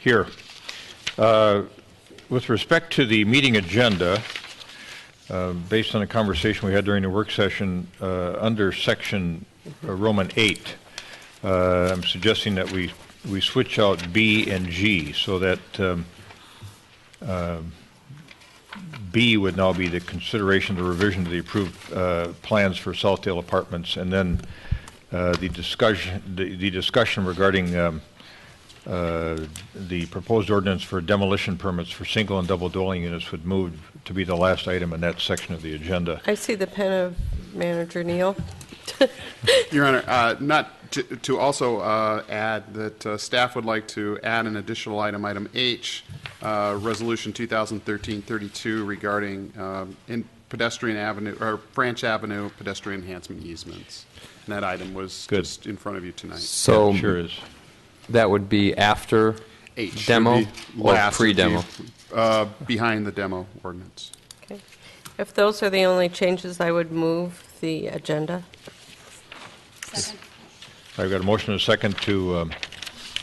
Here. With respect to the meeting agenda, based on the conversation we had during the work session, under section Roman 8, I'm suggesting that we switch out B and G so that B would now be the consideration, the revision to the approved plans for Southdale Apartments, and then the discussion regarding the proposed ordinance for demolition permits for single and double dwelling units would move to be the last item in that section of the agenda. I see the pen of Manager Neal. Your Honor, not to also add that staff would like to add an additional item H, Resolution 2013-32 regarding in pedestrian avenue or Branch Avenue pedestrian enhancement easements. And that item was just in front of you tonight. So yeah, sure is. That would be after H demo or pre-demo? Behind the demo ordinance. Okay. If those are the only changes, I would move the agenda. Second. I've got a motion and a second to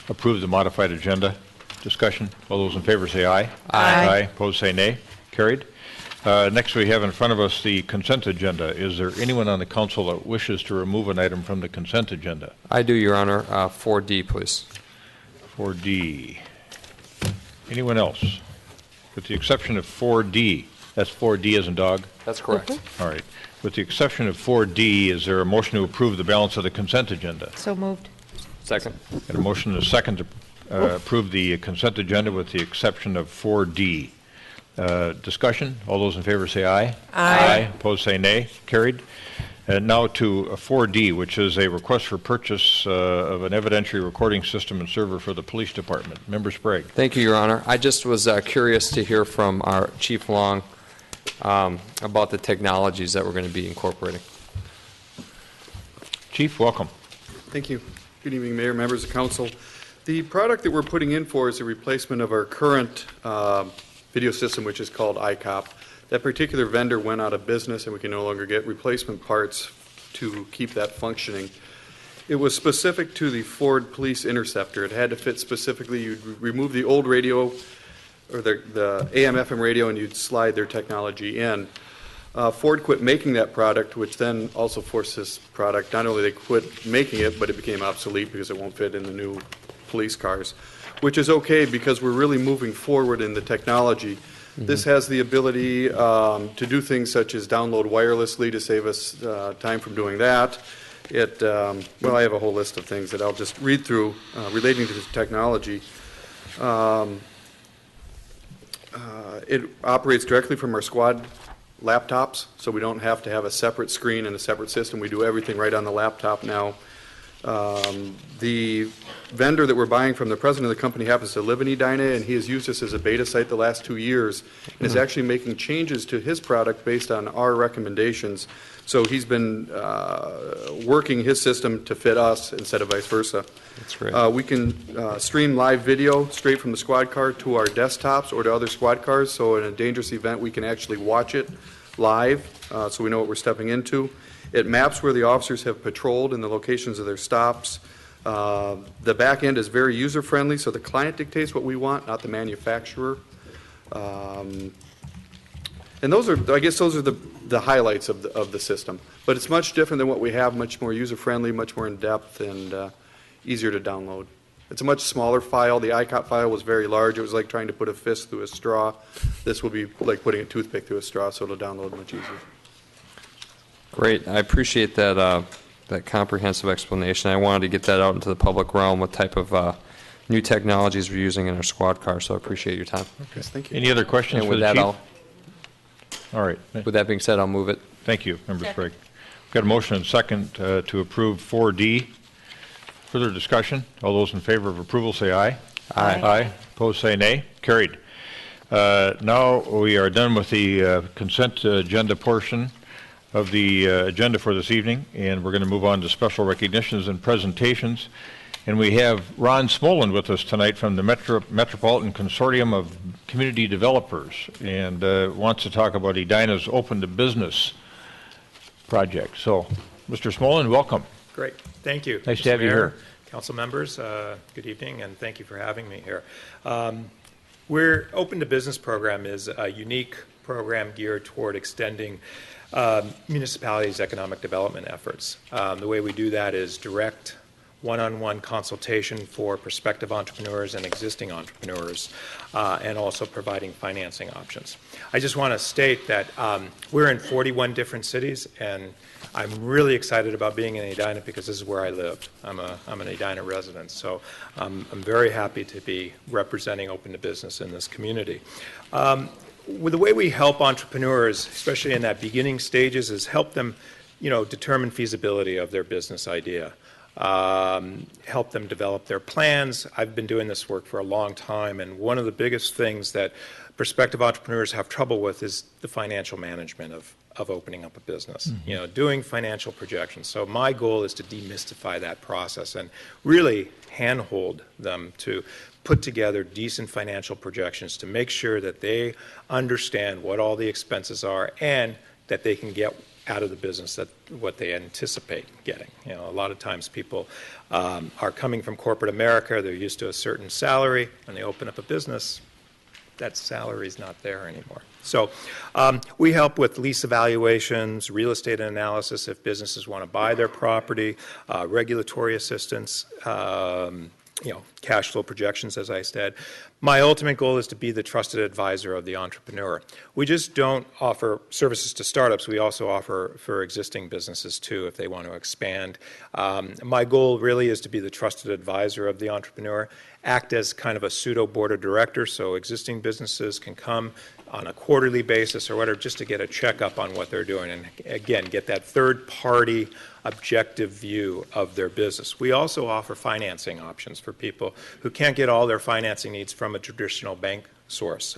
approve the modified agenda. Discussion. All those in favor say aye. Aye. Aye. Opposed say nay. Carried. Next we have in front of us the consent agenda. Is there anyone on the council that wishes to remove an item from the consent agenda? I do, Your Honor. 4D, please. 4D. Anyone else? With the exception of 4D. That's 4D as in dog? That's correct. All right. With the exception of 4D, is there a motion to approve the balance of the consent agenda? So moved. Second. Got a motion and a second to approve the consent agenda with the exception of 4D. Discussion. All those in favor say aye. Aye. Opposed say nay. Carried. Now to 4D, which is a request for purchase of an evidentiary recording system and server for the police department. Member Sprague. Thank you, Your Honor. I just was curious to hear from our Chief Long about the technologies that we're going to be incorporating. Chief, welcome. Thank you. Good evening, Mayor, members of council. The product that we're putting in for is a replacement of our current video system, which is called ICOP. That particular vendor went out of business, and we can no longer get replacement parts to keep that functioning. It was specific to the Ford Police Interceptor. It had to fit specifically. You'd remove the old radio or the AM/FM radio, and you'd slide their technology in. Ford quit making that product, which then also forced this product. Not only they quit making it, but it became obsolete because it won't fit in the new police cars, which is okay because we're really moving forward in the technology. Mm-hmm. This has the ability to do things such as download wirelessly to save us time from doing that. It, well, I have a whole list of things that I'll just read through relating to this technology. It operates directly from our squad laptops, so we don't have to have a separate screen and a separate system. We do everything right on the laptop now. The vendor that we're buying from, the president of the company, happens to live in Edina, and he has used this as a beta site the last 2 years and is actually making changes to his product based on our recommendations. So he's been working his system to fit us instead of vice versa. That's great. We can stream live video straight from the squad car to our desktops or to other squad cars, so in a dangerous event we can actually watch it live so we know what we're stepping into. It maps where the officers have patrolled and the locations of their stops. The back end is very user-friendly, so the client dictates what we want, not the manufacturer. And those are, I guess, those are the highlights of the system. But it's much different than what we have, much more user-friendly, much more in-depth, and easier to download. It's a much smaller file. The ICOP file was very large. It was like trying to put a fist through a straw. This will be like putting a toothpick through a straw, so it'll download much easier. Great. I appreciate that that comprehensive explanation. I wanted to get that out into the public realm, what type of new technologies we're using in our squad car, so I appreciate your time. Okay, yes, thank you. Any other questions And for with the that, chief? All right. With that being said, I'll move it. Thank you, Member Sprague. We've got a motion and second to approve 4D. Further discussion? All those in favor of approval say aye. Aye. Aye. Opposed say nay. Carried. Now we are done with the consent agenda portion of the agenda for this evening, and we're going to move on to special recognitions and presentations. And we have Ron Smolin with us tonight from the Metropolitan Consortium of Community Developers, and wants to talk about Edina's Open to Business project. So, Mr. Smolin, welcome. Great. Thank you. Nice to have you here. council members, good evening, and thank you for having me here. We're Open to Business program is a unique program geared toward extending municipalities' economic development efforts. The way we do that is direct one-on-one consultation for prospective entrepreneurs and existing entrepreneurs, and also providing financing options. I just want to state that we're in 41 different cities, and I'm really excited about being in Edina because this is where I live. I'm an Edina resident, so I'm very happy to be representing Open to Business in this community. With the way we help entrepreneurs, especially in that beginning stages, is help them, determine feasibility of their business idea. Help them develop their plans. I've been doing this work for a long time, and one of the biggest things that prospective entrepreneurs have trouble with is the financial management of opening up a business, doing financial projections. So my goal is to demystify that process and really handhold them to put together decent financial projections to make sure that they understand what all the expenses are and that they can get out of the business what they anticipate getting. A lot of times people are coming from corporate America, they're used to a certain salary, when they open up a business, that salary is not there anymore. So we help with lease evaluations, real estate analysis if businesses want to buy their property, regulatory assistance, cash flow projections, as I said. My ultimate goal is to be the trusted advisor of the entrepreneur. We just don't offer services to startups. We also offer for existing businesses, too, if they want to expand. My goal really is to be the trusted advisor of the entrepreneur, act as kind of a pseudo board of directors so existing businesses can come on a quarterly basis or whatever just to get a checkup on what they're doing and, again, get that third-party objective view of their business. We also offer financing options for people who can't get all their financing needs from a traditional bank source.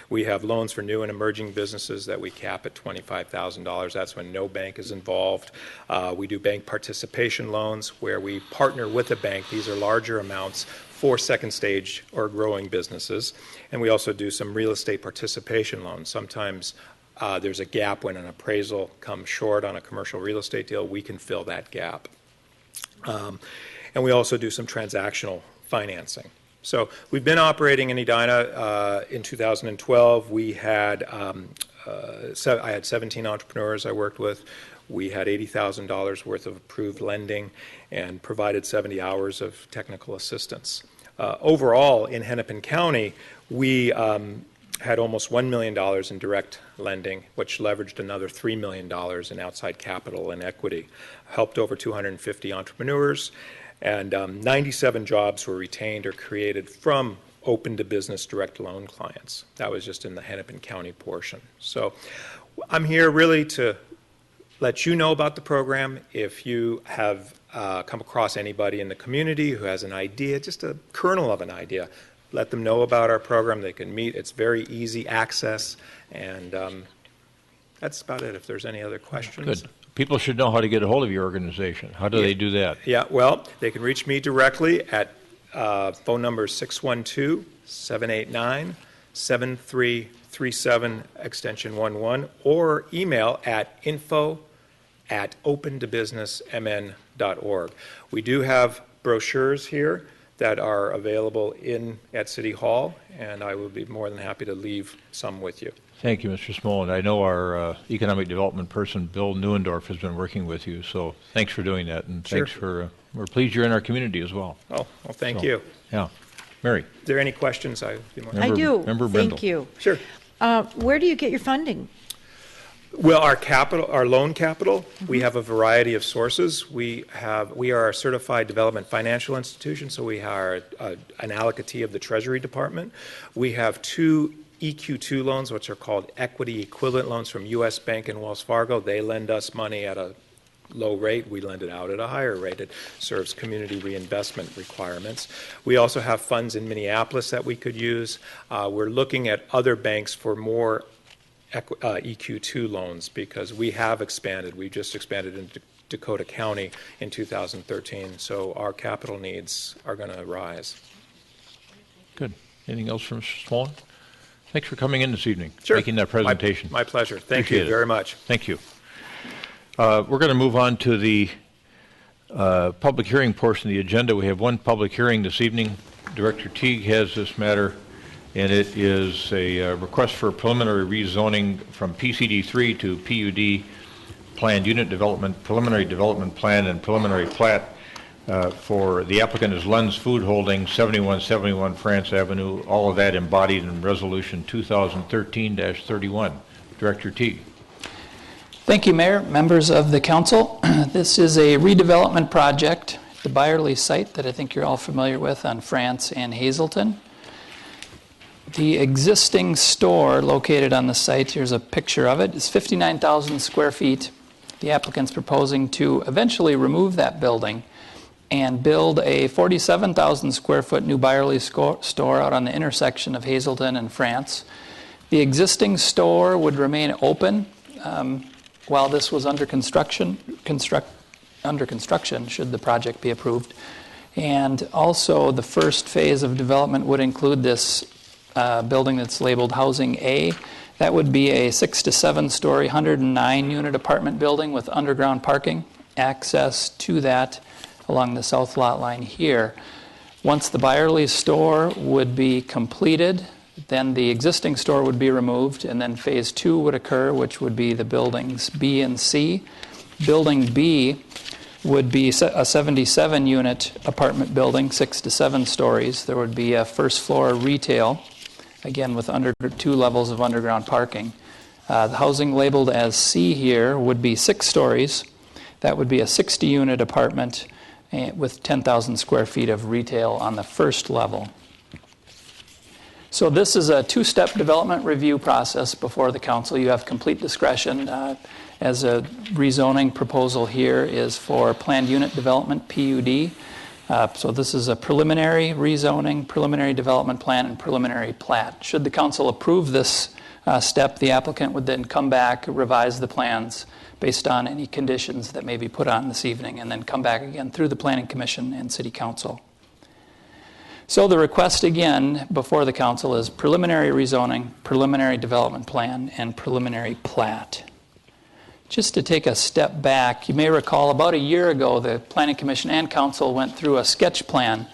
We have loans for new and emerging businesses that we cap at $25,000. That's when no bank is involved. We do bank participation loans where we partner with a bank. These are larger amounts for second stage or growing businesses. And we also do some real estate participation loans. Sometimes there's a gap when an appraisal comes short on a commercial real estate deal. We can fill that gap. And we also do some transactional financing. So we've been operating in Edina. In 2012, we had I had 17 entrepreneurs I worked with. We had $80,000 worth of approved lending and provided 70 hours of technical assistance. Overall, in Hennepin County, we had almost $1 million in direct lending, which leveraged another $3 million in outside capital and equity, helped over 250 entrepreneurs, and 97 jobs were retained or created from Open to Business direct loan clients. That was just in the Hennepin County portion. So I'm here really to let you know about the program. If you have come across anybody in the community who has an idea, just a kernel of an idea, let them know about our program. They can meet. It's very easy access, and that's about it. If there's any other questions. Good. People should know how to get a hold of your organization. How do they do that? Yeah, well, they can reach me directly at phone number 612-789-7337, extension 11, or email at info@opentobusinessmn.org. We do have brochures here that are available at City Hall, and I will be more than happy to leave some with you. Thank you, Mr. Smolin. I know our economic development person, Bill Neuendorf, has been working with you, so thanks for doing that, and thanks for, we're pleased you're in our community as well. Oh, well, thank you. Yeah. Mary? Is there any questions? I'd be more I do. Member Thank you. Sure. Where do you get your funding? Well, our loan capital, we have a variety of sources. We are a certified development financial institution, so we are an allocatee of the Treasury Department. We have 2 EQ2 loans, which are called equity equivalent loans from U.S. Bank and Wells Fargo. They lend us money at a low rate. We lend it out at a higher rate. It serves community reinvestment requirements. We also have funds in Minneapolis that we could use. We're looking at other banks for more EQ2 loans because we have expanded. We just expanded into Dakota County in 2013, so our capital needs are going to rise. Good. Anything else from Mr. Smolin? Thanks for coming in this evening, Sure. making that presentation. My pleasure. Thank Appreciate you very much. Thank you. We're going to move on to the public hearing portion of the agenda. We have one public hearing this evening. Director Teague has this matter, and it is a request for preliminary rezoning from PCD3 to PUD, planned unit development, preliminary development plan, and preliminary plat. For the applicant is Lens Food Holding, 7171 France Avenue, all of that embodied in Resolution 2013-31. Director Teague. Thank you, Mayor, members of the council. This is a redevelopment project, the Byerly site that I think you're all familiar with on France and Hazelton. The existing store located on the site, here's a picture of it, is 59,000 square feet. The applicant's proposing to eventually remove that building and build a 47,000 square foot new Byerly store out on the intersection of Hazelton and France. The existing store would remain open while this was under construction, should the project be approved. And also the first phase of development would include this building that's labeled Housing A. That would be a 6 to 7 story, 109 unit apartment building with underground parking, access to that along the south lot line here. Once the Byerly store would be completed, then the existing store would be removed, and then phase 2 would occur, which would be the buildings B and C. Building B would be a 77-unit apartment building, 6 to 7 stories. There would be a first floor retail, again with 2 levels of underground parking. The housing labeled as C here would be 6 stories. That would be a 60-unit apartment with 10,000 square feet of retail on the first level. So this is a 2-step development review process before the council. You have complete discretion. As a rezoning proposal here is for planned unit development, PUD. So this is a preliminary rezoning, preliminary development plan, and preliminary plat. Should the council approve this step, the applicant would then come back, revise the plans based on any conditions that may be put on this evening, and then come back again through the Planning Commission and City Council. So the request again before the council is preliminary rezoning, preliminary development plan, and preliminary plat. Just to take a step back, you may recall about a year ago the Planning Commission and Council went through a sketch plan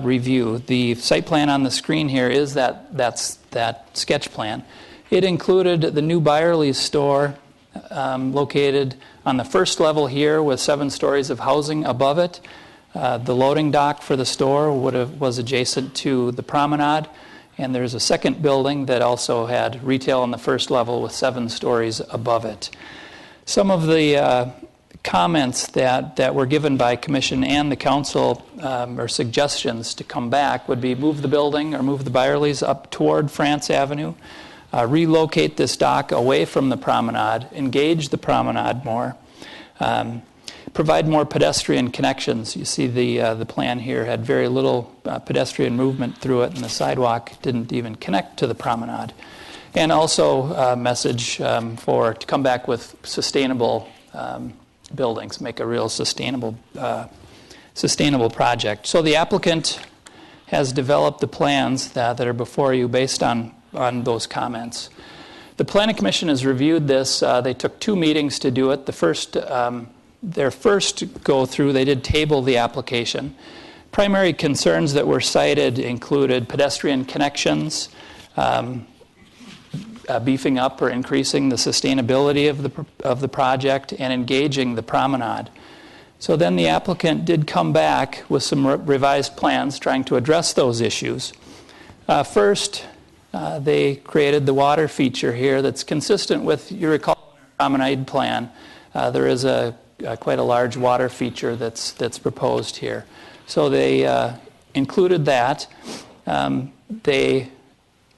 review. The site plan on the screen here is that sketch plan. It included the new Byerly store located on the first level here with 7 stories of housing above it. The loading dock for the store was adjacent to the promenade, and there's a second building that also had retail on the first level with 7 stories above it. Some of the comments that were given by Commission and the Council or suggestions to come back would be move the building or move the Byerlys up toward France Avenue, relocate this dock away from the promenade, engage the promenade more, provide more pedestrian connections. You see the plan here had very little pedestrian movement through it, and the sidewalk didn't even connect to the promenade. And also message to come back with sustainable buildings, make a real sustainable project. So the applicant has developed the plans that are before you based on those comments. The Planning Commission has reviewed this. They took 2 meetings to do it. Their first go through, they did table the application. Primary concerns that were cited included pedestrian connections, beefing up or increasing the sustainability of the project, and engaging the promenade. So then the applicant did come back with some revised plans trying to address those issues. First, they created the water feature here that's consistent with, you recall, the promenade plan. There is quite a large water feature that's proposed here. So they included that.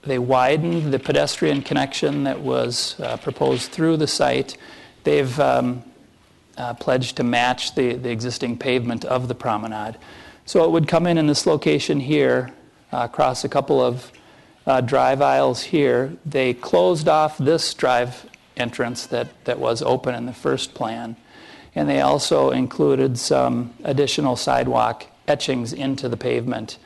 They widened the pedestrian connection that was proposed through the site. They've pledged to match the existing pavement of the promenade. So it would come in this location here, across a couple of drive aisles here. They closed off this drive entrance that was open in the first plan. And they also included some additional sidewalk etchings into the pavement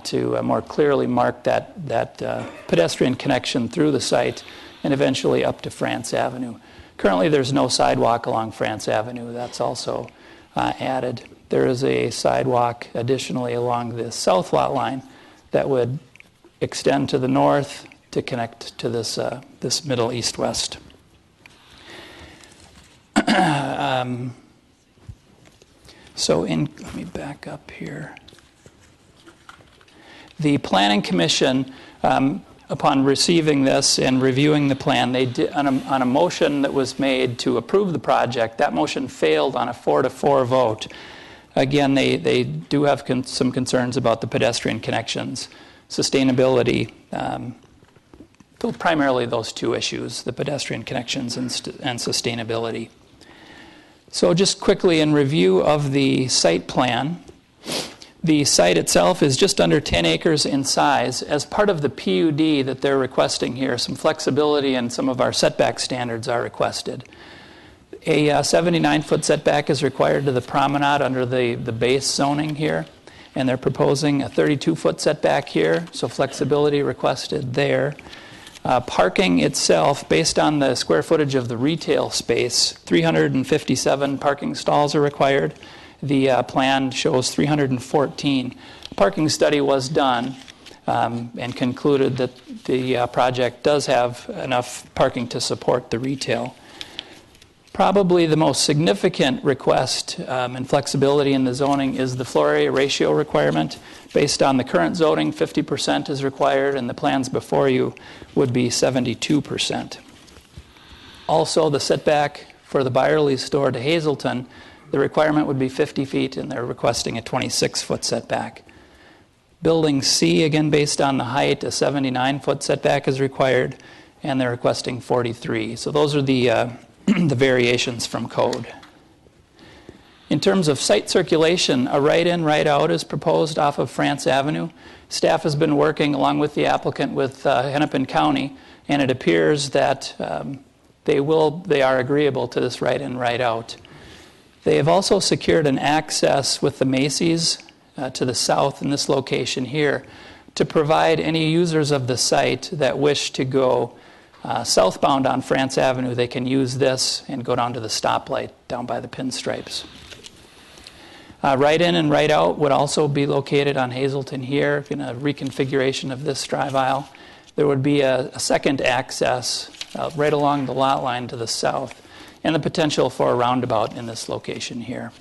to more clearly mark that pedestrian connection through the site and eventually up to France Avenue. Currently, there's no sidewalk along France Avenue. That's also added. There is a sidewalk additionally along the south lot line that would extend to the north to connect to this middle east-west. Let me back up here. The Planning Commission, upon receiving this and reviewing the plan, they did, on a motion that was made to approve the project, that motion failed on a 4-4 vote. Again, they do have some concerns about the pedestrian connections, sustainability, primarily those two issues, the pedestrian connections and sustainability. So just quickly in review of the site plan, the site itself is just under 10 acres in size. As part of the PUD that they're requesting here, some flexibility and some of our setback standards are requested. A 79-foot setback is required to the promenade under the base zoning here, and they're proposing a 32-foot setback here, so flexibility requested there. Parking itself, based on the square footage of the retail space, 357 parking stalls are required. The plan shows 314. A parking study was done and concluded that the project does have enough parking to support the retail. Probably the most significant request and flexibility in the zoning is the floor area ratio requirement. Based on the current zoning, 50% is required, and the plans before you would be 72%. Also, the setback for the Byerly store to Hazelton, the requirement would be 50 feet, and they're requesting a 26-foot setback. Building C, again based on the height, a 79-foot setback is required, and they're requesting 43. So those are the the variations from code. In terms of site circulation, a right-in, right-out is proposed off of France Avenue. Staff has been working along with the applicant with Hennepin County, and it appears that they are agreeable to this right-in, right-out. They have also secured an access with the Macy's to the south in this location here to provide any users of the site that wish to go southbound on France Avenue. They can use this and go down to the stoplight down by the pinstripes. Right in and right out would also be located on Hazelton here in a reconfiguration of this drive aisle. There would be a second access right along the lot line to the south, and the potential for a roundabout in this location here.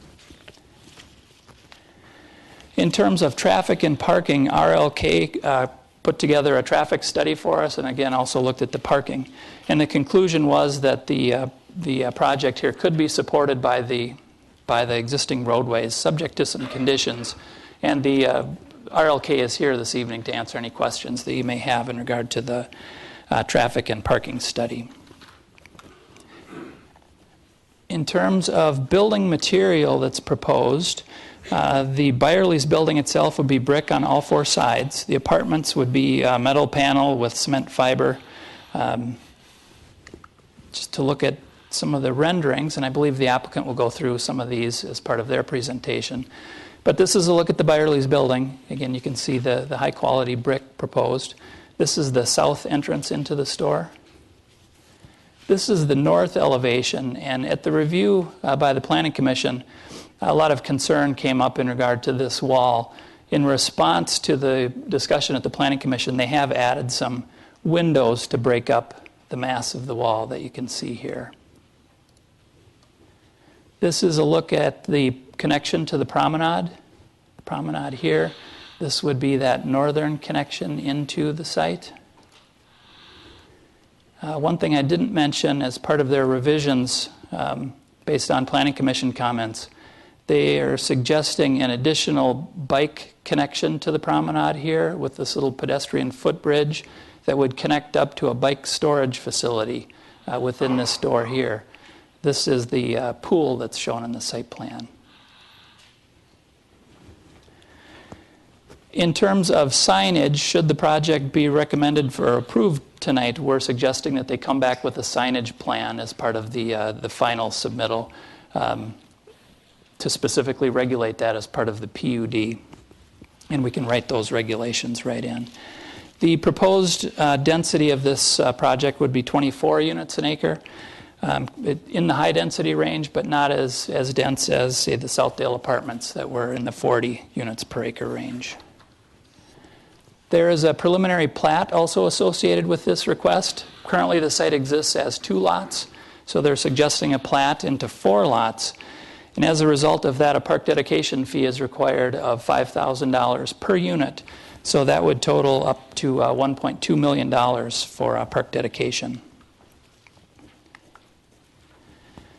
In terms of traffic and parking, RLK put together a traffic study for us, and again also looked at the parking. And the conclusion was that the project here could be supported by the existing roadways, subject to some conditions. And the RLK is here this evening to answer any questions that you may have in regard to the traffic and parking study. In terms of building material that's proposed, the Byerly's building itself would be brick on all four sides. The apartments would be metal panel with cement fiber. Just to look at some of the renderings, and I believe the applicant will go through some of these as part of their presentation. But this is a look at the Byerly's building. Again, you can see the high quality brick proposed. This is the south entrance into the store. This is the north elevation, and at the review by the Planning Commission, a lot of concern came up in regard to this wall. In response to the discussion at the Planning Commission, they have added some windows to break up the mass of the wall that you can see here. This is a look at the connection to the promenade. The promenade here. This would be that northern connection into the site. One thing I didn't mention as part of their revisions based on Planning Commission comments, they are suggesting an additional bike connection to the promenade here with this little pedestrian footbridge that would connect up to a bike storage facility within this door here. This is the pool that's shown in the site plan. In terms of signage, should the project be recommended for approved tonight, we're suggesting that they come back with a signage plan as part of the final submittal to specifically regulate that as part of the PUD. And we can write those regulations right in. The proposed density of this project would be 24 units an acre. in the high-density range, but not as dense as, say, the Southdale apartments that were in the 40 units per acre range. There is a preliminary plat also associated with this request. Currently, the site exists as 2 lots, so they're suggesting a plat into 4 lots. And as a result of that, a park dedication fee is required of $5,000 per unit. So that would total up to $1.2 million for a park dedication.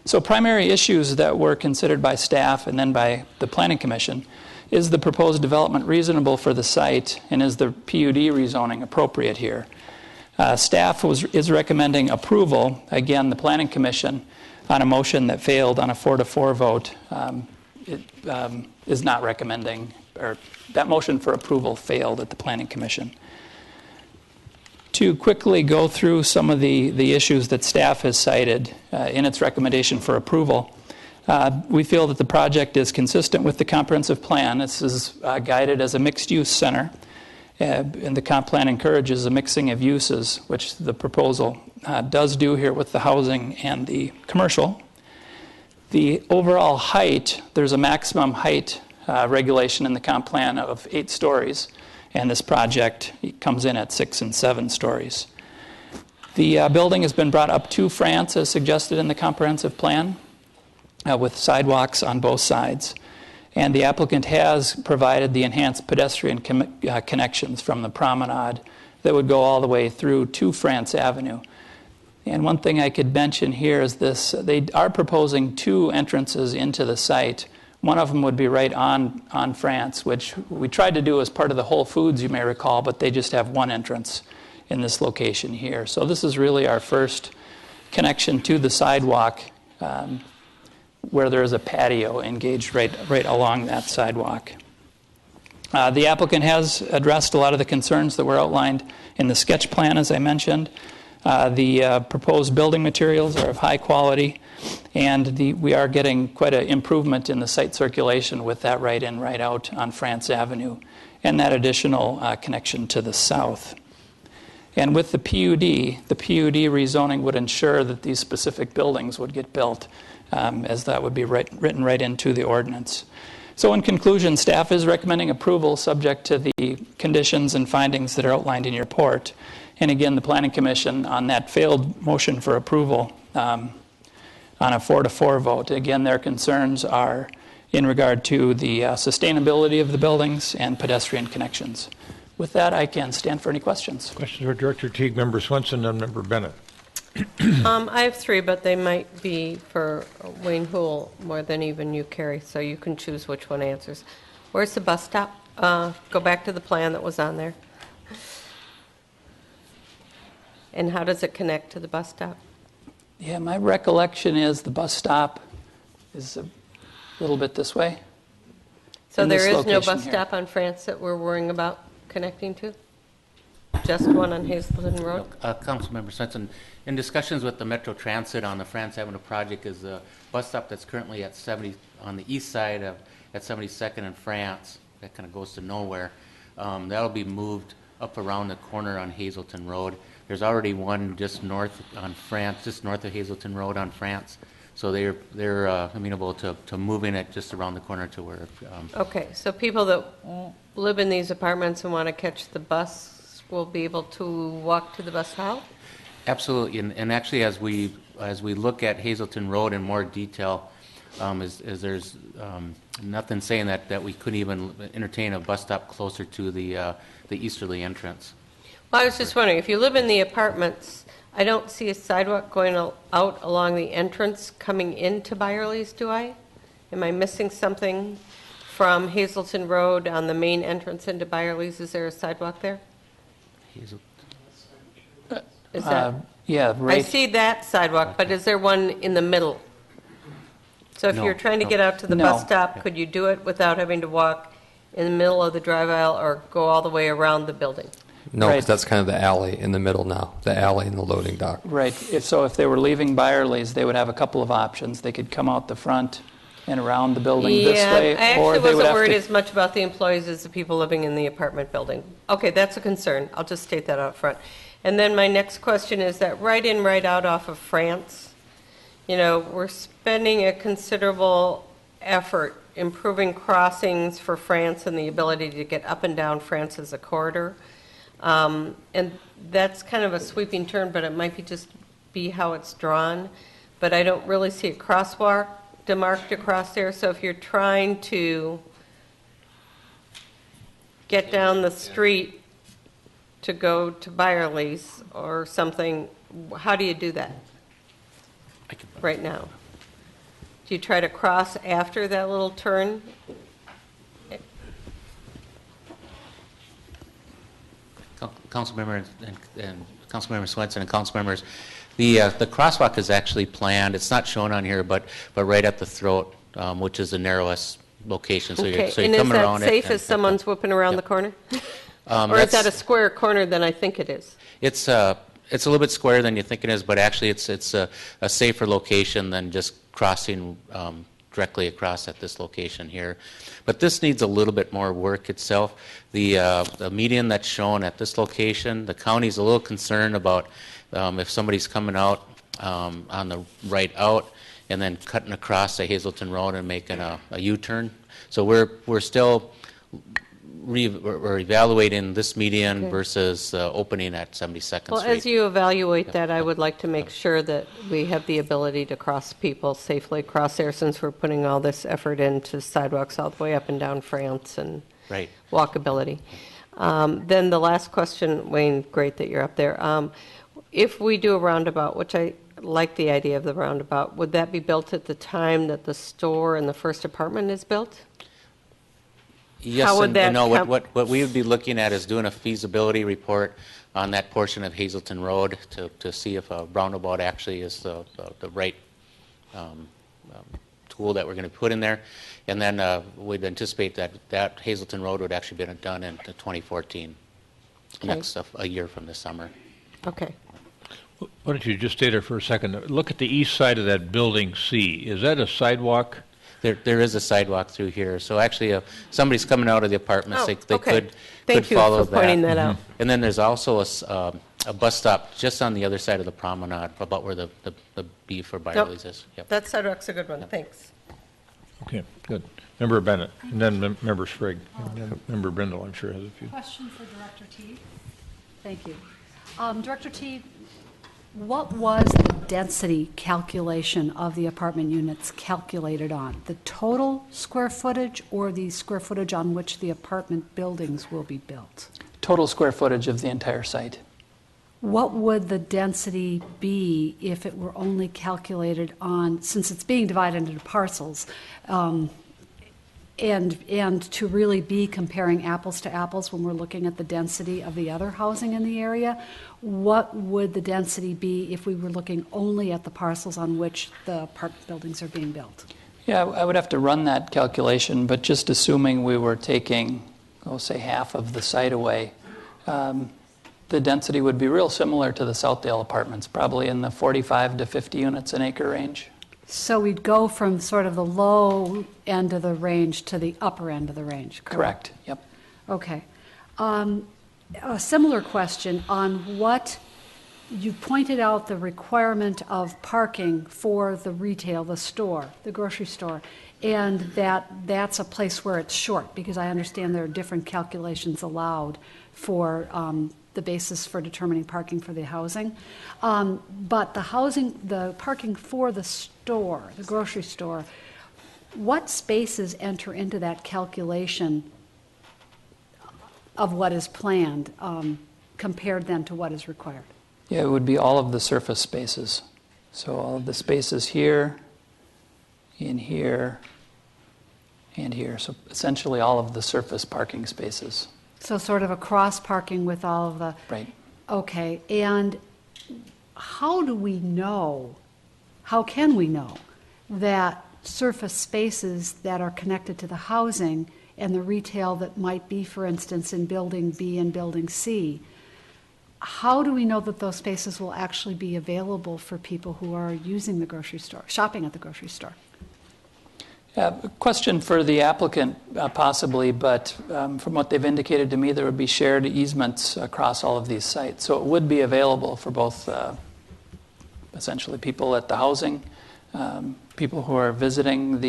So primary issues that were considered by staff and then by the Planning Commission: is the proposed development reasonable for the site, and is the PUD rezoning appropriate here? Staff is recommending approval. Again, the Planning Commission, on a motion that failed on a 4-4 vote, is not recommending, or that motion for approval failed at the Planning Commission. To quickly go through some of the issues that staff has cited in its recommendation for approval, we feel that the project is consistent with the comprehensive plan. This is guided as a mixed-use center, and the comp plan encourages a mixing of uses, which the proposal does do here with the housing and the commercial. The overall height, there's a maximum height regulation in the comp plan of 8 stories. And this project comes in at 6 and 7 stories. The building has been brought up to France as suggested in the comprehensive plan, with sidewalks on both sides. And the applicant has provided the enhanced pedestrian connections from the promenade that would go all the way through to France Avenue. And one thing I could mention here is this: they are proposing 2 entrances into the site. One of them would be right on France, which we tried to do as part of the Whole Foods, you may recall, but they just have 1 entrance in this location here. So this is really our first connection to the sidewalk, where there is a patio engaged right along that sidewalk. The applicant has addressed a lot of the concerns that were outlined in the sketch plan, as I mentioned. The proposed building materials are of high quality, and we are getting quite an improvement in the site circulation with that right in, right out on France Avenue, and that additional connection to the south. And with the PUD rezoning would ensure that these specific buildings would get built, as that would be written right into the ordinance. So in conclusion, staff is recommending approval subject to the conditions and findings that are outlined in your report. And again, the Planning Commission, on that failed motion for approval, on a 4-4 vote, again, their concerns are in regard to the sustainability of the buildings and pedestrian connections. With that, I can stand for any questions. Questions for Director Teague, Member Swenson, and Member Bennett. I have 3, but they might be for Wayne Hool more than even you, Carrie, so you can choose which one answers. Where's the bus stop? Go back to the plan that was on there. And how does it connect to the bus stop? Yeah, my recollection is the bus stop is a little bit this way. So in there this is no location bus here. stop on France that we're worrying about connecting to? Just one on Hazelton Road? Councilmember Swenson, in discussions with the Metro Transit on the France Avenue project, is a bus stop that's currently at 70 on the east side of at 72nd and France. That kind of goes to nowhere. That'll be moved up around the corner on Hazelton Road. There's already one just north on France, just north of Hazelton Road on France. So they're amenable to moving it just around the corner to where. Okay, so people that live in these apartments and want to catch the bus will be able to walk to the bus stop? Absolutely, and actually, as we look at Hazelton Road in more detail, is there's nothing saying that we couldn't even entertain a bus stop closer to the easterly entrance. Well, I was just wondering, if you live in the apartments, I don't see a sidewalk going out along the entrance coming into Byerly's, do I? Am I missing something from Hazelton Road on the main entrance into Byerly's? Is there a sidewalk there? Hazelton. Is that? Yeah, right. I see that sidewalk, but is there one in the middle? So if No, you're trying to no. get out to the No. bus stop, could you do it without having to walk in the middle of the drive aisle or go all the way around the building? No, Right. because that's kind of the alley in the middle now, the alley and the loading dock. Right. If they were leaving Byerly's, they would have a couple of options. They could come out the front and around the building this way, I or actually they would wasn't have worried to. as much about the employees as the people living in the apartment building. Okay, that's a concern. I'll just state that out front. And then my next question is that right in, right out off of France, we're spending a considerable effort improving crossings for France and the ability to get up and down France as a corridor. And that's kind of a sweeping turn, but it might be how it's drawn. But I don't really see a crosswalk demarked across there. So if you're trying to get down the street to go to Byerly's or something, how do you do that right now? Do you try to cross after that little turn? Councilmember and Councilmember Swenson and council members, the crosswalk is actually planned. It's not shown on here, but right at the throat, which is the narrowest location. So Okay, you're and is coming that around safe it. as someone's whipping around the corner? Or is That's- that a square corner than I think it is? It's a little bit squarer than you think it is, but actually it's a safer location than just crossing directly across at this location here. But this needs a little bit more work itself. The median that's shown at this location, the county's a little concerned about if somebody's coming out on the right out and then cutting across the Hazelton Road and making a U-turn. So we're still we're evaluating this median versus opening at 72nd Well, Street. as you evaluate that, I would like to make sure that we have the ability to cross people safely across there, since we're putting all this effort into sidewalks all the way up and down France and Right. walkability. Then the last question, Wayne, great that you're up there. If we do a roundabout, which I like the idea of the roundabout, would that be built at the time that the store and the first apartment is built? Yes, How would and that no, come- what we would be looking at is doing a feasibility report on that portion of Hazelton Road to see if a roundabout actually is the right tool that we're going to put in there. And then we'd anticipate that Hazelton Road would actually be done in 2014, next a year from this summer. Okay. Why don't you just stay there for a second? Look at the east side of that building C. Is that a sidewalk? There is a sidewalk through here. So actually, if somebody's coming out of the apartments, Oh, they okay. could Thank you follow for pointing that out. And then there's also a bus stop just on the other side of the promenade, about where the B for Byerly's is. Yep. That sidewalk's a good one, thanks. Okay, good. Member Bennett, and then Member Sprigg, and then Member Brindle, I'm sure, has a few. Question for Director T. Thank you. Director T, what was the density calculation of the apartment units calculated on? The total square footage or the square footage on which the apartment buildings will be built? Total square footage of the entire site. What would the density be if it were only calculated on, since it's being divided into parcels, and to really be comparing apples to apples when we're looking at the density of the other housing in the area, what would the density be if we were looking only at the parcels on which the apartment buildings are being built? Yeah, I would have to run that calculation, but just assuming we were taking, say, half of the site away, the density would be real similar to the Southdale apartments, probably in the 45 to 50 units an acre range. So we'd go from sort of the low end of the range to the upper end of the range, correct? Correct, yep. Okay. A similar question on what, you pointed out the requirement of parking for the retail, the store, the grocery store, and that's a place where it's short, because I understand there are different calculations allowed for the basis for determining parking for the housing. But the parking for the store, the grocery store, what spaces enter into that calculation of what is planned compared then to what is required? Yeah, it would be all of the surface spaces. So all of the spaces here, in here, and here. So essentially all of the surface parking spaces. So sort of a cross parking with all of the... Right. Okay, and how can we know that surface spaces that are connected to the housing and the retail that might be, for instance, in Building B and Building C, how do we know that those spaces will actually be available for people who are using the grocery store, shopping at the grocery store? Yeah, a question for the applicant, possibly, but from what they've indicated to me, there would be shared easements across all of these sites. So it would be available for both, essentially, people at the housing people who are visiting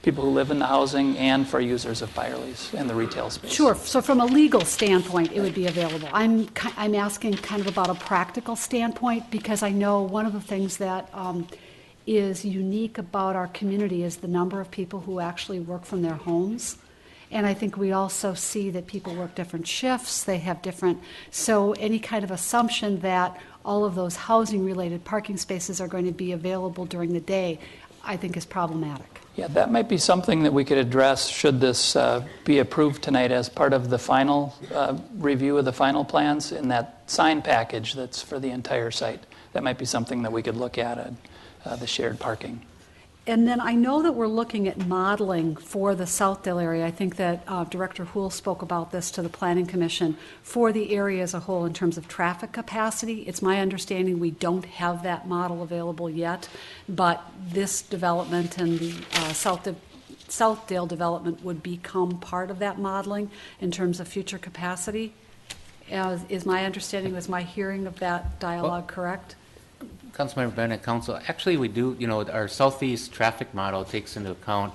people who live in the housing and for users of Byerly's and the retail space. Sure. So from a legal standpoint, it would be available. I'm asking kind of about a practical standpoint because I know one of the things that is unique about our community is the number of people who actually work from their homes. And I think we also see that people work different shifts, they have different, so any kind of assumption that all of those housing-related parking spaces are going to be available during the day, I think is problematic. Yeah, that might be something that we could address should this be approved tonight as part of the final review of the final plans in that sign package that's for the entire site. That might be something that we could look at the shared parking. And then I know that we're looking at modeling for the Southdale area. I think that Director Houle spoke about this to the Planning Commission for the area as a whole in terms of traffic capacity. It's my understanding we don't have that model available yet, but this development and the Southdale development would become part of that modeling in terms of future capacity. Is my understanding, was my hearing of that dialogue correct? Councilmember Bennett, Council, actually we do, our southeast traffic model takes into account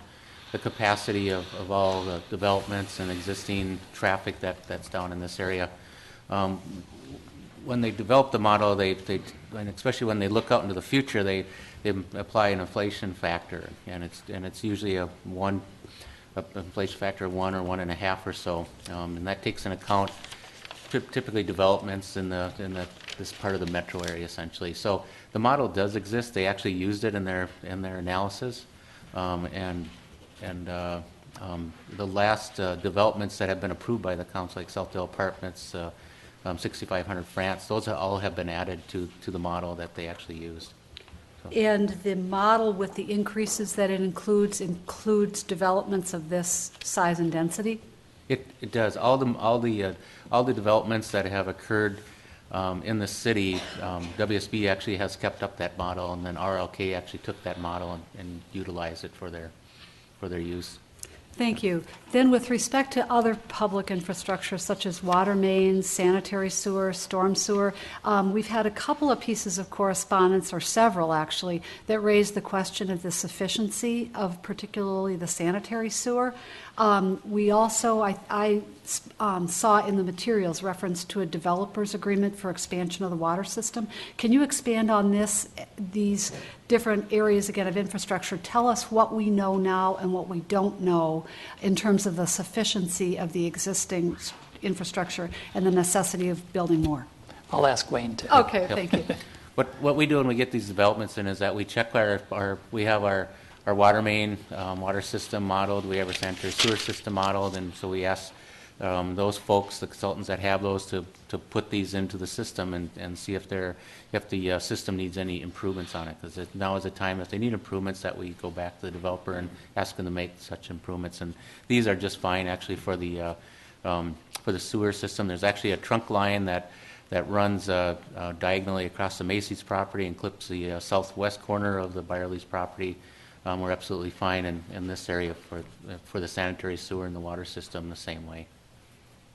the capacity of all the developments and existing traffic that's down in this area. When they develop the model, and especially when they look out into the future, they apply an inflation factor, and it's usually a inflation factor of 1 or 1.5 or so, and that takes into account typically developments in this part of the metro area essentially. So the model does exist. They actually used it in their analysis, and the last developments that have been approved by the council, like Southdale Apartments, 6500 France, those all have been added to the model that they actually used. So. And the model with the increases that it includes developments of this size and density? It does. All the developments that have occurred in the city, WSB actually has kept up that model, and then RLK actually took that model and utilized it for their use. Thank you. Then with respect to other public infrastructure such as water mains, sanitary sewer, storm sewer, we've had a couple of pieces of correspondence, or several actually, that raised the question of the sufficiency of particularly the sanitary sewer. We also, I saw in the materials reference to a developer's agreement for expansion of the water system. Can you expand on these different areas again of infrastructure? Tell us what we know now and what we don't know in terms of the sufficiency of the existing infrastructure and the necessity of building more. I'll ask Wayne to. Okay, thank you. What we do when we get these developments in is that we check we have our water main, water system modeled, we have our sanitary sewer system modeled, and so we ask those folks, the consultants that have those, to put these into the system and see if the system needs any improvements on it. Because now is the time, if they need improvements, that we go back to the developer and ask them to make such improvements. And these are just fine actually for the sewer system. There's actually a trunk line that runs diagonally across the Macy's property and clips the southwest corner of the Byerly's property. We're absolutely fine in this area for the sanitary sewer and the water system the same way.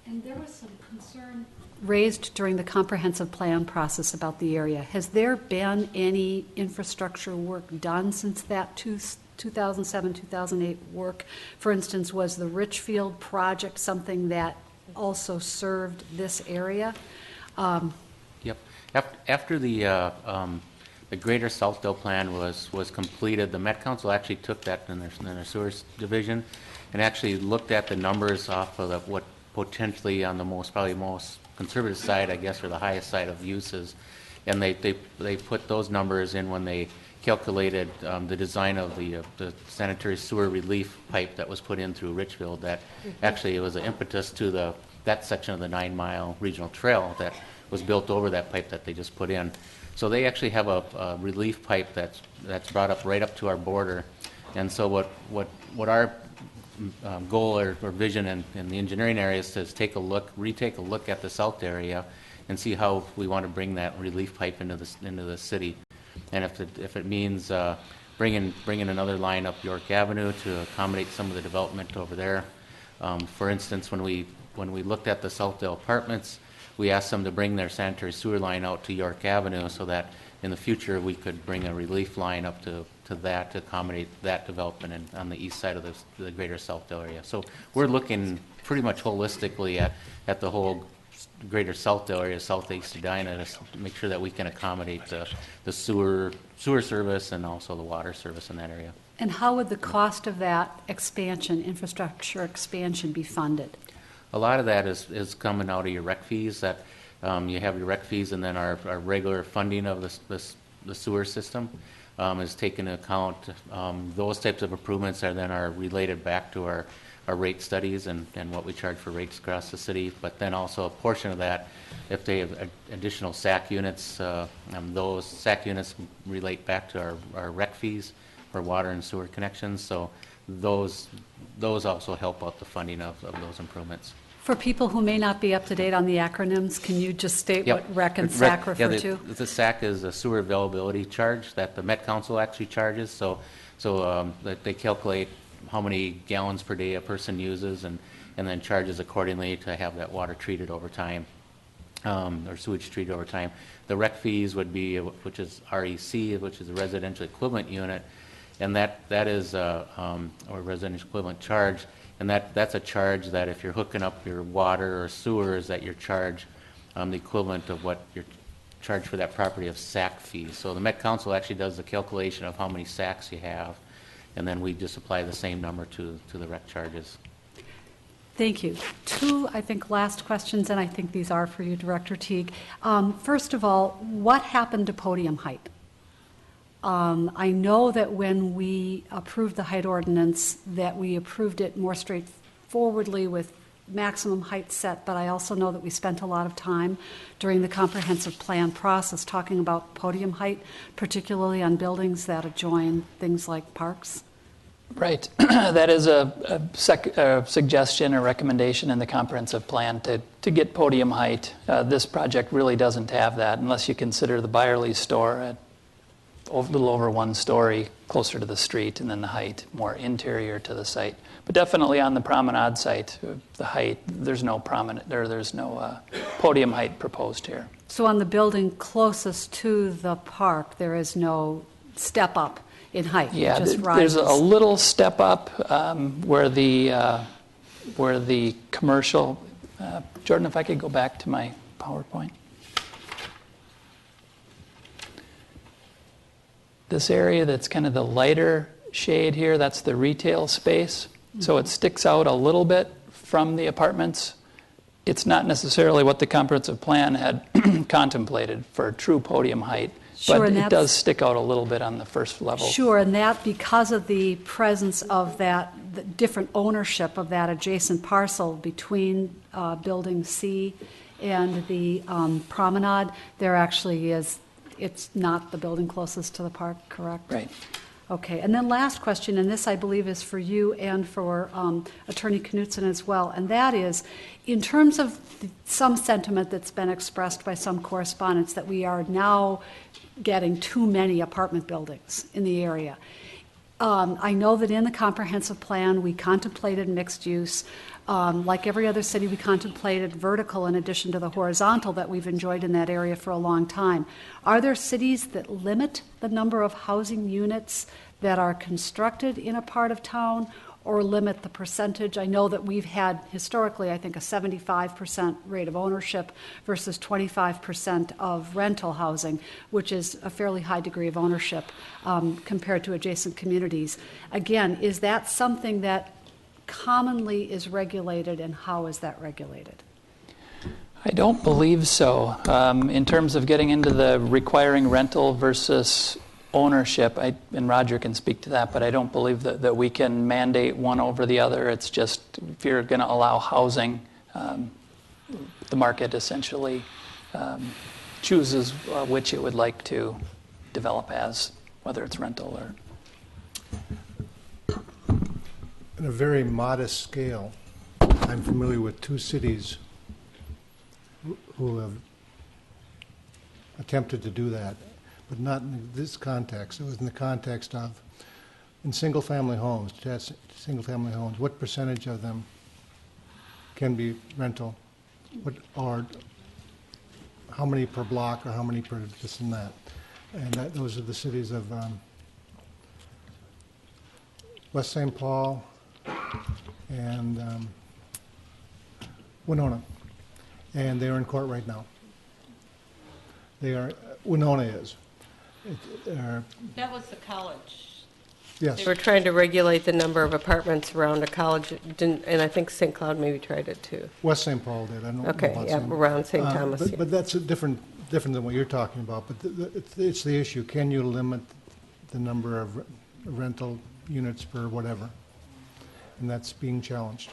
And there was some concern raised during the comprehensive plan process about the area. Has there been any infrastructure work done since that 2007, 2008 work? For instance, was the Richfield project something that also served this area? Yep. After the Greater Southdale plan was completed, the Met Council actually took that in their sewers division and actually looked at the numbers off of what potentially on the probably most conservative side, I guess, or the highest side of uses, and they put those numbers in when they calculated the design of the sanitary sewer relief pipe that was put in through Richfield. That actually it was an impetus to that section of the 9-mile regional trail that was built over that pipe that they just put in. So they actually have a relief pipe that's brought up right up to our border, and so what our goal or vision in the engineering area is to retake a look at the south area and see how we want to bring that relief pipe into the city, and if it means bringing another line up York Avenue to accommodate some of the development over there. For instance, when we looked at the Southdale Apartments, we asked them to bring their sanitary sewer line out to York Avenue so that in the future we could bring a relief line up to to that to accommodate that development on the east side of the greater Southdale area. So we're looking pretty much holistically at the whole greater Southdale area, southeast Edina, to make sure that we can accommodate the sewer service and also the water service in that area. And how would the cost of that expansion, infrastructure expansion, be funded? A lot of that is coming out of your rec fees. That you have your rec fees, and then our regular funding of the sewer system is taken into account. Those types of improvements are related back to our rate studies and what we charge for rates across the city. But then also a portion of that, if they have additional SAC units, those SAC units relate back to our rec fees for water and sewer connections. So those also help out the funding of those improvements. For people who may not be up to date on the acronyms, can you just state Yep. what REC and SAC refer to? The SAC is a sewer availability charge that the Met Council actually charges. So that they calculate how many gallons per day a person uses and then charges accordingly to have that water treated over time, or sewage treated over time. The rec fees would be, which is REC, which is a residential equivalent unit, and that is or residential equivalent charge. And that's a charge that if you're hooking up your water or sewers, that you're charged the equivalent of what you're charged for that property of SAC fees. So the Met Council actually does the calculation of how many SACs you have, and then we just apply the same number to the rec charges. Thank you. Two, I think, last questions, and I think these are for you, Director Teague. First of all, what happened to podium height? I know that when we approved the height ordinance, that we approved it more straightforwardly with maximum height set, but I also know that we spent a lot of time during the comprehensive plan process talking about podium height, particularly on buildings that adjoin things like parks. Right. That is a suggestion or recommendation in the comprehensive plan to get podium height. This project really doesn't have that unless you consider the Byerly store at a little over 1 story, closer to the street, and then the height more interior to the site. But definitely on the promenade site, the height, there's no podium height proposed here. So on the building closest to the park, there is no step up in height? Yeah, it just there's rises. a little step up where the commercial, Jordan, if I could go back to my PowerPoint. This area that's kind of the lighter shade here, that's the retail space. So it sticks out a little bit from the apartments. It's not necessarily what the comprehensive plan had contemplated for true podium height, Sure, but and it does stick out a little bit on the first level. Sure, and that because of the presence of the different ownership of that adjacent parcel between Building C and the promenade, there actually is. It's not the building closest to the park, correct? Right. Okay, and then last question, and this I believe is for you and for Attorney Knutson as well, and that is, in terms of some sentiment that's been expressed by some correspondents that we are now getting too many apartment buildings in the area. I know that in the comprehensive plan we contemplated mixed use. Like every other city, we contemplated vertical in addition to the horizontal that we've enjoyed in that area for a long time. Are there cities that limit the number of housing units that are constructed in a part of town or limit the percentage? I know that we've had historically, I think, a 75% rate of ownership versus 25% of rental housing, which is a fairly high degree of ownership compared to adjacent communities. Again, is that something that commonly is regulated, and how is that regulated? I don't believe so. In terms of getting into the requiring rental versus ownership, and Roger can speak to that, but I don't believe that we can mandate one over the other. It's just if you're going to allow housing, the market essentially chooses which it would like to develop as, whether it's rental or... On a very modest scale, I'm familiar with 2 cities who have attempted to do that, but not in this context. It was in the context of, in single-family homes, single-family homes, what percentage of them can be rental, or how many per block, or how many per this and that. And those are the cities of West St. Paul, and Winona. And they're in court right now. Winona is. That was the college. Yes. They were trying to regulate the number of apartments around a college, and I think St. Cloud maybe tried it too. West St. Paul did. I don't know Okay, about yeah, around St. Thomas. Yeah. But that's different than what you're talking about. But it's the issue. Can you limit the number of rental units per whatever? And that's being challenged.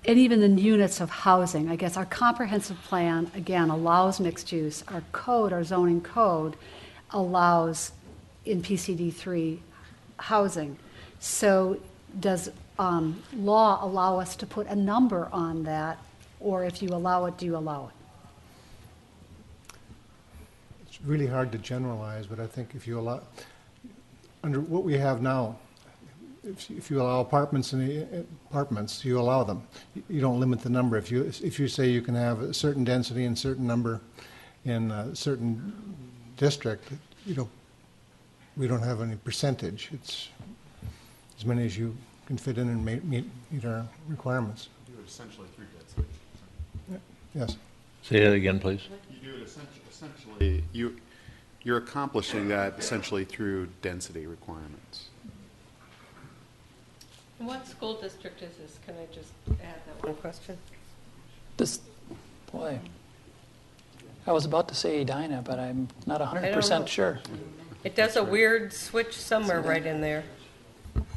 And even the units of housing, I guess our comprehensive plan, again, allows mixed use. Our code, our zoning code, allows in PCD3 housing. So does law allow us to put a number on that, or if you allow it, do you allow it? It's really hard to generalize, but I think if you allow, under what we have now, if you allow apartments, you allow them. You don't limit the number. If you say you can have a certain density and certain number in a certain district, we don't have any percentage. It's as many as you can fit in and meet our requirements. You do it essentially through density. Yes. Say that again, please. You do it essentially. You're accomplishing that essentially through density requirements. What school district is this? Can I just add that one question? Boy, I was about to say Edina, but I'm not know. 100% sure. It does a weird switch somewhere right in there.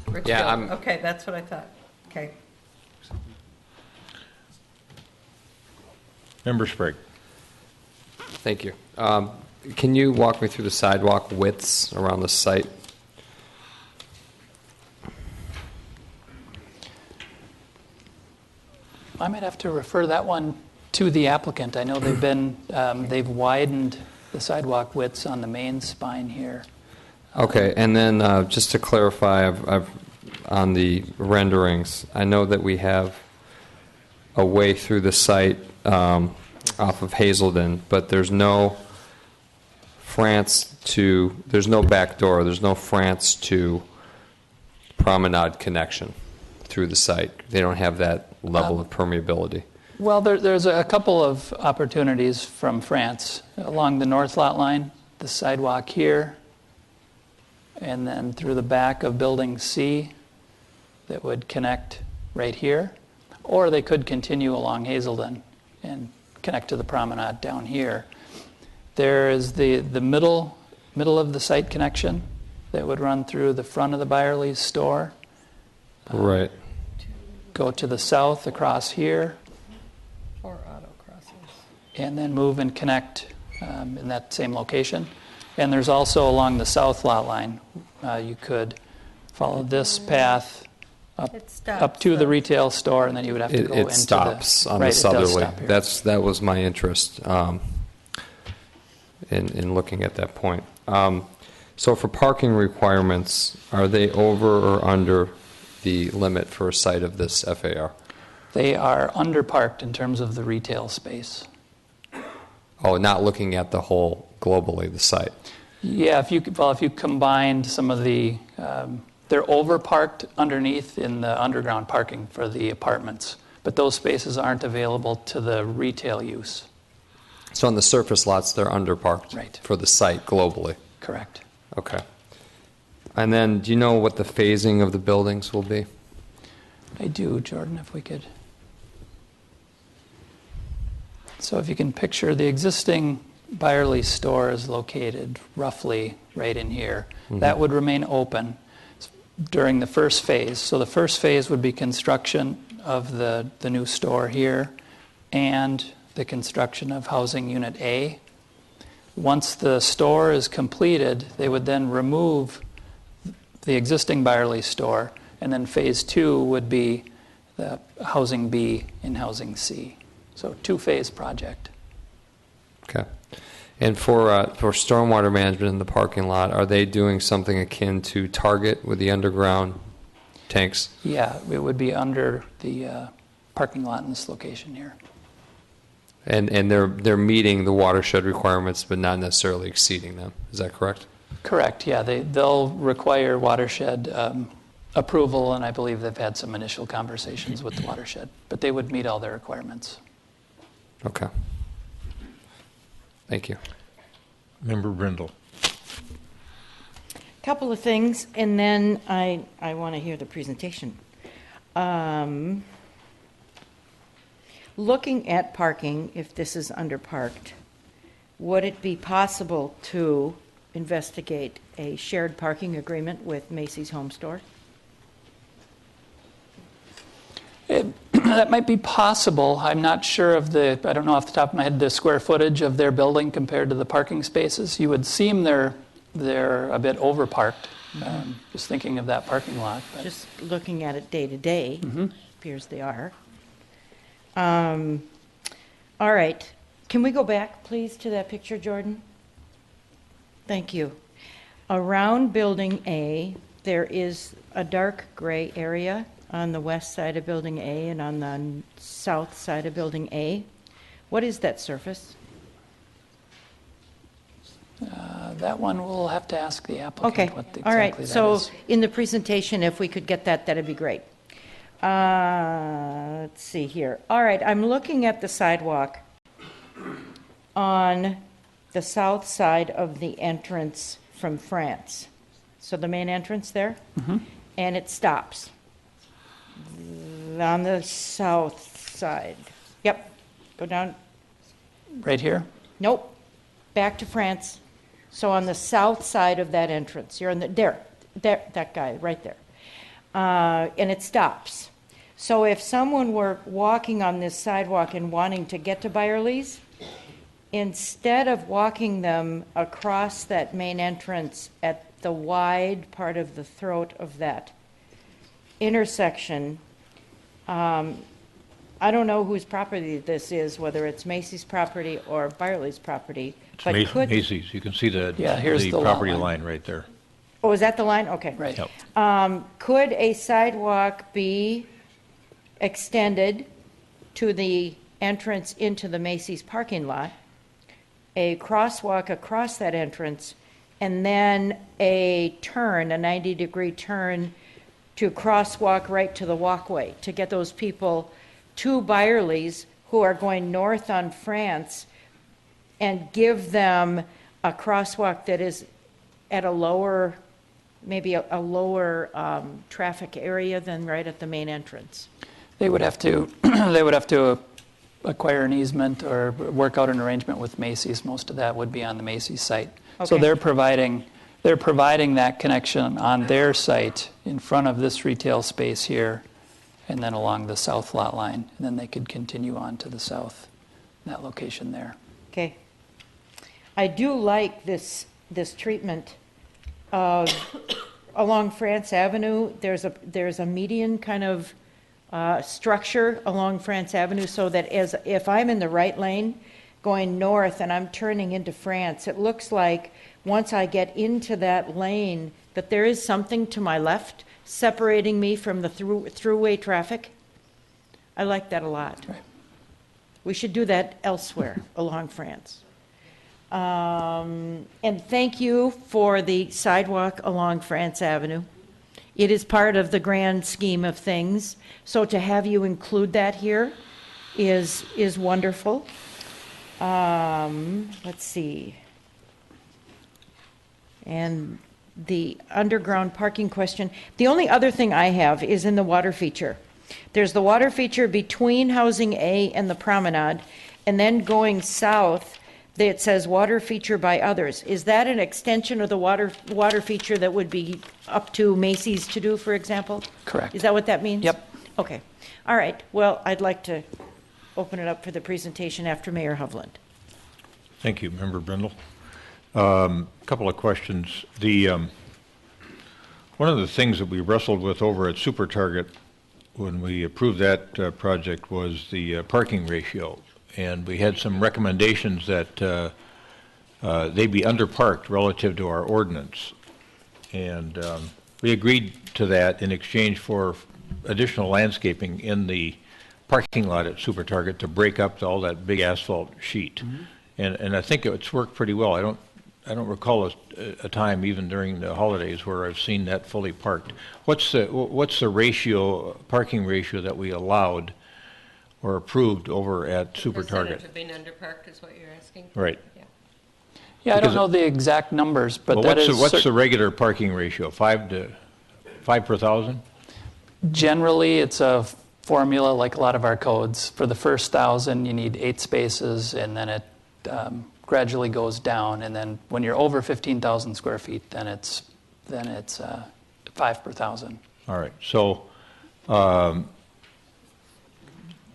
Richfield. Yeah, Okay, that's what I thought. Okay. Member Sprague. Thank you. Can you walk me through the sidewalk widths around the site? I might have to refer that one to the applicant. I know they've widened the sidewalk widths on the main spine here. Okay, and then just to clarify, I've on the renderings, I know that we have a way through the site off of Hazelden, but there's no there's no back door, there's no France to promenade connection through the site. They don't have that level of permeability. Well, there's a couple of opportunities from France. Along the north lot line, the sidewalk here, and then through the back of Building C that would connect right here. Or they could continue along Hazelden and connect to the promenade down here. There is the middle of the site connection that would run through the front of the Byerly's store. Right. Go to the south across here. Or auto crossings. And then move and connect in that same location. And there's also along the south lot line, you could follow this path up to the retail store, and then you would have to go into It stops on right, the southerly. Stop here. That was my interest in looking at that point. So for parking requirements, are they over or under the limit for a site of this FAR? They are underparked in terms of the retail space. Oh, not looking at the whole globally, the site. Yeah, if you combined some of the, they're overparked underneath in the underground parking for the apartments, but those spaces aren't available to the retail use. So on the surface lots, they're underparked Right. for the site globally. Correct. Okay. And then, do you know what the phasing of the buildings will be? I do, Jordan, if we could. So if you can picture, the existing Byerly store is located roughly right in here. Mm-hmm. That would remain open during the first phase. So the first phase would be construction of the new store here and the construction of housing unit A. Once the store is completed, they would then remove the existing Byerly store, and then phase 2 would be the housing B in housing C. So two-phase project. Okay. And for stormwater management in the parking lot, are they doing something akin to Target with the underground tanks? Yeah, it would be under the parking lot in this location here. And they're meeting the watershed requirements, but not necessarily exceeding them. Is that correct? Correct. Yeah, they'll require watershed approval, and I believe they've had some initial conversations with the watershed, but they would meet all their requirements. Okay. Thank you. Member Brindle. Couple of things, and then I want to hear the presentation. Looking at parking, if this is underparked, would it be possible to investigate a shared parking agreement with Macy's Home Store? That might be possible. I'm not sure of I don't know off the top of my head, the square footage of their building compared to the parking spaces. You would seem they're a bit overparked, just thinking of that parking lot. But. Just looking at it day to day, appears they are. All right. Can we go back, please, to that picture, Jordan? Thank you. Around Building A, there is a dark gray area on the west side of Building A and on the south side of Building A. What is that surface? That one we'll have to ask the applicant Okay. what exactly All right. that So is. in the presentation, if we could get that, that'd be great. Let's see here. All right. I'm looking at the sidewalk on the south side of the entrance from France. So the main entrance there, and it stops on the south side. Yep. Go down. Right here? Nope. Back to France. So on the south side of that entrance, you're on there, that guy right there. And it stops. So if someone were walking on this sidewalk and wanting to get to Byerly's, instead of walking them across that main entrance at the wide part of the throat of that intersection, I don't know whose property this is, whether it's Macy's property or Byerly's property. But Macy's, you can see here's the lot property line. line right there. Oh, is that the line? Okay. Right. Yep. Could a sidewalk be extended to the entrance into the Macy's parking lot, a crosswalk across that entrance, and then a turn, a 90-degree turn to crosswalk right to the walkway to get those people to Byerly's who are going north on France, and give them a crosswalk that is at a lower, maybe a lower traffic area than right at the main entrance? They would have to, they would have to acquire an easement or work out an arrangement with Macy's. Most of that would be on the Macy's site. So Okay. they're providing that connection on their site in front of this retail space here, and then along the south lot line, and then they could continue on to the south, that location there. Okay. I do like this treatment of along France Avenue. There's a median kind of structure along France Avenue, so that if I'm in the right lane going north and I'm turning into France, it looks like once I get into that lane that there is something to my left separating me from the throughway traffic. I like that a lot. Right. We should do that elsewhere along France. And thank you for the sidewalk along France Avenue. It is part of the grand scheme of things. So to have you include that here is wonderful. Let's see. And the underground parking question. The only other thing I have is in the water feature. There's the water feature between Housing A and the Promenade, and then going south, it says water feature by others. Is that an extension of the water feature that would be up to Macy's to do, for example? Correct. Is that what that means? Yep. Okay. All right. Well, I'd like to open it up for the presentation after Mayor Hovland. Thank you, Member Brindle. Couple of questions. One of the things that we wrestled with over at Super Target when we approved that project was the parking ratio. And we had some recommendations that they be underparked relative to our ordinance. And we agreed to that in exchange for additional landscaping in the parking lot at Super Target to break up all that big asphalt sheet. And I think it's worked pretty well. I don't I don't recall a time even during the holidays where I've seen that fully parked. What's the ratio, parking ratio that we allowed or approved over at Super Target? Percentage of being underparked is what you're asking? Right. Yeah. Yeah, I don't Because know the exact numbers, but Well, that is what's the regular parking ratio? 5 per thousand? generally it's a formula like a lot of our codes. For the first 1,000, you need 8 spaces, and then it gradually goes down. And then when you're over 15,000 square feet, then it's 5 per 1,000. All right. So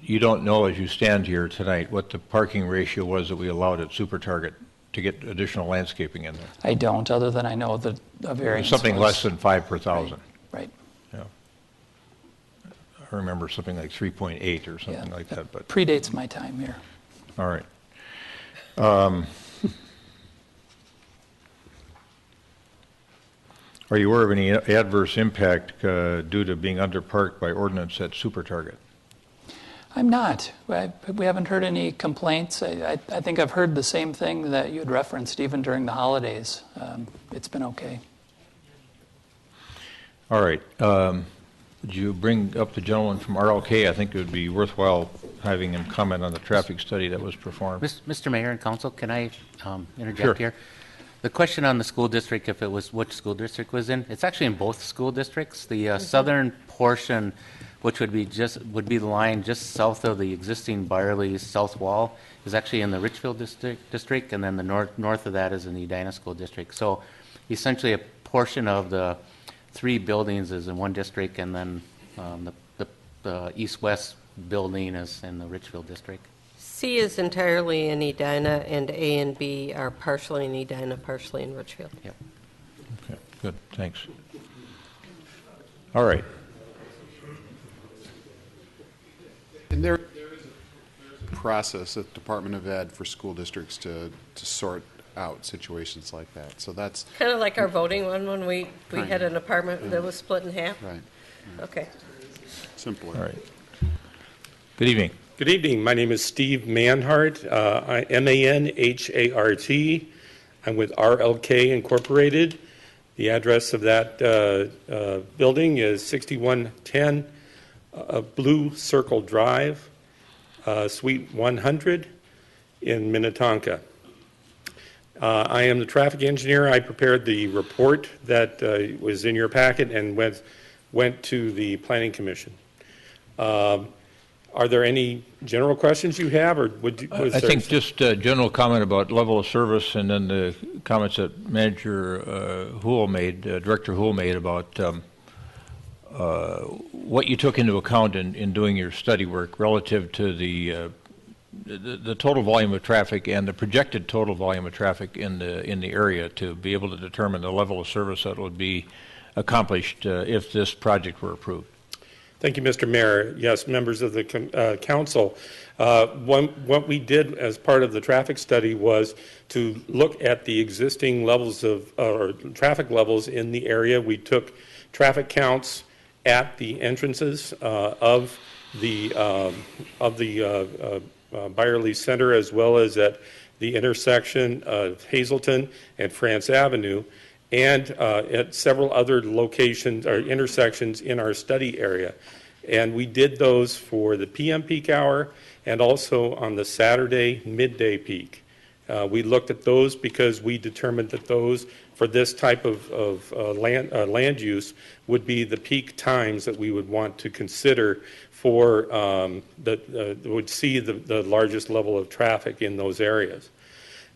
you don't know as you stand here tonight what the parking ratio was that we allowed at Super Target to get additional landscaping in there? I don't, other than I know that a variance Something was- less than 5 per thousand. Right. Yeah. I remember something like 3.8 or something like that. But predates my time here. all right. Are you aware of any adverse impact due to being underparked by ordinance at Super Target? I'm not. We haven't heard any complaints. I think I've heard the same thing that you had referenced even during the holidays. It's been okay. All right. Would you bring up the gentleman from RLK? I think it would be worthwhile having him comment on the traffic study that was performed. Mr. Mayor and Council, can I interject Sure. here? The question on the school district, if it was which school district was in, it's actually in both school districts. The southern portion, which would be the line just south of the existing Byerly south wall, is actually in the Richfield district, and then the north of that is in the Edina School District. So essentially a portion of the 3 buildings is in one district, and then the east-west building is in the Richfield district. C is entirely in Edina, and A and B are partially in Edina, partially in Richfield. Yep. Okay, good, thanks. All right. And there is a process at Department of Ed for school districts to sort out situations like that. So that's Kind of like our voting one when we Kind had of. an apartment that was split in half? right. Okay. Simpler. All right. Good evening. Good evening. My name is Steve Manhart, Manhart. I'm with RLK Incorporated. The address of that building is 6110 Blue Circle Drive, Suite 100 in Minnetonka. I am the traffic engineer. I prepared the report that was in your packet and went to the Planning Commission. Are there any general questions you have, or I think just a general comment about level of service, and then the comments that Manager Houle made, Director Houle made about what you took into account in doing your study work relative to the total volume of traffic and the projected total volume of traffic in the area to be able to determine the level of service that would be accomplished if this project were approved. Thank you, Mr. Mayor. Yes, members of the council. What we did as part of the traffic study was to look at the existing levels of or traffic levels in the area. We took traffic counts at the entrances of the Byerly Center, as well as at the intersection of Hazleton and France Avenue, and at several other locations or intersections in our study area. And we did those for the PM peak hour and also on the Saturday midday peak. We looked at those because we determined that those, for this type of land use, would be the peak times that we would want to consider for that would see the largest level of traffic in those areas.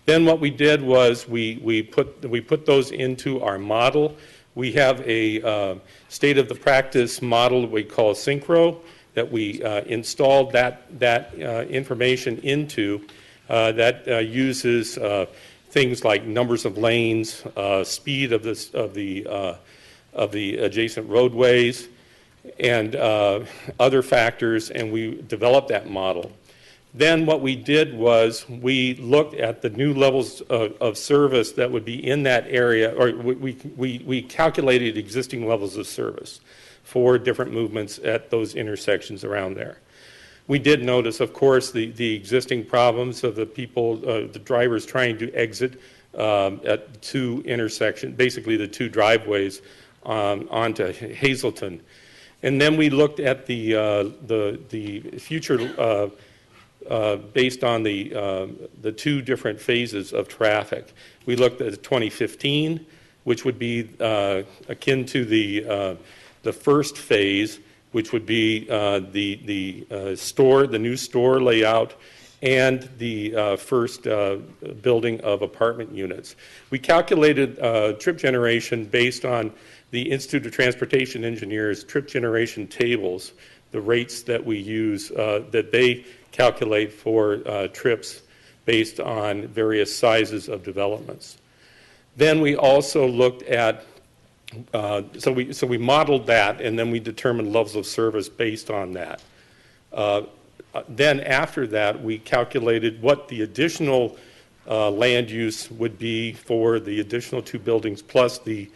Then what we did was we put those into our model. We have a state of the practice model we call Synchro that we installed that information into that uses things like numbers of lanes, speed of the adjacent roadways, and other factors, and we developed that model. Then what we did was we looked at the new levels of service that would be in that area, or we calculated existing levels of service for different movements at those intersections around there. We did notice, of course, the existing problems of the people, the drivers trying to exit at two intersections, basically the two driveways onto Hazelton. And then we looked at the future based on the two different phases of traffic. We looked at 2015, which would be akin to the first phase, which would be the new store layout and the first building of apartment units. We calculated trip generation based on the Institute of Transportation Engineers trip generation tables, the rates that we use, that they calculate for trips based on various sizes of developments. Then we also looked at, so we modeled that, and then we determined levels of service based on that. Then after that, we calculated what the additional land use would be for the additional two buildings plus the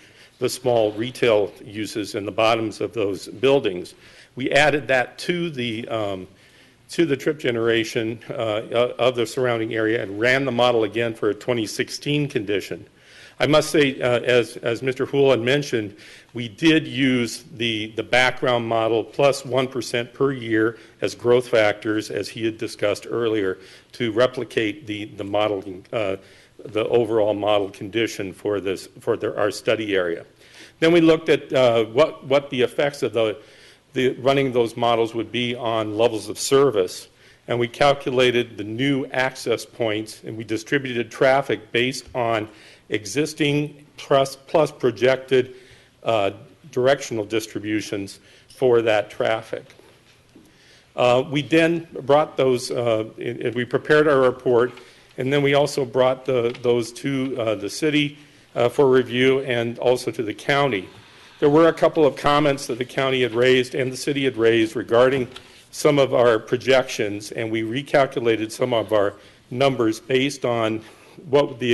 small retail uses in the bottoms of those buildings. We added that to the trip generation of the surrounding area and ran the model again for a 2016 condition. I must say, as Mr. Houlihan mentioned, we did use the background model plus 1% per year as growth factors, as he had discussed earlier, to replicate the modeling, the overall model condition for our study area. Then we looked at what the effects of the running those models would be on levels of service, and we calculated the new access points, and we distributed traffic based on existing plus projected directional distributions for that traffic. We then brought those, we prepared our report, and then we also brought those to the city for review and also to the county. There were a couple of comments that the county had raised and the city had raised regarding some of our projections, and we recalculated some of our numbers based on what would be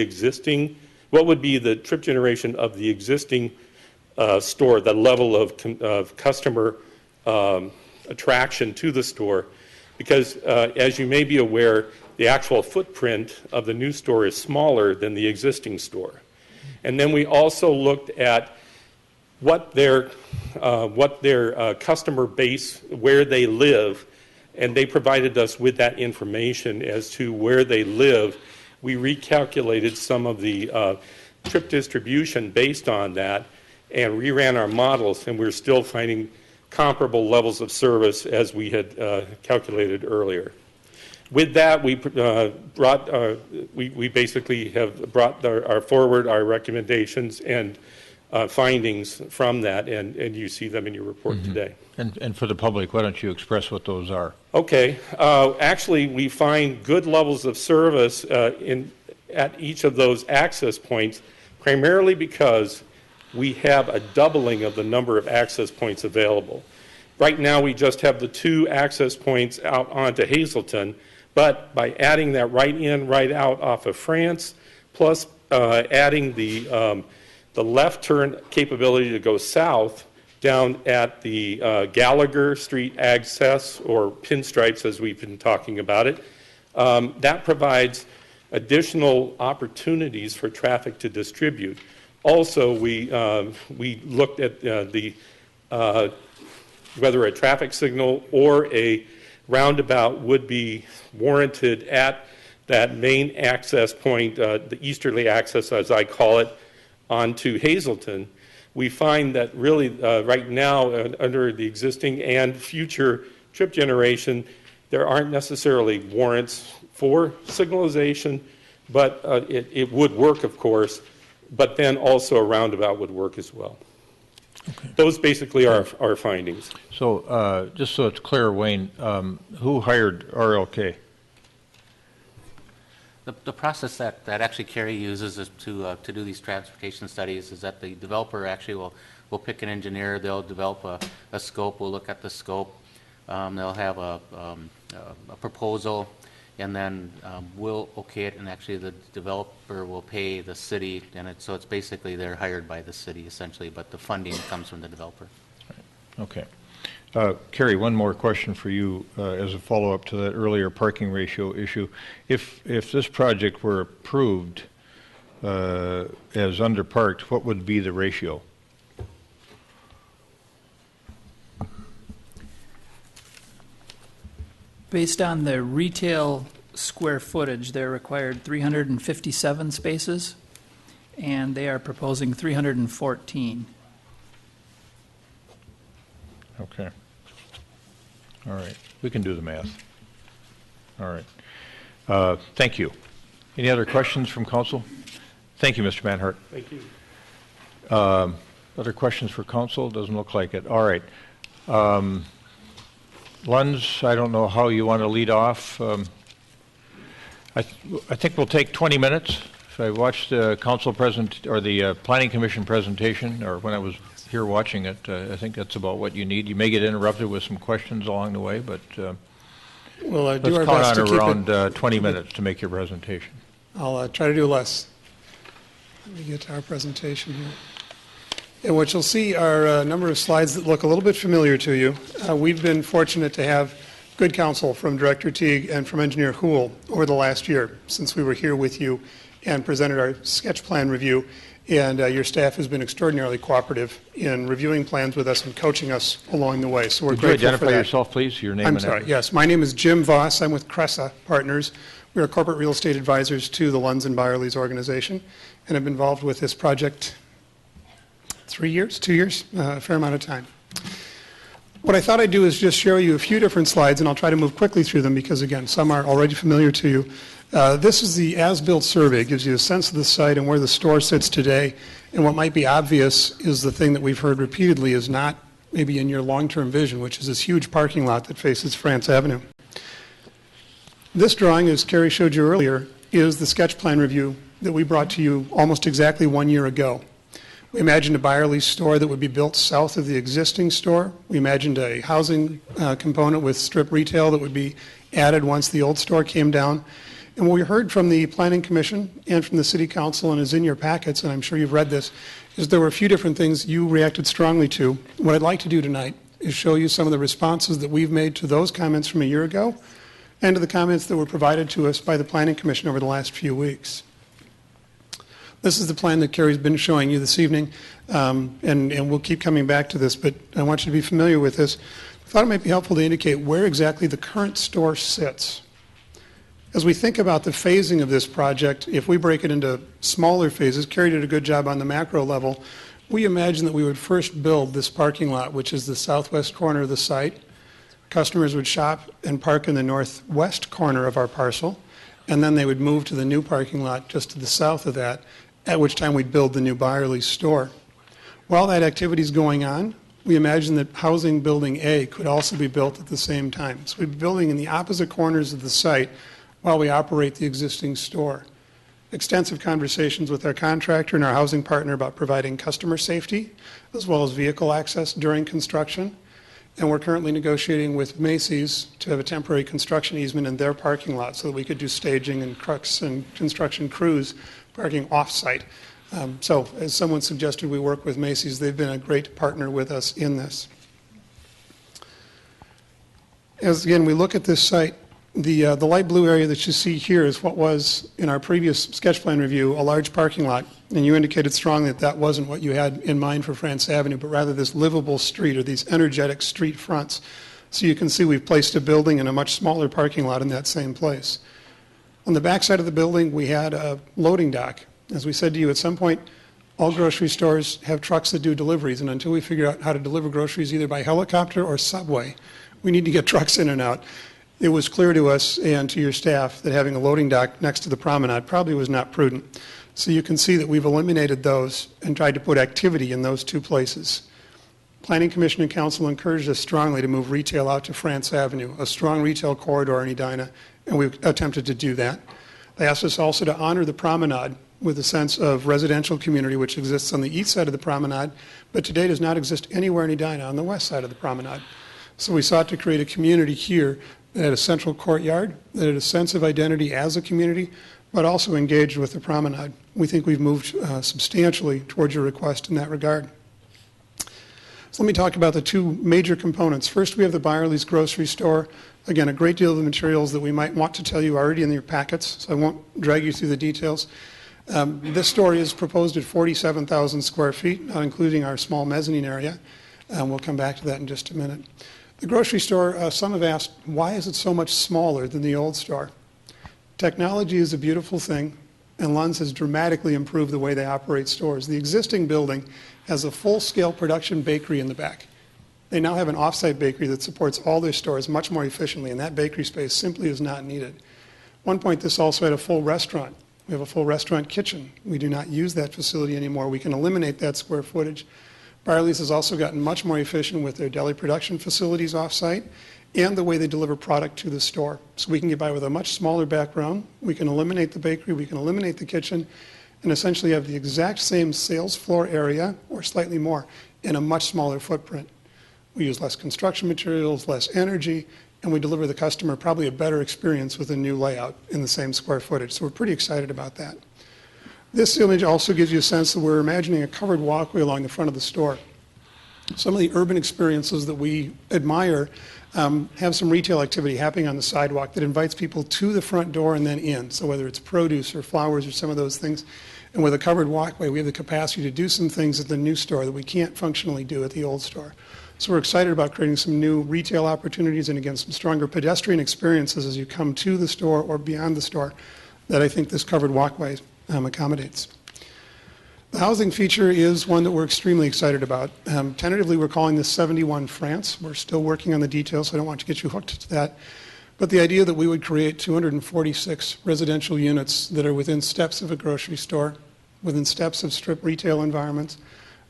the trip generation of the existing store, the level of customer attraction to the store. Because as you may be aware, the actual footprint of the new store is smaller than the existing store. And then we also looked at what their customer base, where they live, and they provided us with that information as to where they live. We recalculated some of the trip distribution based on that and reran our models, and we're still finding comparable levels of service as we had calculated earlier. With that, we basically have brought forward our recommendations and findings from that, and you see them in your report today. And for the public, why don't you express what those are? Okay. Actually, we find good levels of service at each of those access points, primarily because we have a doubling of the number of access points available. Right now, we just have the two access points out onto Hazelton, but by adding that right in, right out off of France, plus adding the left turn capability to go south down at the Gallagher Street access, or pinstripes as we've been talking about it, that provides additional opportunities for traffic to distribute. Also, we looked at whether a traffic signal or a roundabout would be warranted at that main access point, the easterly access, as I call it, onto Hazelton. We find that really right now, under the existing and future trip generation, there aren't necessarily warrants for signalization, but it would work, of course, but then also a roundabout would work as well. Okay. Those basically are our findings. So just so it's clear, Wayne, who hired RLK? The process that actually Kerry uses is to do these transportation studies is that the developer actually will pick an engineer, they'll develop a scope, we'll look at the scope, they'll have a proposal, and then we'll okay it, and actually the developer will pay the city, and so it's basically they're hired by the city essentially, but the funding comes from the developer. Okay. Kerry, one more question for you as a follow-up to that earlier parking ratio issue. If this project were approved, as underparked, what would be the ratio? Based on the retail square footage, they're required 357 spaces, and they are proposing 314. Okay. All right. We can do the math. All right. Thank you. Any other questions from council? Thank you, Mr. Manhart. Thank you. Other questions for council? Doesn't look like it. All right. Lunds, I don't know how you want to lead off. I think we'll take 20 minutes. If I watched the council present or the planning commission presentation, or when I was here watching it, I think that's about what you need. You may get interrupted with some questions along the way, but We'll do let's our count best on to keep around 20 minutes to make your presentation. I'll try to do less. Let me get to our presentation here. And what you'll see are a number of slides that look a little bit familiar to you. We've been fortunate to have good counsel from Director Teague and from Engineer Houle over the last year since we were here with you and presented our sketch plan review. And your staff has been extraordinarily cooperative in reviewing plans with us and coaching us along the way. So we're Could you grateful for identify that. yourself, please? Your name I'm and sorry, address. yes. My name is Jim Voss. I'm with Cressa Partners. We are corporate real estate advisors to the Lunds and Byerly's organization, and I've been involved with this project 2 years, a fair amount of time. What I thought I'd do is just show you a few different slides, and I'll try to move quickly through them because, again, some are already familiar to you. This is the as-built survey. It gives you a sense of the site and where the store sits today. And what might be obvious is the thing that we've heard repeatedly is not maybe in your long-term vision, which is this huge parking lot that faces France Avenue. This drawing, as Carrie showed you earlier, is the sketch plan review that we brought to you almost exactly 1 year ago. We imagined a Byerly store that would be built south of the existing store. We imagined a housing component with strip retail that would be added once the old store came down. And what we heard from the Planning Commission and from the City Council, and is in your packets, and I'm sure you've read this, is there were a few different things you reacted strongly to. What I'd like to do tonight is show you some of the responses that we've made to those comments from a year ago and to the comments that were provided to us by the Planning Commission over the last few weeks. This is the plan that Carrie's been showing you this evening, and we'll keep coming back to this, but I want you to be familiar with this. I thought it might be helpful to indicate where exactly the current store sits. As we think about the phasing of this project, if we break it into smaller phases, Carrie did a good job on the macro level, we imagine that we would first build this parking lot, which is the southwest corner of the site. Customers would shop and park in the northwest corner of our parcel, and then they would move to the new parking lot just to the south of that, at which time we'd build the new Byerly store. While that activity is going on, we imagine that housing building A could also be built at the same time. So we'd be building in the opposite corners of the site while we operate the existing store. Extensive conversations with our contractor and our housing partner about providing customer safety as well as vehicle access during construction. And we're currently negotiating with Macy's to have a temporary construction easement in their parking lot so that we could do staging and trucks and construction crews parking off-site. So as someone suggested, we work with Macy's. They've been a great partner with us in this. As again, we look at this site, the light blue area that you see here is what was, in our previous sketch plan review, a large parking lot. And you indicated strongly that that wasn't what you had in mind for France Avenue, but rather this livable street or these energetic street fronts. So you can see we've placed a building in a much smaller parking lot in that same place. On the back side of the building, we had a loading dock. As we said to you, at some point, all grocery stores have trucks that do deliveries, and until we figure out how to deliver groceries either by helicopter or subway, we need to get trucks in and out. It was clear to us and to your staff that having a loading dock next to the promenade probably was not prudent. So you can see that we've eliminated those and tried to put activity in those two places. Planning Commission and Council encouraged us strongly to move retail out to France Avenue, a strong retail corridor in Edina, and we've attempted to do that. They asked us also to honor the promenade with a sense of residential community which exists on the east side of the promenade, but today does not exist anywhere in Edina on the west side of the promenade. So we sought to create a community here that had a central courtyard, that had a sense of identity as a community, but also engaged with the promenade. We think we've moved substantially towards your request in that regard. So let me talk about the two major components. First, we have the Byerly's grocery store. Again, a great deal of the materials that we might want to tell you are already in your packets, so I won't drag you through the details. This store is proposed at 47,000 square feet, not including our small mezzanine area. We'll come back to that in just a minute. The grocery store, some have asked, why is it so much smaller than the old store? Technology is a beautiful thing, and Lund's has dramatically improved the way they operate stores. The existing building has a full-scale production bakery in the back. They now have an off-site bakery that supports all their stores much more efficiently, and that bakery space simply is not needed. At one point, this also had a full restaurant. We have a full restaurant kitchen. We do not use that facility anymore. We can eliminate that square footage. Byerly's has also gotten much more efficient with their deli production facilities off-site and the way they deliver product to the store. So we can get by with a much smaller background. We can eliminate the bakery, we can eliminate the kitchen, and essentially have the exact same sales floor area, or slightly more, in a much smaller footprint. We use less construction materials, less energy, and we deliver the customer probably a better experience with a new layout in the same square footage. So we're pretty excited about that. This image also gives you a sense that we're imagining a covered walkway along the front of the store. Some of the urban experiences that we admire have some retail activity happening on the sidewalk that invites people to the front door and then in. So whether it's produce or flowers or some of those things. And with a covered walkway, we have the capacity to do some things at the new store that we can't functionally do at the old store. So we're excited about creating some new retail opportunities and, again, some stronger pedestrian experiences as you come to the store or beyond the store that I think this covered walkway accommodates. The housing feature is one that we're extremely excited about. Tentatively, we're calling this 71 France. We're still working on the details, so I don't want to get you hooked to that. But the idea that we would create 246 residential units that are within steps of a grocery store, within steps of strip retail environments,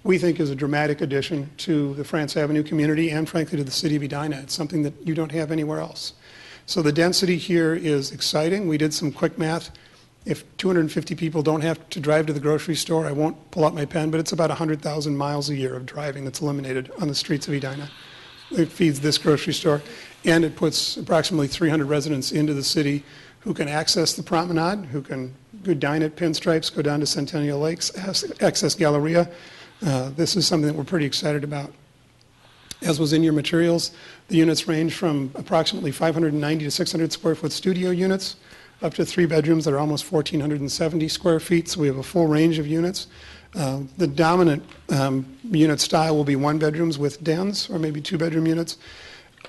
we think is a dramatic addition to the France Avenue community and, frankly, to the city of Edina. It's something that you don't have anywhere else. So the density here is exciting. We did some quick math. If 250 people don't have to drive to the grocery store, I won't pull out my pen, but it's about 100,000 miles a year of driving that's eliminated on the streets of Edina. It feeds this grocery store, and it puts approximately 300 residents into the city who can access the promenade, who can go dine at Pinstripes, go down to Centennial Lakes, access Galleria. This is something that we're pretty excited about. As was in your materials, the units range from approximately 590 to 600 square foot studio units up to 3 bedrooms that are almost 1,470 square feet, so we have a full range of units. The dominant unit style will be 1 bedrooms with dens, or maybe 2-bedroom units.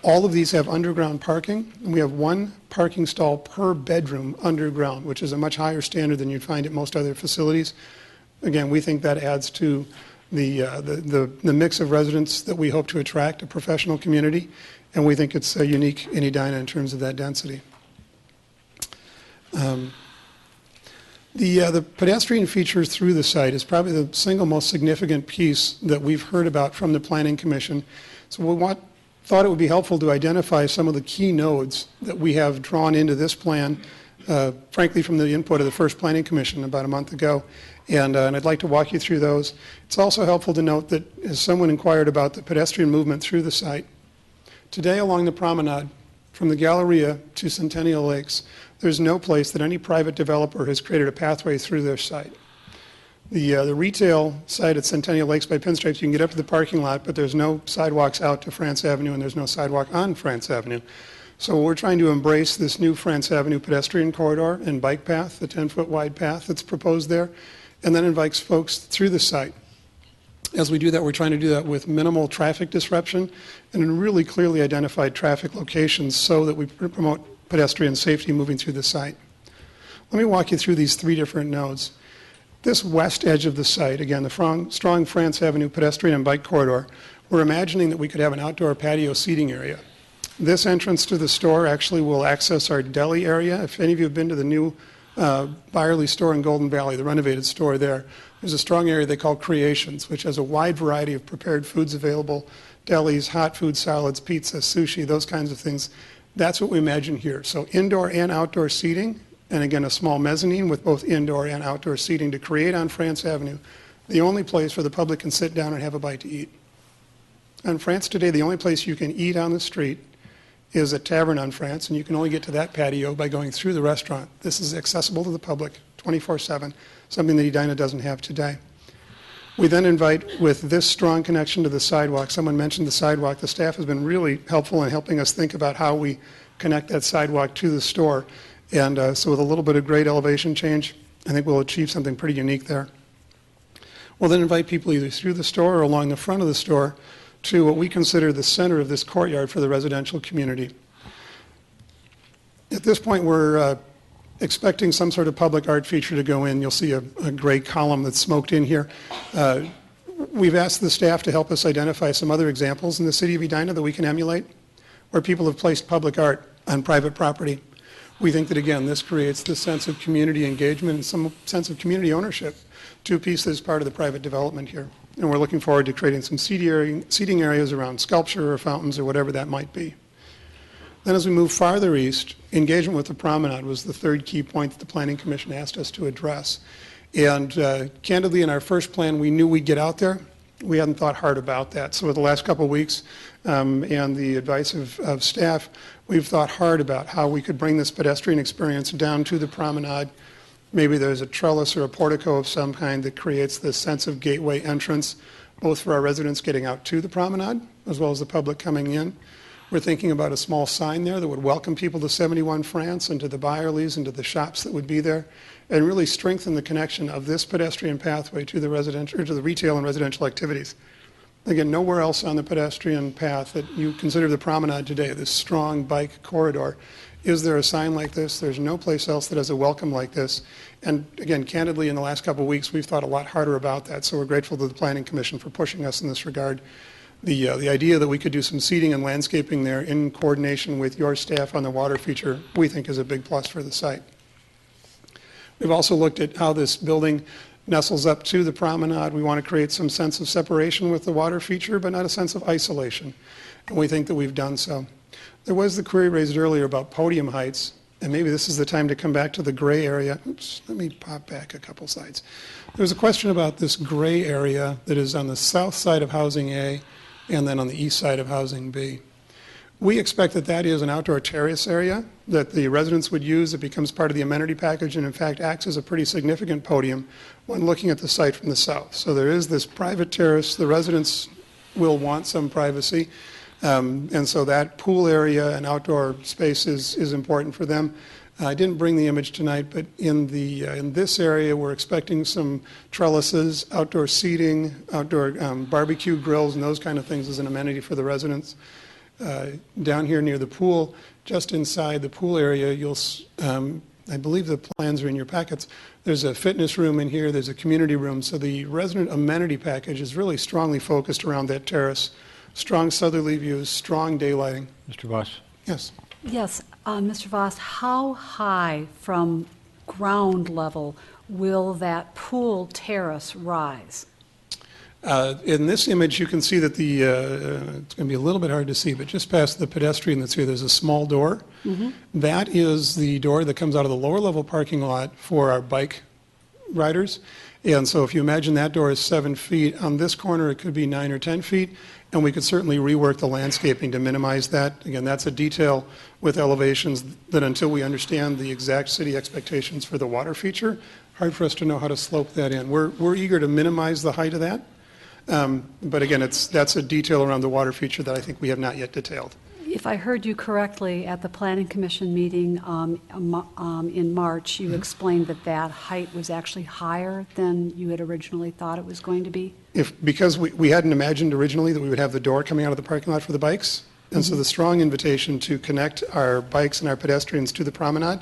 All of these have underground parking, and we have 1 parking stall per bedroom underground, which is a much higher standard than you'd find at most other facilities. Again, we think that adds to the mix of residents that we hope to attract, a professional community, and we think it's unique in Edina in terms of that density. The pedestrian features through the site is probably the single most significant piece that we've heard about from the Planning Commission. So we thought it would be helpful to identify some of the key nodes that we have drawn into this plan, frankly from the input of the first Planning Commission about a month ago, and I'd like to walk you through those. It's also helpful to note that as someone inquired about the pedestrian movement through the site, today along the promenade from the Galleria to Centennial Lakes, there's no place that any private developer has created a pathway through their site. The retail site at Centennial Lakes by Pinstripes, you can get up to the parking lot, but there's no sidewalks out to France Avenue, and there's no sidewalk on France Avenue. So we're trying to embrace this new France Avenue pedestrian corridor and bike path, the 10-foot wide path that's proposed there, and then invites folks through the site. As we do that, we're trying to do that with minimal traffic disruption and in really clearly identified traffic locations so that we promote pedestrian safety moving through the site. Let me walk you through these 3 different nodes. This west edge of the site, again, the strong France Avenue pedestrian and bike corridor, we're imagining that we could have an outdoor patio seating area. This entrance to the store actually will access our deli area. If any of you have been to the new Byerly store in Golden Valley, the renovated store there, there's a strong area they call Creations, which has a wide variety of prepared foods available, delis, hot food, salads, pizza, sushi, those kinds of things. That's what we imagine here. So indoor and outdoor seating, and again, a small mezzanine with both indoor and outdoor seating to create on France Avenue the only place where the public can sit down and have a bite to eat. On France today, the only place you can eat on the street is a tavern on France, and you can only get to that patio by going through the restaurant. This is accessible to the public 24/7, something that Edina doesn't have today. We then invite, with this strong connection to the sidewalk, someone mentioned the sidewalk, the staff has been really helpful in helping us think about how we connect that sidewalk to the store. And so with a little bit of grade elevation change, I think we'll achieve something pretty unique there. We'll then invite people either through the store or along the front of the store to what we consider the center of this courtyard for the residential community. At this point, we're expecting some sort of public art feature to go in. You'll see a gray column that's smoked in here. We've asked the staff to help us identify some other examples in the city of Edina that we can emulate, where people have placed public art on private property. We think that, again, this creates this sense of community engagement and some sense of community ownership to a piece that is part of the private development here. And we're looking forward to creating some seating areas around sculpture or fountains or whatever that might be. Then as we move farther east, engagement with the promenade was the third key point that the Planning Commission asked us to address. And candidly, in our first plan, we knew we'd get out there. We hadn't thought hard about that. So with the last couple of weeks and the advice of staff, we've thought hard about how we could bring this pedestrian experience down to the promenade. Maybe there's a trellis or a portico of some kind that creates this sense of gateway entrance, both for our residents getting out to the promenade, as well as the public coming in. We're thinking about a small sign there that would welcome people to 71 France and to the Byerlys and to the shops that would be there, and really strengthen the connection of this pedestrian pathway to the residential, or to the retail and residential activities. Again, nowhere else on the pedestrian path that you consider the promenade today, this strong bike corridor, is there a sign like this. There's no place else that has a welcome like this. And again, candidly, in the last couple of weeks, we've thought a lot harder about that, so we're grateful to the Planning Commission for pushing us in this regard. The idea that we could do some seating and landscaping there in coordination with your staff on the water feature, we think is a big plus for the site. We've also looked at how this building nestles up to the promenade. We want to create some sense of separation with the water feature, but not a sense of isolation. And we think that we've done so. There was the query raised earlier about podium heights, and maybe this is the time to come back to the gray area. Oops, let me pop back a couple slides. There was a question about this gray area that is on the south side of Housing A and then on the east side of Housing B. We expect that that is an outdoor terrace area that the residents would use. It becomes part of the amenity package and in fact acts as a pretty significant podium when looking at the site from the south. So there is this private terrace. The residents will want some privacy. And so that pool area and outdoor space is important for them. I didn't bring the image tonight, but in this area, we're expecting some trellises, outdoor seating, outdoor barbecue grills, and those kind of things as an amenity for the residents. Down here near the pool, just inside the pool area, I believe the plans are in your packets. There's a fitness room in here. There's a community room. So the resident amenity package is really strongly focused around that terrace. Strong southerly views, strong daylighting. Mr. Voss? Yes. Yes, Mr. Voss, how high from ground level will that pool terrace rise? In this image, you can see that it's going to be a little bit hard to see, but just past the pedestrian that's here, there's a small door. Mm-hmm. That is the door that comes out of the lower level parking lot for our bike riders. And so if you imagine that door is 7 feet, on this corner it could be 9 or 10 feet, and we could certainly rework the landscaping to minimize that. Again, that's a detail with elevations that until we understand the exact city expectations for the water feature, hard for us to know how to slope that in. We're eager to minimize the height of that. But again, that's a detail around the water feature that I think we have not yet detailed. If I heard you correctly, at the Planning Commission meeting in March, you explained that that height was actually higher than you had originally thought it was going to be? Because we hadn't imagined originally that we would have the door coming out of the parking lot for the bikes. And so the strong invitation to connect our bikes and our pedestrians to the promenade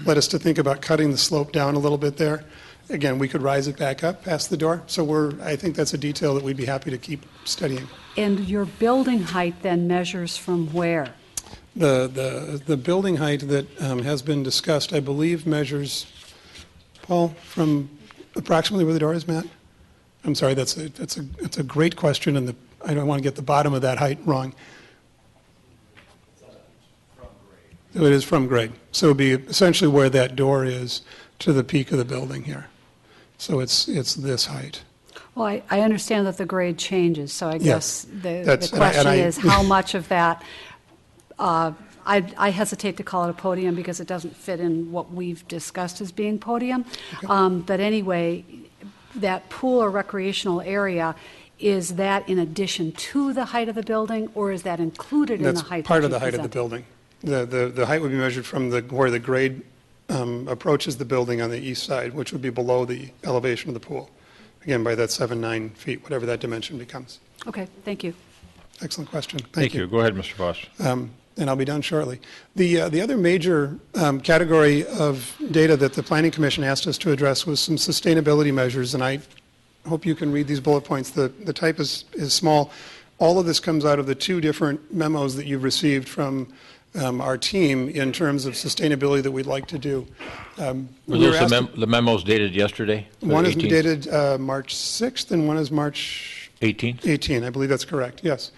led us to think about cutting the slope down a little bit there. Again, we could rise it back up past the door. So I think that's a detail that we'd be happy to keep studying. And your building height then measures from where? The building height that has been discussed, I believe, measures, Paul, from approximately where the door is, Matt? I'm sorry, that's a great question, and I don't want to get the bottom of that height wrong. So it is from grade. So it would be essentially where that door is to the peak of the building here. So it's this height. Well, I understand that the grade changes, so I guess the That's- question and I- is how much of that, I hesitate to call it a podium because it doesn't fit in what we've discussed as being podium. Okay. But anyway, that pool or recreational area, is that in addition to the height of the building, or is that included in the height? That's part of the height of the building. The height would be measured from where the grade approaches the building on the east side, which would be below the elevation of the pool. Again, by that 7-9 feet, whatever that dimension becomes. Okay, thank you. Excellent question. Thank you. Go ahead, Mr. Voss. And I'll be done shortly. The other major category of data that the Planning Commission asked us to address was some sustainability measures, and I hope you can read these bullet points. The type is small. All of this comes out of the 2 different memos that you've received from our team in terms of sustainability that we'd like to do. Were those the memos dated yesterday? One is 18th? dated March 6th, and one is March 18th? 18, I believe that's correct, yes.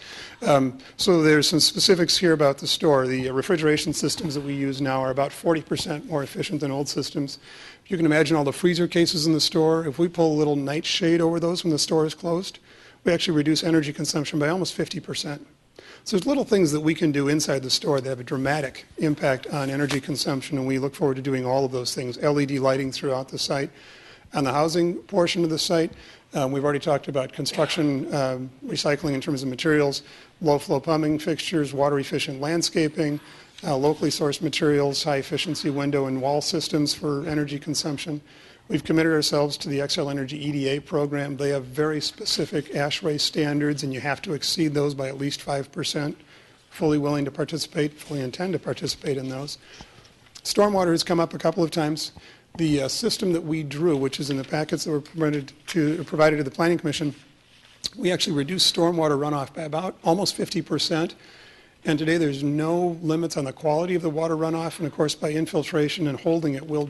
So there's some specifics here about the store. The refrigeration systems that we use now are about 40% more efficient than old systems. You can imagine all the freezer cases in the store. If we pull a little nightshade over those when the store is closed, we actually reduce energy consumption by almost 50%. So there's little things that we can do inside the store that have a dramatic impact on energy consumption, and we look forward to doing all of those things. LED lighting throughout the site. On the housing portion of the site, we've already talked about construction recycling in terms of materials, low-flow plumbing fixtures, water-efficient landscaping, locally sourced materials, high-efficiency window and wall systems for energy consumption. We've committed ourselves to the XL Energy EDA program. They have very specific ASHRAE standards, and you have to exceed those by at least 5%. Fully willing to participate, fully intend to participate in those. Stormwater has come up a couple of times. The system that we drew, which is in the packets that were provided to the Planning Commission, we actually reduced stormwater runoff by about almost 50%. And today there's no limits on the quality of the water runoff. And of course, by infiltration and holding it will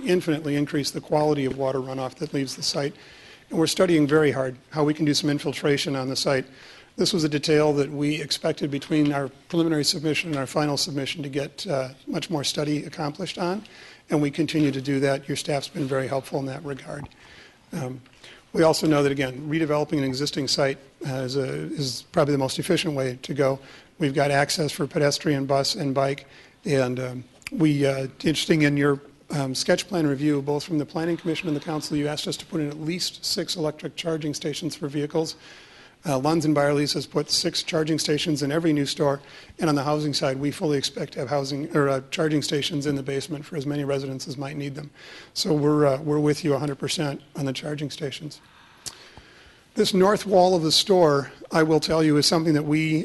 infinitely increase the quality of water runoff that leaves the site. And we're studying very hard how we can do some infiltration on the site. This was a detail that we expected between our preliminary submission and our final submission to get much more study accomplished on. And we continue to do that. Your staff's been very helpful in that regard. We also know that, again, redeveloping an existing site is probably the most efficient way to go. We've got access for pedestrian, bus, and bike. And interesting in your sketch plan review, both from the Planning Commission and the Council, you asked us to put in at least 6 electric charging stations for vehicles. Lunds and Byerly's has put 6 charging stations in every new store, and on the housing side, we fully expect to have charging stations in the basement for as many residents as might need them. So we're with you 100% on the charging stations. This north wall of the store, I will tell you, is something that we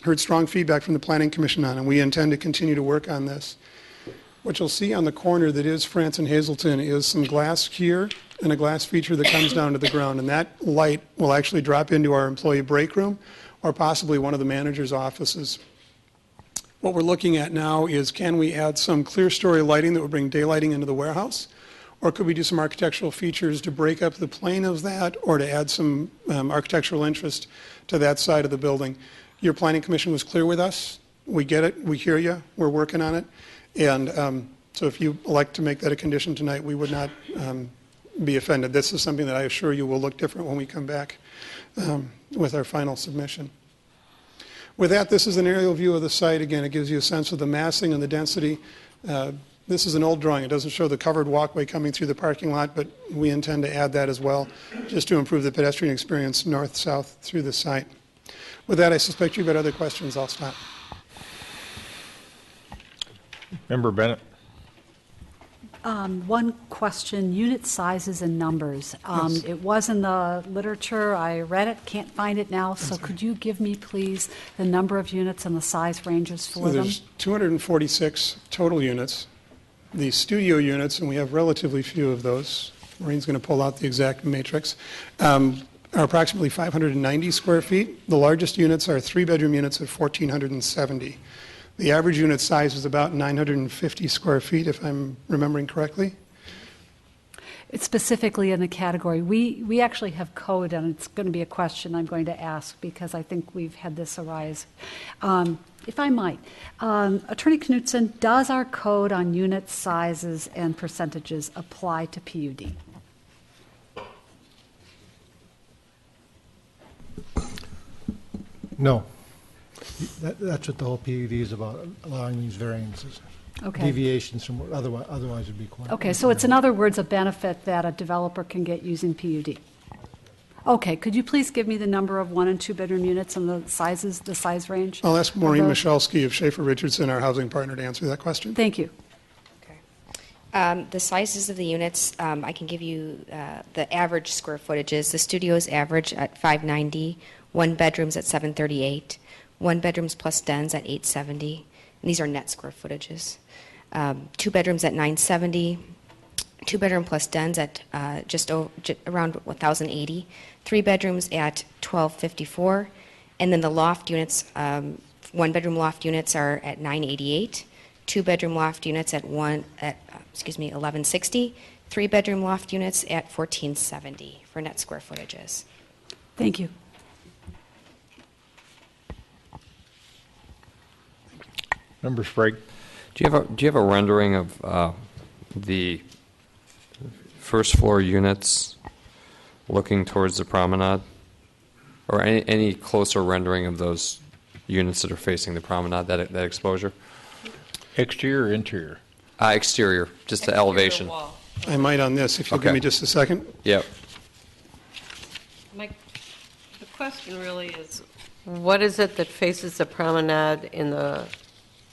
heard strong feedback from the Planning Commission on, and we intend to continue to work on this. What you'll see on the corner that is France and Hazelton is some glass here and a glass feature that comes down to the ground, and that light will actually drop into our employee break room or possibly one of the manager's offices. What we're looking at now is, can we add some clear story lighting that would bring daylighting into the warehouse, or could we do some architectural features to break up the plane of that, or to add some architectural interest to that side of the building? Your Planning Commission was clear with us. We get it. We hear you. We're working on it. And so if you elect to make that a condition tonight, we would not be offended. This is something that I assure you will look different when we come back with our final submission. With that, this is an aerial view of the site. Again, it gives you a sense of the massing and the density. This is an old drawing. It doesn't show the covered walkway coming through the parking lot, but we intend to add that as well, just to improve the pedestrian experience north-south through the site. With that, I suspect you've got other questions. I'll stop. Member Bennett. One question, unit sizes and numbers. Yes. It was in the literature. I read it, can't find it now. So could you give me, please, the number of units and the size ranges for them? There's 246 total units. The studio units, and we have relatively few of those, Maureen's going to pull out the exact matrix, are approximately 590 square feet. The largest units are 3-bedroom units of 1,470. The average unit size is about 950 square feet, if I'm remembering correctly. It's specifically in the category. We actually have code, and it's going to be a question I'm going to ask because I think we've had this arise. If I might, Attorney Knutson, does our code on unit sizes and percentages apply to PUD? No. That's what the whole PUD is about, allowing these variances. Okay. Deviations from what otherwise would be quite. Okay, so it's in other words a benefit that a developer can get using PUD. Okay, could you please give me the number of 1- and 2-bedroom units and the sizes, the size range? I'll ask Maureen Michalski of Schaefer Richardson, our housing partner, to answer that question. Thank you. Okay. The sizes of the units, I can give you the average square footages. The studios average at 590, one bedroom's at 738, one bedrooms plus dens at 870. And these are net square footages. Two bedrooms at 970, two bedroom plus dens at around 1,080, three bedrooms at 1,254, and then the loft units, one bedroom loft units are at 988, two bedroom loft units at 1,160, three bedroom loft units at 1,470 for net square footages. Thank you. Member Sprague. Do you have a rendering of the first floor units looking towards the promenade, or any closer rendering of those units that are facing the promenade, that exposure? Exterior or interior? Exterior, just the elevation. Wall. I might on this, if you'll give Okay. me just a second. Yep. The question really is, what is it that faces the promenade in the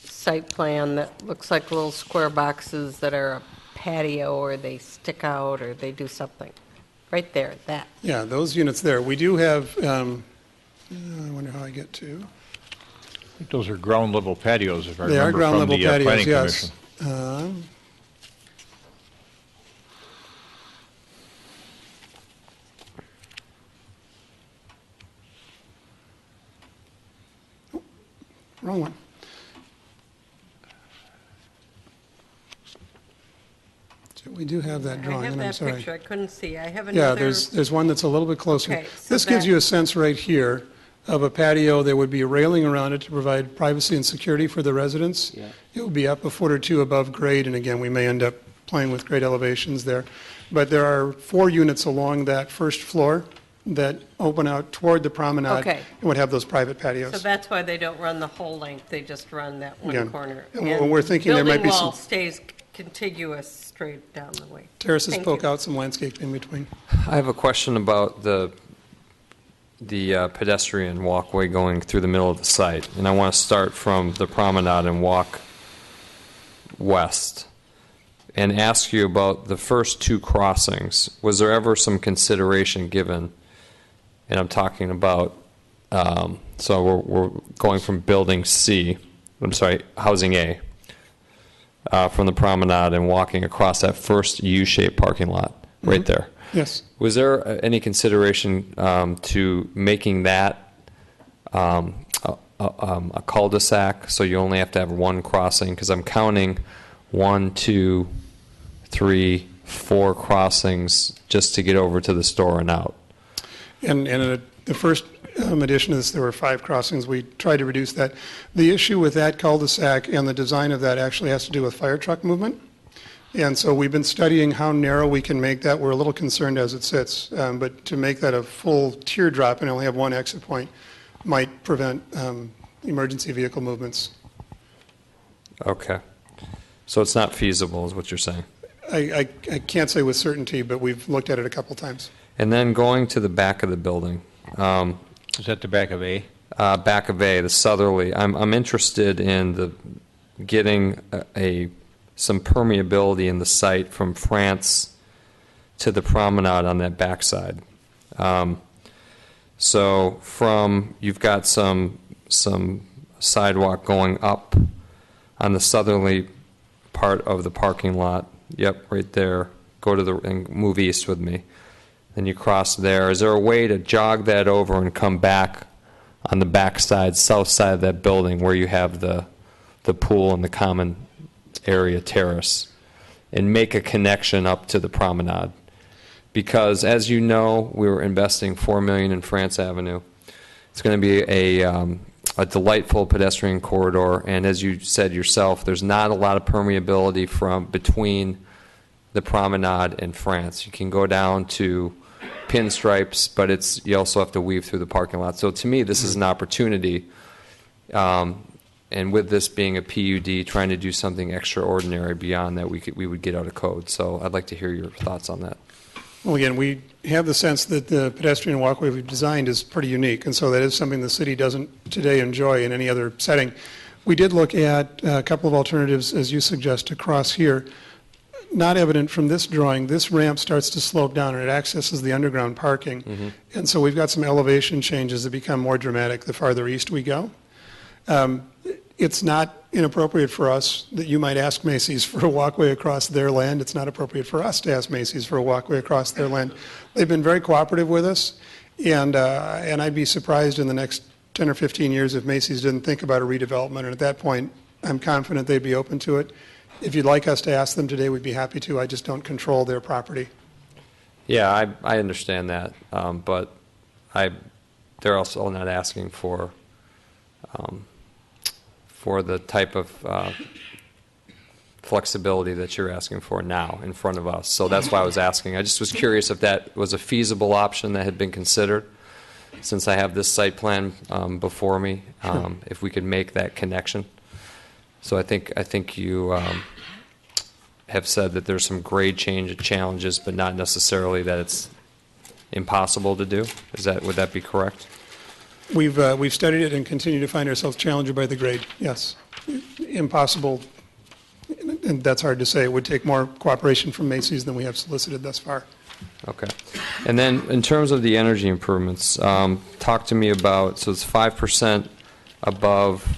site plan that looks like little square boxes that are a patio, or they stick out, or they do something? Right there, that. Yeah, those units there. We do have, I wonder how I get to. I think those are ground level patios, if I They are remember ground from level the patios, Planning yes. Commission. Wrong one. So we do have that I drawing, have and I'm that sorry. picture, I couldn't see. I have Yeah, another. there's one that's a little bit closer. Okay, so This gives that- you a sense right here of a patio. There would be a railing around it to provide privacy and security for the residents. Yeah. It would be up a foot or two above grade, and again, we may end up playing with grade elevations there. But there are 4 units along that first floor that open out toward the promenade Okay. and would have those private patios. So that's why they don't run the whole length, they just run that one Again, corner. and we're thinking there might be Building wall some- stays contiguous straight down the way. Terraces Thank poke you. out some landscape in between. I have a question about the pedestrian walkway going through the middle of the site, and I want to start from the promenade and walk west and ask you about the first 2 crossings. Was there ever some consideration given, and I'm talking about, so we're going from building housing A, from the promenade and walking across that first U-shaped parking lot right there. Yes. Was there any consideration to making that a cul-de-sac, so you only have to have one crossing? Because I'm counting 1, 2, 3, 4 crossings just to get over to the store and out. And the first addition to this, there were 5 crossings. We tried to reduce that. The issue with that cul-de-sac and the design of that actually has to do with fire truck movement. And so we've been studying how narrow we can make that. We're a little concerned as it sits, but to make that a full teardrop and only have one exit point might prevent emergency vehicle movements. Okay. So it's not feasible, is what you're saying? I can't say with certainty, but we've looked at it a couple times. And then going to the back of the building. Is that the back of A? Back of A, the southerly. I'm interested in getting some permeability in the site from France to the promenade on that backside. So you've got some sidewalk going up on the southerly part of the parking lot. Yep, right there. Go to and move east with me. Then you cross there. Is there a way to jog that over and come back on the backside, south side of that building where you have the pool and the common area terrace, and make a connection up to the promenade? Because as you know, we were investing $4 million in France Avenue. It's going to be a delightful pedestrian corridor, and as you said yourself, there's not a lot of permeability between the promenade and France. You can go down to pinstripes, but you also have to weave through the parking lot. So to me, this is an opportunity, and with this being a PUD, trying to do something extraordinary beyond that, we would get out of code. So I'd like to hear your thoughts on that. Well, again, we have the sense that the pedestrian walkway we've designed is pretty unique, and so that is something the city doesn't today enjoy in any other setting. We did look at a couple of alternatives, as you suggest, to cross here. not evident from this drawing, this ramp starts to slope down and it accesses the underground parking. And so we've got some elevation changes that become more dramatic the farther east we go. It's not inappropriate for us that you might ask Macy's for a walkway across their land. It's not appropriate for us to ask Macy's for a walkway across their land. They've been very cooperative with us, and I'd be surprised in the next 10 or 15 years if Macy's didn't think about a redevelopment, and at that point, I'm confident they'd be open to it. If you'd like us to ask them today, we'd be happy to. I just don't control their property. Yeah, I understand that, but they're also not asking for the type of flexibility that you're asking for now in front of us. So that's why I was asking. I just was curious if that was a feasible option that had been considered, since I have this site plan before me, if we could make that connection. So I think you have said that there's some grade change challenges, but not necessarily that it's impossible to do. Would that be correct? We've studied it and continue to find ourselves challenged by the grade. Yes, impossible, and that's hard to say. It would take more cooperation from Macy's than we have solicited thus far. Okay. And then in terms of the energy improvements, talk to me about, so it's 5% above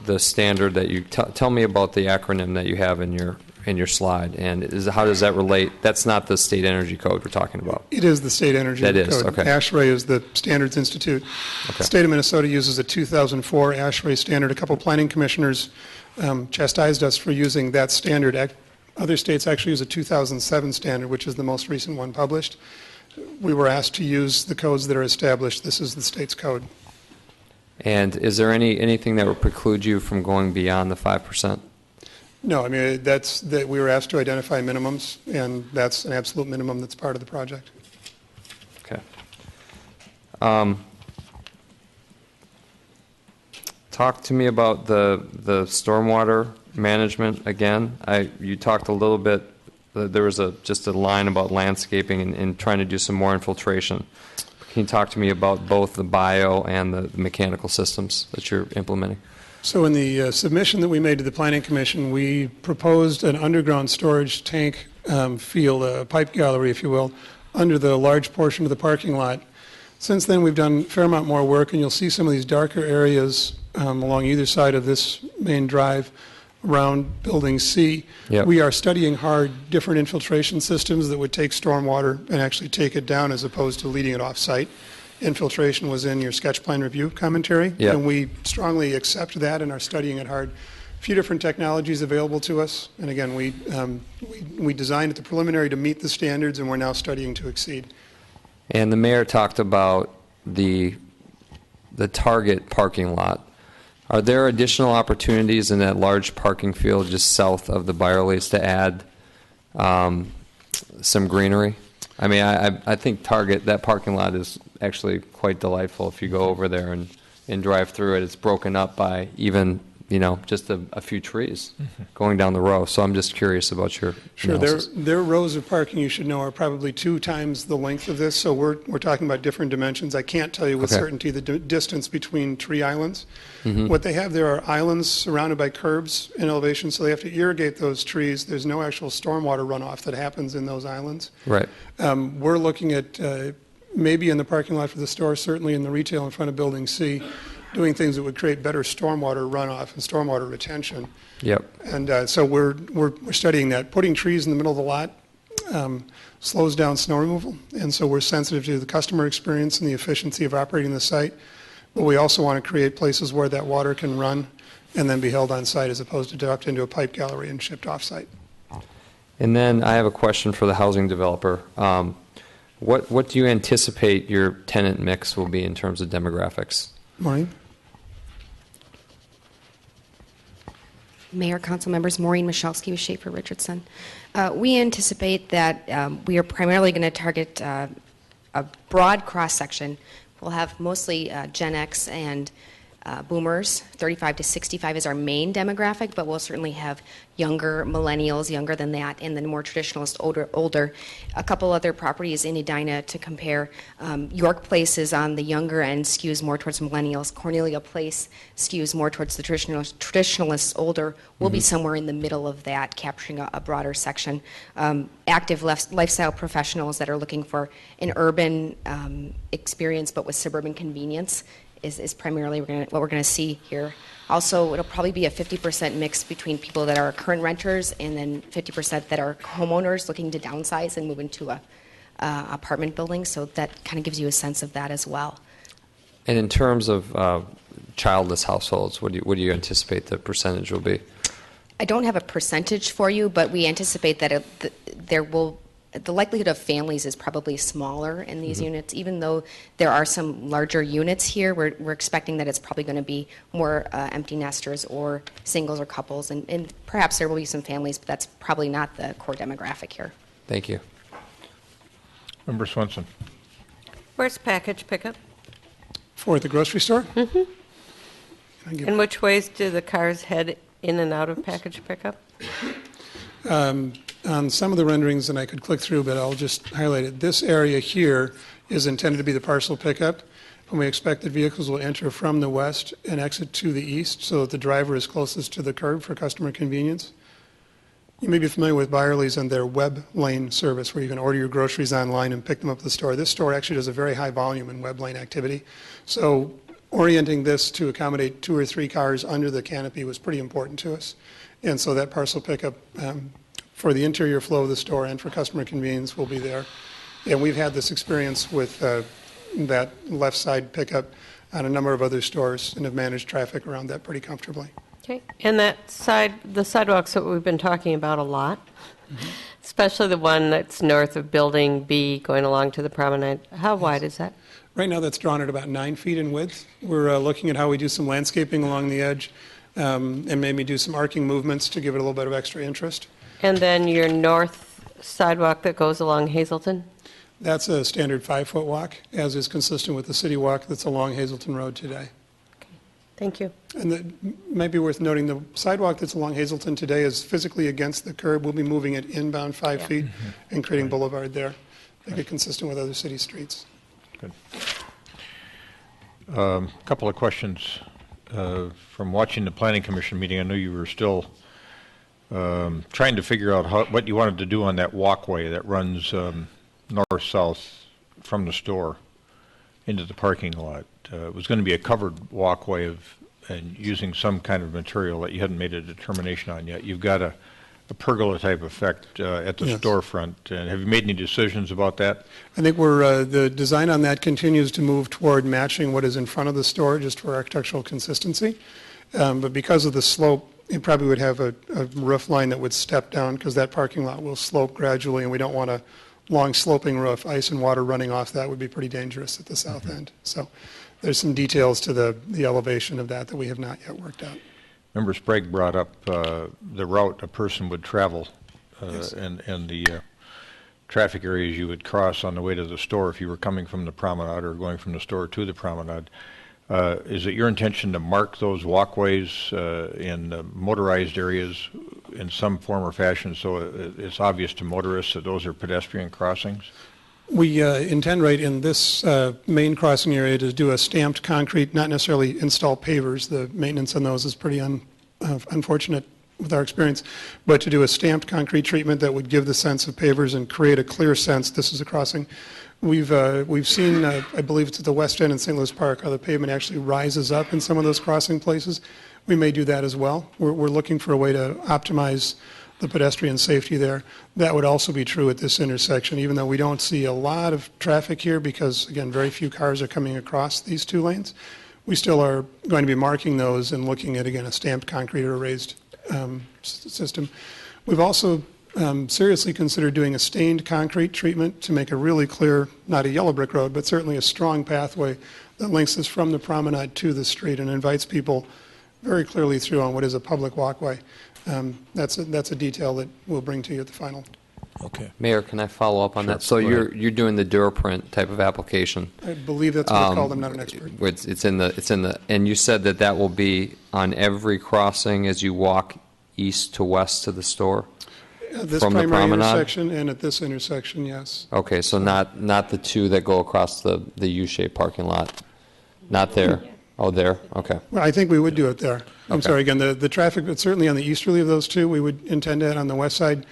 the standard that you, tell me about the acronym that you have in your slide, and how does that relate? That's not the state energy code we're talking about. It is the state energy code. That is, okay. ASHRAE is the Standards Institute. Okay. The state of Minnesota uses a 2004 ASHRAE standard. A couple planning commissioners chastised us for using that standard. Other states actually use a 2007 standard, which is the most recent one published. We were asked to use the codes that are established. This is the state's code. And is there anything that would preclude you from going beyond the 5%? No, I mean, we were asked to identify minimums, and that's an absolute minimum that's part of the project. Okay. Talk to me about the stormwater management again. You talked a little bit, there was just a line about landscaping and trying to do some more infiltration. Can you talk to me about both the bio and the mechanical systems that you're implementing? So in the submission that we made to the Planning Commission, we proposed an underground storage tank field, a pipe gallery, if you will, under the large portion of the parking lot. Since then, we've done a fair amount more work, and you'll see some of these darker areas along either side of this main drive around Building C. Yep. We are studying hard different infiltration systems that would take stormwater and actually take it down as opposed to leading it off-site. Infiltration was in your sketch plan review commentary, Yep. and we strongly accept that and are studying it hard. A few different technologies available to us, and again, we designed at the preliminary to meet the standards, and we're now studying to exceed. And the mayor talked about the target parking lot. Are there additional opportunities in that large parking field just south of the Byerlys to add some greenery? I mean, I think that parking lot is actually quite delightful if you go over there and drive through it. It's broken up by even, just a few trees going down the row. So I'm just curious about your analysis. Their rows of parking, you should know, are probably 2 times the length of this, so we're talking about different dimensions. I can't tell you with certainty the distance between tree islands. What they have there are islands surrounded by curbs in elevation, so they have to irrigate those trees. There's no actual stormwater runoff that happens in those islands. Right. We're looking at maybe in the parking lot for the store, certainly in the retail in front of Building C, doing things that would create better stormwater runoff and stormwater retention. Yep. And so we're studying that. Putting trees in the middle of the lot slows down snow removal, and so we're sensitive to the customer experience and the efficiency of operating the site. But we also want to create places where that water can run and then be held on site as opposed to dumped into a pipe gallery and shipped off site. And then I have a question for the housing developer. What do you anticipate your tenant mix will be in terms of demographics? Maureen? Mayor, council members, Maureen Michalski with Schaefer Richardson. We anticipate that we are primarily going to target a broad cross-section. We'll have mostly Gen X and boomers. 35 to 65 is our main demographic, but we'll certainly have younger millennials, younger than that, and then more traditionalist, older. A couple other properties in Edina to compare. York Place is on the younger end, skews more towards millennials. Cornelia Place skews more towards the traditionalist, older. We'll be somewhere in the middle of that, capturing a broader section. Active lifestyle professionals that are looking for an urban experience, but with suburban convenience is primarily what we're going to see here. Also, it'll probably be a 50% mix between people that are current renters and then 50% that are homeowners looking to downsize and move into a apartment building. So that kind of gives you a sense of that as well. And in terms of childless households, what do you anticipate the percentage will be? I don't have a percentage for you, but we anticipate that the likelihood of families is probably smaller in these units. Even though there are some larger units here, we're expecting that it's probably going to be more empty nesters or singles or couples, and perhaps there will be some families, but that's probably not the core demographic here. Thank you. Member Swenson. Where's package pickup? For the grocery store? Mm-hmm. In which ways do the cars head in and out of package pickup? On some of the renderings, and I could click through, but I'll just highlight it. This area here is intended to be the parcel pickup, and we expect that vehicles will enter from the west and exit to the east so that the driver is closest to the curb for customer convenience. You may be familiar with Byerly's and their web lane service where you can order your groceries online and pick them up at the store. This store actually does a very high volume in web lane activity. So orienting this to accommodate 2 or 3 cars under the canopy was pretty important to us. And so that parcel pickup for the interior flow of the store and for customer convenience will be there. And we've had this experience with that left side pickup on a number of other stores and have managed traffic around that pretty comfortably. Okay, and the sidewalks that we've been talking about a lot, especially the one that's north of Building B going along to the promenade, how wide is that? Right now that's drawn at about 9 feet in width. We're looking at how we do some landscaping along the edge and maybe do some arcing movements to give it a little bit of extra interest. And then your north sidewalk that goes along Hazelton? That's a standard 5-foot walk, as is consistent with the city walk that's along Hazelton Road today. Okay. Thank you. And it might be worth noting the sidewalk that's along Hazelton today is physically against the curb. We'll be moving it inbound 5 feet and creating boulevard there, make it consistent with other city streets. Good. A couple of questions from watching the Planning Commission meeting. I know you were still trying to figure out what you wanted to do on that walkway that runs north-south from the store into the parking lot. It was going to be a covered walkway and using some kind of material that you hadn't made a determination on yet. You've got a pergola type effect at the storefront. Have you made any decisions about that? I think the design on that continues to move toward matching what is in front of the store just for architectural consistency. But because of the slope, it probably would have a roof line that would step down because that parking lot will slope gradually, and we don't want a long sloping roof. Ice and water running off that would be pretty dangerous at the south end. So there's some details to the elevation of that we have not yet worked out. Member Sprague brought up the route a person would travel and the traffic areas you would cross on the way to the store if you were coming from the promenade or going from the store to the promenade. Is it your intention to mark those walkways in motorized areas in some form or fashion so it's obvious to motorists that those are pedestrian crossings? We intend right in this main crossing area to do a stamped concrete, not necessarily install pavers. The maintenance on those is pretty unfortunate with our experience, but to do a stamped concrete treatment that would give the sense of pavers and create a clear sense this is a crossing. We've seen, I believe it's at the west end in St. Louis Park, how the pavement actually rises up in some of those crossing places. We may do that as well. We're looking for a way to optimize the pedestrian safety there. That would also be true at this intersection, even though we don't see a lot of traffic here because, again, very few cars are coming across these 2 lanes. We still are going to be marking those and looking at, again, a stamped concrete or a raised system. We've also seriously considered doing a stained concrete treatment to make a really clear, not a yellow brick road, but certainly a strong pathway that links us from the promenade to the street and invites people very clearly through on what is a public walkway. That's a detail that we'll bring to you at the final. Okay. Mayor, can I follow up on Sure, that? So go ahead. you're doing the Duraprint type of application. I believe that's what it's called. I'm not an expert. It's in the, and you said that that will be on every crossing as you walk east to west to the store? This From the primary promenade? intersection and at this intersection, yes. Okay, so not the two that go across the U-shaped parking lot? Not there? Oh, there? Okay. Well, I think we would do it there. I'm Okay. sorry, again, the traffic, but certainly on the easterly of those two, we would intend to add on the west side.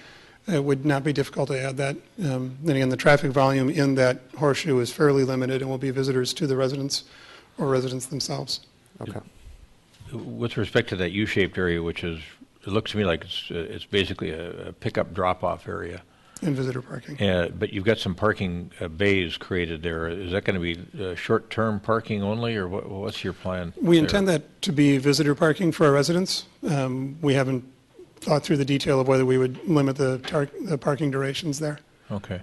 It would not be difficult to add that. Then again, the traffic volume in that horseshoe is fairly limited and will be visitors to the residents or residents themselves. Okay. With respect to that U-shaped area, which is, it looks to me like it's basically a pickup drop-off area. And visitor parking. But you've got some parking bays created there. Is that going to be short-term parking only, or what's your plan? We there? intend that to be visitor parking for our residents. We haven't thought through the detail of whether we would limit the parking durations there. Okay.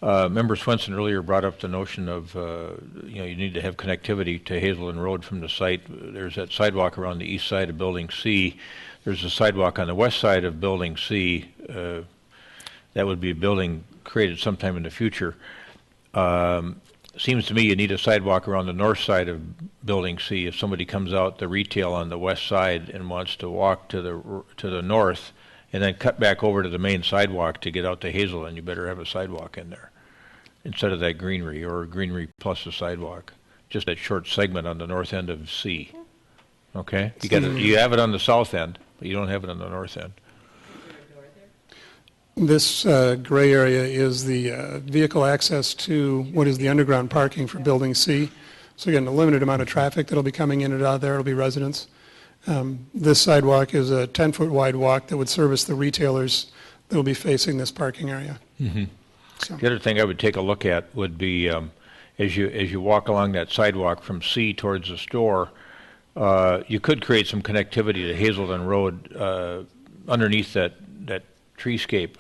Member Swenson earlier brought up the notion of, you need to have connectivity to Hazelden Road from the site. There's that sidewalk around the east side of Building C. There's a sidewalk on the west side of Building C. That would be a building created sometime in the future. Seems to me you need a sidewalk around the north side of Building C. If somebody comes out the retail on the west side and wants to walk to the north and then cut back over to the main sidewalk to get out to Hazelden, you better have a sidewalk in there instead of that greenery or greenery plus a sidewalk. Just that short segment on the north end of C. Okay? You have it on the south end, but you don't have it on the north end. This gray area is the vehicle access to what is the underground parking for Building C. So again, a limited amount of traffic that'll be coming in and out there. It'll be residents. This sidewalk is a 10-foot wide walk that would service the retailers that will be facing this parking area. Mm-hmm. So. The other thing I would take a look at would be as you walk along that sidewalk from C towards the store, you could create some connectivity to Hazelden Road underneath that treescape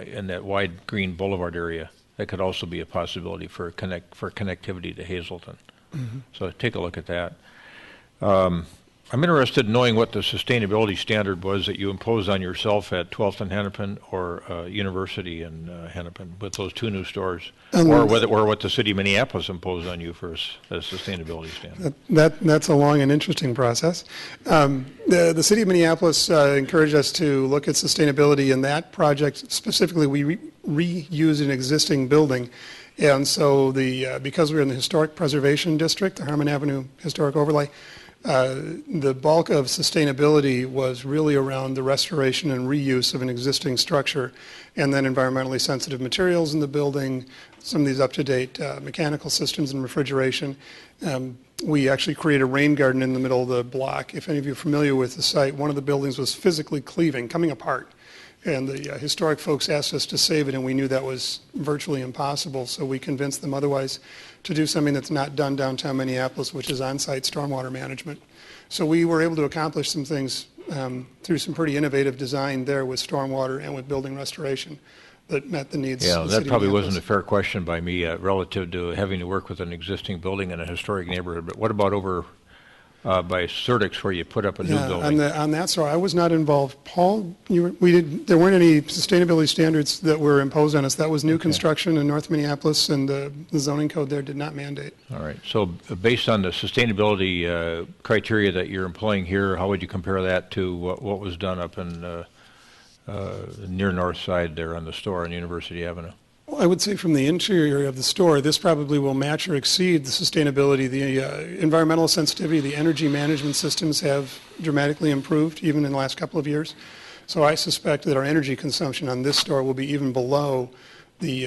in that wide green boulevard area. That could also be a possibility for connectivity to Hazelden. Mm-hmm. So take a look at that. I'm interested in knowing what the sustainability standard was that you imposed on yourself at 12th and Hennepin or University in Hennepin with those two new stores, or what the city of Minneapolis imposed on you for a sustainability standard. That's a long and interesting process. The city of Minneapolis encouraged us to look at sustainability in that project. Specifically, we reused an existing building. And so because we're in the Historic Preservation District, the Harmon Avenue Historic Overlay, the bulk of sustainability was really around the restoration and reuse of an existing structure, and then environmentally sensitive materials in the building, some of these up-to-date mechanical systems and refrigeration. We actually created a rain garden in the middle of the block. If any of you are familiar with the site, one of the buildings was physically coming apart. And the historic folks asked us to save it, and we knew that was virtually impossible, so we convinced them otherwise to do something that's not done downtown Minneapolis, which is on-site stormwater management. So we were able to accomplish some things through some pretty innovative design there with stormwater and with building restoration that met the needs of the city that probably of wasn't a Minneapolis. fair question by me relative to having to work with an existing building in a historic neighborhood. But what about over by Certix where you put up a new building? On that store, I was not involved. Paul, there weren't any sustainability standards that were imposed on us. That was new construction in North Minneapolis, and the zoning code there did not mandate. All right. So based on the sustainability criteria that you're employing here, how would you compare that to what was done up in near north side there on the store on University Avenue? Well, I would say from the interior of the store, this probably will match or exceed the sustainability. The environmental sensitivity, the energy management systems have dramatically improved even in the last couple of years. So I suspect that our energy consumption on this store will be even below the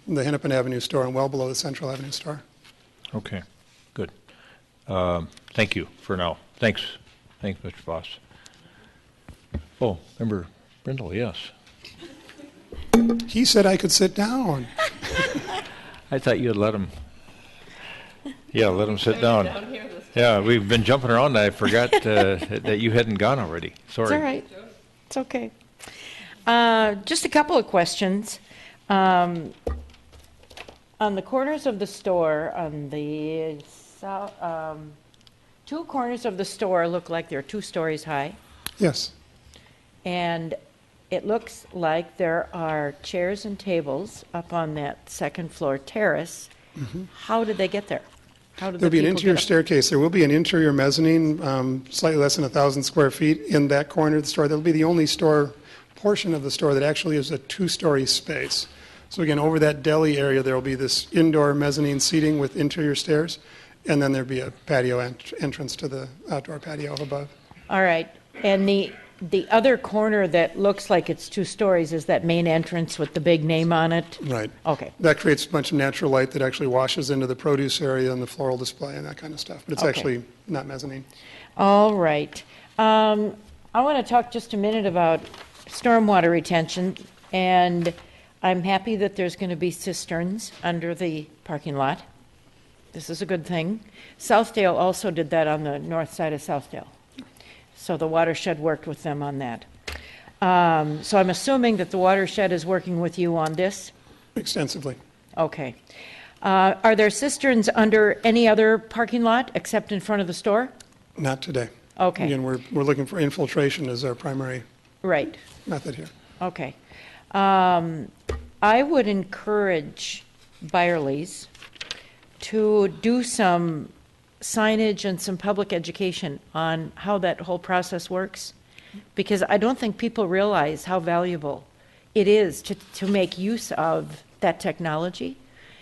Hennepin Avenue store and well below the Central Avenue store. Okay, good. Thank you for now. Thanks, Mr. Voss. Oh, Member Brindle, yes. He said I could sit down. I thought you had let him. Yeah, let him sit down. Yeah, we've been jumping around. And I forgot that you hadn't gone already. Sorry. It's all right. It's okay. Just a couple of questions. On the corners of the store, on the south, two corners of the store look like they're 2 stories high. Yes. And it looks like there are chairs and tables up on that second floor terrace. How did they get there? How did There'll the be an people interior get up? staircase. There will be an interior mezzanine, slightly less than 1,000 square feet in that corner of the store. That'll be the only portion of the store that actually is a two-story space. So again, over that deli area, there will be this indoor mezzanine seating with interior stairs, and then there'll be a patio entrance to the outdoor patio above. All right, and the other corner that looks like it's 2 stories is that main entrance with the big name on it? Right. Okay. That creates a bunch of natural light that actually washes into the produce area and the floral display and that kind of stuff. But it's Okay. actually not mezzanine. All right. I want to talk just a minute about stormwater retention, and I'm happy that there's going to be cisterns under the parking lot. This is a good thing. Southdale also did that on the north side of Southdale. So the watershed worked with them on that. So I'm assuming that the watershed is working with you on this? Extensively. Okay. Are there cisterns under any other parking lot except in front of the store? Not today. Okay. Again, we're looking for infiltration as our primary Right. method here. Okay. I would encourage Byerly's to do some signage and some public education on how that whole process works, because I don't think people realize how valuable it is to make use of that technology.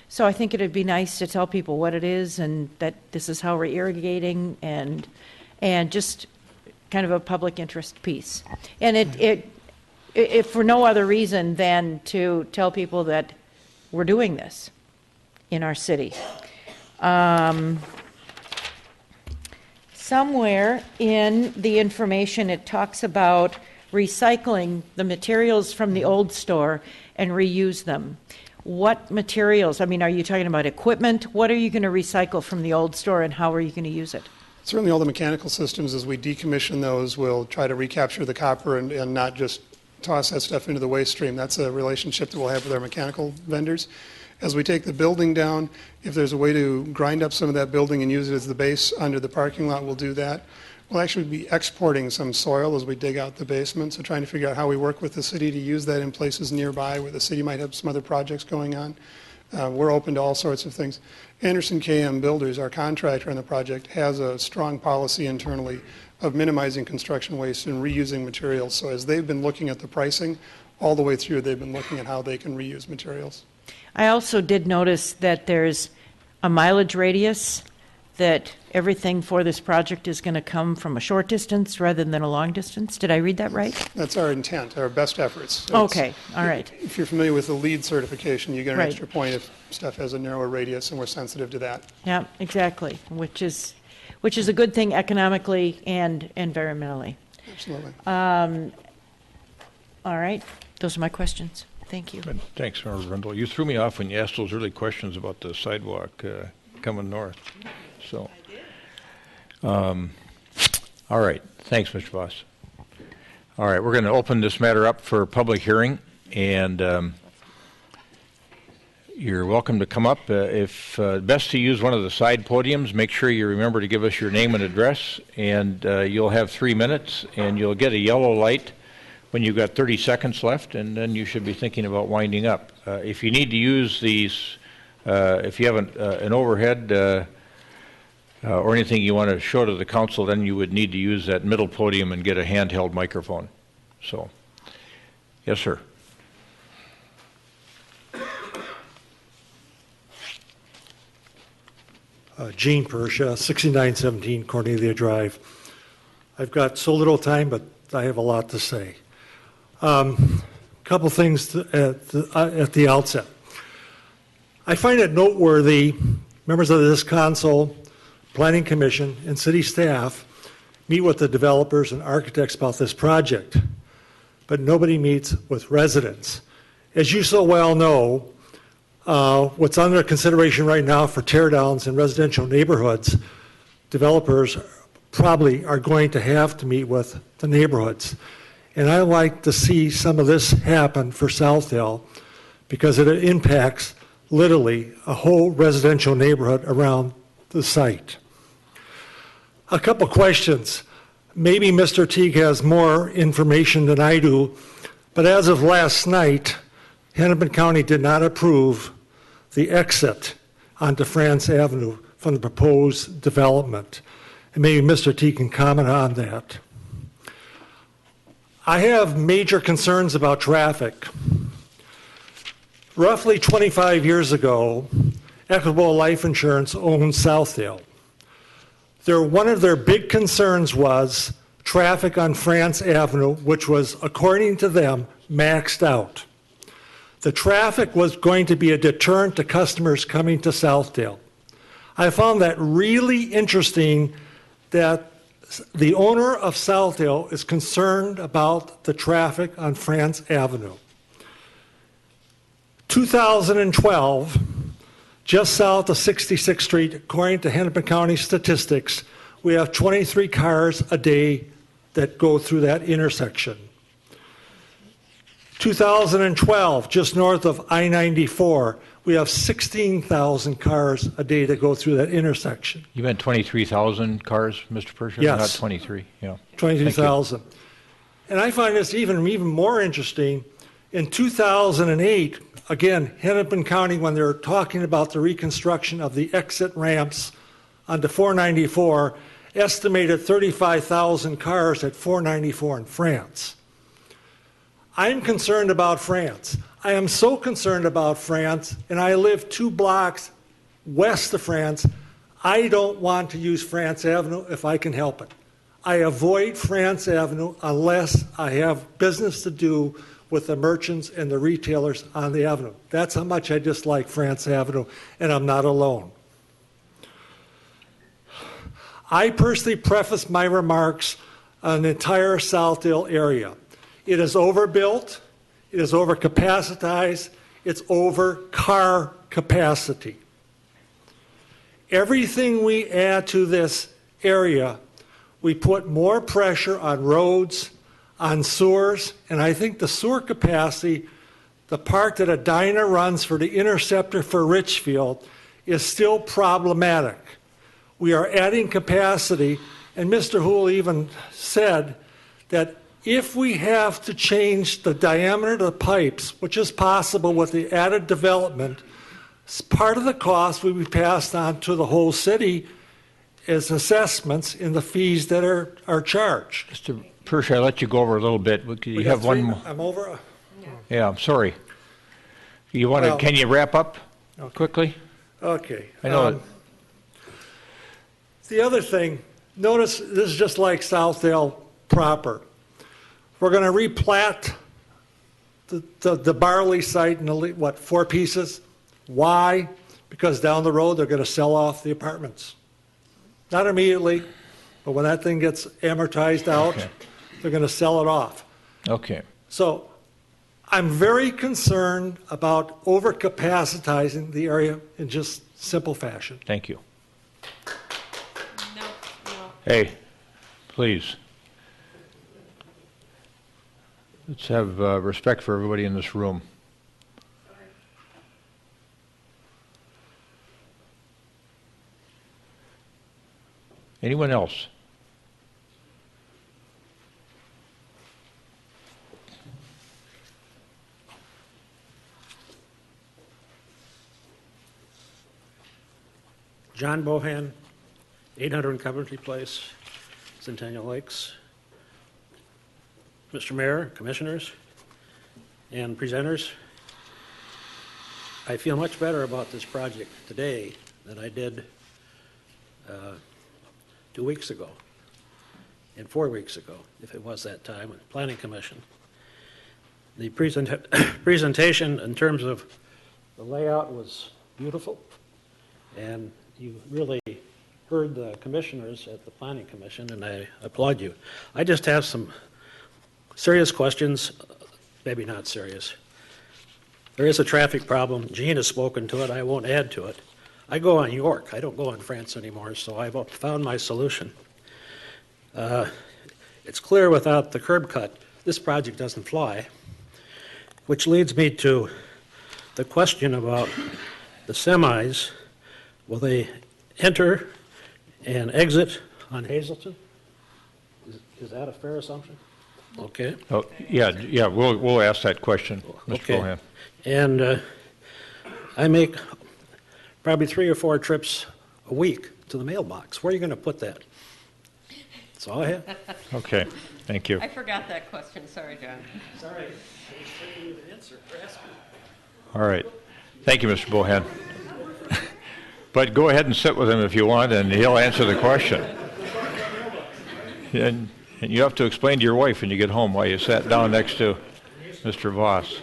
So I think it'd be nice to tell people what it is and that this is how we're irrigating and just kind of a public interest piece. And it for no other reason than to tell people that we're doing this in our city. Somewhere in the information, it talks about recycling the materials from the old store and reuse them. What materials? I mean, are you talking about equipment? What are you going to recycle from the old store, and how are you going to use it? Certainly all the mechanical systems, as we decommission those, we'll try to recapture the copper and not just toss that stuff into the waste stream. That's a relationship that we'll have with our mechanical vendors. As we take the building down, if there's a way to grind up some of that building and use it as the base under the parking lot, we'll do that. We'll actually be exporting some soil as we dig out the basement, so trying to figure out how we work with the city to use that in places nearby where the city might have some other projects going on. We're open to all sorts of things. Anderson KM Builders, our contractor on the project, has a strong policy internally of minimizing construction waste and reusing materials. So as they've been looking at the pricing, all the way through, they've been looking at how they can reuse materials. I also did notice that there's a mileage radius, that everything for this project is going to come from a short distance rather than a long distance. Did I read that right? That's our intent, our best efforts. So Okay, all right. If you're familiar with the LEED certification, you get an Right. extra point if stuff has a narrower radius, and we're sensitive to that. Yeah, exactly, which is a good thing economically and environmentally. Absolutely. All right, those are my questions. Thank you. Good. Thanks, Member Brindle. You threw me off when you asked those early questions about the sidewalk coming north. So, all right. Thanks, Mr. Voss. All right, we're going to open this matter up for public hearing, and you're welcome to come up. If best to use one of the side podiums, make sure you remember to give us your name and address, and you'll have 3 minutes, and you'll get a yellow light when you've got 30 seconds left, and then you should be thinking about winding up. If you need to use these, if you have an overhead or anything you want to show to the council, then you would need to use that middle podium and get a handheld microphone. So, yes, sir. Gene Persha, 6917 Cornelia Drive. I've got so little time, but I have a lot to say. Couple things at the outset. I find it noteworthy, members of this council, planning commission, and city staff meet with the developers and architects about this project, but nobody meets with residents. As you so well know, what's under consideration right now for teardowns in residential neighborhoods, developers probably are going to have to meet with the neighborhoods. And I like to see some of this happen for Southdale because it impacts literally a whole residential neighborhood around the site. A couple questions. Maybe Mr. Teague has more information than I do, But as of last night, Hennepin County did not approve the exit onto France Avenue from the proposed development. And maybe Mr. T can comment on that. I have major concerns about traffic. Roughly 25 years ago, Equitable Life Insurance owned Southdale. One of their big concerns was traffic on France Avenue, which was, according to them, maxed out. The traffic was going to be a deterrent to customers coming to Southdale. I found that really interesting that the owner of Southdale is concerned about the traffic on France Avenue. 2012, just south of 66th Street, according to Hennepin County statistics, we have 23 cars a day that go through that intersection. 2012, just north of I-94, we have 16,000 cars a day that go through that intersection. You meant 23,000 cars, Mr. Persia? Yes. Not 23, yeah. 22,000. And I find this even more interesting. In 2008, again, Hennepin County, when they're talking about the reconstruction of the exit ramps onto 494, estimated 35,000 cars at 494 in France. I'm concerned about France. I am so concerned about France, and I live 2 blocks west of France. I don't want to use France Avenue if I can help it. I avoid France Avenue unless I have business to do with the merchants and the retailers on the avenue. That's how much I dislike France Avenue, and I'm not alone. I personally preface my remarks on the entire Southdale area. It is overbuilt, it is overcapacitized, it's over car capacity. Everything we add to this area, we put more pressure on roads, on sewers, and I think the sewer capacity, the part that Edina runs for the interceptor for Richfield, is still problematic. We are adding capacity, and Mr. Houle even said that if we have to change the diameter of the pipes, which is possible with the added development, part of the cost will be passed on to the whole city as assessments in the fees that are charged. Mr. Persia, I let you go over a little bit. You have one more. I'm over. Yeah, I'm sorry. You want to? Can you wrap up quickly? Okay. I know. The other thing, notice this is just like Southdale proper. We're going to replat the Barley site in, 4 pieces? Why? Because down the road they're going to sell off the apartments. Not immediately, but when that thing gets amortized out, they're going to sell it off. Okay. So I'm very concerned about overcapacitizing the area in just simple fashion. Thank you. Hey, please. Let's have respect for everybody in this room. Anyone else? John Bohan, 800 Coventry Place, Centennial Lakes. Mr. Mayor, Commissioners, and presenters, I feel much better about this project today than I did 2 weeks ago and 4 weeks ago, if it was that time, with Planning Commission. The presentation in terms of the layout was beautiful, and you really heard the commissioners at the Planning Commission, and I applaud you. I just have some serious questions, maybe not serious. There is a traffic problem. Gene has spoken to it. I won't add to it. I go on York. I don't go on France anymore, so I've found my solution. It's clear without the curb cut, this project doesn't fly, which leads me to the question about the semis. Will they enter and exit on Hazelton? Is that a fair assumption? Okay? Oh, yeah, we'll ask that question, Mr. Okay. Bohan. And I make probably 3 or 4 trips a week to the mailbox. Where are you going to put that? That's all I have. Okay, thank you. I forgot that question, sorry, John. Sorry, I was trying to answer or ask you. All right. Thank you, Mr. Bohan. But go ahead and sit with him if you want, and he'll answer the question. And you have to explain to your wife when you get home why you sat down next to Mr. Voss.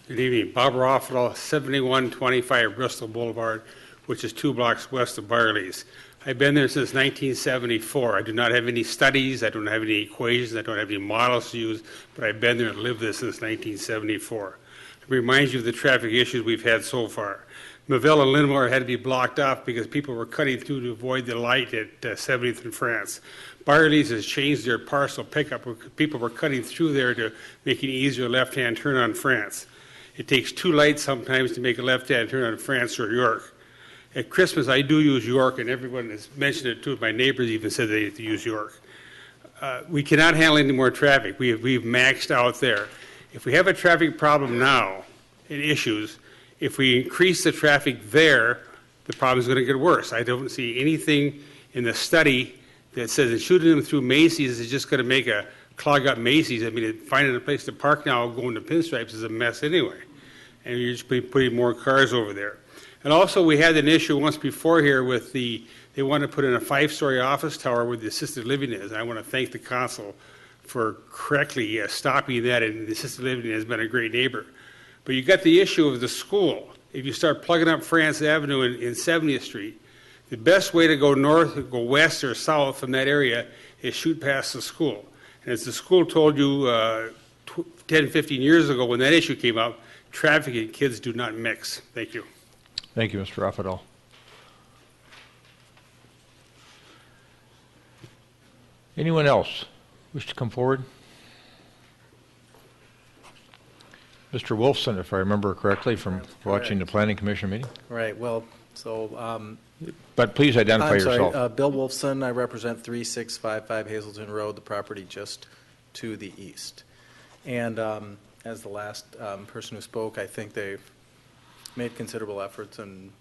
Good evening. Bob Rothwell, 7125 Bristol Boulevard, which is 2 blocks west of Byerly's. I've been there since 1974. I do not have any studies, I don't have any equations, I don't have any models to use, but I've been there and lived there since 1974. It reminds you of the traffic issues we've had so far. Maville and Linmore had to be blocked off because people were cutting through to avoid the light at 70th and France. Byerly's has changed their parcel pickup. People were cutting through there to make an easier left-hand turn on France. It takes 2 lights sometimes to make a left-hand turn on France or York. At Christmas, I do use York, and everyone has mentioned it too. My neighbors even said they have to use York. We cannot handle any more traffic. We've maxed out there. If we have a traffic problem now and issues, if we increase the traffic there, the problem is going to get worse. I don't see anything in the study that says that shooting them through Macy's is just going to make a clog up Macy's. I mean, finding a place to park now going to Pinstripes is a mess anyway. And you're just putting more cars over there. And also, we had an issue once before here with they want to put in a 5-story office tower where the assisted living is. And I want to thank the council for correctly stopping that, and the assisted living has been a great neighbor. But you got the issue of the school. If you start plugging up France Avenue in 70th Street, the best way to go north, go west or south from that area is shoot past the school. And as the school told you 10, 15 years ago when that issue came up, traffic and kids do not mix. Thank you. Thank you, Mr. Raffadal. Anyone else wish to come forward? Mr. Wolfson, if I remember correctly from watching the Planning Commission meeting. Right, well, so... but please identify yourself. Sorry, Bill Wolfson, I represent 3655 Hazelton Road, the property just to the east. And as the last person who spoke, I think they've made considerable efforts and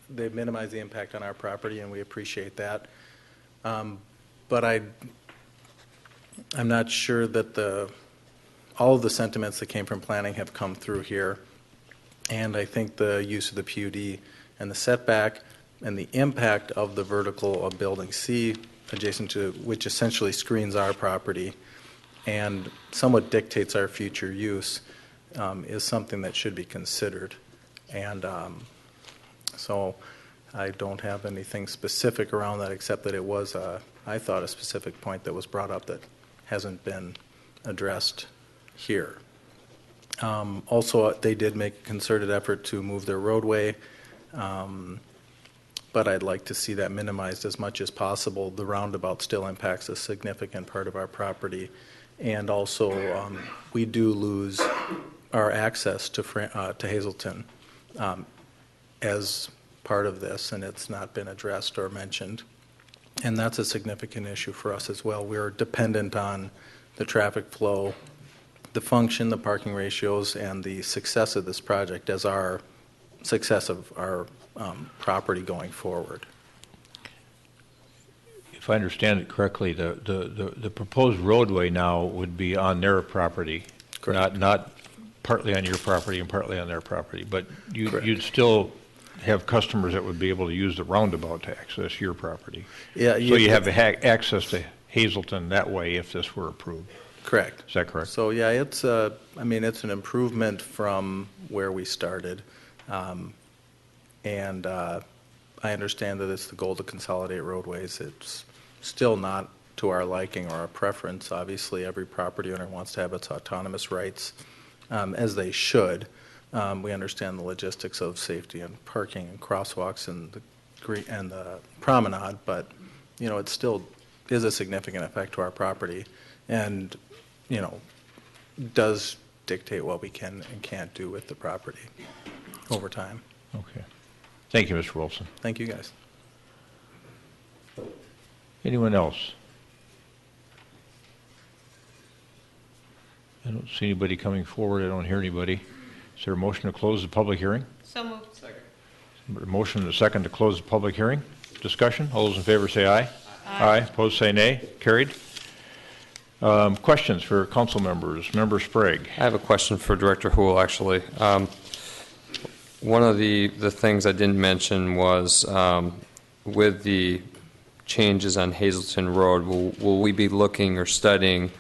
they've minimized the impact on our property, and we appreciate that. But I'm not sure that all of the sentiments that came from planning have come through here. And I think the use of the PUD and the setback and the impact of the vertical of Building C adjacent to, which essentially screens our property and somewhat dictates our future use, is something that should be considered. And so I don't have anything specific around that except that it was, I thought, a specific point that was brought up that hasn't been addressed here. Also, they did make a concerted effort to move their roadway, but I'd like to see that minimized as much as possible. The roundabout still impacts a significant part of our property, and also we do lose our access to Hazelton as part of this, and it's not been addressed or mentioned. And that's a significant issue for us as well. We're dependent on the traffic flow, the function, the parking ratios, and the success of this project as our success of our property going forward. If I understand it correctly, the proposed roadway now would be on their property, not partly on your property and partly on their property, but you'd still have customers that would be able to use the roundabout to access your property. Yeah. So you have access to Hazelton that way if this were approved. Correct. Is that correct? So yeah, it's an improvement from where we started, and I understand that it's the goal to consolidate roadways. It's still not to our liking or our preference. Obviously, every property owner wants to have its autonomous rights, as they should. We understand the logistics of safety and parking and crosswalks and the promenade, but it still is a significant effect to our property, and does dictate what we can and can't do with the property over time. Okay. Thank you, Mr. Wilson. Thank you, guys. Anyone else? I don't see anybody coming forward. I don't hear anybody. Is there a motion to close the public hearing? So moved. A motion and a second to close the public hearing. Discussion. All those in favor say aye. Aye. Opposed say nay. Carried. Questions for council members. Member Sprague. I have a question for Director Houle, actually. One of the things I didn't mention was with the changes on Hazelton Road, will we be looking or studying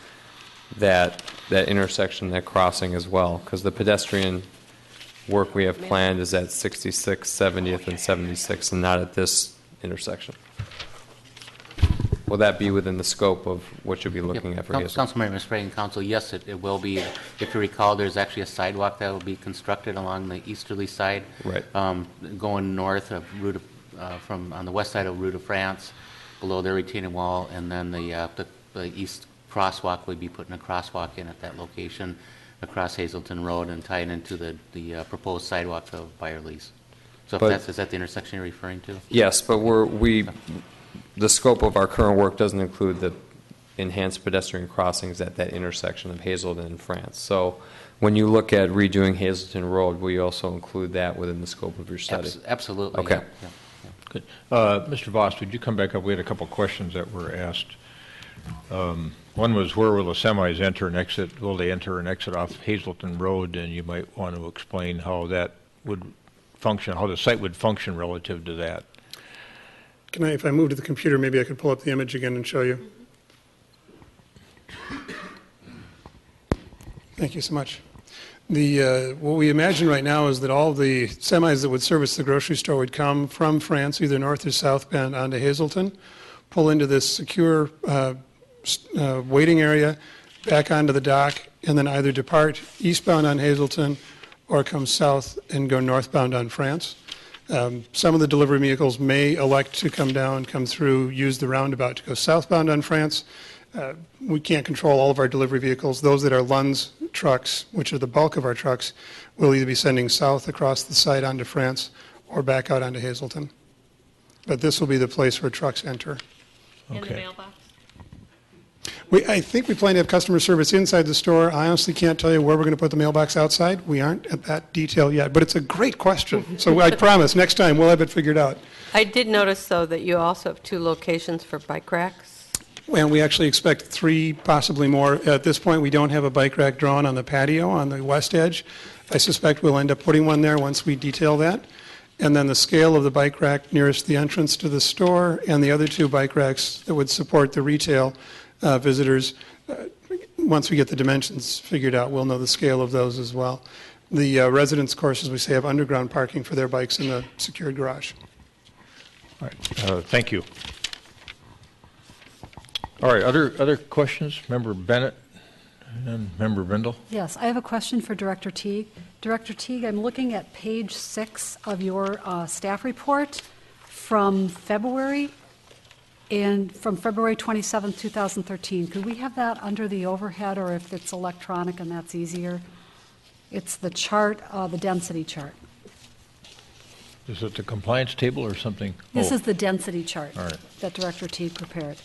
that intersection, that crossing as well? Because the pedestrian work we have planned is at 66th, 70th, and 76th, and not at this intersection. Will that be within the scope of what you'll be looking at for Hazelton? Councilmember Sprague and Council, yes, it will be. If you recall, there's actually a sidewalk that will be constructed along the easterly side, right, going north of from on the west side of Rue de France, below their retaining wall, and then the east crosswalk will be putting a crosswalk in at that location across Hazelton Road and tying into the proposed sidewalk of Byerly's. So is that the intersection you're referring to? Yes, but the scope of our current work doesn't include the enhanced pedestrian crossings at that intersection of Hazelton and France. So when you look at redoing Hazelton Road, will you also include that within the scope of your study? Absolutely. Okay. Yeah. Good. Mr. Voss, would you come back up? We had a couple of questions that were asked. One was, where will the semis enter and exit? Will they enter and exit off Hazelton Road? And you might want to explain how that would function, how the site would function relative to that. Can if I move to the computer, maybe I could pull up the image again and show you. Thank you so much. What we imagine right now is that all the semis that would service the grocery store would come from France, either north or southbound onto Hazelton, pull into this secure waiting area, back onto the dock, and then either depart eastbound on Hazelton or come south and go northbound on France. Some of the delivery vehicles may elect to come down, come through, use the roundabout to go southbound on France. We can't control all of our delivery vehicles. Those that are Lund's trucks, which are the bulk of our trucks, will either be sending south across the site onto France or back out onto Hazelton. But this will be the place where trucks enter. In the mailbox? I think we plan to have customer service inside the store. I honestly can't tell you where we're going to put the mailbox outside. We aren't at that detail yet, but it's a great question. So I promise next time we'll have it figured out. I did notice, though, that you also have 2 locations for bike racks. And we actually expect 3, possibly more. At this point, we don't have a bike rack drawn on the patio on the west edge. I suspect we'll end up putting one there once we detail that. And then the scale of the bike rack nearest the entrance to the store and the other 2 bike racks that would support the retail visitors, once we get the dimensions figured out, we'll know the scale of those as well. The residents, of course, as we say, have underground parking for their bikes in the secured garage. All right. Thank you. All right. Other questions? Member Bennett and then Member Brindle. Yes, I have a question for Director Teague. Director Teague, I'm looking at page 6 of your staff report from February. And from February 27, 2013, could we have that under the overhead, or if it's electronic and that's easier? It's the chart, the density chart. Is it the compliance table or something? This is the density chart All right. that Director Teague prepared.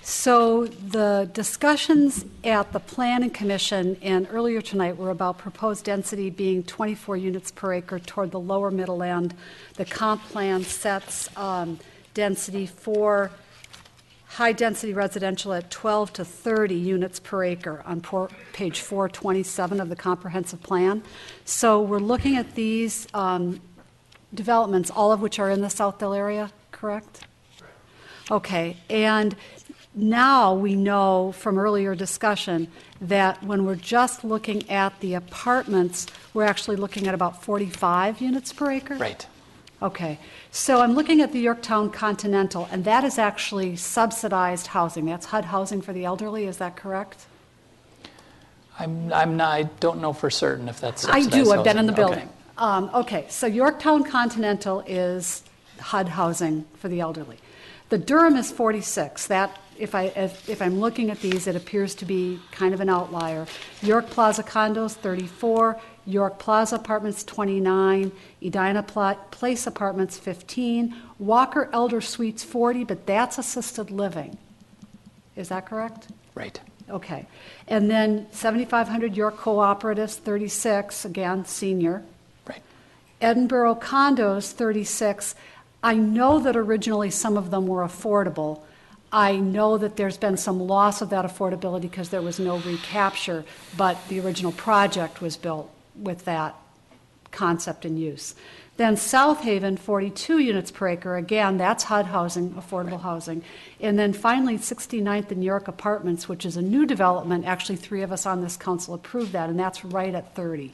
So the discussions at the Planning Commission and earlier tonight were about proposed density being 24 units per acre toward the lower middle end. The comp plan sets density for high-density residential at 12 to 30 units per acre on page 427 of the comprehensive plan. So we're looking at these developments, all of which are in the Southdale area, correct? Okay, and now we know from earlier discussion that when we're just looking at the apartments, we're actually looking at about 45 units per acre? Right. Okay, so I'm looking at the Yorktown Continental, and that is actually subsidized housing. That's HUD housing for the elderly, is that correct? I don't know for certain if that's subsidized I do, I've been in housing. the building. Okay, so Yorktown Continental is HUD housing for the elderly. The Durham is 46. That, if I'm looking at these, it appears to be kind of an outlier. York Plaza condos, 34. York Plaza Apartments, 29. Edina Place Apartments, 15. Walker Elder Suites, 40, but that's assisted living. Is that correct? Right. Okay. And then 7,500 York Cooperatives, 36, again, senior. Right. Edinburgh condos, 36. I know that originally some of them were affordable. I know that there's been some loss of that affordability because there was no recapture, but the original project was built with that concept in use. Then South Haven, 42 units per acre. Again, that's HUD housing, affordable housing. And then finally, 69th and York Apartments, which is a new development. Actually, 3 of us on this council approved that, and that's right at 30.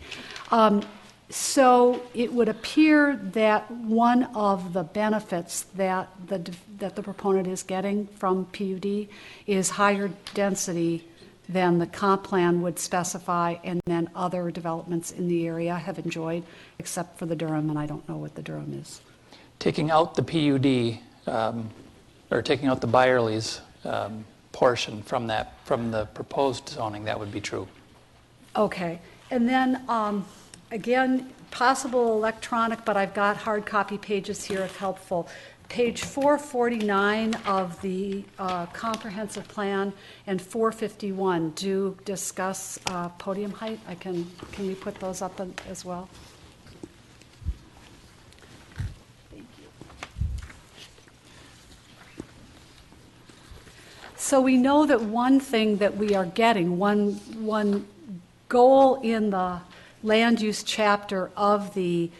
So it would appear that one of the benefits that the proponent is getting from PUD is higher density than the comp plan would specify, and then other developments in the area have enjoyed, except for the Durham, and I don't know what the Durham is. Taking out the PUD, or taking out the Byerly's portion from the proposed zoning, that would be true. Okay, and then again, possible electronic, but I've got hard copy pages here if helpful. Page 449 of the comprehensive plan and 451 do discuss podium height. Can we put those up as well? Thank you. So we know that one thing that we are getting, one goal in the land use chapter of the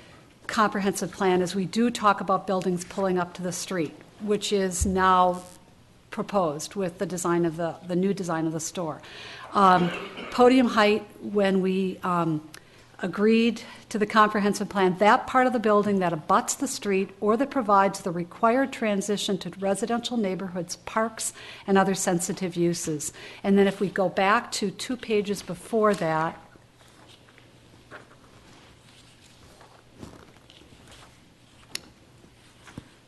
comprehensive plan is we do talk about buildings pulling up to the street, which is now proposed with the design of the new design of the store. Podium height, when we agreed to the comprehensive plan, that part of the building that abuts the street or that provides the required transition to residential neighborhoods, parks, and other sensitive uses. And then if we go back to 2 pages before that,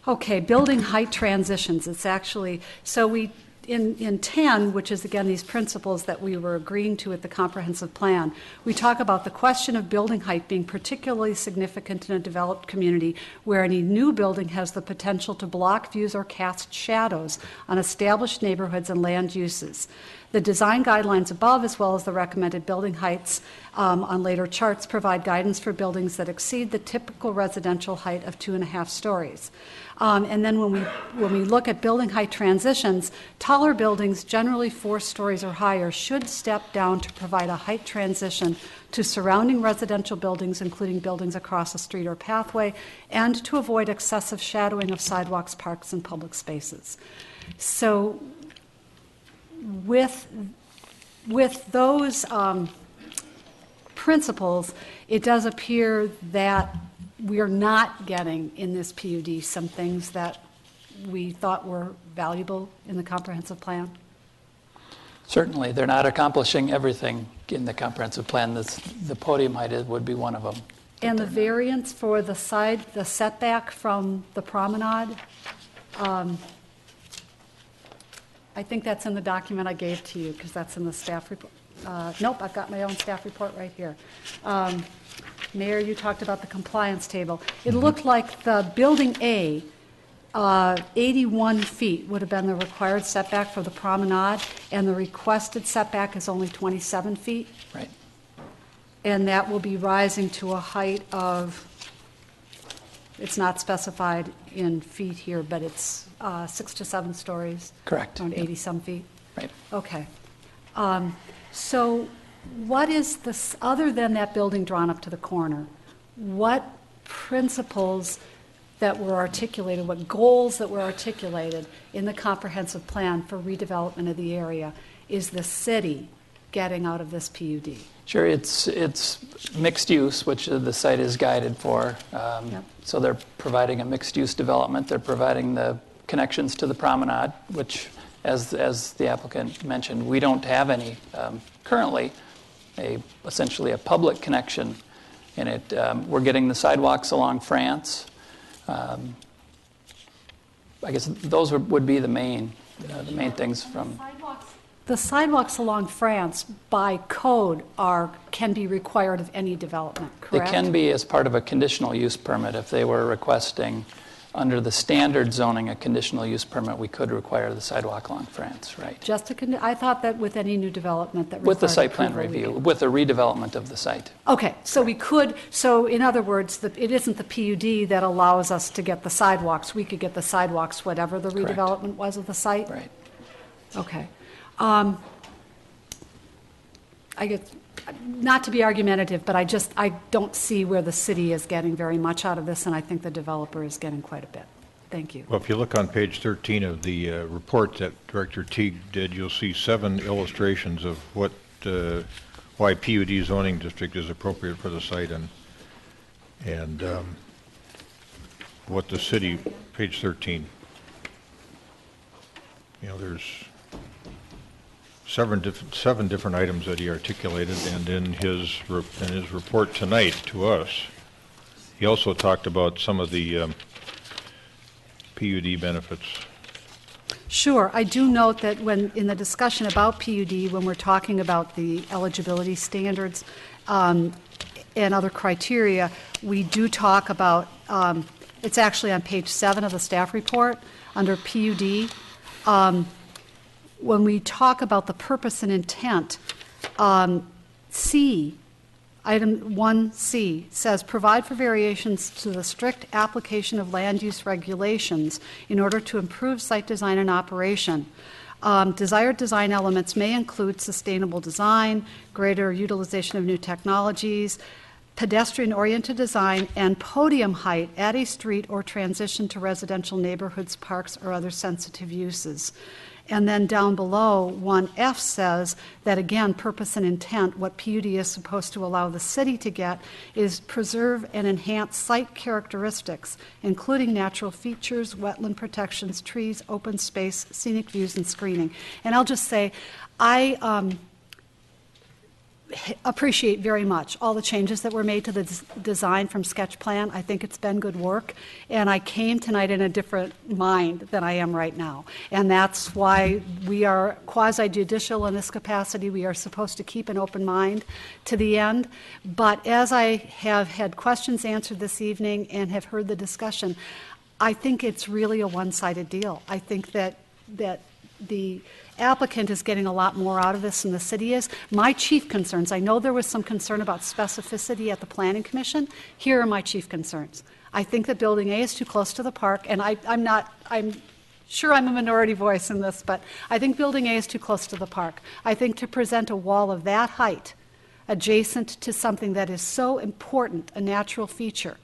okay, building height transitions. It's actually, so we, in 10, which is again these principles that we were agreeing to at the comprehensive plan, we talk about the question of building height being particularly significant in a developed community where any new building has the potential to block views or cast shadows on established neighborhoods and land uses. The design guidelines above, as well as the recommended building heights on later charts, provide guidance for buildings that exceed the typical residential height of 2.5 stories. And then when we look at building height transitions, taller buildings, generally 4 stories or higher, should step down to provide a height transition to surrounding residential buildings, including buildings across a street or pathway, and to avoid excessive shadowing of sidewalks, parks, and public spaces. So with those principles, it does appear that we are not getting in this PUD some things that we thought were valuable in the comprehensive plan. Certainly, they're not accomplishing everything in the comprehensive plan. The podium height would be one of them. And the variance for the setback from the promenade, I think that's in the document I gave to you because that's in the staff report. Nope, I've got my own staff report right here. Mayor, you talked about the compliance table. It looked like the building A, 81 feet would have been the required setback for the promenade, and the requested setback is only 27 feet. Right. And that will be rising to a height of, it's not specified in feet here, but it's 6 to 7 stories. Correct. Around 80-some feet. Right. Okay. So what is this, other than that building drawn up to the corner, what principles that were articulated, what goals that were articulated in the comprehensive plan for redevelopment of the area is the city getting out of this PUD? Sure, it's mixed use, which the site is guided for. Yep. So they're providing a mixed use development. They're providing the connections to the promenade, which, as the applicant mentioned, we don't have any currently. Essentially a public connection in it. We're getting the sidewalks along France. I guess those would be the main things from. The sidewalks along France, by code, can be required of any development, correct? They can be as part of a conditional use permit if they were requesting under the standard zoning, a conditional use permit, we could require the sidewalk along France, right? I thought that with any new development that With the required site plan approval, we review, could- with the redevelopment of the site. Okay, so we could, so in other words, it isn't the PUD that allows us to get the sidewalks. We could get the sidewalks, whatever the Correct. redevelopment was of the site? Right. Okay. I guess, not to be argumentative, but I don't see where the city is getting very much out of this, and I think the developer is getting quite a bit. Thank you. Well, if you look on page 13 of the report that Director Teague did, you'll see 7 illustrations of why PUD zoning district is appropriate for the site and what the city, page 13. You know, there's 7 different items that he articulated, and in his report tonight to us, he also talked about some of the PUD benefits. Sure. I do note that when, in the discussion about PUD, when we're talking about the eligibility standards and other criteria, we do talk about, it's actually on page 7 of the staff report, under PUD. When we talk about the purpose and intent, C, item 1C, says provide for variations to the strict application of land use regulations in order to improve site design and operation. Desired design elements may include sustainable design, greater utilization of new technologies, pedestrian-oriented design, and podium height at a street or transition to residential neighborhoods, parks, or other sensitive uses. And then down below, 1F says that, again, purpose and intent, what PUD is supposed to allow the city to get is preserve and enhance site characteristics, including natural features, wetland protections, trees, open space, scenic views, and screening. And I'll just say, I appreciate very much all the changes that were made to the design from sketch plan. I think it's been good work, and I came tonight in a different mind than I am right now, and that's why we are quasi-judicial in this capacity. We are supposed to keep an open mind to the end, but as I have had questions answered this evening and have heard the discussion, I think it's really a one-sided deal. I think that the applicant is getting a lot more out of this than the city is. My chief concerns, I know there was some concern about specificity at the Planning Commission. Here are my chief concerns. I think that Building A is too close to the park, and I'm sure I'm a minority voice in this, but I think Building A is too close to the park. I think to present a wall of that height adjacent to something that is so important, a natural feature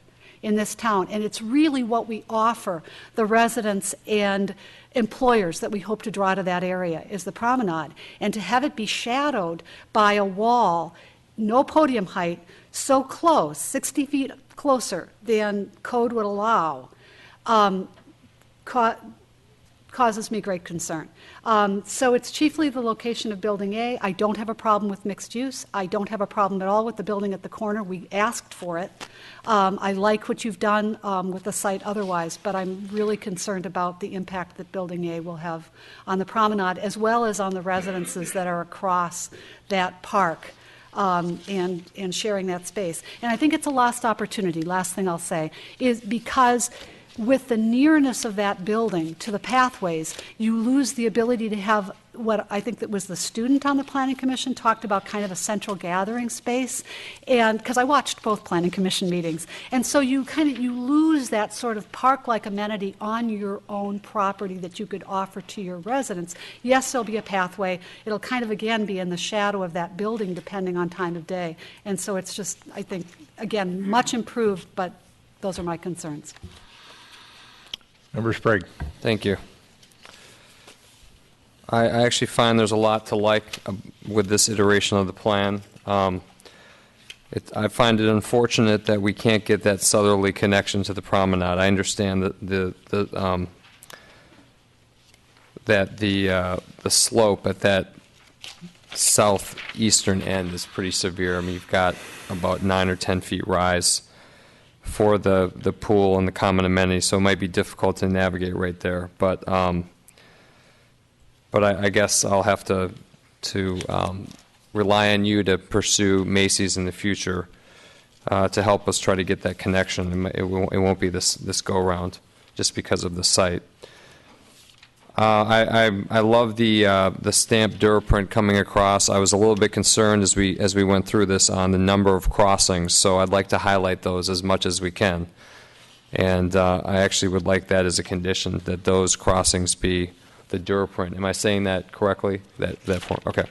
in this town, and it's really what we offer the residents and employers that we hope to draw to that area is the promenade, and to have it be shadowed by a wall, no podium height, so close, 60 feet closer than code would allow, causes me great concern. So it's chiefly the location of Building A. I don't have a problem with mixed use. I don't have a problem at all with the building at the corner. We asked for it. I like what you've done with the site otherwise, but I'm really concerned about the impact that Building A will have on the promenade, as well as on the residences that are across that park. And sharing that space. And I think it's a lost opportunity, last thing I'll say, is because with the nearness of that building to the pathways, you lose the ability to have what I think that was the student on the Planning Commission talked about, kind of a central gathering space, and because I watched both Planning Commission meetings, and so you lose that sort of park-like amenity on your own property that you could offer to your residents. Yes, there'll be a pathway. It'll kind of again be in the shadow of that building depending on time of day, and so it's just, I think, again, much improved, but those are my concerns. Member Sprague. Thank you. I actually find there's a lot to like with this iteration of the plan. I find it unfortunate that we can't get that southerly connection to the promenade. I understand that the slope at that southeastern end is pretty severe. I mean, you've got about 9 or 10 feet rise for the pool and the common amenities, so it might be difficult to navigate right there. But I guess I'll have to rely on you to pursue Macy's in the future to help us try to get that connection. It won't be this go-round. just because of the site. I love the stamped Duraprint coming across. I was a little bit concerned as we went through this on the number of crossings, so I'd like to highlight those as much as we can. And I actually would like that as a condition, that those crossings be the Duraprint. Am I saying that correctly? That form? Okay.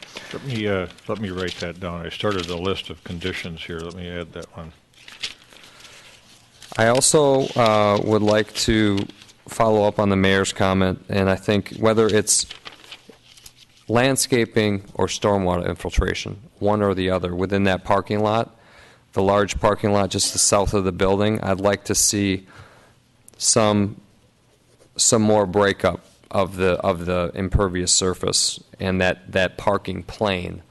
Let me write that down. I started a list of conditions here. Let me add that one. I also would like to follow up on the mayor's comment, and I think whether it's landscaping or stormwater infiltration, one or the other, within that parking lot, the large parking lot just south of the building, I'd like to see some more breakup of the impervious surface and that parking plane,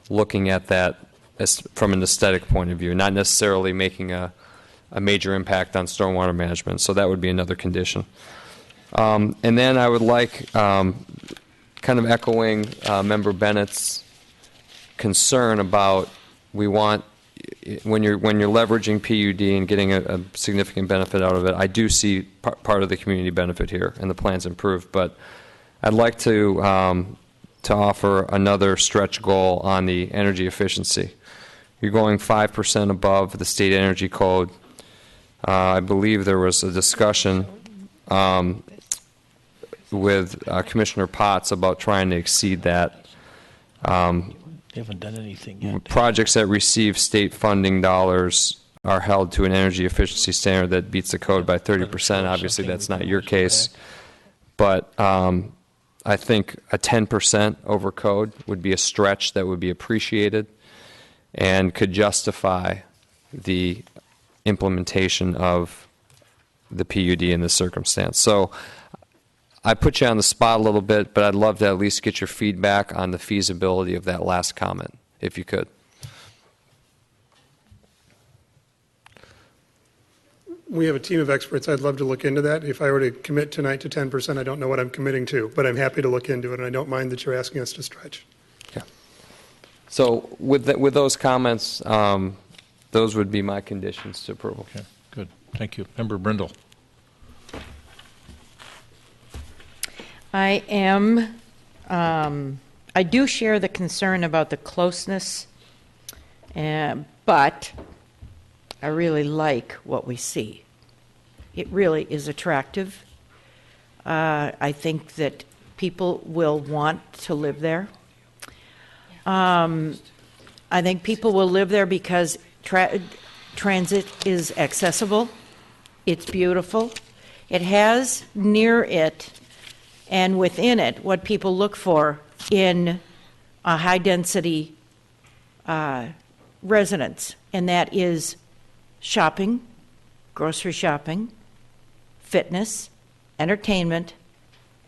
looking at that as, from an aesthetic point of view, not necessarily making a major impact on stormwater management. So that would be another condition. And then I would like, kind of echoing Member Bennett's concern about, we want, when you're leveraging PUD and getting a significant benefit out of it, I do see part of the community benefit here, and the plan's improved. But I'd like to offer another stretch goal on the energy efficiency. You're going 5% above the state energy code. I believe there was a discussion with Commissioner Potts about trying to exceed that. They haven't done anything yet. Projects that receive state funding dollars are held to an energy efficiency standard that beats the code by 30%. Obviously, that's not your case. But I think a 10% over code would be a stretch that would be appreciated and could justify the implementation of the PUD in this circumstance. So I put you on the spot a little bit, but I'd love to at least get your feedback on the feasibility of that last comment, if you could. We have a team of experts. I'd love to look into that. If I were to commit tonight to 10%, I don't know what I'm committing to, but I'm happy to look into it, and I don't mind that you're asking us to stretch. Yeah. So with those comments, those would be my conditions to approval. Okay, good. Thank you. Member Brindle. I do share the concern about the closeness, but I really like what we see. It really is attractive. I think that people will want to live there. I think people will live there because transit is accessible. It's beautiful. It has near it and within it what people look for in a high-density residence, and that is shopping, grocery shopping, fitness, entertainment,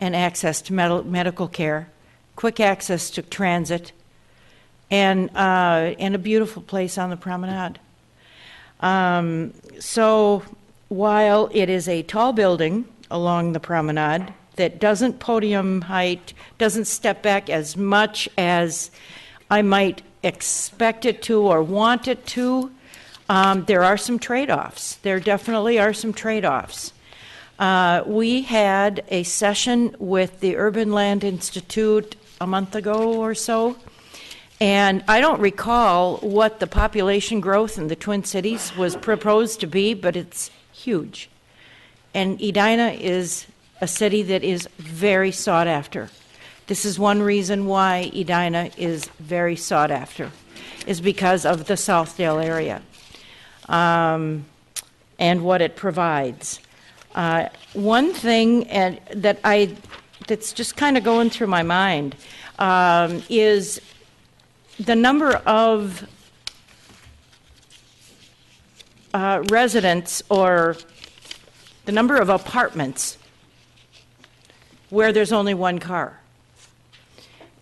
and access to medical care, quick access to transit, and a beautiful place on the promenade. So while it is a tall building along the promenade that doesn't podium height, doesn't step back as much as I might expect it to or want it to, there are some trade-offs. There definitely are some trade-offs. We had a session with the Urban Land Institute a month ago or so, and I don't recall what the population growth in the Twin Cities was proposed to be, but it's huge. And Edina is a city that is very sought after. This is one reason why Edina is very sought after, is because of the Southdale area and what it provides. One thing that's just kind of going through my mind is the number of residents or the number of apartments where there's only one car,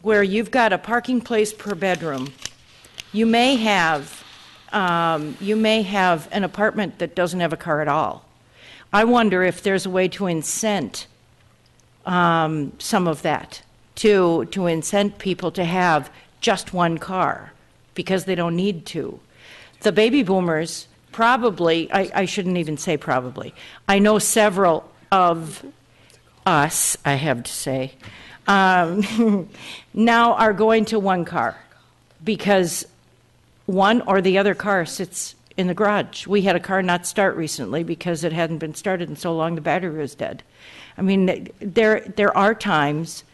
where you've got a parking place per bedroom. You may have an apartment that doesn't have a car at all. I wonder if there's a way to incent some of that, to incent people to have just one car because they don't need to. The baby boomers probably, I shouldn't even say probably, I know several of us, I have to say, now are going to one car because one or the other car sits in the garage. We had a car not start recently because it hadn't been started in so long the battery was dead. I mean, there are times,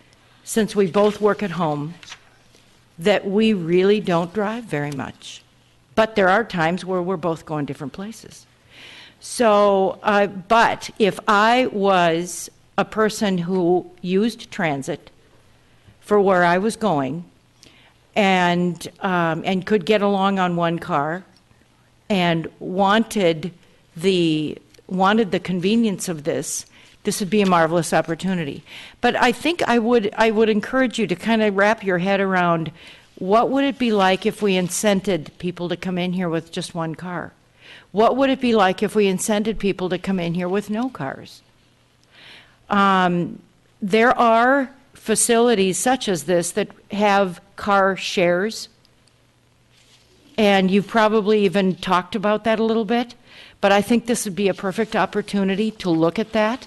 since we both work at home, that we really don't drive very much. But there are times where we're both going different places. So, but if I was a person who used transit for where I was going and could get along on one car and wanted the convenience of this would be a marvelous opportunity. But I think I would encourage you to kind of wrap your head around what would it be like if we incented people to come in here with just one car? What would it be like if we incented people to come in here with no cars? There are facilities such as this that have car shares, and you've probably even talked about that a little bit, but I think this would be a perfect opportunity to look at that,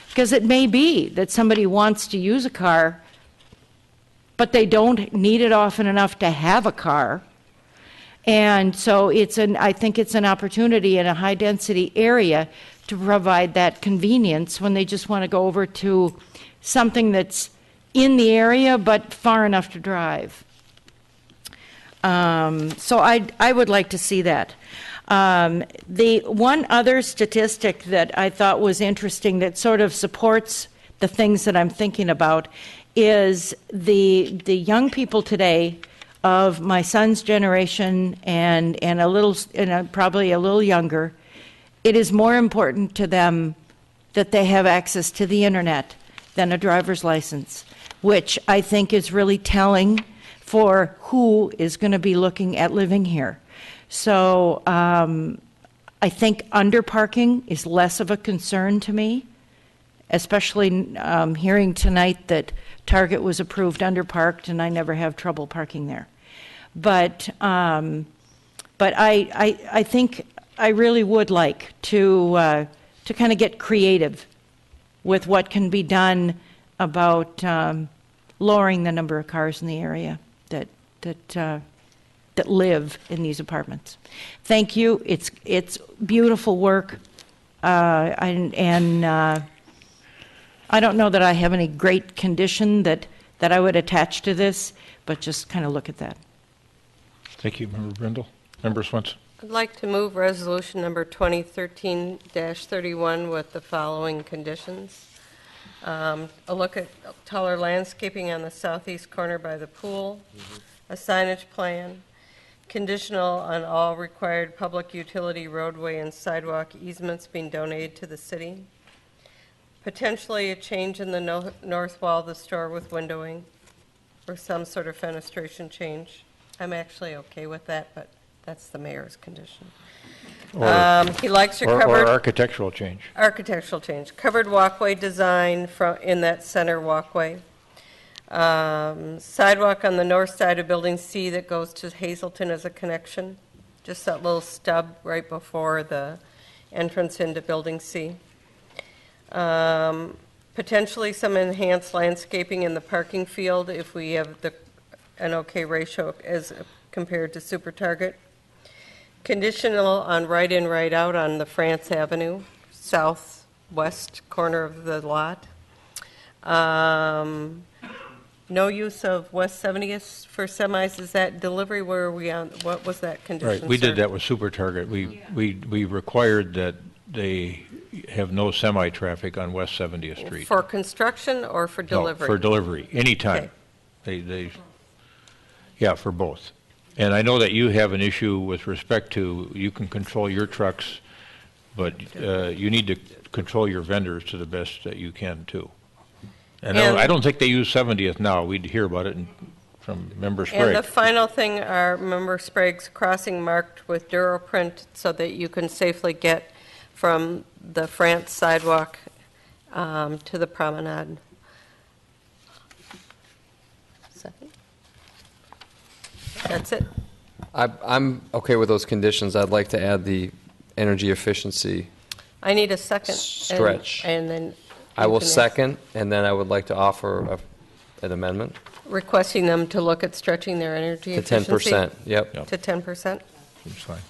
because it may be that somebody wants to use a car, but they don't need it often enough to have a car. And so I think it's an opportunity in a high-density area to provide that convenience when they just want to go over to something that's in the area but far enough to drive. So I would like to see that. The one other statistic that I thought was interesting that sort of supports the things that I'm thinking about is the young people today of my son's generation and probably a little younger. It is more important to them that they have access to the internet than a driver's license, which I think is really telling for who is going to be looking at living here. So I think underparking is less of a concern to me, especially hearing tonight that Target was approved underparked, and I never have trouble parking there. But I think I really would like to kind of get creative with what can be done about lowering the number of cars in the area that live in these apartments. Thank you. It's beautiful work, and I don't know that I have any great condition that I would attach to this, but just kind of look at that. Thank you, Member Brindle. Member Swenson. I'd like to move resolution number 2013-31 with the following conditions. A look at taller landscaping on the southeast corner by the pool, a signage plan, conditional on all required public utility roadway and sidewalk easements being donated to the city, potentially a change in the north wall of the store with windowing or some sort of fenestration change. I'm actually okay with that, but that's the mayor's condition. He likes your covered... Or architectural change. Architectural change. Covered walkway design in that center walkway. Sidewalk on the north side of Building C that goes to Hazelton as a connection. Just that little stub right before the entrance into Building C. Potentially some enhanced landscaping in the parking field if we have an okay ratio as compared to Super Target. Conditional on right-in, right-out on the France Avenue, southwest corner of the lot. No use of West 70th for semis. Is that delivery? Where are we on? What was that condition? Right, we sir? did that with Super Target. We required that they have no semi-traffic on West 70th Street. For construction or for delivery? No, for delivery, anytime. Okay. Yeah, for both. And I know that you have an issue with respect to, you can control your trucks, but you need to control your vendors to the best that you can too. And I don't think they use 70th now. We'd hear about it from Member Sprague. And the final thing are Member Sprague's crossing marked with Duroprint so that you can safely get from the France sidewalk to the promenade. Second. That's it. I'm okay with those conditions. I'd like to add the energy efficiency I need a second. stretch. And then I will can ask- second, and then I would like to offer an amendment Requesting them to look at stretching their energy to efficiency. 10%. Yep. To 10%? Seems fine.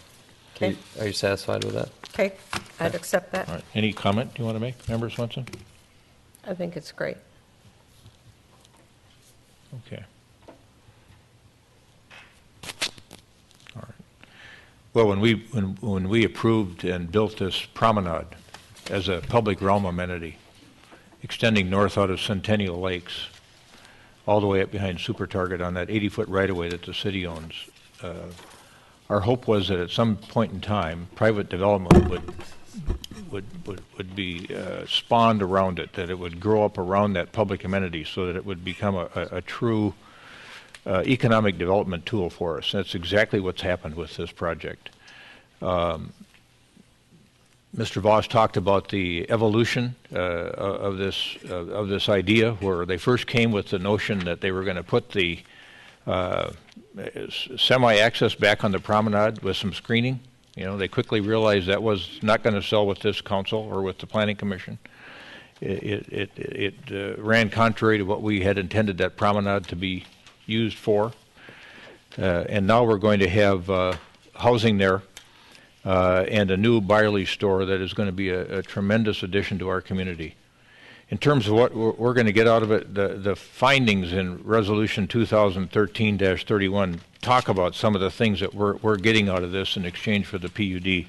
Okay. Are you satisfied with that? Okay, I'd accept that. All right. Any comment you want to make, Member Swenson? I think it's great. Okay. All right. Well, when we approved and built this promenade as a public realm amenity, extending north out of Centennial Lakes, all the way up behind Super Target on that 80-foot right-of-way that the city owns, our hope was that at some point in time, private development would be spawned around it, that it would grow up around that public amenity so that it would become a true economic development tool for us. That's exactly what's happened with this project. Mr. Voss talked about the evolution of this idea, where they first came with the notion that they were going to put the semi-access back on the promenade with some screening. You know, they quickly realized that was not going to sell with this council or with the Planning Commission. It ran contrary to what we had intended that promenade to be used for. And now we're going to have housing there and a new Byerly store that is going to be a tremendous addition to our community. In terms of what we're going to get out of it, the findings in Resolution 2013-31 talk about some of the things that we're getting out of this in exchange for the PUD.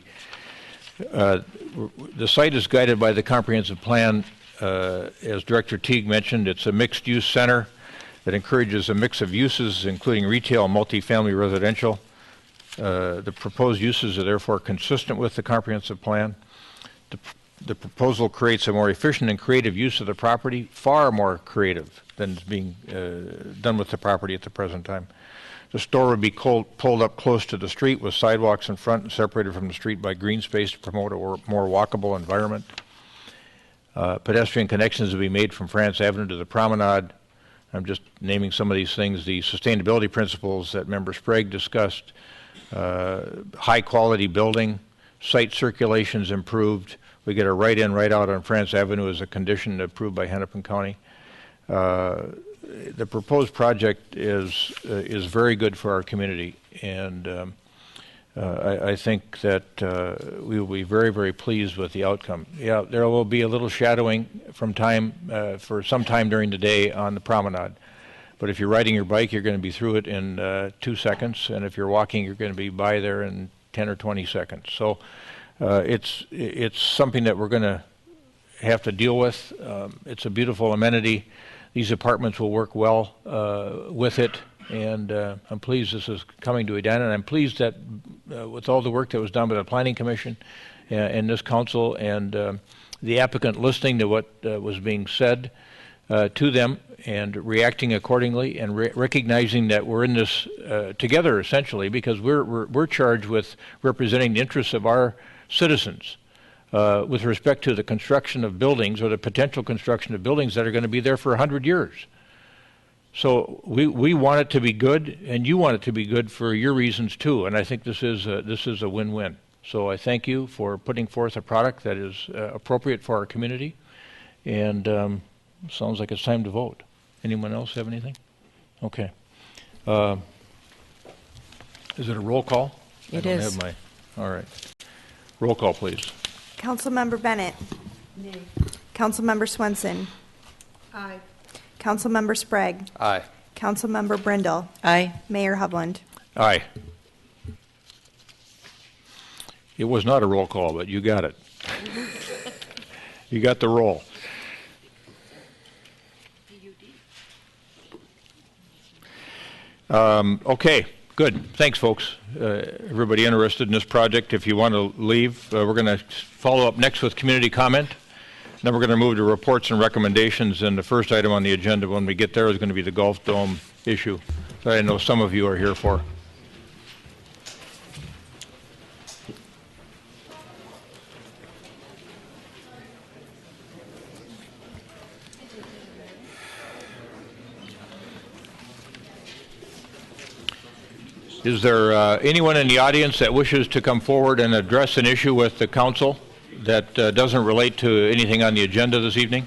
The site is guided by the comprehensive plan. As Director Teague mentioned, it's a mixed-use center that encourages a mix of uses, including retail and multifamily residential. The proposed uses are therefore consistent with the comprehensive plan. The proposal creates a more efficient and creative use of the property, far more creative than is being done with the property at the present time. The store would be pulled up close to the street with sidewalks in front and separated from the street by green space to promote a more walkable environment. Pedestrian connections will be made from France Avenue to the promenade. I'm just naming some of these things. The sustainability principles that Member Sprague discussed, high quality building, site circulations improved. We get a right in, right out on France Avenue as a condition approved by Hennepin County. The proposed project is very good for our community, and I think that we will be very, very pleased with the outcome. Yeah, there will be a little shadowing for some time during the day on the promenade. But if you're riding your bike, you're going to be through it in 2 seconds, and if you're walking, you're going to be by there in 10 or 20 seconds. So it's something that we're going to have to deal with. It's a beautiful amenity. These apartments will work well with it, and I'm pleased this is coming to Edina, and I'm pleased that with all the work that was done by the Planning Commission and this council and the applicant listening to what was being said to them and reacting accordingly and recognizing that we're in this together essentially, because we're charged with representing the interests of our citizens with respect to the construction of buildings or the potential construction of buildings that are going to be there for 100 years. So we want it to be good, and you want it to be good for your reasons too. And I think this is a win-win. So I thank you for putting forth a product that is appropriate for our community. And sounds like it's time to vote. Anyone else have anything? Okay. Is it a roll call? It I don't is. have all right. Roll call, please. Councilmember Bennett. Nay. Councilmember Swenson. Aye. Councilmember Sprague. Aye. Councilmember Brindle. Aye. Mayor Hovland. Aye. It was not a roll call, but you got it. You got the roll. Okay, good. Thanks, folks. Everybody interested in this project, if you want to leave, we're going to follow up next with community comment. Then we're going to move to reports and recommendations, and the first item on the agenda when we get there is going to be the Golf Dome issue that I know some of you are here for. Is there anyone in the audience that wishes to come forward and address an issue with the council that doesn't relate to anything on the agenda this evening?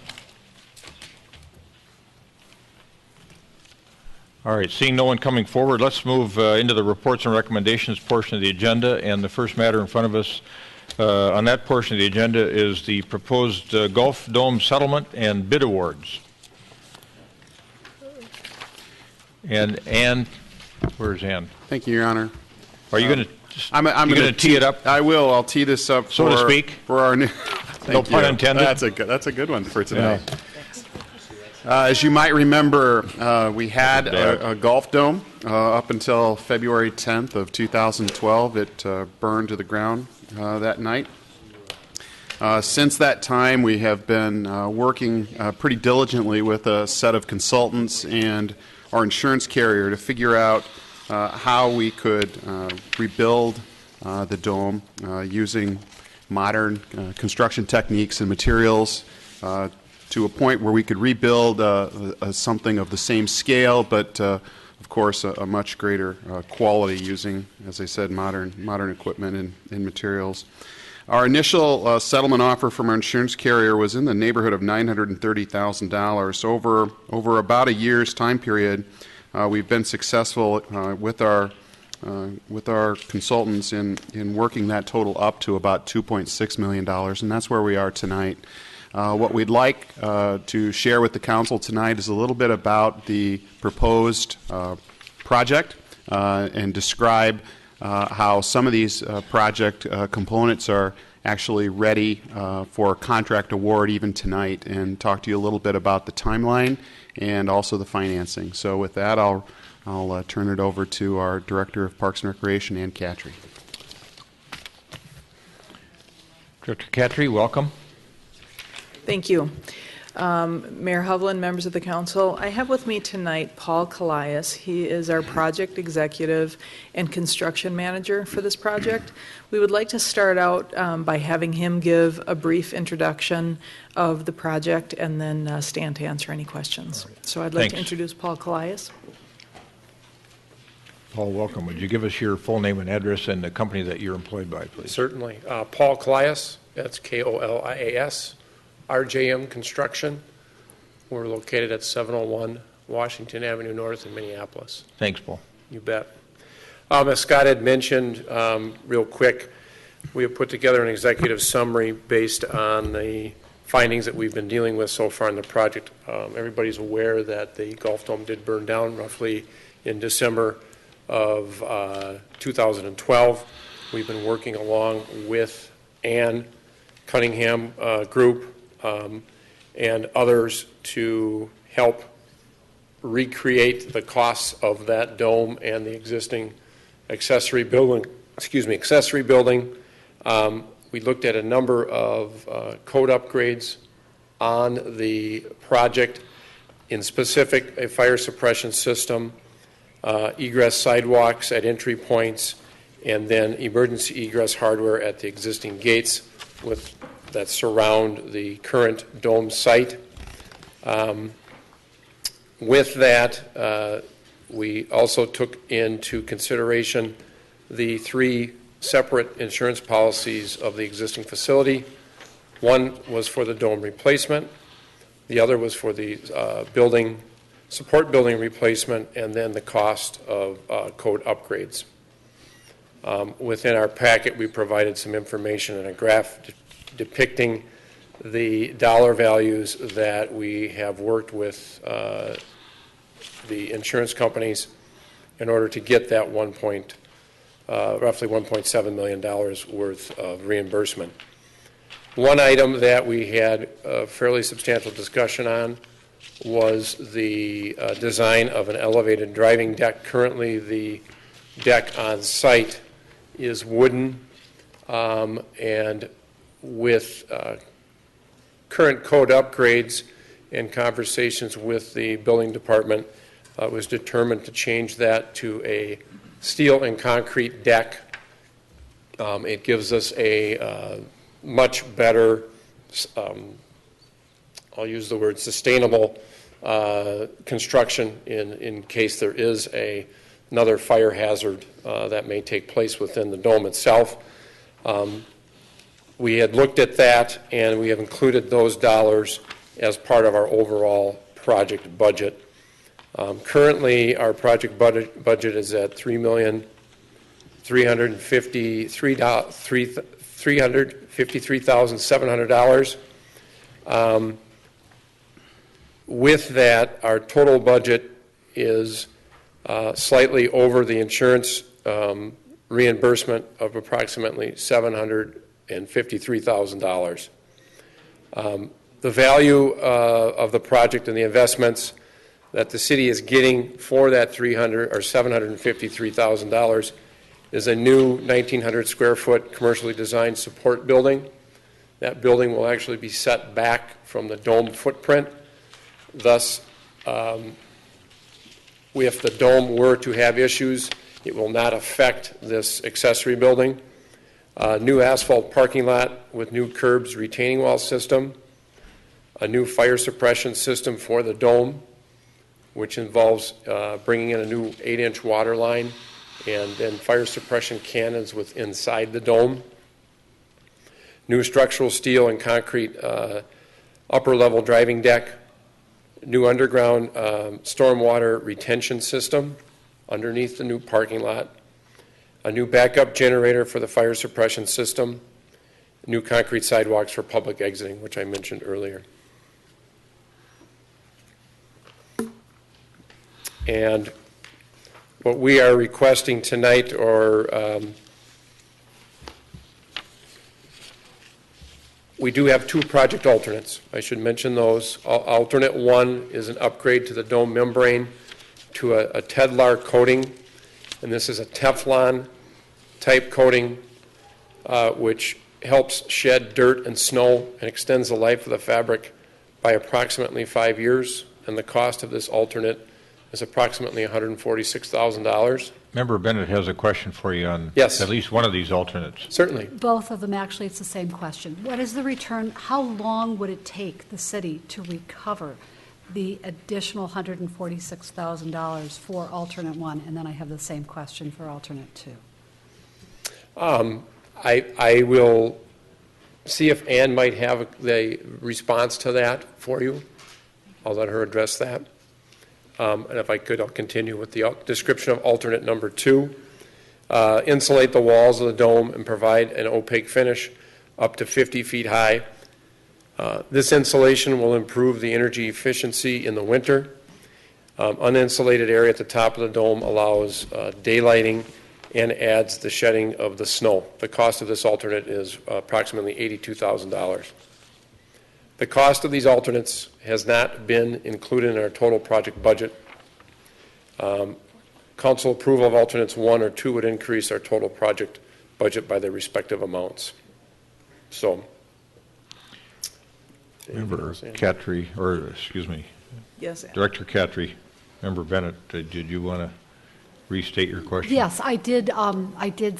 All right, seeing no one coming forward, let's move into the reports and recommendations portion of the agenda. And the first matter in front of us on that portion of the agenda is the proposed Gulf Dome settlement and bid awards. And Ann, where's Ann? Thank you, Your Honor. Are you going to? I'm going to tee it up? I will. I'll tee this up So to speak? for our new. No pun intended. That's a good one for tonight. As you might remember, we had a Gulf Dome up until February 10th of 2012. It burned to the ground that night. Since that time, we have been working pretty diligently with a set of consultants and our insurance carrier to figure out how we could rebuild the dome using modern construction techniques and materials to a point where we could rebuild something of the same scale, but of course a much greater quality using, as I said, modern equipment and materials. Our initial settlement offer from our insurance carrier was in the neighborhood of $930,000. Over about a year's time period, we've been successful with our consultants in working that total up to about $2.6 million, and that's where we are tonight. What we'd like to share with the council tonight is a little bit about the proposed project and describe how some of these project components are actually ready for contract award even tonight, and talk to you a little bit about the timeline and also the financing. So with that, I'll turn it over to our Director of Parks and Recreation, Ann Catry. Director Catry, welcome. Thank you. Mayor Hovland, members of the council, I have with me tonight Paul Callias. He is our project executive and construction manager for this project. We would like to start out by having him give a brief introduction of the project and then stand to answer any questions. So I'd like to introduce Paul Callias. Paul, welcome. Would you give us your full name and address and the company that you're employed by, please? Certainly. Paul Callias, that's K-O-L-I-A-S. RJM Construction. We're located at 701 Washington Avenue North in Minneapolis. Thanks, Paul. You bet. As Scott had mentioned, real quick, we have put together an executive summary based on the findings that we've been dealing with so far in the project. Everybody's aware that the Gulf Dome did burn down roughly in December of 2012. We've been working along with Ann Cunningham Group and others to help recreate the costs of that dome and the existing accessory building. We looked at a number of code upgrades on the project, in specific a fire suppression system, egress sidewalks at entry points, and then emergency egress hardware at the existing gates that surround the current dome site. With that, we also took into consideration the three separate insurance policies of the existing facility. One was for the dome replacement, the other was for the support building replacement, and then the cost of code upgrades. Within our packet, we provided some information and a graph depicting the dollar values that we have worked with the insurance companies in order to get that roughly $1.7 million worth of reimbursement. One item that we had a fairly substantial discussion on was the design of an elevated driving deck. Currently, the deck on site is wooden, and with current code upgrades and conversations with the building department, it was determined to change that to a steel and concrete deck. It gives us a much better, I'll use the word sustainable construction in case there is another fire hazard that may take place within the dome itself. We had looked at that, and we have included those dollars as part of our overall project budget. Currently, our project budget is at $3,353,700. With that, our total budget is slightly over the insurance reimbursement of approximately $753,000. The value of the project and the investments that the city is getting for that $753,000 is a new 1,900 square foot commercially designed support building. That building will actually be set back from the dome footprint. Thus, if the dome were to have issues, it will not affect this accessory building. New asphalt parking lot with new curbs retaining wall system, a new fire suppression system for the dome, which involves bringing in a new 8-inch water line and then fire suppression cannons with inside the dome. New structural steel and concrete upper level driving deck, new underground stormwater retention system underneath the new parking lot, a new backup generator for the fire suppression system, new concrete sidewalks for public exiting, which I mentioned earlier. And what we are requesting tonight, or we do have two project alternates. I should mention those. Alternate one is an upgrade to the dome membrane to a Tedlar coating, and this is a Teflon type coating which helps shed dirt and snow and extends the life of the fabric by approximately 5 years, and the cost of this alternate is approximately $146,000. Member Bennett has a question for you on Yes. at least one of these alternates. Certainly. Both of them, actually, it's the same question. What is the return, how long would it take the city to recover the additional $146,000 for alternate one? And then I have the same question for alternate two. I will see if Ann might have the response to that for you. I'll let her address that. And if I could, I'll continue with the description of alternate number 2. Insulate the walls of the dome and provide an opaque finish up to 50 feet high. This insulation will improve the energy efficiency in the winter. Uninsulated area at the top of the dome allows daylighting and adds the shedding of the snow. The cost of this alternate is approximately $82,000. The cost of these alternates has not been included in our total project budget. Council approval of alternates 1 or 2 would increase our total project budget by their respective amounts. So, Member Cattry, or excuse me. Yes, Ann. Director Cattry, Member Bennett, did you want to restate your question? Yes, I did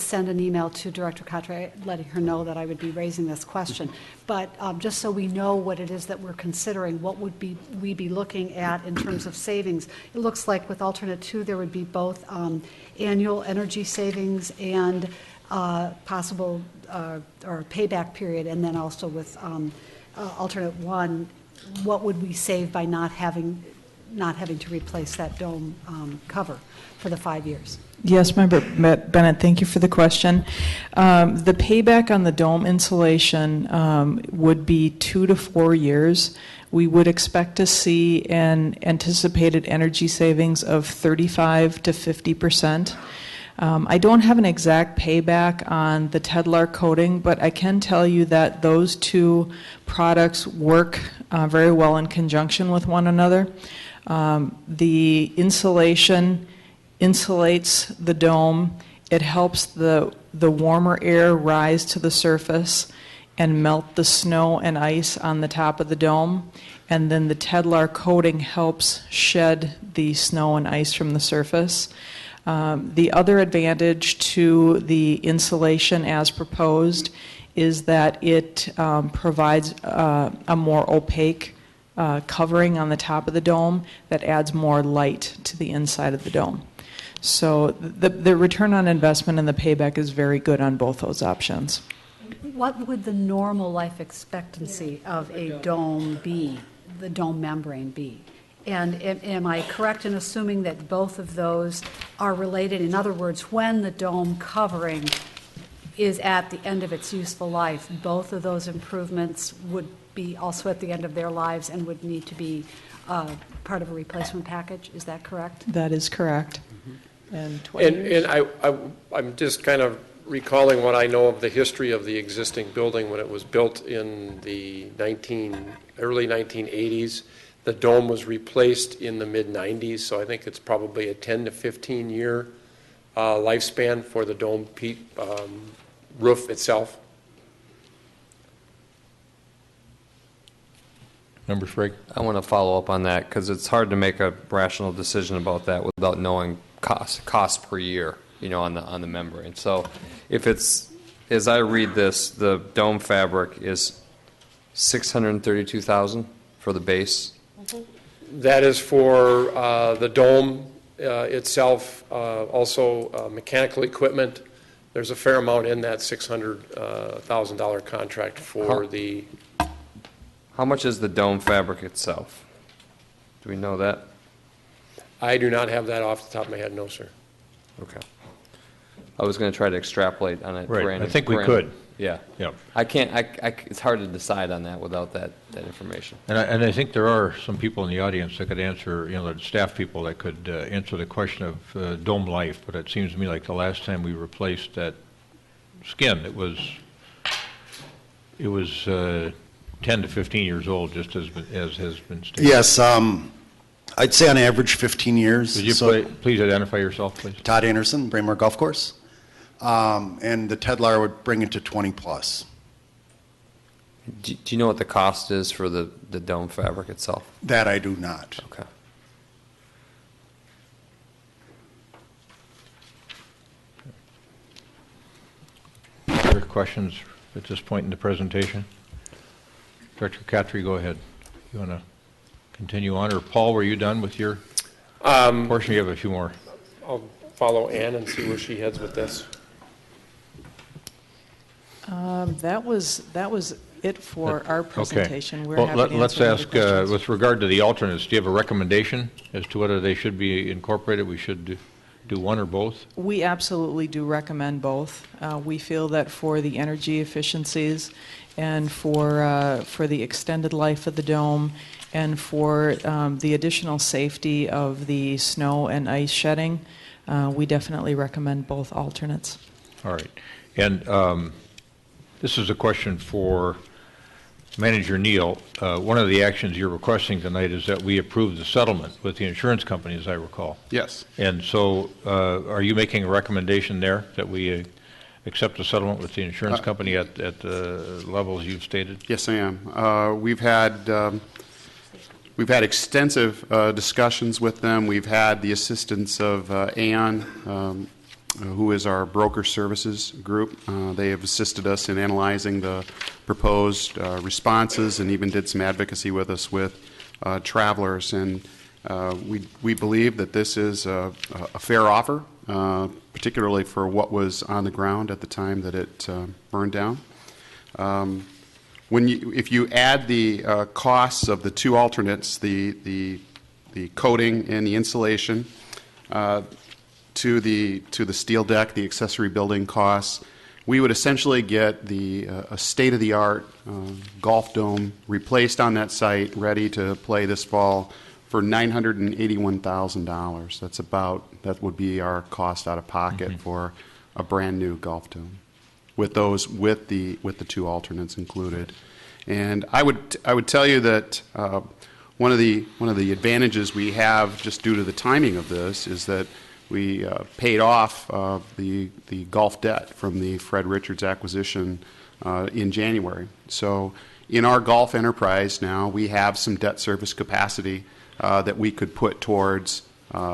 send an email to Director Cotray letting her know that I would be raising this question. But just so we know what it is that we're considering, what would we be looking at in terms of savings? It looks like with alternate 2, there would be both annual energy savings and possible or payback period, and then also with alternate 1, what would we save by not having to replace that dome cover for the 5 years? Yes, Member Bennett, thank you for the question. The payback on the dome insulation would be 2 to 4 years. We would expect to see an anticipated energy savings of 35 to 50%. I don't have an exact payback on the Tedlar coating, but I can tell you that those two products work very well in conjunction with one another. The insulation insulates the dome. It helps the warmer air rise to the surface and melt the snow and ice on the top of the dome. And then the Tedlar coating helps shed the snow and ice from the surface. The other advantage to the insulation as proposed is that it provides a more opaque covering on the top of the dome that adds more light to the inside of the dome. So the return on investment and the payback is very good on both those options. What would the normal life expectancy of a dome be, the dome membrane be? And am I correct in assuming that both of those are related? In other words, when the dome covering is at the end of its useful life, both of those improvements would be also at the end of their lives and would need to be part of a replacement package. Is that correct? That is correct. And 20 years? And I'm just kind of recalling what I know of the history of the existing building when it was built in the early 1980s. The dome was replaced in the mid-90s, so I think it's probably a 10 to 15 year lifespan for the dome roof itself. Member Sprague? I want to follow up on that because it's hard to make a rational decision about that without knowing cost per year, on the membrane. So if it's, as I read this, the dome fabric is $632,000 for the base. That is for the dome itself, also mechanical equipment. There's a fair amount in that $600,000 contract for the... How much is the dome fabric itself? Do we know that? I do not have that off the top of my head, no, sir. Okay. I was going to try to extrapolate on it. Right, I think we could. Yeah. Yep. I can't, it's hard to decide on that without that information. And I think there are some people in the audience that could answer, the staff people that could answer the question of dome life, but it seems to me like the last time we replaced that skin, it was 10 to 15 years old, just as has been stated. Yes, I'd say on average 15 years. Would you please identify yourself, please? Todd Anderson, Braemar Golf Course. And the Tedlar would bring it to 20 plus. Do you know what the cost is for the dome fabric itself? That I do not. Okay. Other questions at this point in the presentation? Director Catry, go ahead. You want to continue on? Or Paul, were you done with your portion? You have a few more. I'll follow Ann and see where she heads with this. That was it for our presentation. Okay. We're Well, happy to let's answer any ask, questions. with regard to the alternates, do you have a recommendation as to whether they should be incorporated? We should do one or both? We absolutely do recommend both. We feel that for the energy efficiencies and for the extended life of the dome and for the additional safety of the snow and ice shedding, we definitely recommend both alternates. All right. And this is a question for Manager Neal. One of the actions you're requesting tonight is that we approve the settlement with the insurance company, as I recall. Yes. And so are you making a recommendation there that we accept the settlement with the insurance company at the levels you've stated? Yes, I am. We've had extensive discussions with them. We've had the assistance of Aon, who is our broker services group. They have assisted us in analyzing the proposed responses and even did some advocacy with us with travelers. And we believe that this is a fair offer, particularly for what was on the ground at the time that it burned down. If you add the costs of the two alternates, the coating and the insulation, to the steel deck, the accessory building costs, we would essentially get a state-of-the-art golf dome replaced on that site, ready to play this fall for $981,000. That would be our cost out of pocket for a brand new golf dome, with the two alternates included. And I would tell you that one of the advantages we have just due to the timing of this is that we paid off the golf debt from the Fred Richards acquisition in January. So in our golf enterprise now, we have some debt service capacity that we could put towards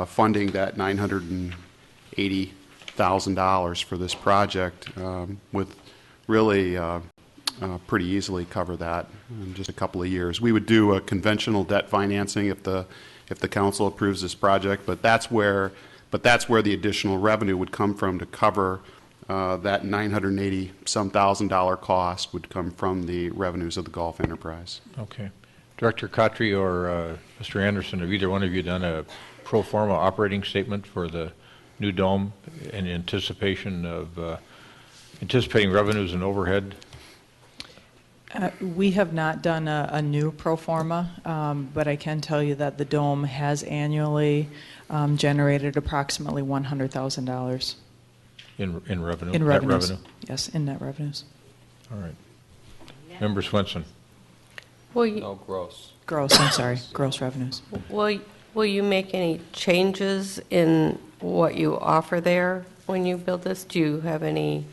funding that $980,000 for this project, with really pretty easily cover that in just a couple of years. We would do a conventional debt financing if the council approves this project, but that's where the additional revenue would come from to cover that $980,000 cost would come from the revenues of the golf enterprise. Okay. Director Kotry or Mr. Anderson, have either one of you done a pro forma operating statement for the new dome in anticipation of anticipating revenues and overhead? We have not done a new pro forma, but I can tell you that the dome has annually generated approximately $100,000. In revenue? In Net revenues. revenue? Yes, in net revenues. All right. Member Swenson? No, gross. Gross, I'm sorry, gross revenues. Will you make any changes in what you offer there when you build this? Do you have any,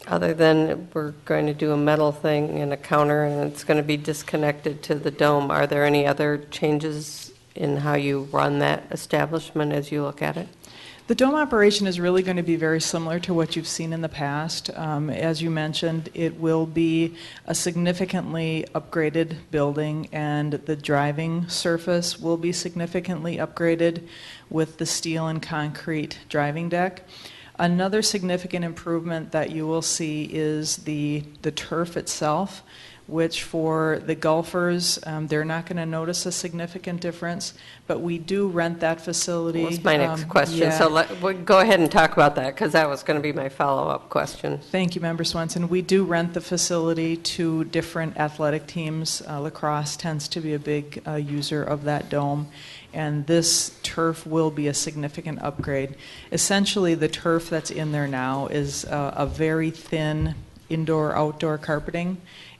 other than we're going to do a metal thing and a counter and it's going to be disconnected to the dome, are there any other changes in how you run that establishment as you look at it? The dome operation is really going to be very similar to what you've seen in the past. As you mentioned, it will be a significantly upgraded building, and the driving surface will be significantly upgraded with the steel and concrete driving deck. Another significant improvement that you will see is the turf itself, which for the golfers, they're not going to notice a significant difference, but we do rent that facility. That's my next question. Yeah. So go ahead and talk about that, because that was going to be my follow-up question. Thank you, Member Swenson. We do rent the facility to different athletic teams. Lacrosse tends to be a big user of that dome, and this turf will be a significant upgrade. Essentially, the turf that's in there now is a very thin indoor-outdoor carpeting,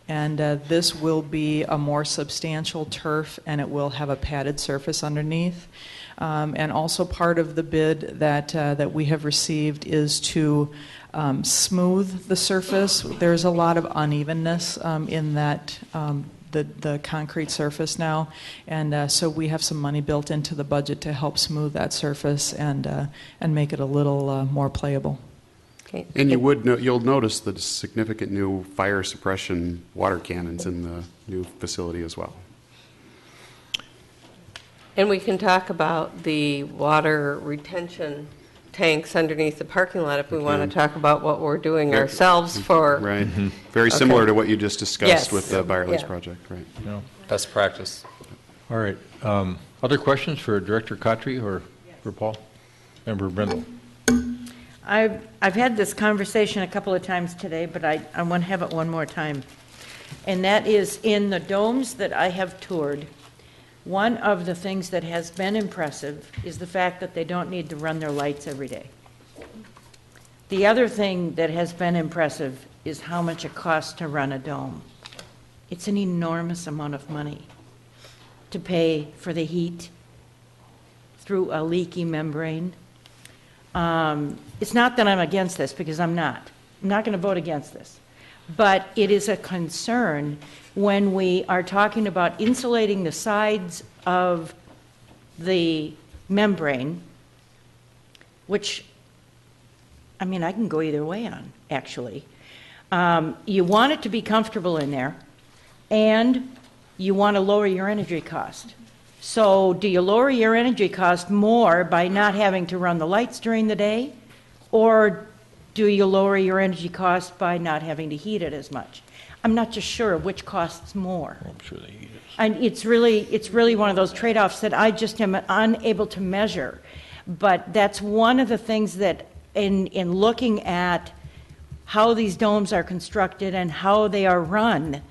and this will be a more substantial turf, and it will have a padded surface underneath. And also part of the bid that we have received is to smooth the surface. There's a lot of unevenness in that the concrete surface now, and so we have some money built into the budget to help smooth that surface and make it a little more playable. Okay. And you'll notice the significant new fire suppression water cannons in the new facility as well. And we can talk about the water retention tanks underneath the parking lot if we want to talk about what we're doing ourselves for. Right. Very similar to what you just discussed Yes. with the Byerly's Yeah. project, right? No. Best practice. All right. Other questions for Director Kotry or for Paul? Member Brindle? I've had this conversation a couple of times today, but I want to have it one more time. And that is, in the domes that I have toured, one of the things that has been impressive is the fact that they don't need to run their lights every day. The other thing that has been impressive is how much it costs to run a dome. It's an enormous amount of money to pay for the heat through a leaky membrane. It's not that I'm against this, because I'm not. I'm not going to vote against this. But it is a concern when we are talking about insulating the sides of the membrane, which, I mean, I can go either way on, actually. You want it to be comfortable in there, and you want to lower your energy cost. So do you lower your energy cost more by not having to run the lights during the day, or do you lower your energy cost by not having to heat it as much? I'm not just sure which costs more. I'm sure they heat it. And it's really one of those trade-offs that I just am unable to measure. But that's one of the things that in looking at how these domes are constructed and how they are run,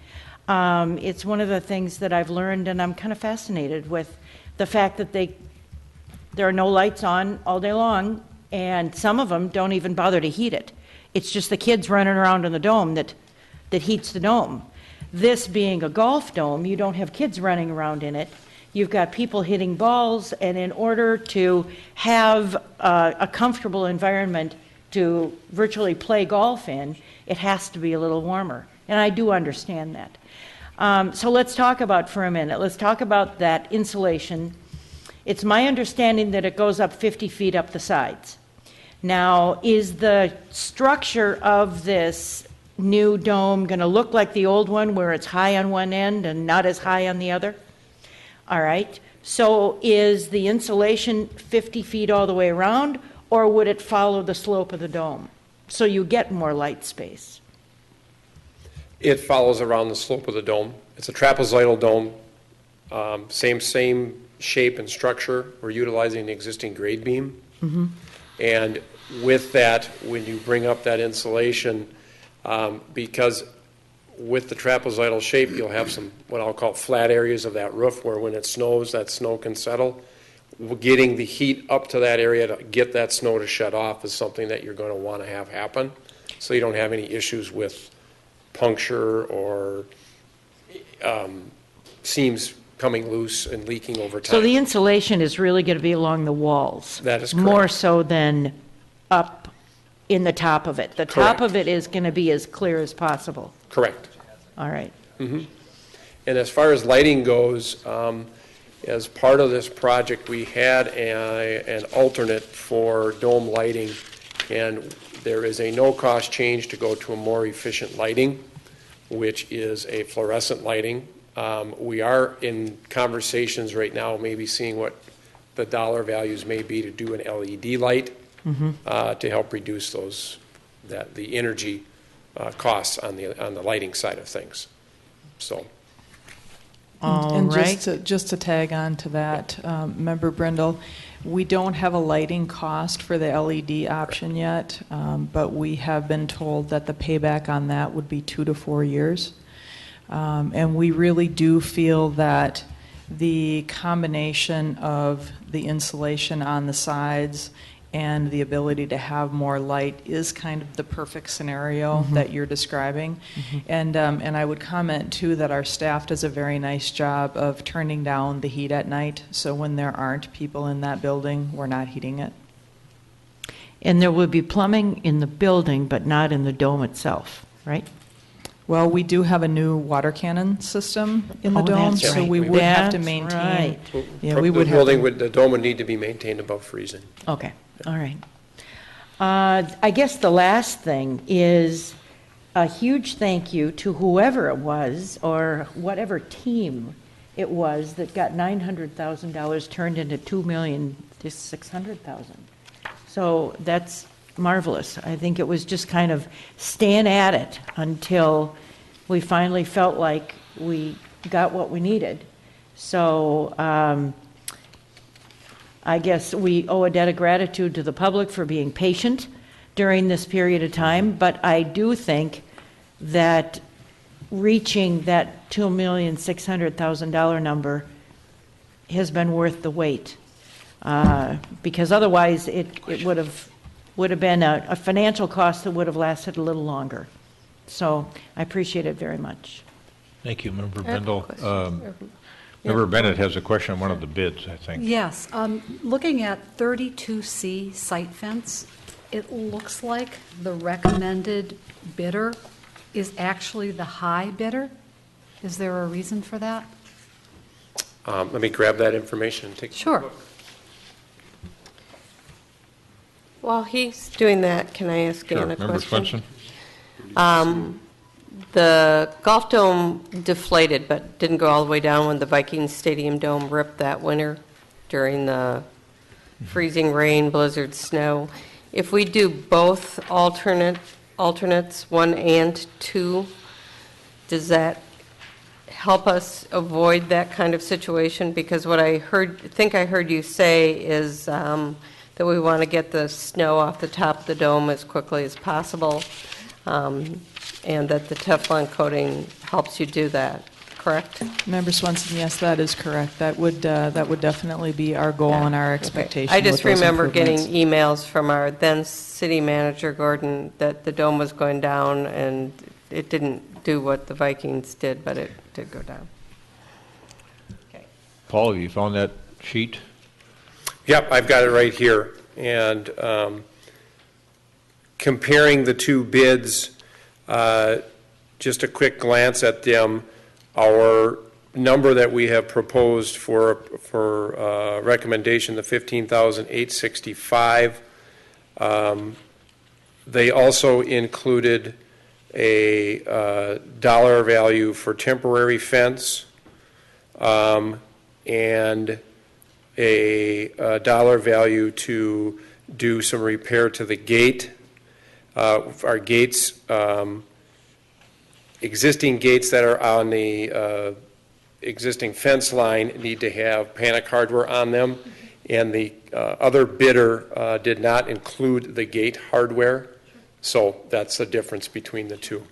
it's one of the things that I've learned, and I'm kind of fascinated with the fact that there are no lights on all day long, and some of them don't even bother to heat it. It's just the kids running around in the dome that heats the dome. This being a golf dome, you don't have kids running around in it. You've got people hitting balls, and in order to have a comfortable environment to virtually play golf in, it has to be a little warmer. And I do understand that. So let's talk about for a minute. Let's talk about that insulation. It's my understanding that it goes up 50 feet up the sides. Now, is the structure of this new dome going to look like the old one where it's high on one end and not as high on the other? All right. So is the insulation 50 feet all the way around, or would it follow the slope of the dome so you get more light space? It follows around the slope of the dome. It's a trapezoidal dome, same shape and structure. We're utilizing the existing grade beam. Mhm. And with that, when you bring up that insulation, because with the trapezoidal shape, you'll have some what I'll call flat areas of that roof where when it snows, that snow can settle. Getting the heat up to that area to get that snow to shut off is something that you're going to want to have happen, so you don't have any issues with puncture or seams coming loose and leaking over time. So the insulation is really going to be along the walls? That is correct. More so than up in the top of it? The top Correct. of it is going to be as clear as possible? Correct. All right. Mm-hmm. And as far as lighting goes, as part of this project, we had an alternate for dome lighting, and there is a no-cost change to go to a more efficient lighting, which is a fluorescent lighting. We are in conversations right now, maybe seeing what the dollar values may be to do an LED light to help reduce the energy costs on the lighting side of things. So. And just to tag on to that, Member Brindle, we don't have a lighting cost for the LED option yet, but we have been told that the payback on that would be 2 to 4 years. And we really do feel that the combination of the insulation on the sides and the ability to have more light is kind of the perfect scenario that you're describing. And I would comment too that our staff does a very nice job of turning down the heat at night, so when there aren't people in that building, we're not heating it. And there will be plumbing in the building, but not in the dome itself, right? Well, we do have a new water cannon system in the Oh, dome, that's so right. we would have to That's maintain. right. Yeah, we would have The dome would need to be maintained above freezing. Okay, all right. I guess the last thing is a huge thank you to whoever it was or whatever team it was that got $900,000 turned into $2,600,000. So that's marvelous. I think it was just kind of staying at it until we finally felt like we got what we needed. So I guess we owe a debt of gratitude to the public for being patient during this period of time, but I do think that reaching that $2,600,000 number has been worth the wait, because otherwise it would have been a financial cost that would have lasted a little longer. So I appreciate it very much. Thank you, Member I have a Brindle. question. Member Bennett has a question on one of the bids, I think. Yes, looking at 32C site fence, it looks like the recommended bidder is actually the high bidder. Is there a reason for that? Let me grab that information and take a Sure. look. While he's doing that, can I ask Sure. Ann a Member question? Swenson? The golf dome deflated, but didn't go all the way down when the Vikings Stadium dome ripped that winter during the freezing rain, blizzard, snow. If we do both alternates, 1 and 2, does that help us avoid that kind of situation? Because what I think I heard you say is that we want to get the snow off the top of the dome as quickly as possible, and that the Teflon coating helps you do that, correct? Member Swenson, yes, that is correct. That would definitely be our goal and our expectation. I just with those remember getting improvements. emails from our then city manager, Gordon, that the dome was going down, and it didn't do what the Vikings did, but it did go down. Paul, have you found that sheet? Yep, I've got it right here. And comparing the two bids, just a quick glance at them, our number that we have proposed for recommendation, the $15,865, they also included a dollar value for temporary fence and a dollar value to do some repair to the gate. Our gates existing gates that are on the existing fence line need to have panic hardware on them, and the other bidder did not include the gate hardware, so that's the difference between the two.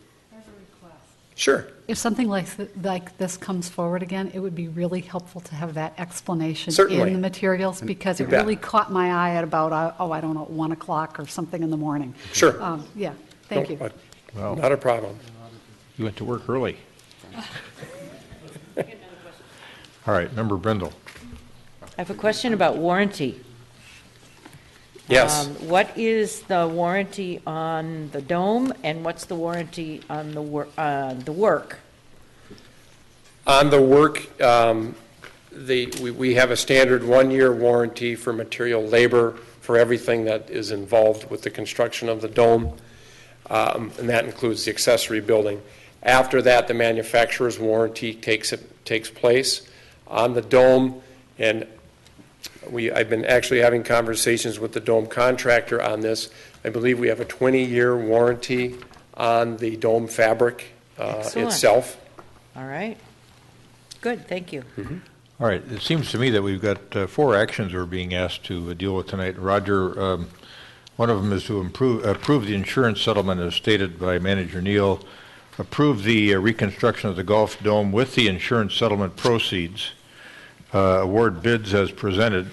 Sure. If something like this comes forward again, it would be really helpful to have that explanation Certainly. in the materials, because You it bet. really caught my eye at about, I don't know, 1 o'clock or something in the morning. Sure. Yeah, thank you. Well, Not a problem. you went to work early. All right, Member Brindle. I have a question about warranty. Yes. What is the warranty on the dome, and what's the warranty on the work? On the work, we have a standard 1-year warranty for material labor for everything that is involved with the construction of the dome, and that includes the accessory building. After that, the manufacturer's warranty takes place on the dome, and I've been actually having conversations with the dome contractor on this. I believe we have a 20-year warranty on the dome fabric Excellent. itself. All right. Good, thank you. All right, it seems to me that we've got 4 actions we're being asked to deal with tonight. Roger, one of them is to approve the insurance settlement as stated by Manager Neal, approve the reconstruction of the Golf Dome with the insurance settlement proceeds, award bids as presented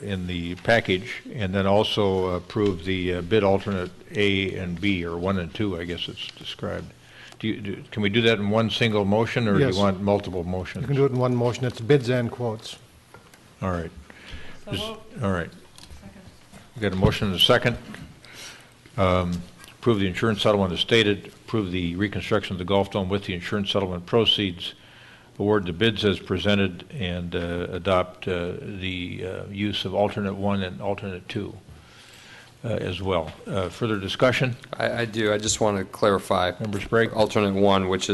in the package, and then also approve the bid alternate A and B, or 1 and 2, I guess it's described. Can we do that in one single motion, or do Yes. you want multiple motions? You can do it in one motion. It's bids and quotes. All right. All right. We got a motion and a second. Approve the insurance settlement as stated, approve the reconstruction of the Golf Dome with the insurance settlement proceeds, award the bids as presented, and adopt the use of alternate 1 and alternate 2 as well. Further discussion? I do. I just want to clarify. Member Sprague? Alternate 1, which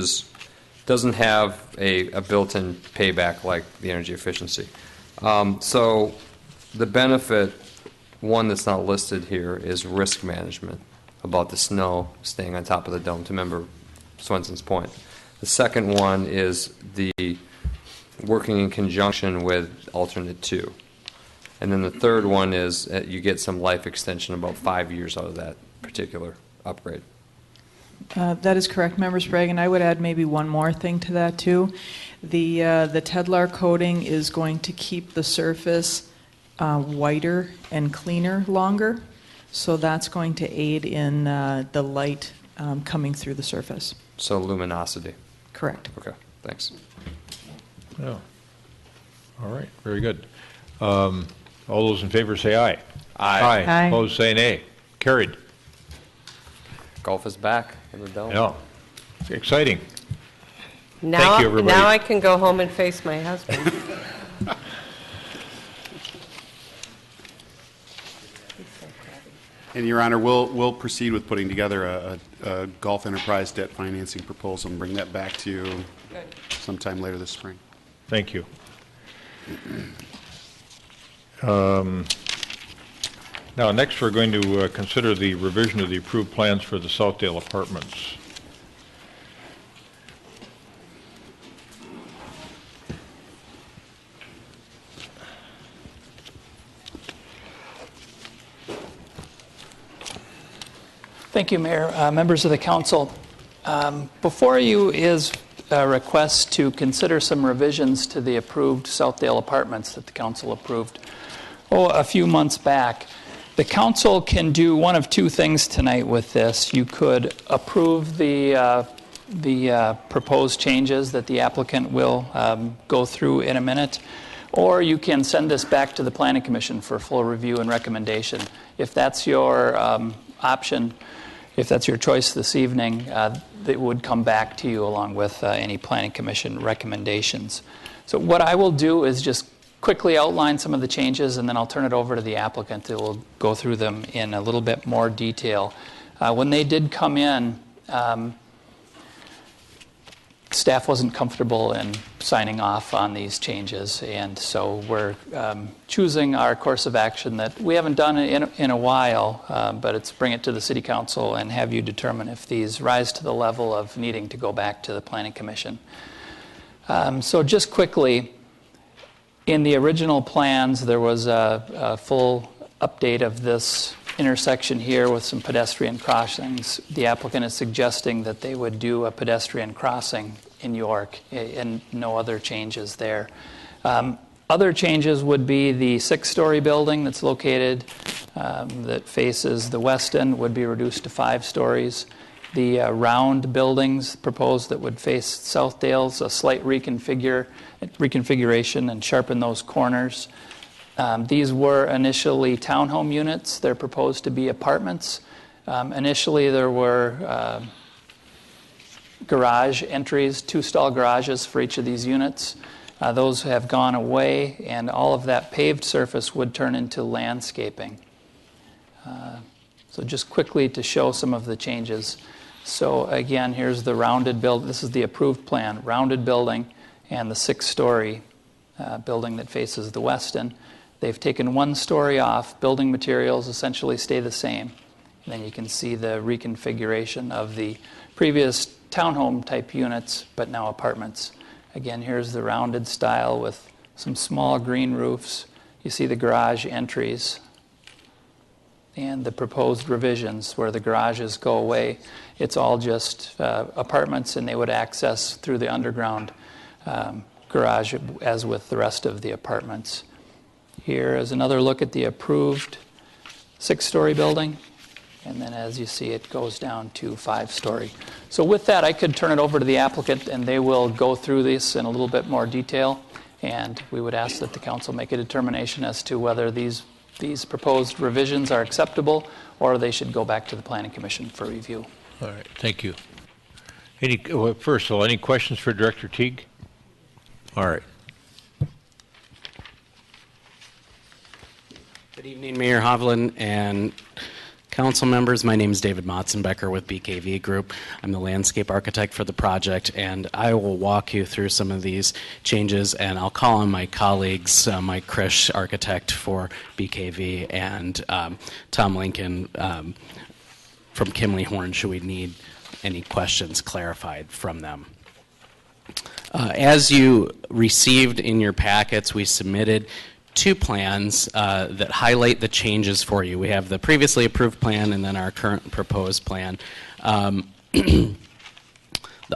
doesn't have a built-in payback like the energy efficiency. So the benefit, one that's not listed here, is risk management about the snow staying on top of the dome, to Member Swenson's point. The second one is the working in conjunction with alternate 2. And then the third one is you get some life extension, about 5 years out of that particular upgrade. That is correct, Member Sprague, and I would add maybe one more thing to that too. The Tedlar coating is going to keep the surface whiter and cleaner longer, so that's going to aid in the light coming through the surface. So luminosity. Correct. Okay, thanks. Yeah. All right, very good. All those in favor say aye. Aye. Aye. Opposed say nay. Carried. Golf is back in the dome. Yeah. It's exciting. Now, you, everybody. now I can go home and face my husband. And Your Honor, we'll proceed with putting together a Gulf Enterprise debt financing proposal and bring that back to you sometime later this spring. Thank you. Now, next, we're going to consider the revision of the approved plans for the Southdale Apartments. Thank you, Mayor. Members of the council, before you is a request to consider some revisions to the approved Southdale Apartments that the council approved a few months back. The council can do one of two things tonight with this. You could approve the proposed changes that the applicant will go through in a minute, or you can send this back to the Planning Commission for full review and recommendation. If that's your option, if that's your choice this evening, it would come back to you along with any Planning Commission recommendations. So what I will do is just quickly outline some of the changes, and then I'll turn it over to the applicant who will go through them in a little bit more detail. When they did come in, staff wasn't comfortable in signing off on these changes, and so we're choosing our course of action that we haven't done in a while, but it's bring it to the City Council and have you determine if these rise to the level of needing to go back to the Planning Commission. So just quickly, in the original plans, there was a full update of this intersection here with some pedestrian crossings. The applicant is suggesting that they would do a pedestrian crossing in York and no other changes there. Other changes would be the 6-story building that's located that faces the west end would be reduced to 5 stories. The round buildings proposed that would face Southdale's a slight reconfiguration and sharpen those corners. These were initially townhome units. They're proposed to be apartments. Initially, there were garage entries, 2-stall garages for each of these units. Those have gone away, and all of that paved surface would turn into landscaping. So just quickly to show some of the changes. So again, here's the rounded build. This is the approved plan, rounded building, and the 6-story building that faces the west end. They've taken 1 story off. Building materials essentially stay the same. And then you can see the reconfiguration of the previous townhome type units, but now apartments. Again, here's the rounded style with some small green roofs. You see the garage entries and the proposed revisions where the garages go away. It's all just apartments, and they would access through the underground garage as with the rest of the apartments. Here is another look at the approved 6-story building. And then as you see, it goes down to 5-story. So with that, I could turn it over to the applicant, and they will go through this in a little bit more detail. And we would ask that the council make a determination as to whether these proposed revisions are acceptable or they should go back to the Planning Commission for review. All right, thank you. First of all, any questions for Director Teague? All right. Good evening, Mayor Hovland and council members. My name is David Motzenbecker with BKV Group. I'm the landscape architect for the project, and I will walk you through some of these changes, and I'll call on my colleagues, Mike Krish, architect for BKV, and Tom Lincoln from Kimley Horn, should we need any questions clarified from them. As you received in your packets, we submitted 2 plans that highlight the changes for you. We have the previously approved plan and then our current proposed plan. The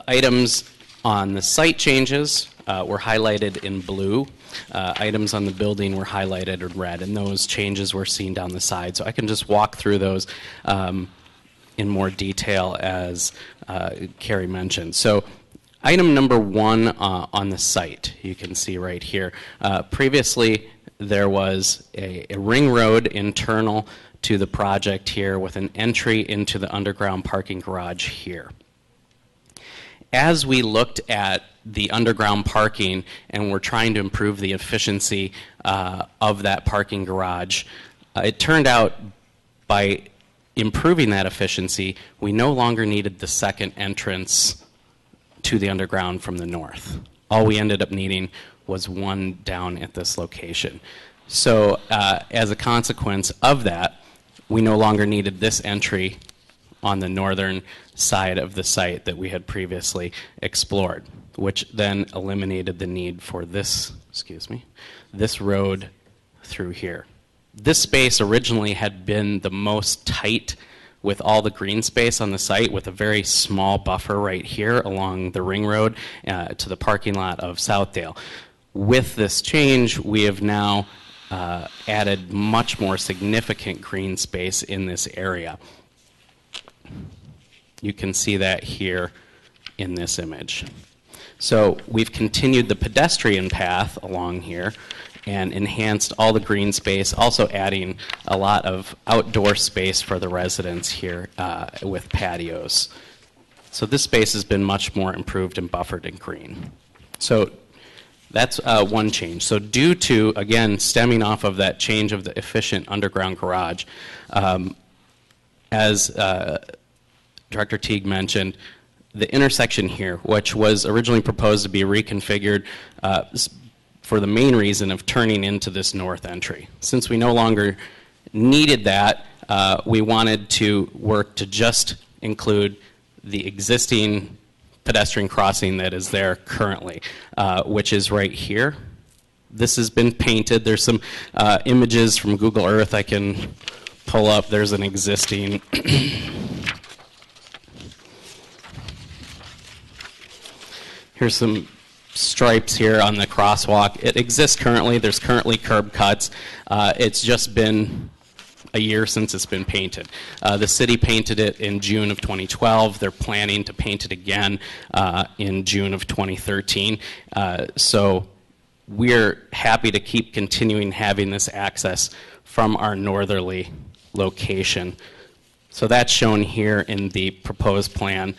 items on the site changes were highlighted in blue. Items on the building were highlighted in red, and those changes were seen down the side. So I can just walk through those in more detail as Carrie mentioned. So item number 1 on the site, you can see right here. Previously, there was a ring road internal to the project here with an entry into the underground parking garage here. As we looked at the underground parking and we're trying to improve the efficiency of that parking garage, it turned out by improving that efficiency, we no longer needed the second entrance to the underground from the north. All we ended up needing was one down at this location. So as a consequence of that, we no longer needed this entry on the northern side of the site that we had previously explored, which then eliminated the need for this, this road through here. This space originally had been the most tight with all the green space on the site, with a very small buffer right here along the ring road to the parking lot of Southdale. With this change, we have now added much more significant green space in this area. You can see that here in this image. So we've continued the pedestrian path along here and enhanced all the green space, also adding a lot of outdoor space for the residents here with patios. So this space has been much more improved and buffered in green. So that's one change. So due to, again, stemming off of that change of the efficient underground garage, as Director Teague mentioned, the intersection here, which was originally proposed to be reconfigured for the main reason of turning into this north entry. Since we no longer needed that, we wanted to work to just include the existing pedestrian crossing that is there currently, which is right here. This has been painted. There's some images from Google Earth I can pull up. There's an existing here's some stripes here on the crosswalk. It exists currently. There's currently curb cuts. It's just been a year since it's been painted. The city painted it in June of 2012. They're planning to paint it again in June of 2013. So we're happy to keep continuing having this access from our northerly location. So that's shown here in the proposed plan.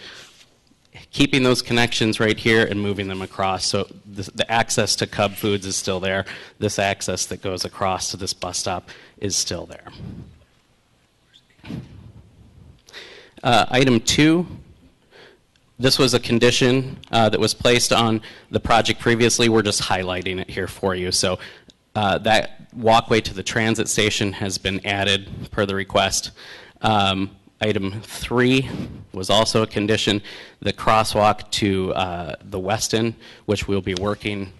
Keeping those connections right here and moving them across. So the access to Cub Foods is still there. This access that goes across to this bus stop is still there. Item 2, this was a condition that was placed on the project previously. We're just highlighting it here for you. So that walkway to the transit station has been added per the request. Item 3 was also a condition, the crosswalk to the Weston, which we'll be working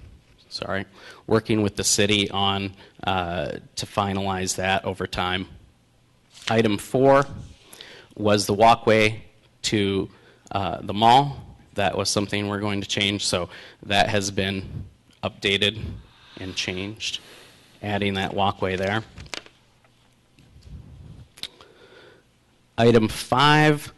with the city on to finalize that over time. Item 4 was the walkway to the mall. That was something we're going to change, so that has been updated and changed, adding that walkway there. Item 5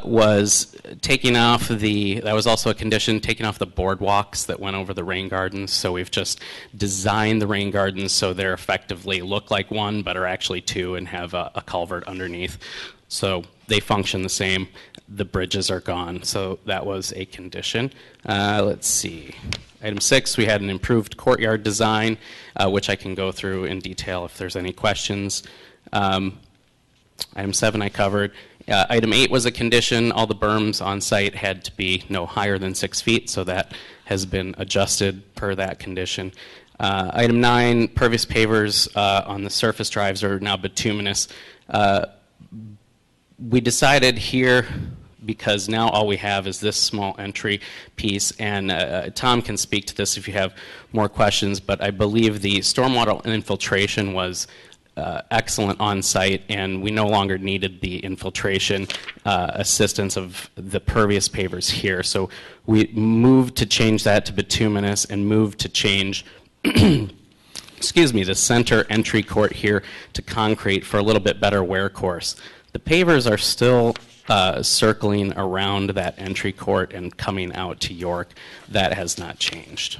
was taking off that was also a condition, taking off the boardwalks that went over the rain gardens. So we've just designed the rain gardens so they're effectively look like one, but are actually two and have a culvert underneath. So they function the same. The bridges are gone. So that was a condition. Let's see. Item 6, we had an improved courtyard design, which I can go through in detail if there's any questions. Item 7 I covered. Item 8 was a condition. All the berms on site had to be no higher than 6 feet, so that has been adjusted per that condition. Item 9, pervious pavers on the surface drives are now bituminous. We decided here, because now all we have is this small entry piece, and Tom can speak to this if you have more questions, but I believe the stormwater infiltration was excellent on site, and we no longer needed the infiltration assistance of the pervious pavers here. So we moved to change that to bituminous and moved to change excuse me, the center entry court here to concrete for a little bit better wear course. The pavers are still circling around that entry court and coming out to York. That has not changed.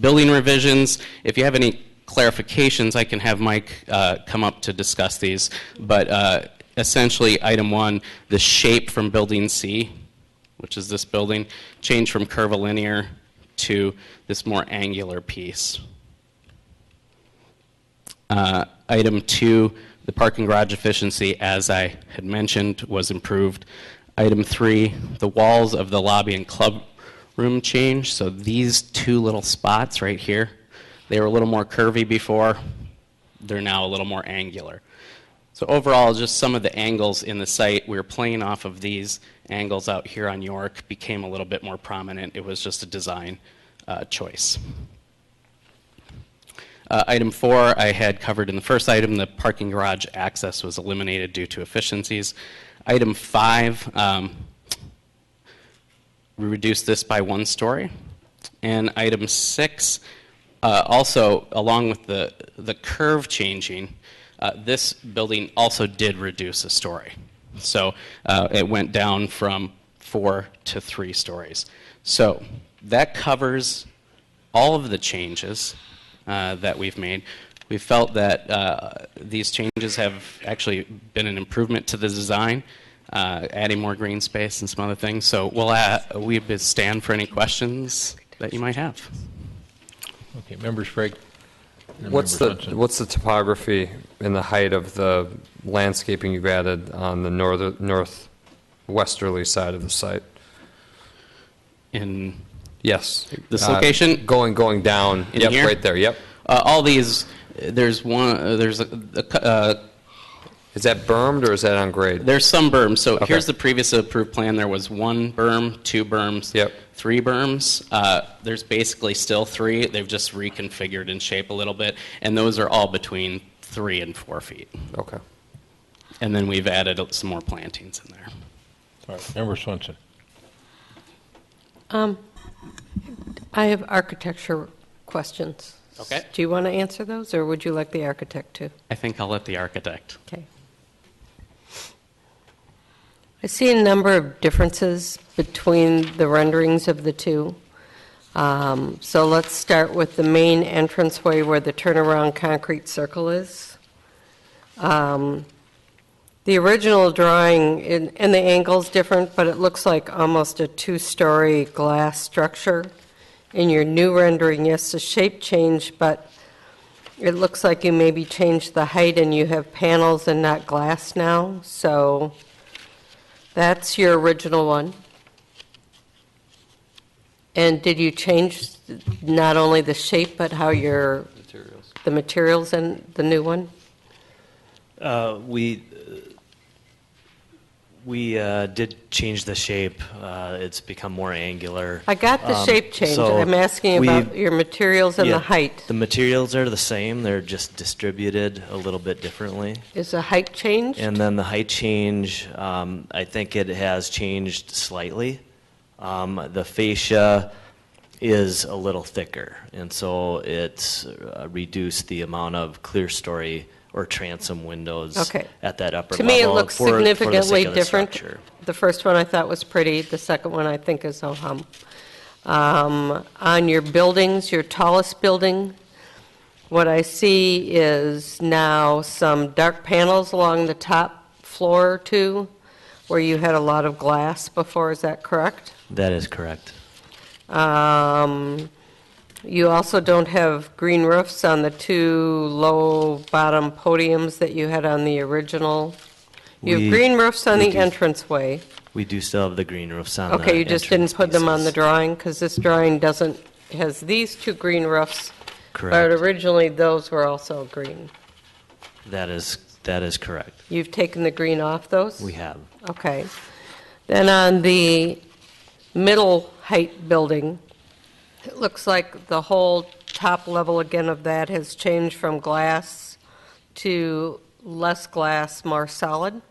Building revisions, if you have any clarifications, I can have Mike come up to discuss these. But essentially, item 1, the shape from building C, which is this building, changed from curvilinear to this more angular piece. Item 2, the parking garage efficiency, as I had mentioned, was improved. Item 3, the walls of the lobby and club room change. So these two little spots right here, they were a little more curvy before. They're now a little more angular. So overall, just some of the angles in the site, we were playing off of these angles out here on York, became a little bit more prominent. It was just a design choice. Item 4, I had covered in the first item. The parking garage access was eliminated due to efficiencies. Item 5, we reduced this by 1 story. And item 6, also along with the curve changing, this building also did reduce a story. So it went down from 4 to 3 stories. So that covers all of the changes that we've made. We felt that these changes have actually been an improvement to the design, adding more green space and some other things. So we stand for any questions that you might have. Okay, Member Sprague. What's the topography and the height of the landscaping you've added on the northwesterly side of the site? In Yes. this location? Going down. In Yep, here? right there. Yep. All these, there's one, there's is that bermed or is that on grade? There's some berms. So Okay. here's the previous approved plan. There was 1 berm, 2 berms, 3 berms. There's basically still 3. They've just reconfigured in shape a little bit, and those are all between 3 and 4 feet. Okay. And then we've added some more plantings in there. All right, Member Swenson. I have architecture questions. Okay. Do you want to answer those, or would you like the architect to? I think I'll let the architect. Okay. I see a number of differences between the renderings of the two. So let's start with the main entranceway where the turnaround concrete circle is. The original drawing, and the angle's different, but it looks like almost a 2-story glass structure. In your new rendering, yes, the shape changed, but it looks like you maybe changed the height and you have panels and not glass now. So that's your original one. And did you change not only the shape, but how the materials in the new one? We did change the shape. It's become more angular. I got the shape change. I'm asking about your materials and the height. The materials are the same. They're just distributed a little bit differently. Is the height changed? And then the height change, I think it has changed slightly. The fascia is a little thicker, and so it's reduced the amount of clear story or transom windows at that upper level. To me, it looks significantly different. Structure. The first one I thought was pretty. The second one I think is ho-hum. On your buildings, your tallest building, what I see is now some dark panels along the top floor or two, where you had a lot of glass before. Is that correct? That is correct. You also don't have green roofs on the 2 low bottom podiums that you had on the original. You have green roofs on the entranceway. We do still have the green roofs on the Okay, you just didn't put them on the pieces. drawing, because this drawing has these 2 green roofs. Correct. But originally, those were also green. That is correct. You've taken the green off those? We have. Okay. Then on the middle height building, it looks like the whole top level again of that has changed from glass to less glass, more solid.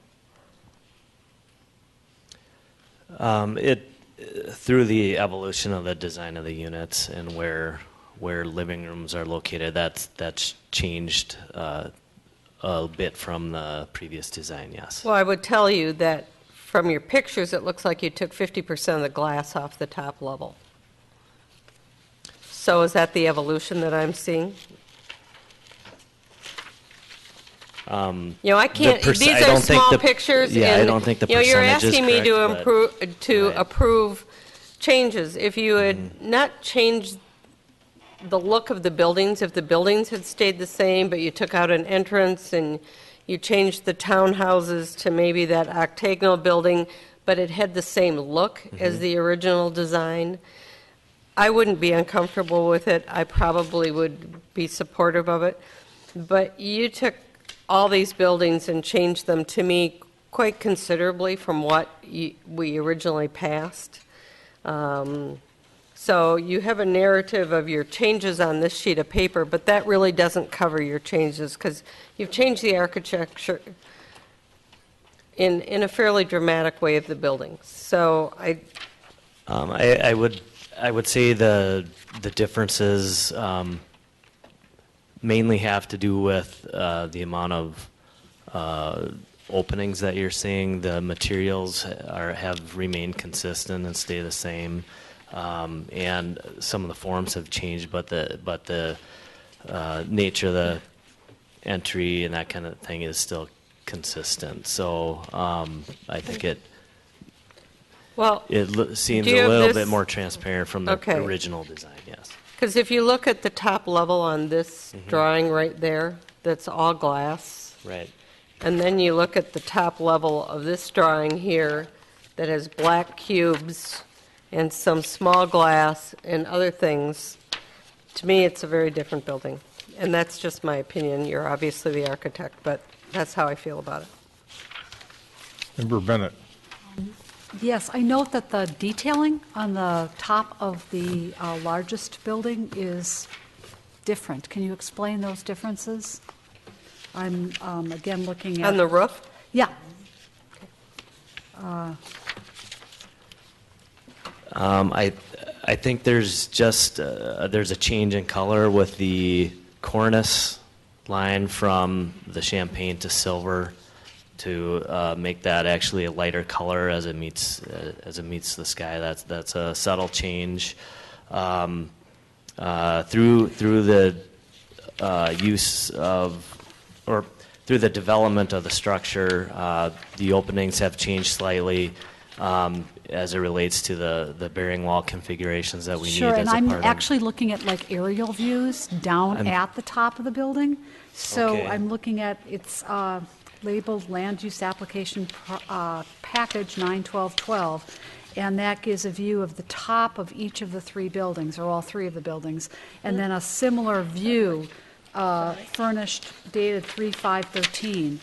Through the evolution of the design of the units and where living rooms are located, that's changed a bit from the previous design. Yes. Well, I would tell you that from your pictures, it looks like you took 50% of the glass off the top level. So is that the evolution that I'm seeing? I can't. These are small pictures. Yeah, and, I don't think the you're percentage is asking me correct, to approve changes. If you had not changed the look of the buildings, if the buildings had stayed the same, but you took out an entrance and you changed the townhouses to maybe that octagonal building, but it had the same look as the original design, I wouldn't be uncomfortable with it. I probably would be supportive of it. But you took all these buildings and changed them, to me, quite considerably from what we originally passed. So you have a narrative of your changes on this sheet of paper, but that really doesn't cover your changes, because you've changed the architecture in a fairly dramatic way of the buildings. So I would say the differences mainly have to do with the amount of openings that you're seeing. The materials have remained consistent and stay the same, and some of the forms have changed, but the nature of the entry and that kind of thing is still consistent. So I think it seems a little bit more transparent from the original design. Yes. Because if you look at the top level on this drawing right there, that's all glass. Right. And then you look at the top level of this drawing here that has black cubes and some small glass and other things. To me, it's a very different building. And that's just my opinion. You're obviously the architect, but that's how I feel about it. Member Bennett. Yes, I note that the detailing on the top of the largest building is different. Can you explain those differences? I'm again looking at... On the roof? Yeah. I think there's just there's a change in color with the cornice line from the champagne to silver to make that actually a lighter color as it meets the sky. That's a subtle change. Through the use of or through the development of the structure, the openings have changed slightly as it relates to the bearing wall configurations that we need as a part of. Sure, and I'm actually looking at like aerial views down at the top of the building. So Okay. I'm looking at, it's labeled Land Use Application Package 91212, and that gives a view of the top of each of the three buildings, or all three of the buildings, and then a similar view furnished dated 3/5/13.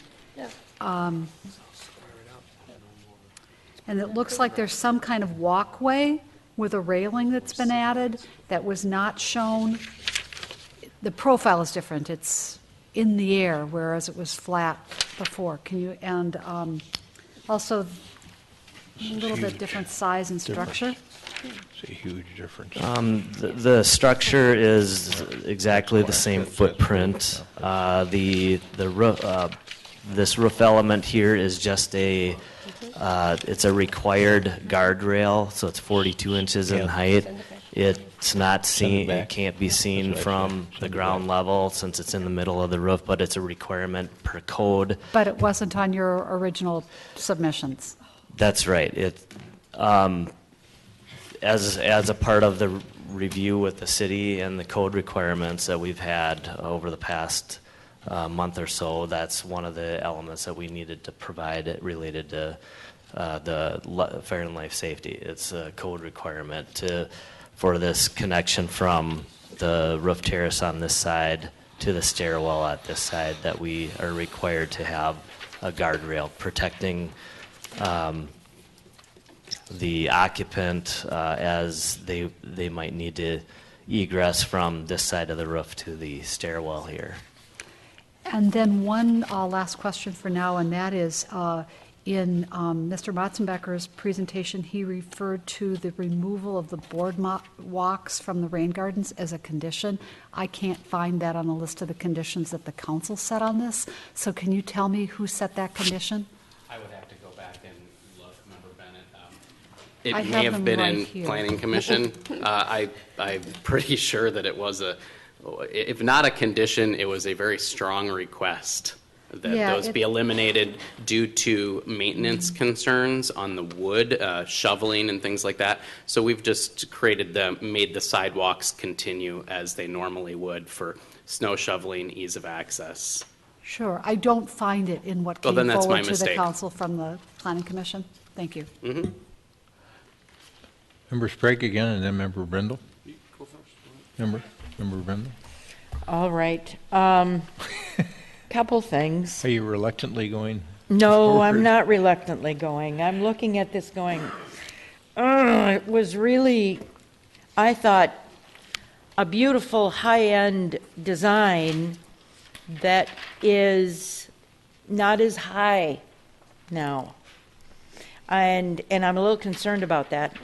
And it looks like there's some kind of walkway with a railing that's been added that was not shown. The profile is different. It's in the air, whereas it was flat before. Can you, and also a little bit different size and structure? It's a huge difference. The structure is exactly the same footprint. The roof, this roof element here is just it's a required guardrail, so it's 42 inches in height. It's not seen, it can't be seen from the ground level since it's in the middle of the roof, but it's a requirement per code. But it wasn't on your original submissions. That's right. As a part of the review with the city and the code requirements that we've had over the past month or so, that's one of the elements that we needed to provide related to the fire and life safety. It's a code requirement for this connection from the roof terrace on this side to the stairwell at this side, that we are required to have a guardrail protecting the occupant as they might need to egress from this side of the roof to the stairwell here. And then one last question for now, and that is, in Mr. Matzenbecker's presentation, he referred to the removal of the boardwalks from the rain gardens as a condition. I can't find that on the list of the conditions that the council set on this. So can you tell me who set that condition? I would have to go back and look, Member Bennett. I It have may have them been right in here. Planning Commission. I'm pretty sure that it was if not a condition, it was a very strong request that Yeah, those be eliminated due to maintenance concerns on the wood, shoveling and things like that. So we've just made the sidewalks continue as they normally would for snow shoveling, ease of access. Sure, I don't find it in what Well, came then that's my forward to the mistake. council from the Planning Commission. Thank you. Mm-hmm. Member Sprague again, and then Member Brindle. Member Brindle. All right. Couple things. Are you reluctantly going? No, I'm not reluctantly going. I'm looking at this going, it was really, I thought, a beautiful high-end design that is not as high now. And I'm a little concerned about that.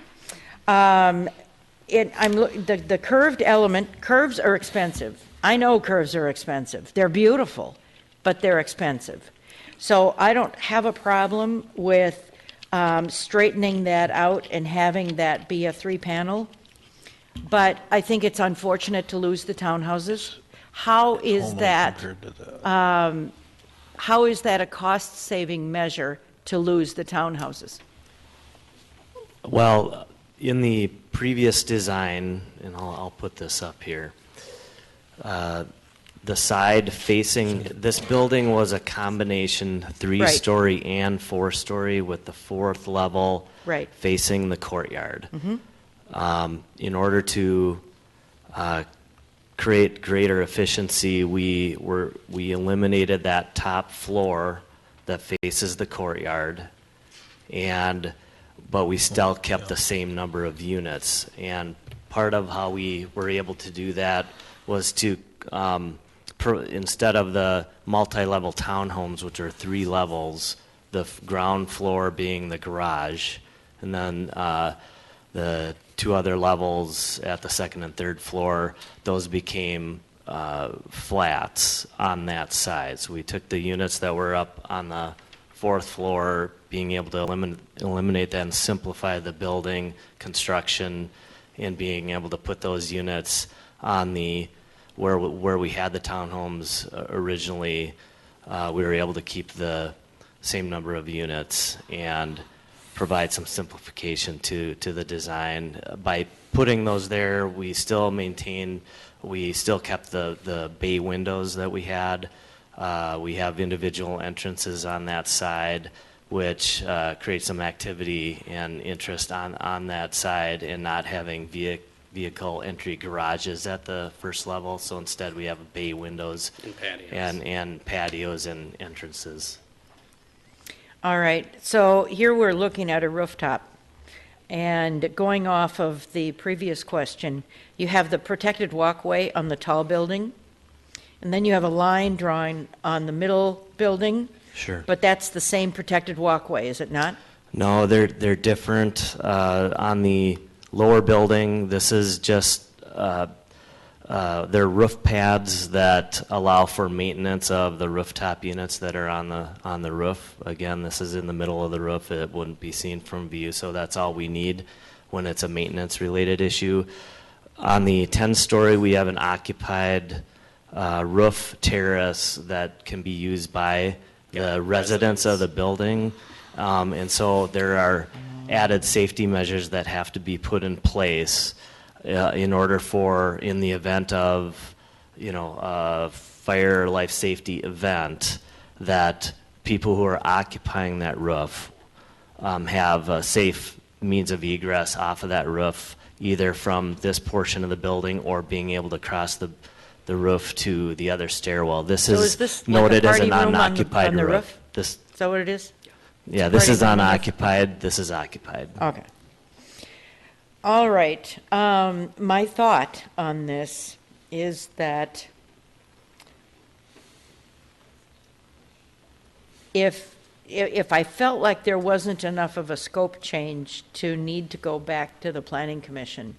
The curved element, curves are expensive. I know curves are expensive. They're beautiful, but they're expensive. So I don't have a problem with straightening that out and having that be a 3-panel, but I think it's unfortunate to lose the townhouses. How is that a cost-saving measure to lose the townhouses? Well, in the previous design, and I'll put this up here, the side facing, this building was a combination 3-story and 4-story with the 4th level Right. facing the courtyard. Mhm. In order to create greater efficiency, we eliminated that top floor that faces the courtyard, but we still kept the same number of units. And part of how we were able to do that was to, instead of the multi-level townhomes, which are 3 levels, the ground floor being the garage, and then the 2 other levels at the 2nd and 3rd floor, those became flats on that side. So we took the units that were up on the 4th floor, being able to eliminate that and simplify the building construction, and being able to put those units on the where we had the townhomes originally. We were able to keep the same number of units and provide some simplification to the design. By putting those there, we still kept the bay windows that we had. We have individual entrances on that side, which creates some activity and interest on that side, and not having vehicle entry garages at the 1st level. So instead we have bay windows and patios and entrances. All right, so here we're looking at a rooftop, and going off of the previous question, you have the protected walkway on the tall building, and then you have a line drawing on the middle building. Sure. But that's the same protected walkway, is it not? No, they're different. On the lower building, this is just they're roof pads that allow for maintenance of the rooftop units that are on the roof. Again, this is in the middle of the roof. It wouldn't be seen from view, so that's all we need when it's a maintenance-related issue. On the 10-story, we have an occupied roof terrace that can be used by the residents of the building. And so there are added safety measures that have to be put in place in order for, in the event of, a fire or life safety event, that people who are occupying that roof have a safe means of egress off of that roof, either from this portion of the building or being able to cross the roof to the other stairwell. This So is is this like noted a as party an room unoccupied on the roof? This, Is that what it is? yeah, It's a this party is room on the roof? unoccupied. This is occupied. Okay. All right. My thought on this is that if I felt like there wasn't enough of a scope change to need to go back to the Planning Commission,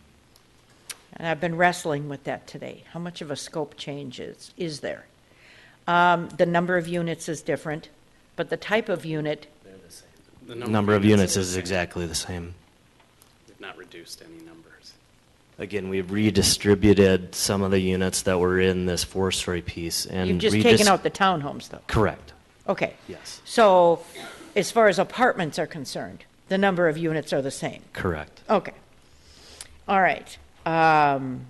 and I've been wrestling with that today, how much of a scope change is there? The number of units is different, but the type of unit, The number of units is exactly the same. We've not reduced any numbers. Again, we've redistributed some of the units that were in this 4-story piece, and you've just taken out the townhomes, though. Correct. Okay. Yes. So as far as apartments are concerned, the number of units are the same? Correct. Okay. All right. And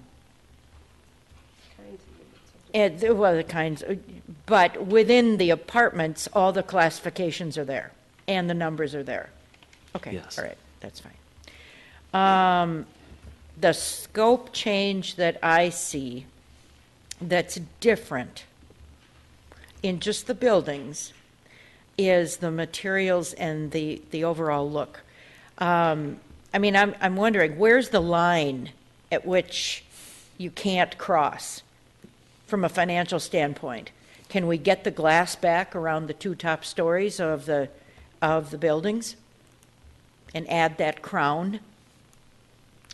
there were the kinds, but within the apartments, all the classifications are there, and the numbers are there. Okay. Yes. All right, that's fine. The scope change that I see that's different in just the buildings is the materials and the overall look. I mean, I'm wondering, where's the line at which you can't cross from a financial standpoint? Can we get the glass back around the 2 top stories of the buildings and add that crown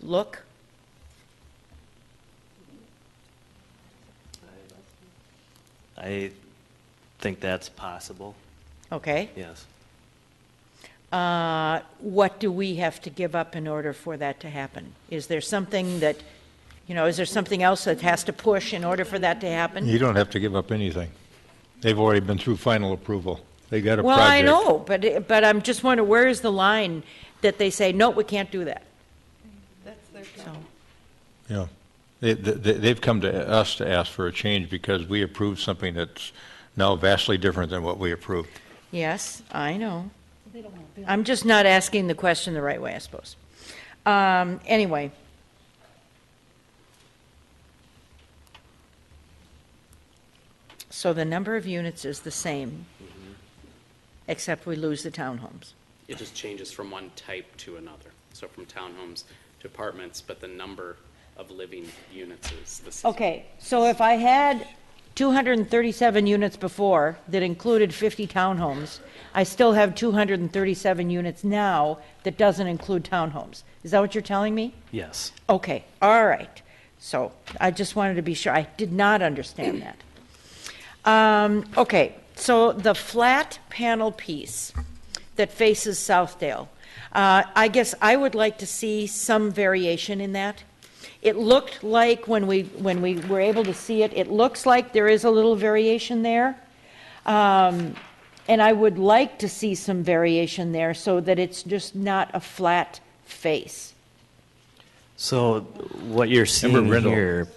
look? I think that's possible. Okay. Yes. What do we have to give up in order for that to happen? Is there something that, is there something else that has to push in order for that to happen? You don't have to give up anything. They've already been through final approval. They got a Well, project. I know, but I'm just wondering, where is the line that they say, no, we can't do that? So, Yeah. They've come to us to ask for a change because we approved something that's now vastly different than what we approved. yes, I know. I'm just not asking the question the right way, I suppose. Anyway. So the number of units is the same, except we lose the townhomes. It just changes from one type to another. So from townhomes to apartments, but the number of living units is the same. Okay, so if I had 237 units before that included 50 townhomes, I still have 237 units now that doesn't include townhomes. Is that what you're telling me? Yes. Okay, all right. So I just wanted to be sure. I did not understand that. Okay, so the flat panel piece that faces Southdale, I guess I would like to see some variation in that. It looked like when we were able to see it, it looks like there is a little variation there. And I would like to see some variation there so that it's just not a flat face. So what you're seeing Member Brindle, here,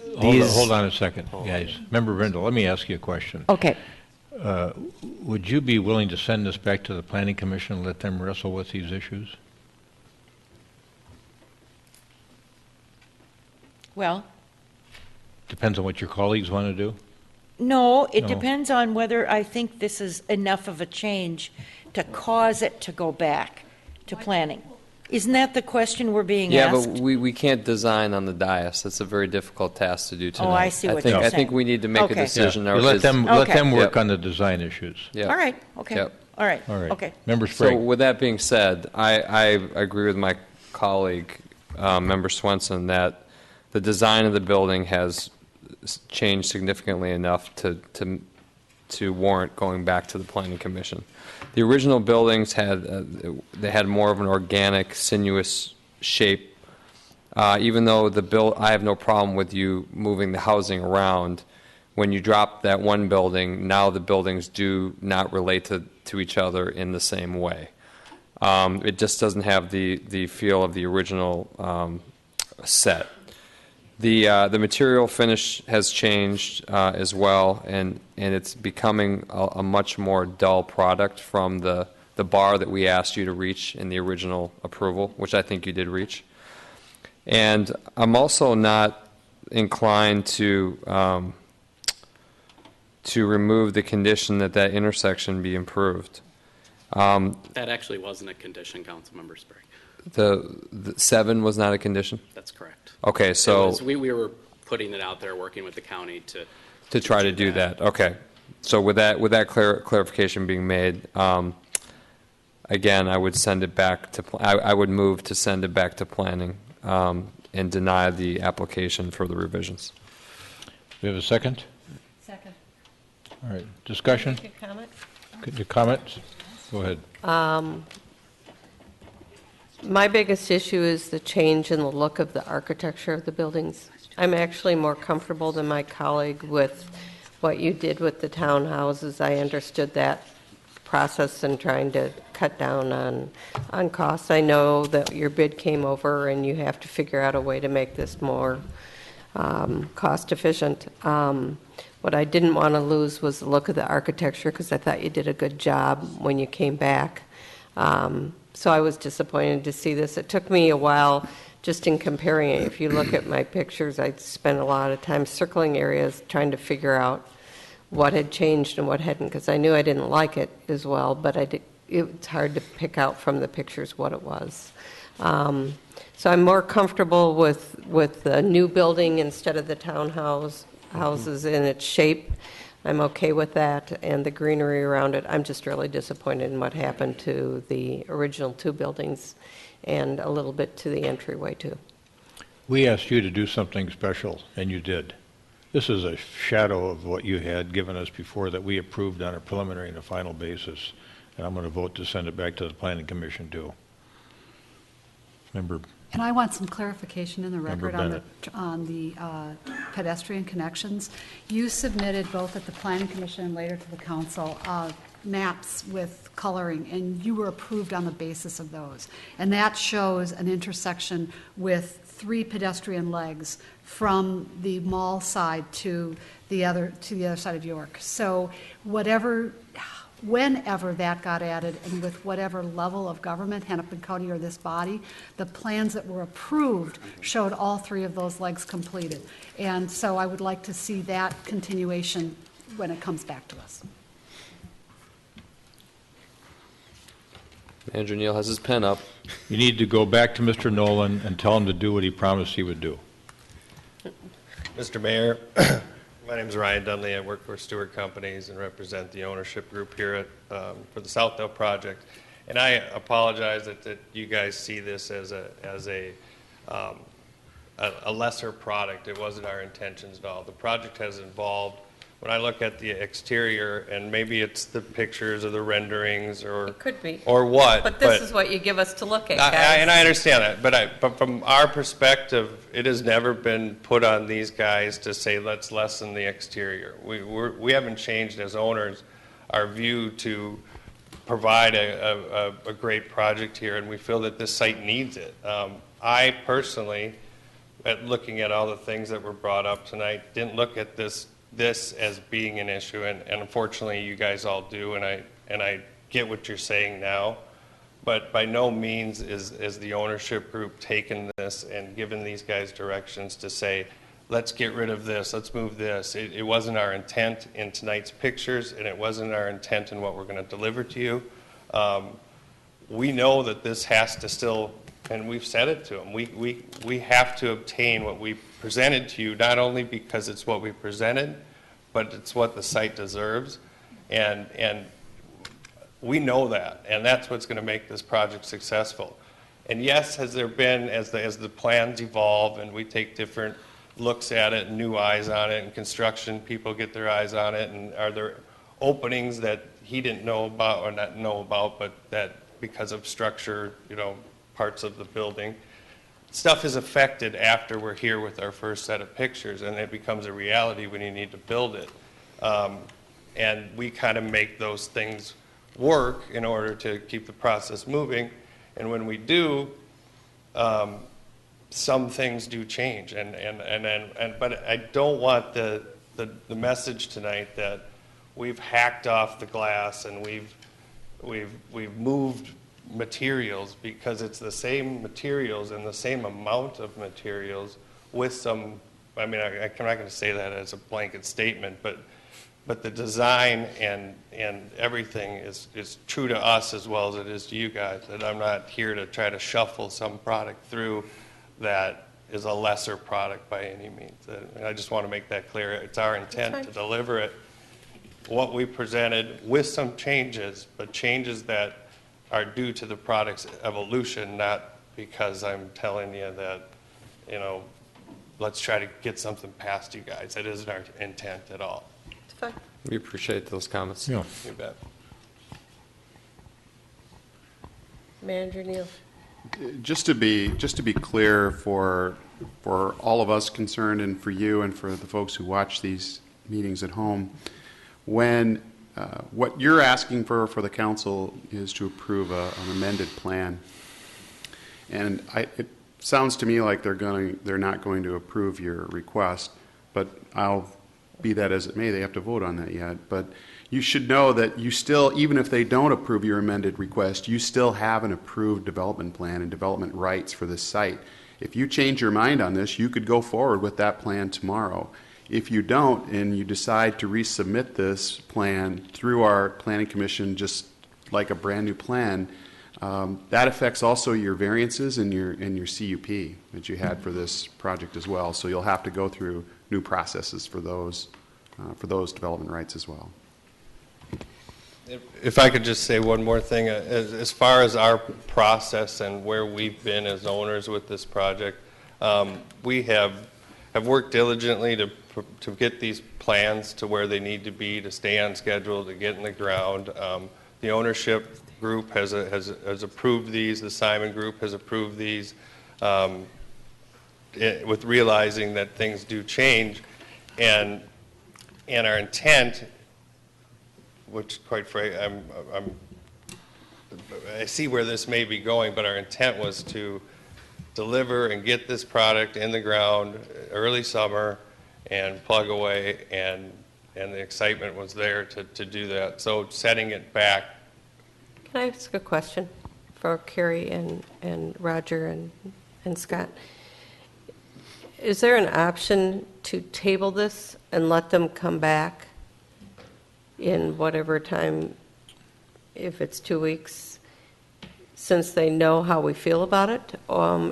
hold on a second, guys. Member Brindle, let me ask you a question. Okay. Would you be willing to send this back to the Planning Commission and let them wrestle with these issues? Well, Depends on what your colleagues want to do? no, it No. depends on whether I think this is enough of a change to cause it to go back to planning. Isn't that the question we're being Yeah, asked? but we can't design on the dais. That's a very difficult task to do tonight. Oh, I see what think, you're I saying. think we need to make Okay. a decision. Yeah. or Let is- them work Yep. on the design issues. Yep. All right, okay. Yep. All right, All right. okay. Member So Sprague. with that being said, I agree with my colleague, Member Swenson, that the design of the building has changed significantly enough to warrant going back to the Planning Commission. The original buildings they had more of an organic, sinuous shape. Even though I have no problem with you moving the housing around. When you drop that one building, now the buildings do not relate to each other in the same way. It just doesn't have the feel of the original set. The material finish has changed as well, and it's becoming a much more dull product from the bar that we asked you to reach in the original approval, which I think you did reach. And I'm also not inclined to remove the condition that intersection be improved. That actually wasn't a condition, Councilmember Sprague. The 7 was not a condition? That's correct. Okay, so We were putting it out there, working with the county to try to do that. Okay. So with that clarification being made, again, I would send it back to I would move to send it back to planning and deny the application for the revisions. We have a second? Second. All right. Discussion? Make a comment? Your comments? Go ahead. My biggest issue is the change in the look of the architecture of the buildings. I'm actually more comfortable than my colleague with what you did with the townhouses. I understood that process and trying to cut down on costs. I know that your bid came over and you have to figure out a way to make this more cost efficient. What I didn't want to lose was the look of the architecture because I thought you did a good job when you came back. So I was disappointed to see this. It took me a while just in comparing it. If you look at my pictures, I spent a lot of time circling areas trying to figure out what had changed and what hadn't, because I knew I didn't like it as well, but it's hard to pick out from the pictures what it was. So I'm more comfortable with the new building instead of the houses in its shape. I'm okay with that, and the greenery around it. I'm just really disappointed in what happened to the original 2 buildings and a little bit to the entryway too. We asked you to do something special, and you did. This is a shadow of what you had given us before that we approved on a preliminary and a final basis, and I'm going to vote to send it back to the Planning Commission too. Member, And I want some clarification in the Member record on the pedestrian connections. You submitted both at the Planning Commission and later to the council maps with coloring, and you were approved on the basis of those. And that shows an intersection with 3 pedestrian legs from the mall side to the other side of York. So whenever that got added, and with whatever level of government, Hennepin County or this body, the plans that were approved showed all 3 of those legs completed. And so I would like to see that continuation when it comes back to us. Manager Neal has his pen up. You need to go back to Mr. Nolan and tell him to do what he promised he would do. Mr. Mayor, my name is Ryan Dunley. I work for Stewart Companies and represent the ownership group here for the Southdale project. And I apologize that you guys see this as a lesser product. It wasn't our intentions at all. The project has evolved. When I look at the exterior, and maybe it's the pictures or the renderings or It could be. or what, But this is what you give us to look at, guys. and I understand that, but from our perspective, it has never been put on these guys to say, let's lessen the exterior. We haven't changed as owners our view to provide a great project here, and we feel that this site needs it. I personally, at looking at all the things that were brought up tonight, didn't look at this as being an issue, and unfortunately you guys all do, and I get what you're saying now, but by no means is the ownership group taken this and given these guys directions to say, let's get rid of this, let's move this. It wasn't our intent in tonight's pictures, and it wasn't our intent in what we're going to deliver to you. We know that this has to still, and we've said it to them, we have to obtain what we presented to you, not only because it's what we presented, but it's what the site deserves, and we know that, and that's what's going to make this project successful. And yes, has there been, as the plans evolve and we take different looks at it, and new eyes on it, and construction people get their eyes on it, and are there openings that he didn't know about or not know about, but that because of structure, parts of the building, stuff is affected after we're here with our first set of pictures, and it becomes a reality when you need to build it. And we kind of make those things work in order to keep the process moving. And when we do, some things do change. But I don't want the message tonight that we've hacked off the glass and we've moved materials, because it's the same materials and the same amount of materials with some, I'm not going to say that as a blanket statement, but the design and everything is true to us as well as it is to you guys. And I'm not here to try to shuffle some product through that is a lesser product by any means. And I just want to make that clear. It's our intent to deliver it, what we presented, with some changes, but changes that are due to the product's evolution, not because I'm telling you that, let's try to get something past you guys. That isn't our intent at all. It's fine. We appreciate those comments. Yeah. You bet. Manager Neal. Just to be clear for all of us concerned, and for you and for the folks who watch these meetings at home, when what you're asking for the council is to approve an amended plan, and it sounds to me like they're not going to approve your request, but I'll be that as it may, they have to vote on that yet. But you should know that you still, even if they don't approve your amended request, you still have an approved development plan and development rights for this site. If you change your mind on this, you could go forward with that plan tomorrow. If you don't, and you decide to resubmit this plan through our planning commission, just like a brand new plan, that affects also your variances and your CUP that you had for this project as well. So you'll have to go through new processes for those development rights as well. If I could just say one more thing, as far as our process and where we've been as owners with this project, we have worked diligently to get these plans to where they need to be, to stay on schedule, to get in the ground. The ownership group has approved these. The Simon Group has approved these, with realizing that things do change, and our intent, which quite frankly, I see where this may be going, but our intent was to deliver and get this product in the ground early summer and plug away, and the excitement was there to do that. So setting it back. Can I ask a question for Carrie and Roger and Scott? Is there an option to table this and let them come back in whatever time, if it's 2 weeks, since they know how we feel about it?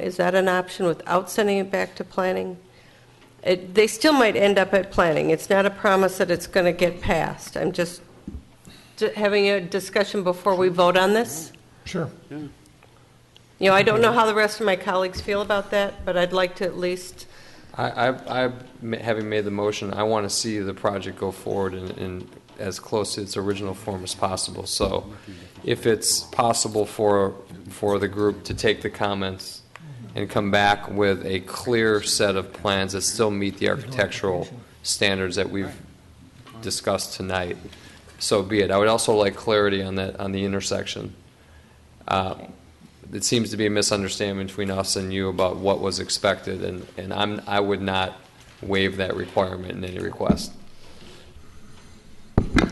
Is that an option without sending it back to planning? They still might end up at planning. It's not a promise that it's going to get passed. I'm just having a discussion before we vote on this. Sure. You know, I don't know how the rest of my colleagues feel about that, but I'd like to at least... Having made the motion, I want to see the project go forward in as close to its original form as possible. So if it's possible for the group to take the comments and come back with a clear set of plans that still meet the architectural standards that we've discussed tonight, so be it. I would also like clarity on that, on the intersection. It seems to be a misunderstanding between us and you about what was expected, and I would not waive that requirement in any request,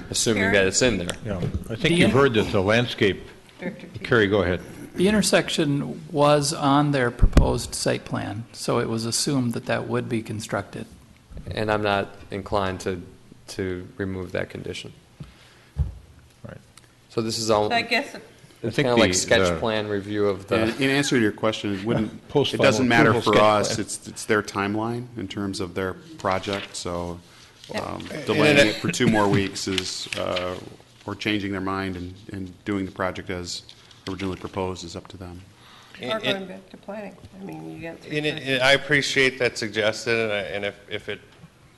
assuming that it's in there. Yeah, I think you've heard that the landscape. Carrie, go ahead. The intersection was on their proposed site plan, so it was assumed that that would be constructed. And I'm not inclined to remove that condition. Right. So this is all. So I guess it's kind of like sketch plan review of the. In answer to your question, it wouldn't. Post It doesn't matter approval for sketch us. plan. It's their timeline in terms of their project. So delaying it for 2 more weeks is, or changing their mind and doing the project as originally proposed is up to them. Or going back to planning. I mean, you got... I appreciate that suggestion, and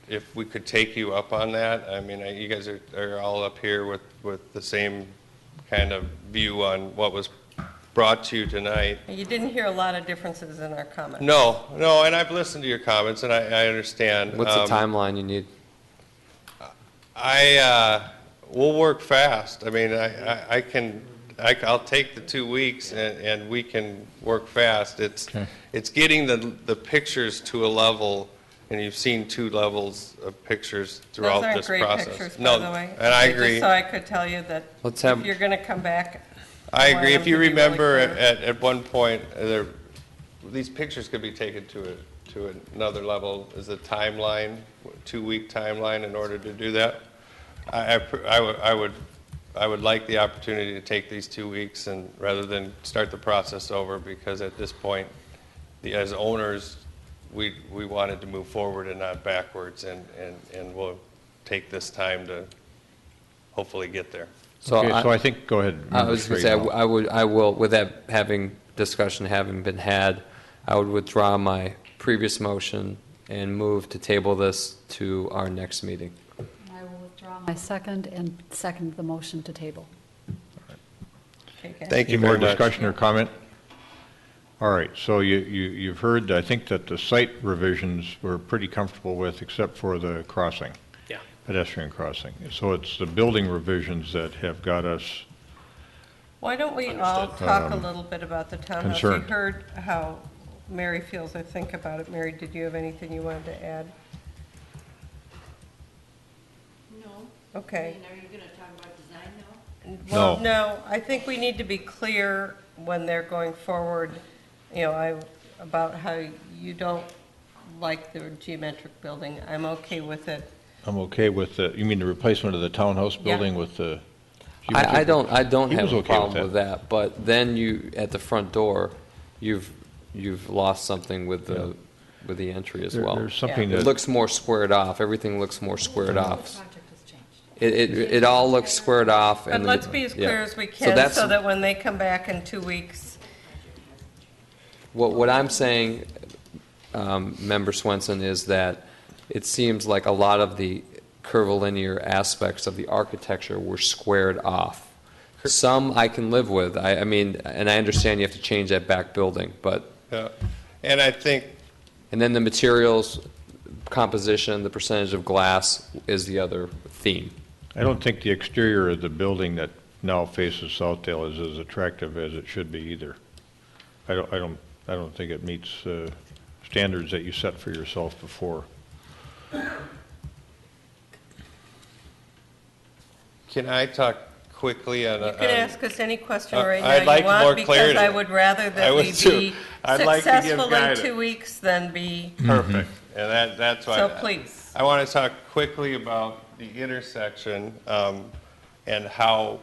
if we could take you up on that, I mean, you guys are all up here with the same kind of view on what was brought to you tonight. You didn't hear a lot of differences in our comments. No, and I've listened to your comments, and I understand. What's the timeline you need? We'll work fast. I mean, I'll take the 2 weeks, and we can work fast. It's getting the pictures to a level, and you've seen 2 levels of pictures throughout this process. Those aren't great pictures, no, by the way. and I agree. Just so I could tell you that if you're going to come back... I agree. If you remember, at one point, these pictures could be taken to another level. Is a timeline, 2-week timeline, in order to do that. I would like the opportunity to take these 2 weeks, and rather than start the process over, because at this point, as owners, we wanted to move forward and not backwards, and we'll take this time to hopefully get there. So I think, go ahead. I was going to say, I will, with that discussion having been had, I would withdraw my previous motion and move to table this to our next meeting. I will withdraw my second and second the motion to table. Thank you Any more very much. discussion or comment? All right, so you've heard, I think that the site revisions we're pretty comfortable with, except for the crossing. Yeah. Pedestrian crossing. So it's the building revisions that have got us. Why don't we all talk a little bit about the townhouse? You concerned. heard how Mary feels, I think, about it. Mary, did you have anything you wanted to add? No. Okay. Are you going to talk about design now? Well, no, I think we need to be clear when they're going forward, about how you don't like the geometric building. I'm okay with it. I'm okay with you mean the replacement of the townhouse building with the. I don't He have was a okay problem with that, but then you, at the front door, you've lost something with the entry as well. There's something It that looks more squared off. Everything looks more squared off. It all looks squared off. But and let's be as clear as we can, so that when they come back in 2 weeks. What I'm saying, Member Swenson, is that it seems like a lot of the curvilinear aspects of the architecture were squared off. Some I can live with. I mean, and I understand you have to change that back building, but. Yeah. And I think. And then the materials, composition, the percentage of glass is the other theme. I don't think the exterior of the building that now faces Southdale is as attractive as it should be either. I don't I don't think it meets standards that you set for yourself before. Can I talk quickly on? You can ask us any question right now I'd like you want, more because clarity. I would rather that I we would too. be I'd like to give successful in guidance. 2 weeks than be. Perfect. And that's why. So please. I want to talk quickly about the intersection and how,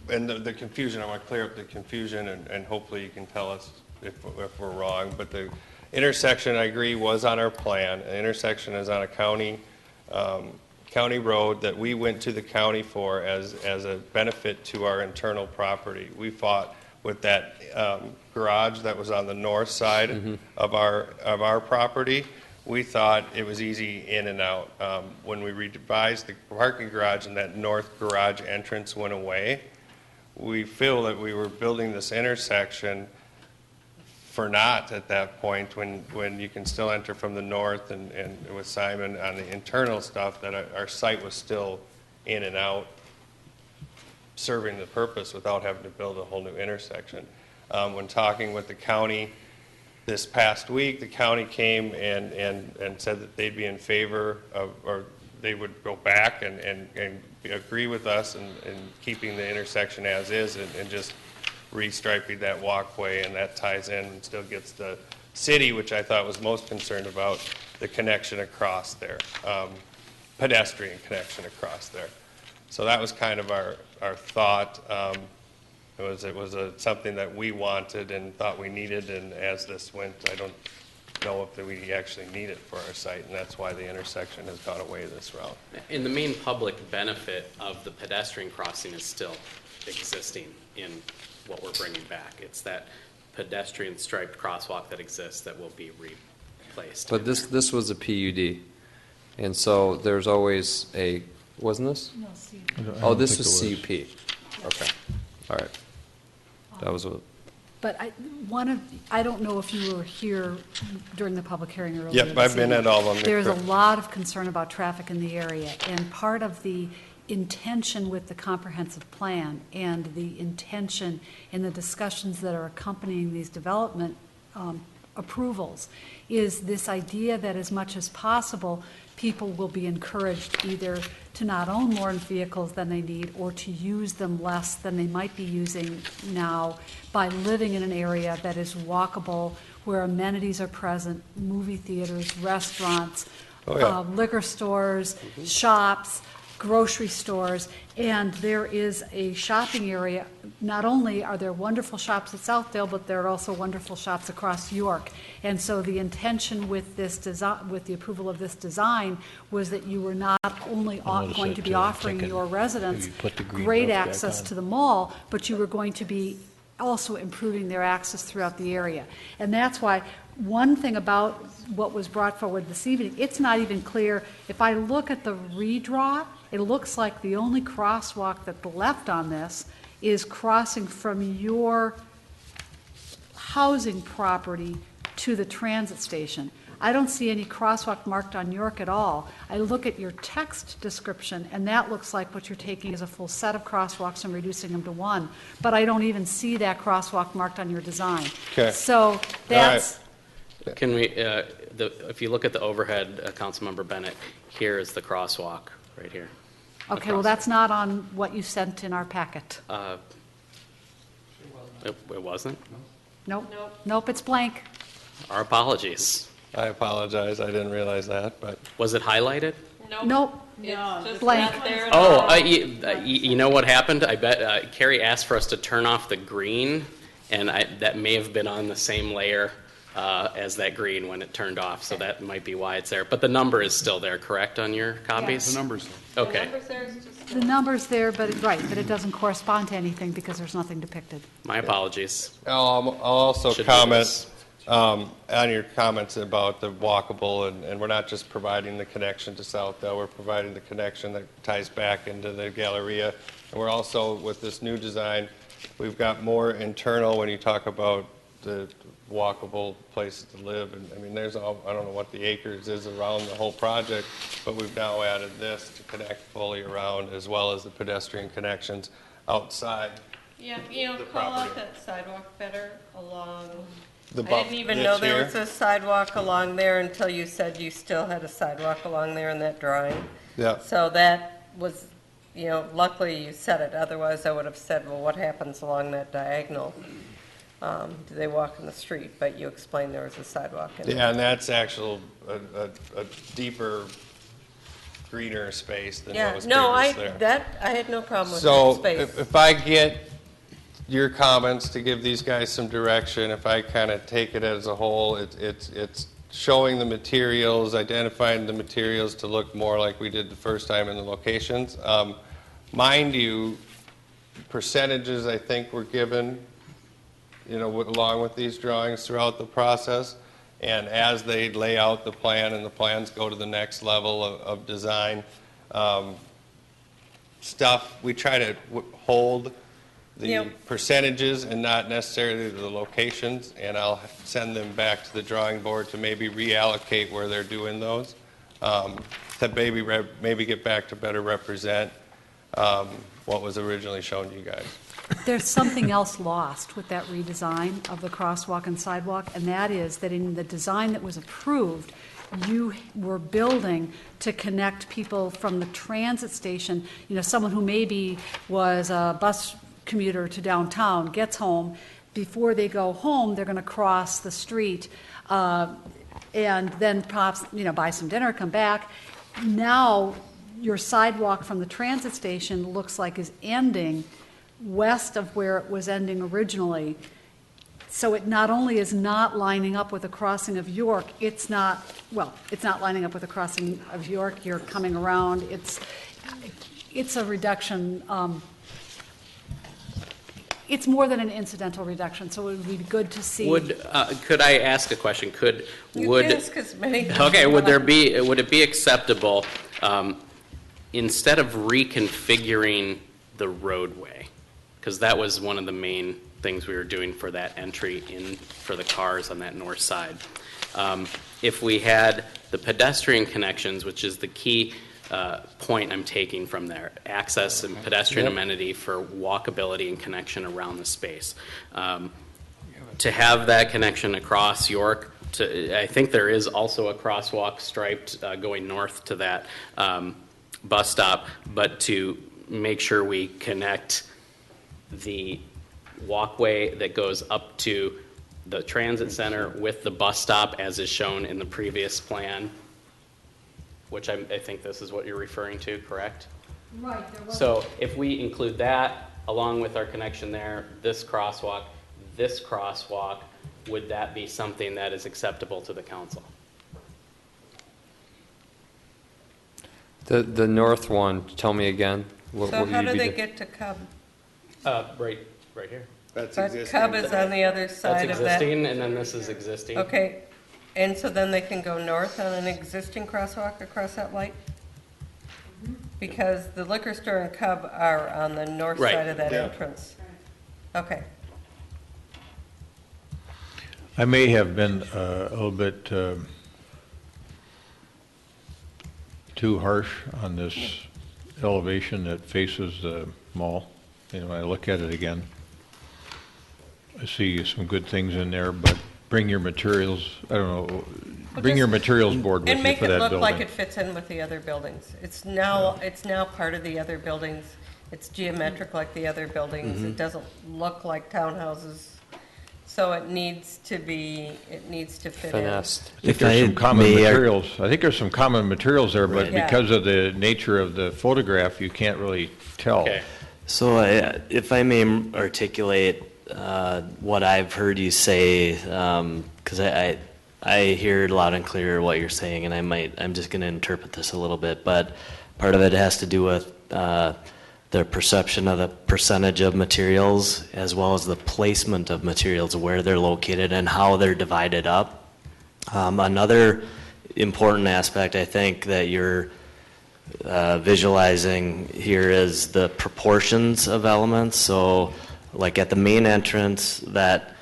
and the confusion. I want to clear up the confusion, and hopefully you can tell us if we're wrong. But the intersection, I agree, was on our plan. The intersection is on a county road that we went to the county for as a benefit to our internal property. We fought with that garage that was on the north side of our property. We thought it was easy in and out. When we revised the parking garage and that north garage entrance went away, we feel that we were building this intersection for naught at that point, when you can still enter from the north, and with Simon on the internal stuff, that our site was still in and out serving the purpose without having to build a whole new intersection. When talking with the county this past week, the county came and said that they'd be in favor of, or they would go back and agree with us in keeping the intersection as is, and just restriping that walkway, and that ties in and still gets the city, which I thought was most concerned about, the connection across there, pedestrian connection across there. So that was kind of our thought. It was something that we wanted and thought we needed, and as this went, I don't know if we actually need it for our site, and that's why the intersection has gone away this route. And the main public benefit of the pedestrian crossing is still existing in what we're bringing back. It's that pedestrian striped crosswalk that exists that will be replaced. But this was a PUD, and so there's always a, wasn't this? No, CUP. Oh, this was CUP. Okay, all right. That was a. But I don't know if you were here during the public hearing earlier. Yep, I've been at all of them. There's a lot of concern about traffic in the area, and part of the intention with the comprehensive plan and the intention in the discussions that are accompanying these development approvals is this idea that as much as possible, people will be encouraged either to not own more vehicles than they need or to use them less than they might be using now by living in an area that is walkable, where amenities are present, movie theaters, restaurants, liquor stores, shops, grocery stores, and there is a shopping area. Not only are there wonderful shops at Southdale, but there are also wonderful shops across York. And so the intention with this design, with the approval of this design, was that you were not only going to be offering your residents great access to the mall, but you were going to be also improving their access throughout the area. And that's why one thing about what was brought forward this evening, it's not even clear. If I look at the redraw, it looks like the only crosswalk that's left on this is crossing from your housing property to the transit station. I don't see any crosswalk marked on York at all. I look at your text description, and that looks like what you're taking is a full set of crosswalks and reducing them to one. But I don't even see that crosswalk marked on your design. Okay. So that's... Can we, if you look at the overhead, Councilmember Bennett, here is the crosswalk, right here. Okay, well, that's not on what you sent in our packet. It wasn't? Nope, nope, it's blank. Our apologies. I apologize, I didn't realize that, but. Was it highlighted? Nope, Just blank. not there at Oh, all. you know what happened? I bet Carrie asked for us to turn off the green, and that may have been on the same layer as that green when it turned off, so that might be why it's there. But the number is still there, correct, on your copies? The number's Okay. The number's there, but it doesn't correspond to anything because there's nothing depicted. My apologies. I'll also Should do comment on your comments about the walkable, and we're not just providing the connection to Southdale, we're providing the connection that ties back into the Galleria. And we're also, with this new design, we've got more internal when you talk about the walkable places to live. And I mean, I don't know what the acres is around the whole project, but we've now added this to connect fully around, as well as the pedestrian connections outside Yeah, the call out property. that sidewalk better along, The I didn't even know there was a sidewalk along there until you said you still had a sidewalk along there in that drawing. Yeah. So that was, luckily you said it, otherwise I would have said, well, what happens along that diagonal? Do they walk in the street? But you explained there was a sidewalk in there. Yeah, and that's actual, a deeper, greener space than what was previous there. I had no problem with that So space. if I get your comments to give these guys some direction, if I kind of take it as a whole, it's showing the materials, identifying the materials to look more like we did the first time in the locations. Mind you, percentages I think were given, along with these drawings throughout the process. And as they lay out the plan and the plans go to the next level of design, we try to hold the percentages and not necessarily the locations, and I'll send them back to the drawing board to maybe reallocate where they're doing those, to maybe get back to better represent what was originally shown to you guys. There's something else lost with that redesign of the crosswalk and sidewalk, and that is that in the design that was approved, you were building to connect people from the transit station, someone who maybe was a bus commuter to downtown, gets home, before they go home, they're going to cross the street and then perhaps, buy some dinner, come back. Now, your sidewalk from the transit station looks like is ending west of where it was ending originally. So it not only is not lining up with the crossing of York, it's not lining up with the crossing of York. You're coming around. It's a reduction. It's more than an incidental reduction, so it would be good to see. Could I ask a question? You can ask as many. Okay, would it be acceptable, instead of reconfiguring the roadway, because that was one of the main things we were doing for that entry in for the cars on that north side, if we had the pedestrian connections, which is the key point I'm taking from there, access and pedestrian amenity for walkability and connection around the space. To have that connection across York, I think there is also a crosswalk striped going north to that bus stop, but to make sure we connect the walkway that goes up to the transit center with the bus stop as is shown in the previous plan, which I think this is what you're referring to, correct? Right. So if we include that along with our connection there, this crosswalk, would that be something that is acceptable to the council? The north one, tell me again. So how do they get to Cub? Right here. That's But existing. Cub is on the other side That's of that. existing, and then this is existing. Okay, and so then they can go north on an existing crosswalk across that light? Because the liquor store and Cub are on the north Right. side of that Yeah. entrance. Okay. I may have been a little bit too harsh on this elevation that faces the mall. When I look at it again, I see some good things in there, but bring your materials, I don't know, bring your materials board with And you make for it that look like building. it fits in with the other buildings. It's now part of the other buildings. It's geometric like the other buildings. It doesn't look like townhouses. So it needs to fit in. Finessed. I think there's some common materials. I think there's some common materials there, but Yeah. because of the nature of the photograph, you can't really tell. Okay. So if I may articulate what I've heard you say, because I hear loud and clear what you're saying, and I'm just going to interpret this a little bit, but part of it has to do with the perception of the percentage of materials as well as the placement of materials, where they're located and how they're divided up. Another important aspect I think that you're visualizing here is the proportions of elements. So like at the main entrance, that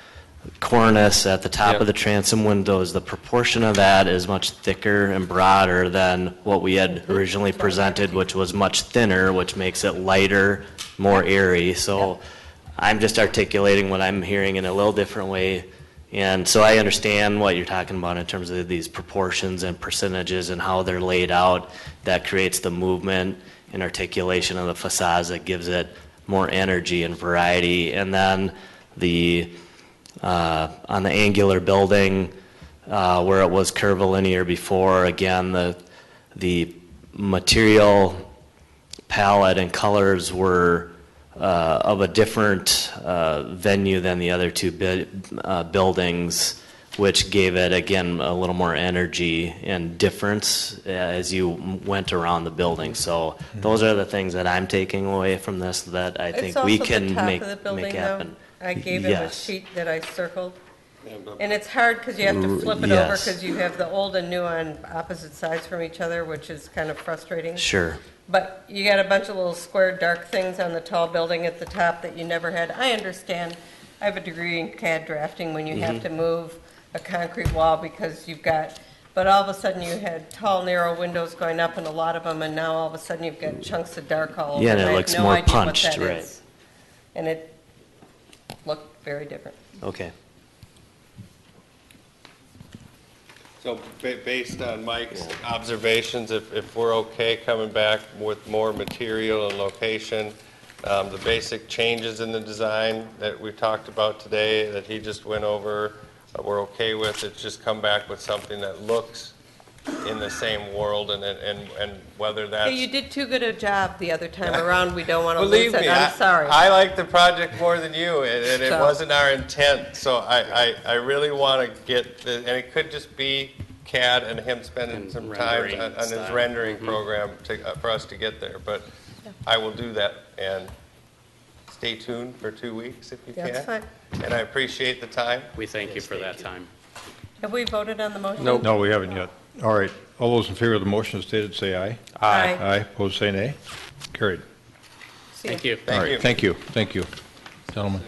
cornice at the top of the transom windows, the proportion of that is much thicker and broader than what we had originally presented, which was much thinner, which makes it lighter, more airy. So I'm just articulating what I'm hearing in a little different way. And so I understand what you're talking about in terms of these proportions and percentages and how they're laid out. That creates the movement and articulation of the facades that gives it more energy and variety. And then on the angular building, where it was curvilinear before, again, the material palette and colors were of a different venue than the other two buildings, which gave it, again, a little more energy and difference as you went around the building. So those are the things that I'm taking away from this that I think we can make happen. Though. I gave him a Yes. sheet that I circled. And it's hard because you have to flip it over because you have the old and new on opposite sides from each other, which is kind of frustrating. Sure. But you got a bunch of little square dark things on the tall building at the top that you never had. I understand. I have a degree in CAD drafting when you have to move a concrete wall because you've got, but all of a sudden you had tall, narrow windows going up and a lot of them, and now all of a sudden you've got chunks of dark all over. Yeah, and it I have looks no more idea what punched, that right. is. And it looked very different. Okay. So based on Mike's observations, if we're okay coming back with more material and location, the basic changes in the design that we talked about today that he just went over, we're okay with. It's just come back with something that looks in the same world, and whether that's... Hey, you did too good a job the other time around. We don't want to Believe lose me, it. I'm sorry. I like the project more than you, and it So- wasn't our intent. So I really want to get, and it could just be CAD and him spending some time rendering on his style. rendering program for us to get there. But I will do that, and stay tuned for 2 weeks if you can. That's fine. And I appreciate the time. We thank you for that time. Have we voted on the motion? No, we haven't yet. All right. All those in favor of the motion as stated, say aye. Aye. Aye. Opposed, say nay. Carried. See ya. Thank you. All right. Thank you. Thank you, gentlemen.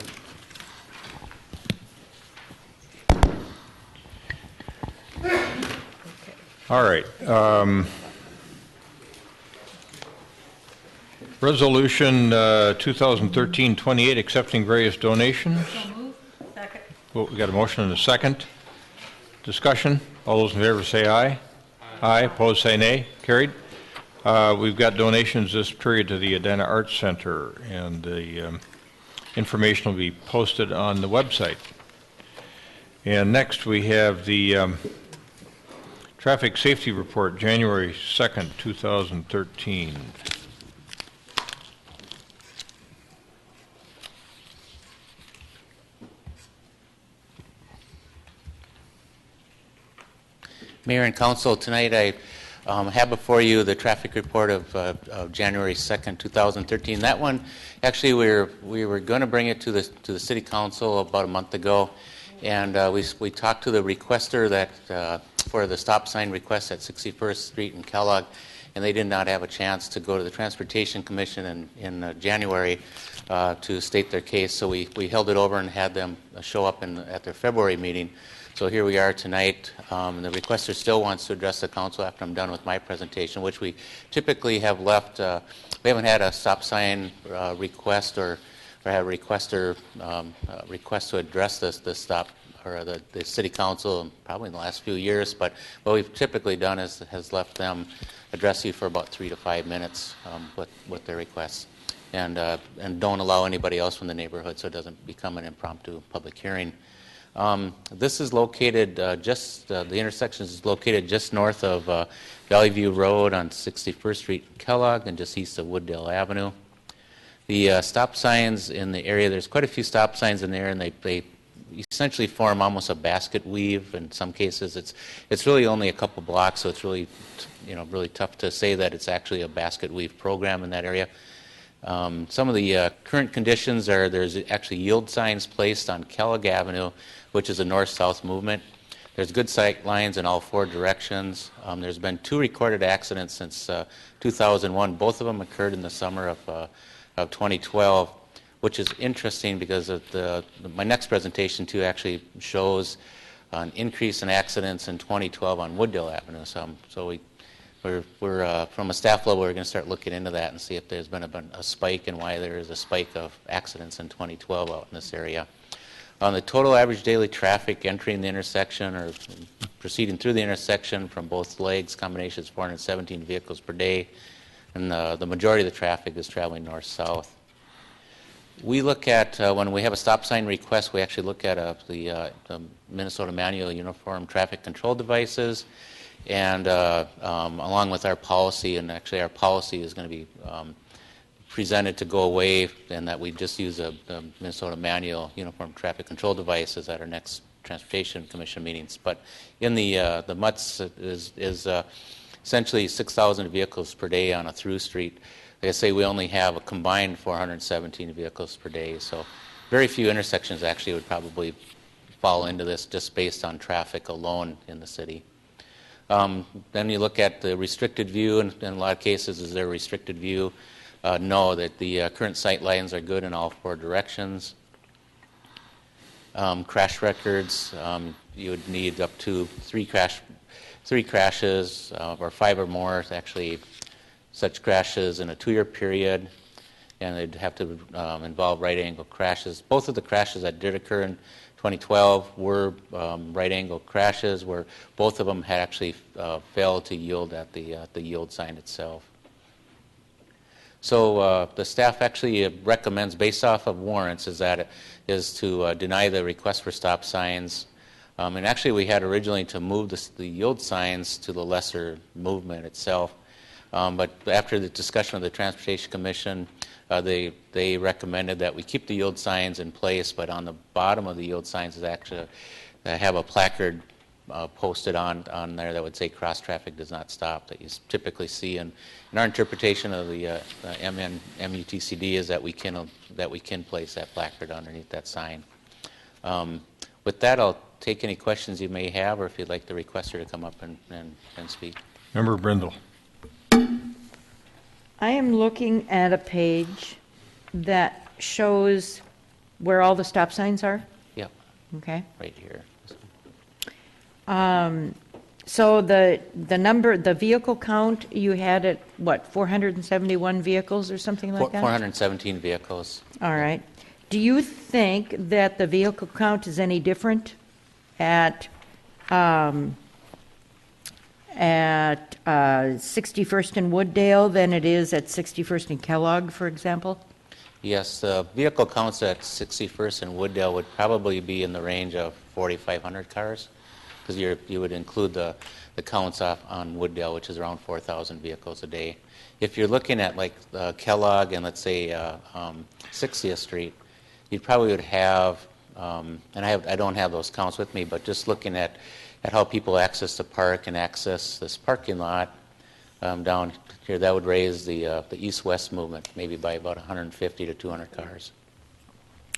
All right. Resolution 2013-28, accepting various donations. Second. Well, we got a motion and a second. Discussion. All those in favor say aye. Aye. Opposed, say nay. Carried. We've got donations this period to the Edina Arts Center, and the information will be posted on the website. And next we have the Traffic Safety Report, January 2nd, 2013. Mayor and Council, tonight I have before you the traffic report of January 2nd, 2013. That one, actually, we were going to bring it to the City Council about a month ago, and we talked to the requester that for the stop sign request at 61st Street in Kellogg, and they did not have a chance to go to the Transportation Commission in January to state their case, so we held it over and had them show up at their February meeting. So here we are tonight. The requester still wants to address the council after I'm done with my presentation, which we typically have left. We haven't had a stop sign request or had a requester request to address the stop or the city council probably in the last few years. But what we've typically done has left them address you for about 3 to 5 minutes with their requests, and don't allow anybody else from the neighborhood so it doesn't become an impromptu public hearing. This is located the intersection is located just north of Valley View Road on 61st Street in Kellogg and just east of Wooddale Avenue. The stop signs in the area, there's quite a few stop signs in there, and they essentially form almost a basket weave. In some cases, it's really only a couple blocks, so it's really really tough to say that it's actually a basket weave program in that area. Some of the current conditions are there's actually yield signs placed on Kellogg Avenue, which is a north-south movement. There's good sight lines in all 4 directions. There's been 2 recorded accidents since 2001. Both of them occurred in the summer of 2012, which is interesting because of my next presentation too actually shows an increase in accidents in 2012 on Wooddale Avenue. So we we're from a staff level, we're going to start looking into that and see if there's been a spike and why there is a spike of accidents in 2012 out in this area. On the total average daily traffic entering the intersection or proceeding through the intersection from both legs, combination is 417 vehicles per day, and the majority of the traffic is traveling north-south. We look at, when we have a stop sign request, we actually look at the Minnesota Manual Uniform Traffic Control Devices, and along with our policy, and actually our policy is going to be presented to go away, and that we just use the Minnesota Manual Uniform Traffic Control Devices at our next Transportation Commission meetings. But in the MUTS is essentially 6,000 vehicles per day on a through street. Like I say, we only have a combined 417 vehicles per day, so very few intersections actually would probably fall into this just based on traffic alone in the city. Then you look at the restricted view, and in a lot of cases, is there a restricted view? No, that the current sight lines are good in all four directions. Crash records, you would need up to three crashes or 5 or more, actually, such crashes in a 2-year period, and they'd have to involve right-angle crashes. Both of the crashes that did occur in 2012 were right-angle crashes, where both of them had actually failed to yield at the yield sign itself. So the staff actually recommends, based off of warrants, is to deny the request for stop signs. And actually, we had originally to move the yield signs to the lesser movement itself. But after the discussion of the Transportation Commission, they recommended that we keep the yield signs in place, but on the bottom of the yield signs is actually have a placard posted on there that would say cross traffic does not stop, that you typically see. And our interpretation of the MUTCD is that we can place that placard underneath that sign. With that, I'll take any questions you may have, or if you'd like the requester to come up and speak. Member Brindle. I am looking at a page that shows where all the stop signs are. Yep. Okay. Right here. So the number, the vehicle count, you had at what, 471 vehicles or something like that? 417 vehicles. All right. Do you think that the vehicle count is any different at 61st and Wooddale than it is at 61st and Kellogg, for example? Yes, the vehicle counts at 61st and Wooddale would probably be in the range of 4,500 cars, because you would include the counts off on Wooddale, which is around 4,000 vehicles a day. If you're looking at like Kellogg and let's say 60th Street, you probably would have, and I don't have those counts with me, but just looking at how people access the park and access this parking lot down here, that would raise the east-west movement maybe by about 150 to 200 cars.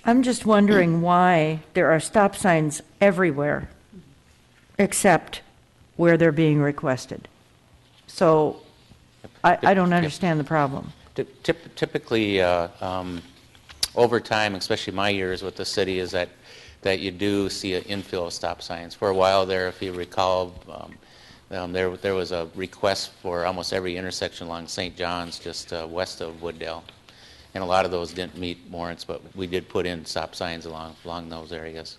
I'm just wondering why there are stop signs everywhere except where they're being requested. So I don't understand the problem. Typically, over time, especially my years with the city, is that you do see an infill of stop signs. For a while there, if you recall, there was a request for almost every intersection along St. John's, just west of Wooddale. And a lot of those didn't meet warrants, but we did put in stop signs along those areas.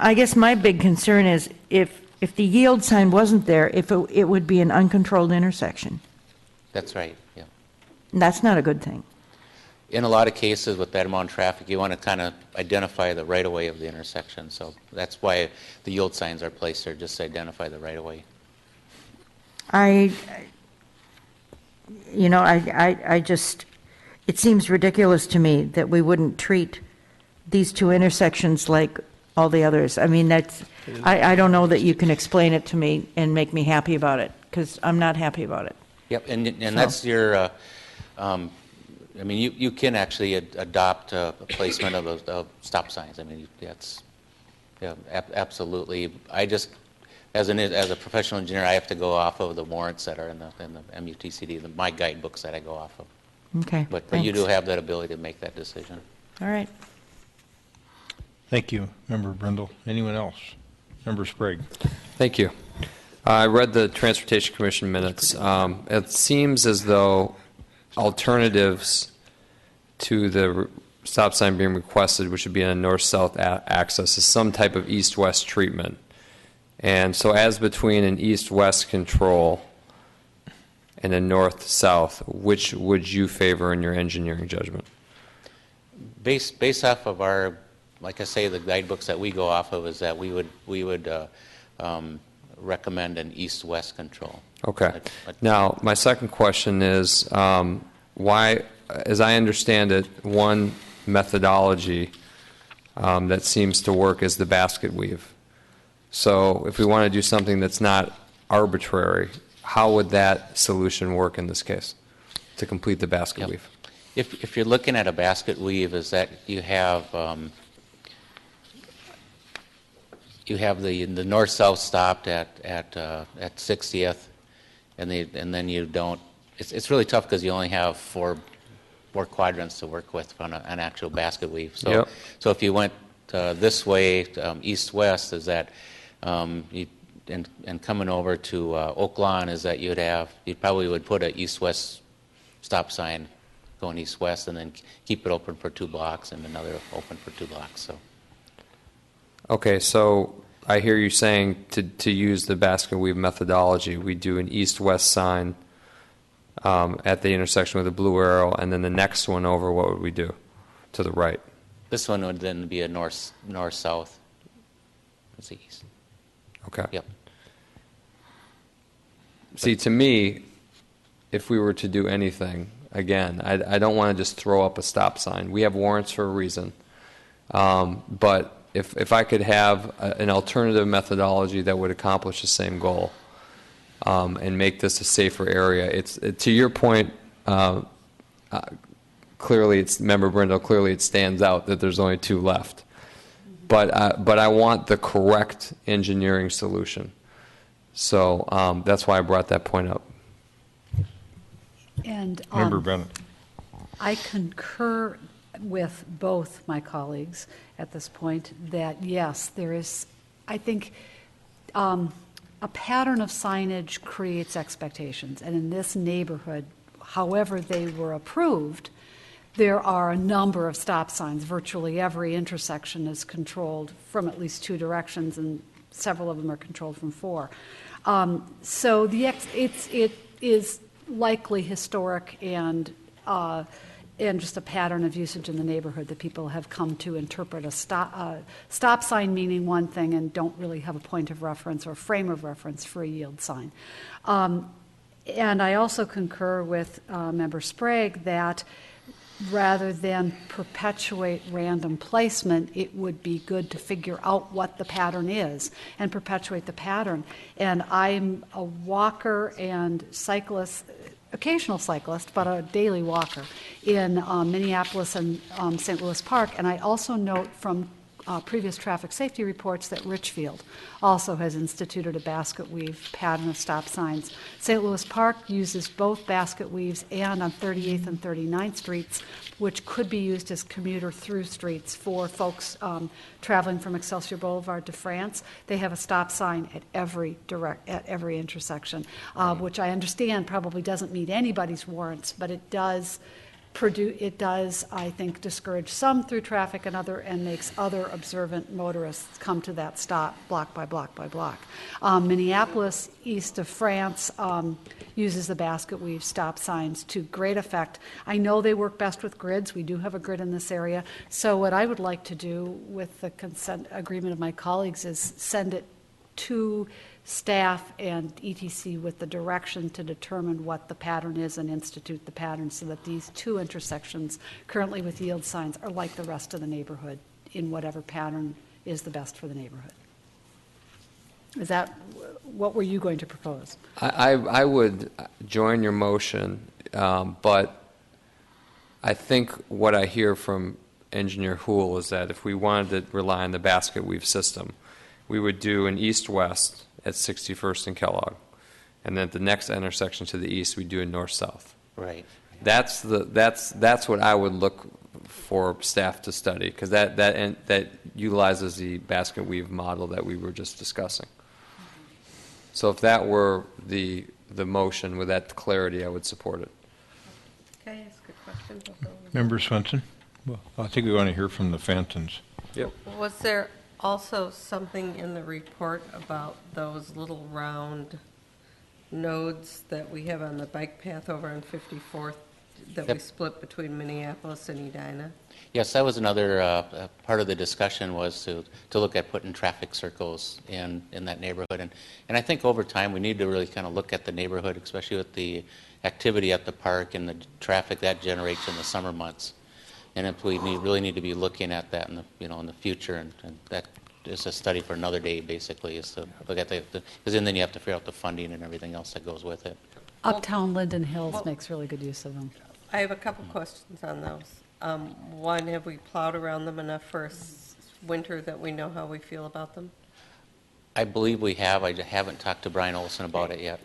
I guess my big concern is if the yield sign wasn't there, if it would be an uncontrolled intersection. That's right, yeah. And that's not a good thing. In a lot of cases with that amount of traffic, you want to kind of identify the right-of-way of the intersection. So that's why the yield signs are placed there, just to identify the right-of-way. I just, it seems ridiculous to me that we wouldn't treat these two intersections like all the others. I mean, I don't know that you can explain it to me and make me happy about it, because I'm not happy about it. Yep, and that's your, I mean, you can actually adopt a placement of stop signs. I mean, that's, yeah, absolutely. I just, as a professional engineer, I have to go off of the warrants that are in the MUTCD, my guidebooks that I go off of. Okay, But you do have that ability to make that decision. All right. Thank you, Member Brindle. Anyone else? Member Sprague. Thank you. I read the Transportation Commission minutes. It seems as though alternatives to the stop sign being requested, which would be a north-south access, is some type of east-west treatment. And so as between an east-west control and a north-south, which would you favor in your engineering judgment? Based off of our, like I say, the guidebooks that we go off of is that we would recommend an east-west control. Okay. Now, my second question is why, as I understand it, one methodology that seems to work is the basket weave. So if we want to do something that's not arbitrary, how would that solution work in this case to complete the basket weave? If you're looking at a basket weave, is that you have the north-south stopped at 60th, and then you don't. It's really tough because you only have four quadrants to work with on an actual basket weave. So so if you went this way, east-west, is that and coming over to Oak Lawn is that you probably would put an east-west stop sign going east-west, and then keep it open for 2 blocks and another open for 2 blocks. So. Okay, so I hear you saying to use the basket weave methodology, we do an east-west sign at the intersection with a blue arrow, and then the next one over, what would we do to the right? This one would then be a north-south. That's the east. Okay. Yep. See, to me, if we were to do anything, again, I don't want to just throw up a stop sign. We have warrants for a reason. But if I could have an alternative methodology that would accomplish the same goal and make this a safer area, to your point, clearly, Member Brindle, clearly it stands out that there's only 2 left. But I want the correct engineering solution. So that's why I brought that point up. And Member Bennett. I concur with both my colleagues at this point that, yes, there is, I think, a pattern of signage creates expectations. And in this neighborhood, however they were approved, there are a number of stop signs. Virtually every intersection is controlled from at least 2 directions, and several of them are controlled from 4. So it is likely historic and just a pattern of usage in the neighborhood that people have come to interpret a stop sign meaning one thing and don't really have a point of reference or frame of reference for a yield sign. And I also concur with Member Sprague that rather than perpetuate random placement, it would be good to figure out what the pattern is and perpetuate the pattern. And I'm a walker and cyclist, occasional cyclist, but a daily walker in Minneapolis and St. Louis Park. And I also note from previous traffic safety reports that Richfield also has instituted a basket weave pattern of stop signs. St. Louis Park uses both basket weaves and on 38th and 39th Streets, which could be used as commuter through streets for folks traveling from Excelsior Boulevard to France. They have a stop sign at every intersection, which I understand probably doesn't meet anybody's warrants, but it does, I think, discourage some through traffic and makes other observant motorists come to that stop block by block by block. Minneapolis, east of France, uses the basket weave stop signs to great effect. I know they work best with grids. We do have a grid in this area. So what I would like to do with the consent agreement of my colleagues is send it to staff and ETC with the direction to determine what the pattern is and institute the pattern so that these 2 intersections currently with yield signs are like the rest of the neighborhood in whatever pattern is the best for the neighborhood. Is that, what were you going to propose? I would join your motion, but I think what I hear from Engineer Houle is that if we wanted to rely on the basket weave system, we would do an east-west at 61st and Kellogg, and then at the next intersection to the east, we do a north-south. Right. That's what I would look for staff to study, because that utilizes the basket weave model that we were just discussing. So if that were the motion with that clarity, I would support it. Can I ask a question? Member Swenson? Well, I think we want to hear from the Fentons. Yep. Was there also something in the report about those little round nodes that we have on the bike path over on 54th that we split between Minneapolis and Edina? Yes, that was another part of the discussion, was to look at putting traffic circles in that neighborhood. And I think over time we need to really kind of look at the neighborhood, especially with the activity at the park and the traffic that generates in the summer months. And if we really need to be looking at that in the future, and that is a study for another day, basically, is to look at because then you have to figure out the funding and everything else that goes with it. Uptown Linden Hills makes really good use of them. I have a couple questions on those. One, have we plowed around them enough for winter that we know how we feel about them? I believe we have. I haven't talked to Brian Olson about it yet.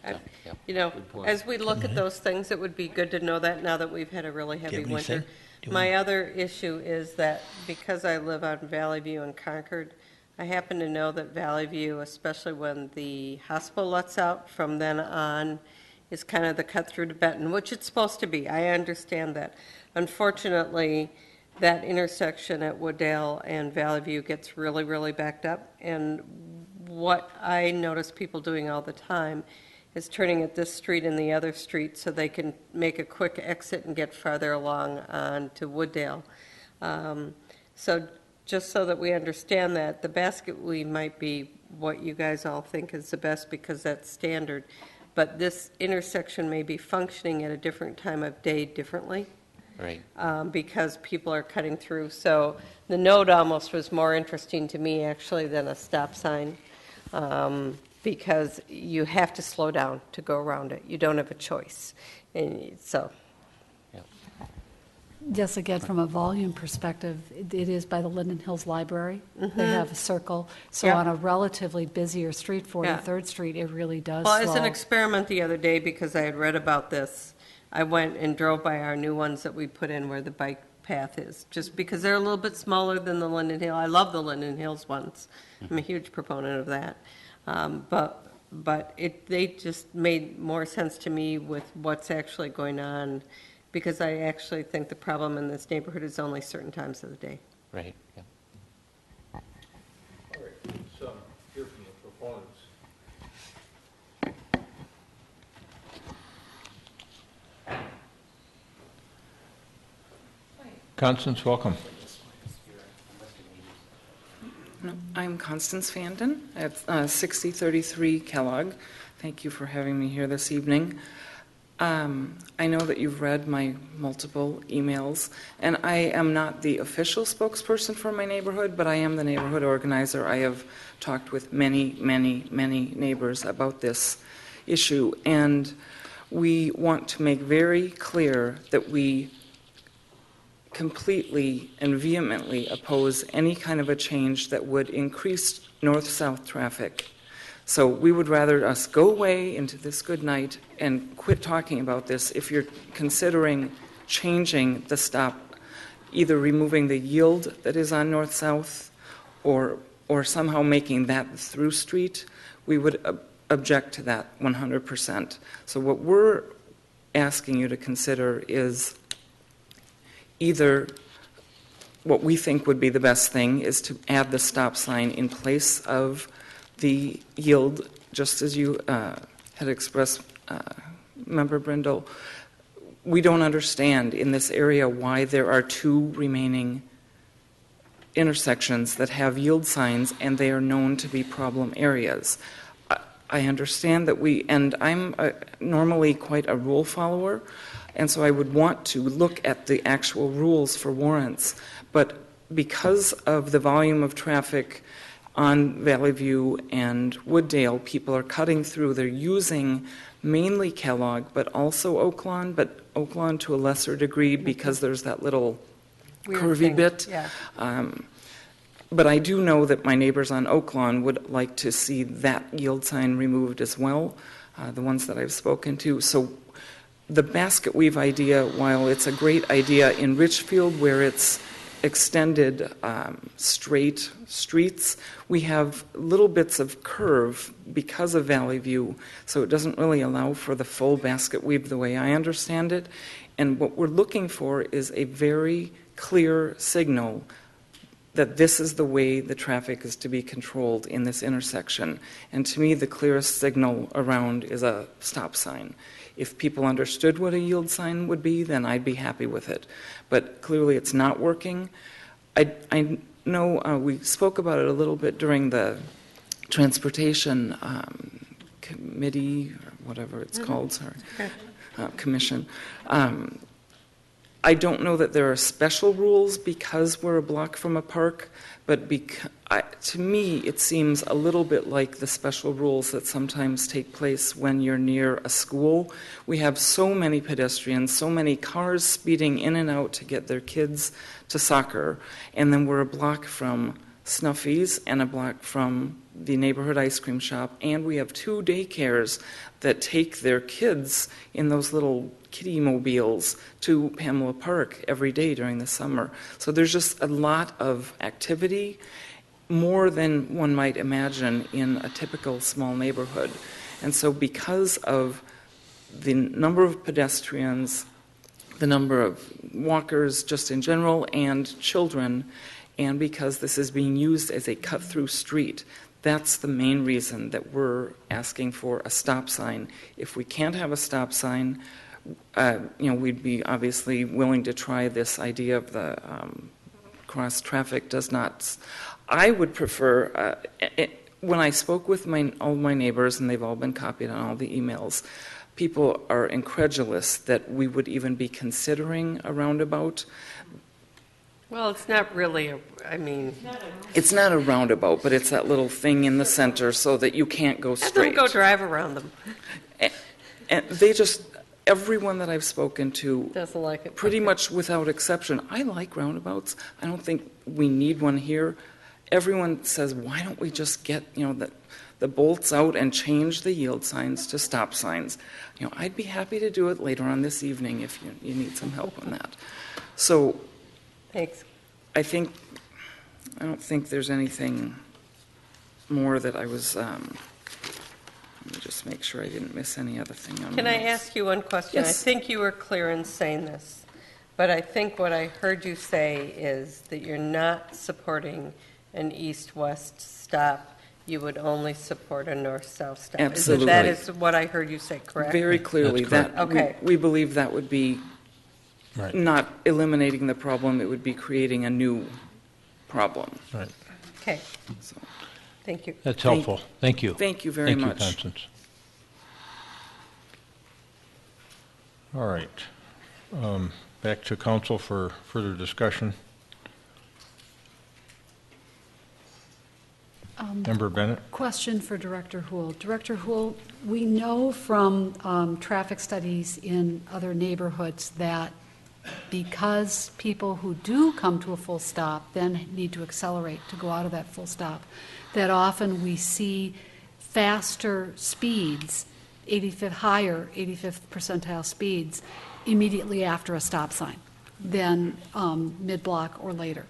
Yeah. You know, as we look at those things, it would be good to know that now that we've had a really heavy winter. My other issue is that because I live on Valley View and Concord, I happen to know that Valley View, especially when the hospital lets out, from then on is kind of the cut through to Benton, which it's supposed to be. I understand that. Unfortunately, that intersection at Wooddale and Valley View gets really, really backed up. And what I notice people doing all the time is turning at this street and the other street so they can make a quick exit and get farther along on to Wooddale. So just so that we understand that, the basket weave might be what you guys all think is the best because that's standard. But this intersection may be functioning at a different time of day differently. Right. Because people are cutting through. So the node almost was more interesting to me actually than a stop sign. Because you have to slow down to go around it. You don't have a choice. And so. Yes, again, from a volume perspective, it is by the Linden Hills Library. They have a circle. So on a relatively busier street, 43rd Street, it really does Well, slow. as an experiment the other day, because I had read about this, I went and drove by our new ones that we put in where the bike path is, just because they're a little bit smaller than the Linden Hill. I love the Linden Hills ones. I'm a huge proponent of that. But they just made more sense to me with what's actually going on, because I actually think the problem in this neighborhood is only certain times of the day. Right. Yeah. All right. So hear from the proponents. Constance, welcome. I'm Constance Fandon at 6033 Kellogg. Thank you for having me here this evening. I know that you've read my multiple emails, and I am not the official spokesperson for my neighborhood, but I am the neighborhood organizer. I have talked with many, many, many neighbors about this issue, and we want to make very clear that we completely and vehemently oppose any kind of a change that would increase north-south traffic. So we would rather us go away into this good night and quit talking about this if you're considering changing the stop, either removing the yield that is on north-south or somehow making that the through street. We would object to that 100%. So what we're asking you to consider is either what we think would be the best thing is to add the stop sign in place of the yield, just as you had expressed, Member Brindle. We don't understand in this area why there are two remaining intersections that have yield signs and they are known to be problem areas. I understand that and I'm normally quite a rule follower, and so I would want to look at the actual rules for warrants. But because of the volume of traffic on Valley View and Wooddale, people are cutting through. They're using mainly Kellogg, but also Oaklawn, but Oaklawn to a lesser degree because there's that little Weird curvy thing. bit. Yeah. But I do know that my neighbors on Oaklawn would like to see that yield sign removed as well, the ones that I've spoken to. So the basket weave idea, while it's a great idea in Richfield where it's extended straight streets. We have little bits of curve because of Valley View, so it doesn't really allow for the full basket weave the way I understand it. And what we're looking for is a very clear signal that this is the way the traffic is to be controlled in this intersection. And to me, the clearest signal around is a stop sign. If people understood what a yield sign would be, then I'd be happy with it. But clearly it's not working. I know we spoke about it a little bit during the Transportation Committee, or whatever it's called, sorry, Commission. I don't know that there are special rules because we're a block from a park, but to me it seems a little bit like the special rules that sometimes take place when you're near a school. We have so many pedestrians, so many cars speeding in and out to get their kids to soccer, and then we're a block from Snuffy's and a block from the neighborhood ice cream shop, and we have 2 daycares that take their kids in those little kiddie mobiles to Pamela Park every day during the summer. So there's just a lot of activity, more than one might imagine in a typical small neighborhood. And so because of the number of pedestrians, the number of walkers just in general, and children, and because this is being used as a cut-through street, that's the main reason that we're asking for a stop sign. If we can't have a stop sign, we'd be obviously willing to try this idea of the cross traffic does not. I would prefer, when I spoke with all my neighbors, and they've all been copied on all the emails, people are incredulous that we would even be considering a roundabout. Well, it's not really It's not a roundabout, but it's that little thing in the center so that you can't go straight. Let them go drive around them. And they just, everyone that I've spoken to, doesn't like it. Pretty much without exception. I like roundabouts. I don't think we need one here. Everyone says, why don't we just get, the bolts out and change the yield signs to stop signs? I'd be happy to do it later on this evening if you need some help on that. So, thanks. I don't think there's anything more that I was, let me just make sure I didn't miss any other thing on Can my I notes. ask you one question? Yes. I think you were clear in saying this, but I think what I heard you say is that you're not supporting an east-west stop. You would only support a north-south stop. Absolutely. That is what I heard you say, correct? Very clearly. That's correct. Okay. We believe that would be Right. not eliminating the problem, it would be creating a new problem. Right. Okay. Thank you. That's helpful. Thank you. Thank you very much. Thank you, Constance. All right. Back to council for further discussion. Member Bennett? Question for Director Houle. Director Houle, we know from traffic studies in other neighborhoods that because people who do come to a full stop then need to accelerate to go out of that full stop, that often we see faster speeds, higher 85th percentile speeds, immediately after a stop sign than mid-block or later.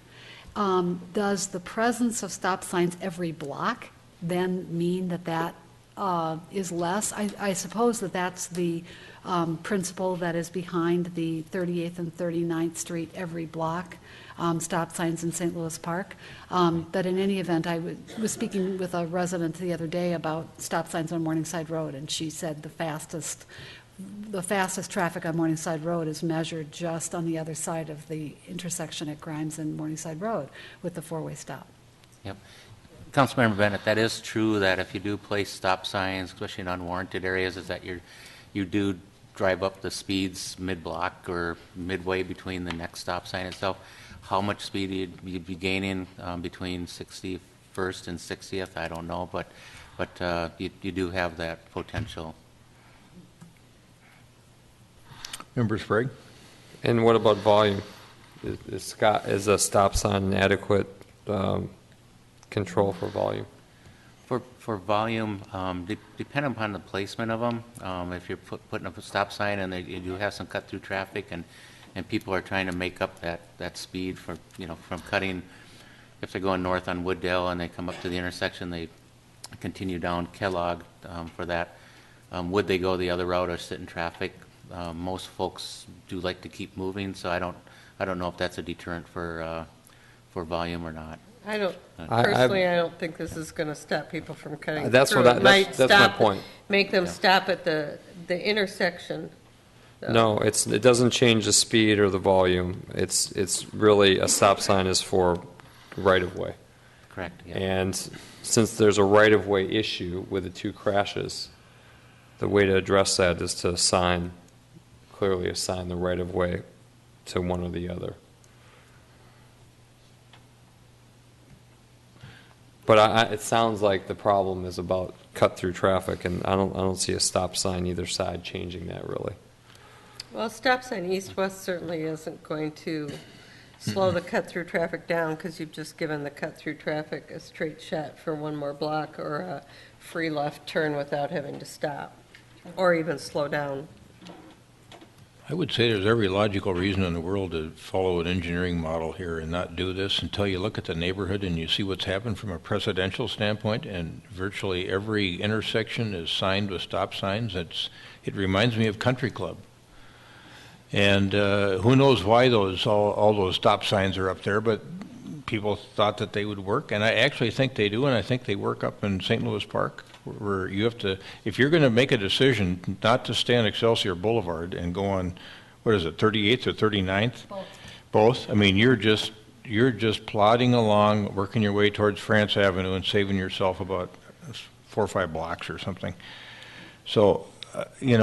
Does the presence of stop signs every block then mean that is less? I suppose that's the principle that is behind the 38th and 39th Street every block stop signs in St. Louis Park. But in any event, I was speaking with a resident the other day about stop signs on Morningside Road, and she said the fastest traffic on Morningside Road is measured just on the other side of the intersection at Grimes and Morningside Road with the four-way stop. Yep. Councilmember Bennett, that is true that if you do place stop signs, especially in unwarranted areas, is that you do drive up the speeds mid-block or midway between the next stop sign itself. How much speed you'd be gaining between 61st and 60th, I don't know, but you do have that potential. Member Sprague? And what about volume? Is a stop sign an adequate control for volume? For volume, depending upon the placement of them, if you're putting up a stop sign and you do have some cut-through traffic and and people are trying to make up that speed for, from cutting, if they're going north on Wooddale and they come up to the intersection, they continue down Kellogg for that. Would they go the other route or sit in traffic? Most folks do like to keep moving, so I don't know if that's a deterrent for volume or not. I don't, personally, I don't think this is going to stop people from cutting That's through. what It might that's my stop- point. Make them stop at the intersection. No, it doesn't change the speed or the volume. It's really, a stop sign is for right-of-way. Correct, yeah. And since there's a right-of-way issue with the two crashes, the way to address that is to clearly assign the right-of-way to one or the other. But it sounds like the problem is about cut-through traffic, and I don't see a stop sign either side changing that, really. Well, stop sign east-west certainly isn't going to slow the cut-through traffic down, because you've just given the cut-through traffic a straight shot for one more block or a free left turn without having to stop or even slow down. I would say there's every logical reason in the world to follow an engineering model here and not do this until you look at the neighborhood and you see what's happened from a presidential standpoint, and virtually every intersection is signed with stop signs. It reminds me of Country Club. And who knows why all those stop signs are up there, but people thought that they would work, and I actually think they do, and I think they work up in St. Louis Park, where you have to, if you're going to make a decision not to stay on Excelsior Boulevard and go on, what is it, 38th or 39th? Both. I mean, you're just plodding along, working your way towards France Avenue and saving yourself about 4 or 5 blocks or something. So, it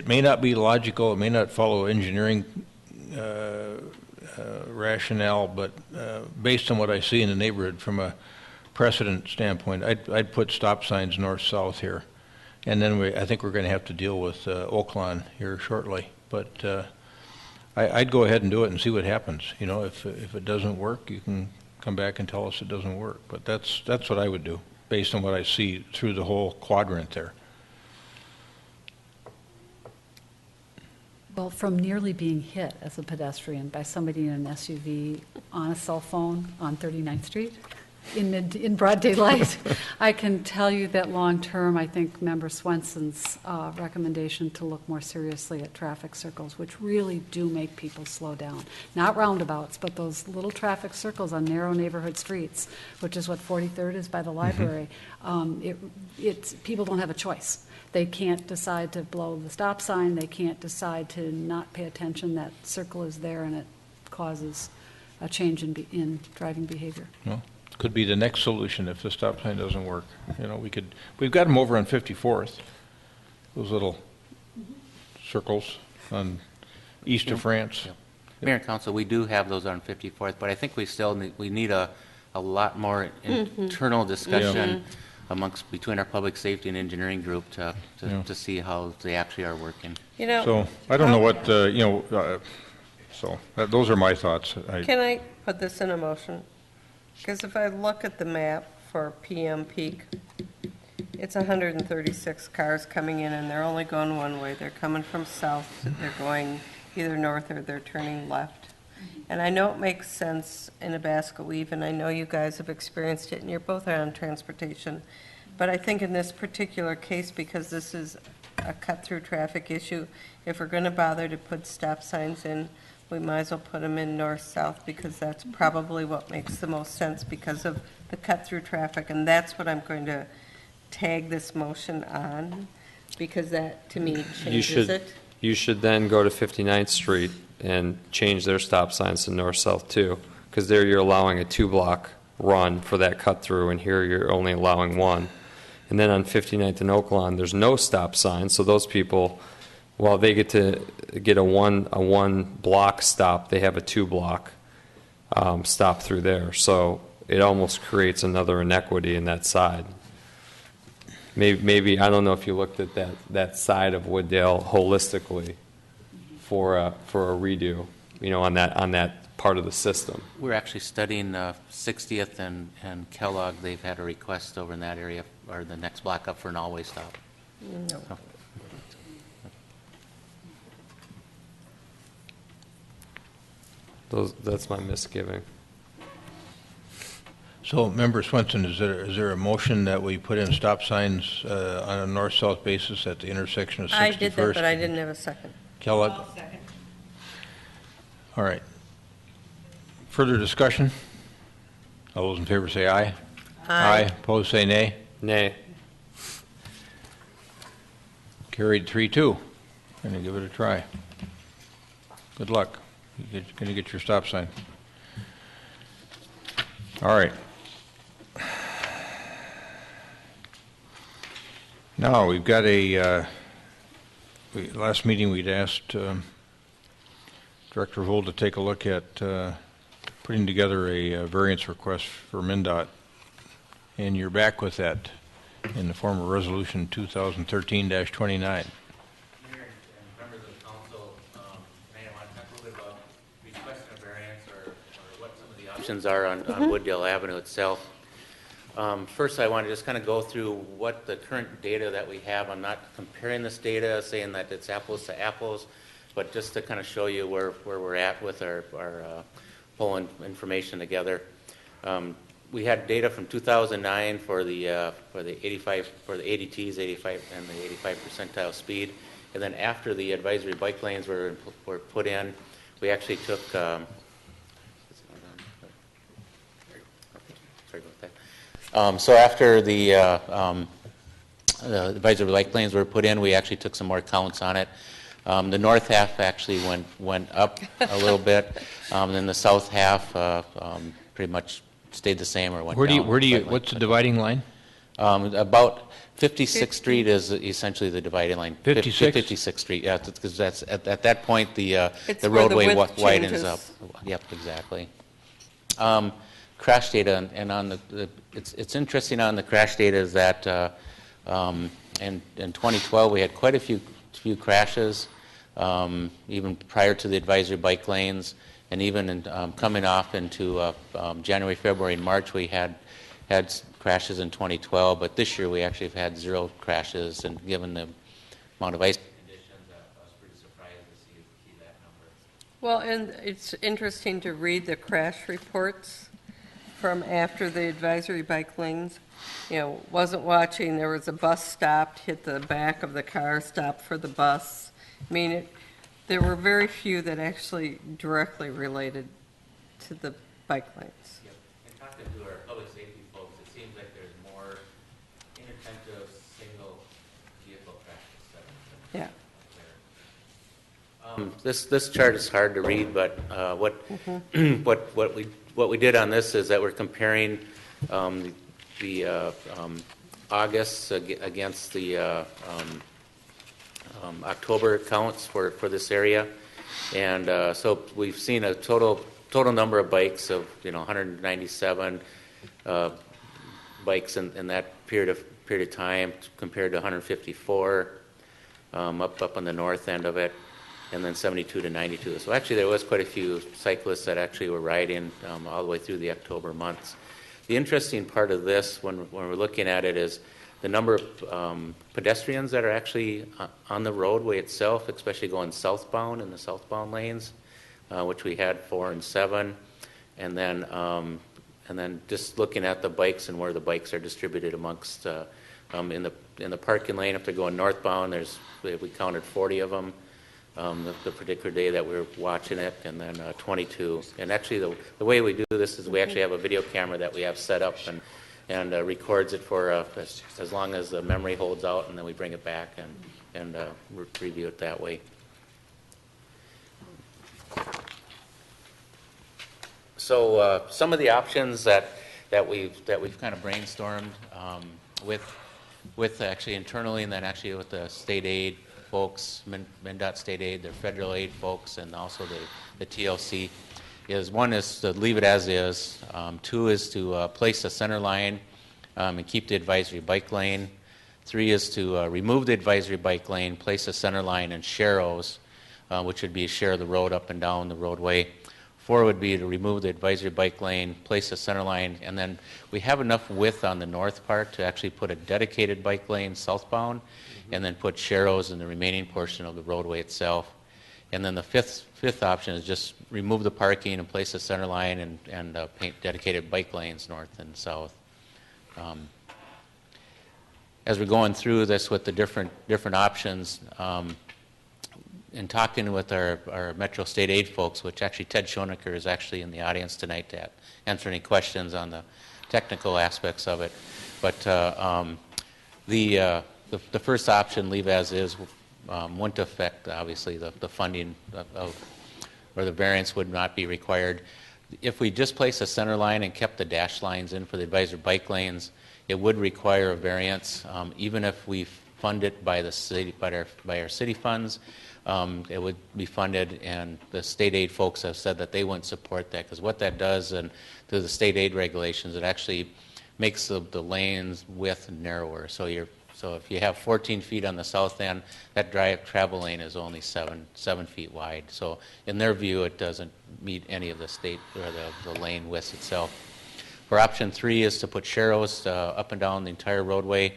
may not be logical, it may not follow engineering rationale, but based on what I see in the neighborhood from a precedent standpoint, I'd put stop signs north-south here. And then I think we're going to have to deal with Oaklawn here shortly. But I'd go ahead and do it and see what happens. If it doesn't work, you can come back and tell us it doesn't work. But that's what I would do, based on what I see through the whole quadrant there. Well, from nearly being hit as a pedestrian by somebody in an SUV on a cell phone on 39th Street in broad daylight, I can tell you that long-term, I think Member Swenson's recommendation to look more seriously at traffic circles, which really do make people slow down. Not roundabouts, but those little traffic circles on narrow neighborhood streets, which is what 43rd is by the library. People don't have a choice. They can't decide to blow the stop sign. They can't decide to not pay attention. That circle is there, and it causes a change in driving behavior. Well, could be the next solution if the stop sign doesn't work. We've got them over on 54th, those little circles on east of France. Yeah. Mayor and Council, we do have those on 54th, but I think we need a lot more internal discussion between our public safety and engineering group to see how they actually are working. So I don't know what those are my thoughts. Can I put this in a motion? Because if I look at the map for PM peak, it's 136 cars coming in, and they're only going one way. They're coming from south. They're going either north or they're turning left. And I know it makes sense in a basket weave, and I know you guys have experienced it, and you're both on transportation. But I think in this particular case, because this is a cut-through traffic issue, if we're going to bother to put stop signs in, we might as well put them in north-south, because that's probably what makes the most sense because of the cut-through traffic. And that's what I'm going to tag this motion on, because that, to me, changes it. You should then go to 59th Street and change their stop signs to north-south too, because there you're allowing a 2-block run for that cut-through, and here you're only allowing 1. And then on 59th and Oaklawn, there's no stop sign, so those people, while they get to get a one block stop, they have a 2-block stop through there. So it almost creates another inequity in that side. Maybe I don't know if you looked at that side of Wooddale holistically for a redo, on that part of the system. We're actually studying 60th and Kellogg. They've had a request over in that area, or the next block up, for an all-way stop. No. That's my misgiving. So, Member Swenson, is there a motion that we put in stop signs on a north-south basis at the intersection of 61st? I did that, but I didn't have a second. Kellogg? All right. Further discussion? All those in favor say aye. Aye. Opposed, say nay. Nay. Carried 3-2. Going to give it a try. Good luck. You're going to get your stop sign. All right. Now, we've got last meeting we'd asked Director Holt to take a look at putting together a variance request for MnDOT, and you're back with that in the form of Resolution 2013-29. Members of the council, may I want to talk a little bit about requesting a variance or what some of the options are on Wooddale Avenue itself. First, I want to just kind of go through what the current data that we have. I'm not comparing this data, saying that it's apples to apples, but just to kind of show you where we're at with our pulling information together. We had data from 2009 for the ADTs, 85 and the 85 percentile speed, and then after the advisory bike lanes were put in, we actually took. Sorry about that. So after the advisory bike lanes were put in, we actually took some more counts on it. The north half actually went up a little bit, then the south half pretty much stayed the same or went down. What's the dividing line? About 56th Street is essentially the dividing line. 56th Street, yeah, because that's at that point the roadway widens up. Yep, exactly. Crash data, and on it's interesting on the crash data is that in 2012 we had quite a few crashes, even prior to the advisory bike lanes, and even coming off into January, February, and March we had crashes in 2012, but this year we actually have had 0 crashes, and given the amount of ice conditions, I was pretty surprised to see that number. Well, and it's interesting to read the crash reports from after the advisory bike lanes. You know, wasn't watching, there was a bus stopped, hit the back of the car, stopped for the bus. I mean, there were very few that actually directly related to the bike lanes. Yep. And talking to our public safety folks, it seems like there's more inattentive single vehicle crashes. Yeah. This chart is hard to read, but what we did on this is that we're comparing the August against the October counts for this area, and so we've seen a total number of bikes of 197 bikes in that period of time compared to 154 up on the north end of it, and then 72 to 92. So actually there was quite a few cyclists that actually were riding all the way through the October months. The interesting part of this when we're looking at it is the number of pedestrians that are actually on the roadway itself, especially going southbound in the southbound lanes, which we had 4 and 7, and then just looking at the bikes and where the bikes are distributed amongst in the parking lane. If they're going northbound, we counted 40 of them the particular day that we were watching it, and then 22. And actually, the way we do this is we actually have a video camera that we have set up and records it for as long as the memory holds out, and then we bring it back and review it that way. So some of the options that we've kind of brainstormed with actually internally, and then actually with the state aid folks, MnDOT state aid, their federal aid folks, and also the TLC, is one is to leave it as is. 2 is to place a center line and keep the advisory bike lane. 3 is to remove the advisory bike lane, place a center line and sharrows, which would be share the road up and down the roadway. 4 would be to remove the advisory bike lane, place a center line, and then we have enough width on the north part to actually put a dedicated bike lane southbound, and then put sharrows in the remaining portion of the roadway itself. And then the fifth option is just remove the parking and place a center line and paint dedicated bike lanes north and south. As we're going through this with the different options, in talking with our Metro State Aid folks, which actually Ted Schoenecker is actually in the audience tonight to answer any questions on the technical aspects of it. But the first option, leave as is, wouldn't affect, obviously, the funding or the variance would not be required. If we just placed a center line and kept the dash lines in for the advisor bike lanes, it would require a variance, even if we fund it by the city, by our city funds. It would be funded, and the state aid folks have said that they wouldn't support that, because what that does, and through the state aid regulations, it actually makes the lanes width narrower. So if you have 14 feet on the south end, that travel lane is only 7 feet wide. So in their view, it doesn't meet any of the state or the lane width itself. For option 3 is to put sharrows up and down the entire roadway.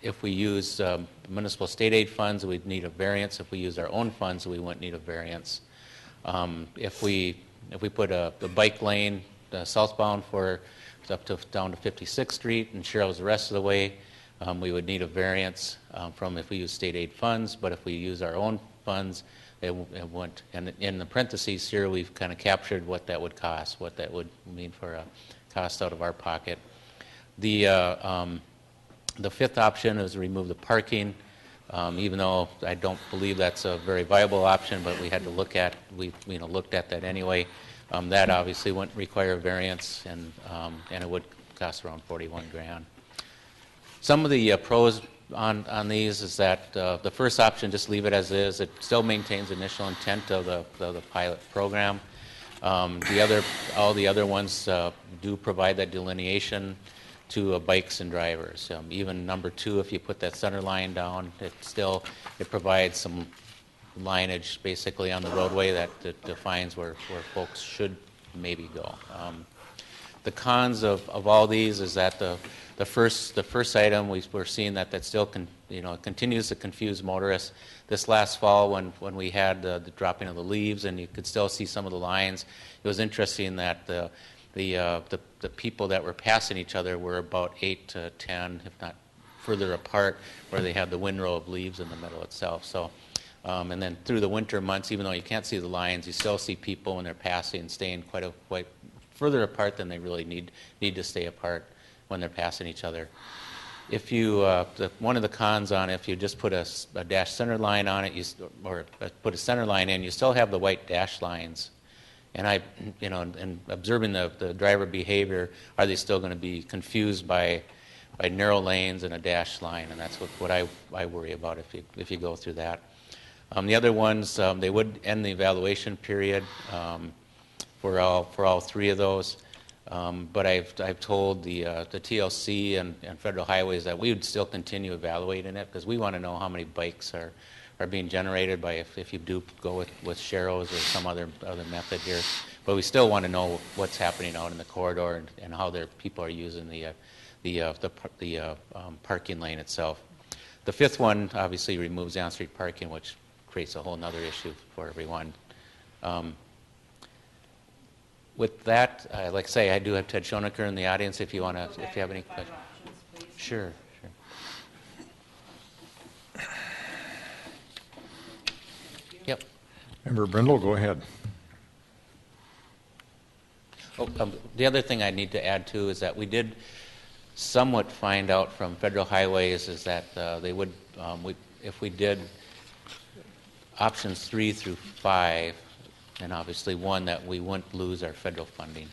If we use municipal state aid funds, we'd need a variance. If we use our own funds, we wouldn't need a variance. If we put the bike lane southbound for down to 56th Street and sharrows the rest of the way, we would need a variance from if we use state aid funds. But if we use our own funds, it wouldn't. And in the parentheses here, we've kind of captured what that would cost, what that would mean for a cost out of our pocket. The fifth option is remove the parking, even though I don't believe that's a very viable option, but we had to look at, we looked at that anyway. That obviously wouldn't require a variance, and it would cost around $41,000. Some of the pros on these is that the first option, just leave it as is. It still maintains the initial intent of the pilot program. All the other ones do provide that delineation to bikes and drivers. Even number 2, if you put that center line down, it provides some lineage basically on the roadway that defines where folks should maybe go. The cons of all these is that the first item, we're seeing that still continues to confuse motorists. This last fall, when we had the dropping of the leaves and you could still see some of the lines, it was interesting that the people that were passing each other were about 8 to 10, if not further apart, where they had the windrow of leaves in the middle itself. So, and then through the winter months, even though you can't see the lines, you still see people when they're passing staying quite further apart than they really need to stay apart when they're passing each other. If you one of the cons on it, if you just put a dash center line on it, or put a center line in, you still have the white dash lines. And in observing the driver behavior, are they still going to be confused by narrow lanes and a dash line? And that's what I worry about if you go through that. The other ones, they would end the evaluation period for all 3 of those. But I've told the TLC and Federal Highways that we would still continue evaluating it, because we want to know how many bikes are being generated by if you do go with sharrows or some other method here. But we still want to know what's happening out in the corridor and how people are using the parking lane itself. The fifth one obviously removes the on-street parking, which creates a whole other issue for everyone. With that, like I say, I do have Ted Schoenecker in the audience if you have any questions. Sure. Yep. Member Brindle, go ahead. The other thing I need to add too is that we did somewhat find out from Federal Highways is that they would, if we did options 3 through 5, and obviously 1, that we wouldn't lose our federal funding.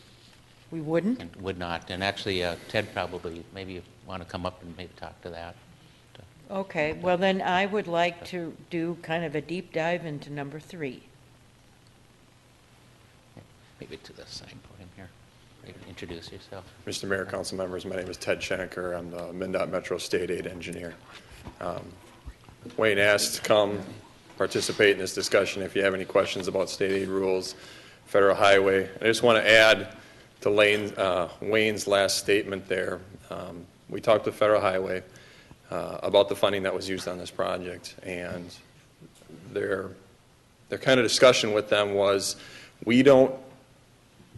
We wouldn't? And would not. And actually, Ted probably maybe want to come up and maybe talk to that. Okay, well then I would like to do kind of a deep dive into number 3. Maybe to the side podium here. Introduce yourself. Mr. Mayor, council members, my name is Ted Schoenecker. I'm the MnDOT Metro State Aid Engineer. Wayne asked to come participate in this discussion if you have any questions about state aid rules, federal highway. I just want to add to Wayne's last statement there. We talked to Federal Highway about the funding that was used on this project, and their their kind of discussion with them was, we don't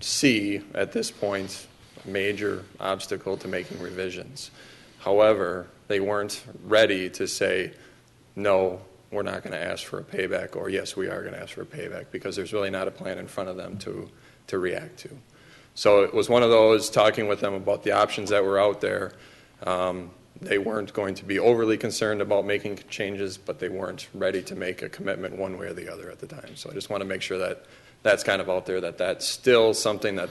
see at this point a major obstacle to making revisions. However, they weren't ready to say, no, we're not going to ask for a payback, or yes, we are going to ask for a payback, because there's really not a plan in front of them to react to. So it was one of those, talking with them about the options that were out there. They weren't going to be overly concerned about making changes, but they weren't ready to make a commitment one way or the other at the time. So I just want to make sure that that's kind of out there, that that's still something that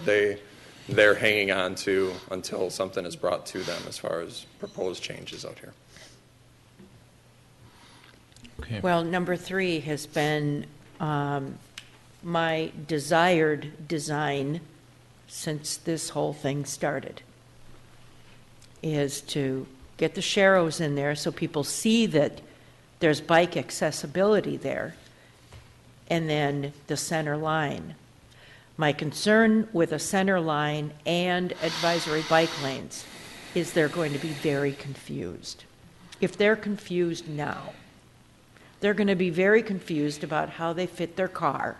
they're hanging on to until something is brought to them as far as proposed changes out here. Okay. Well, number 3 has been my desired design since this whole thing started, is to get the sharrows in there so people see that there's bike accessibility there, and then the center line. My concern with a center line and advisory bike lanes is they're going to be very confused. If they're confused now, they're going to be very confused about how they fit their car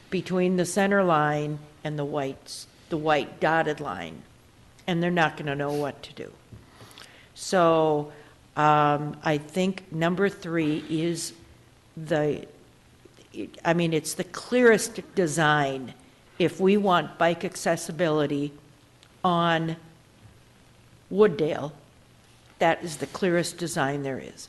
between the center line and the white dotted line, and they're not going to know what to do. So I think number 3 is it's the clearest design. If we want bike accessibility on Wooddale, that is the clearest design there is.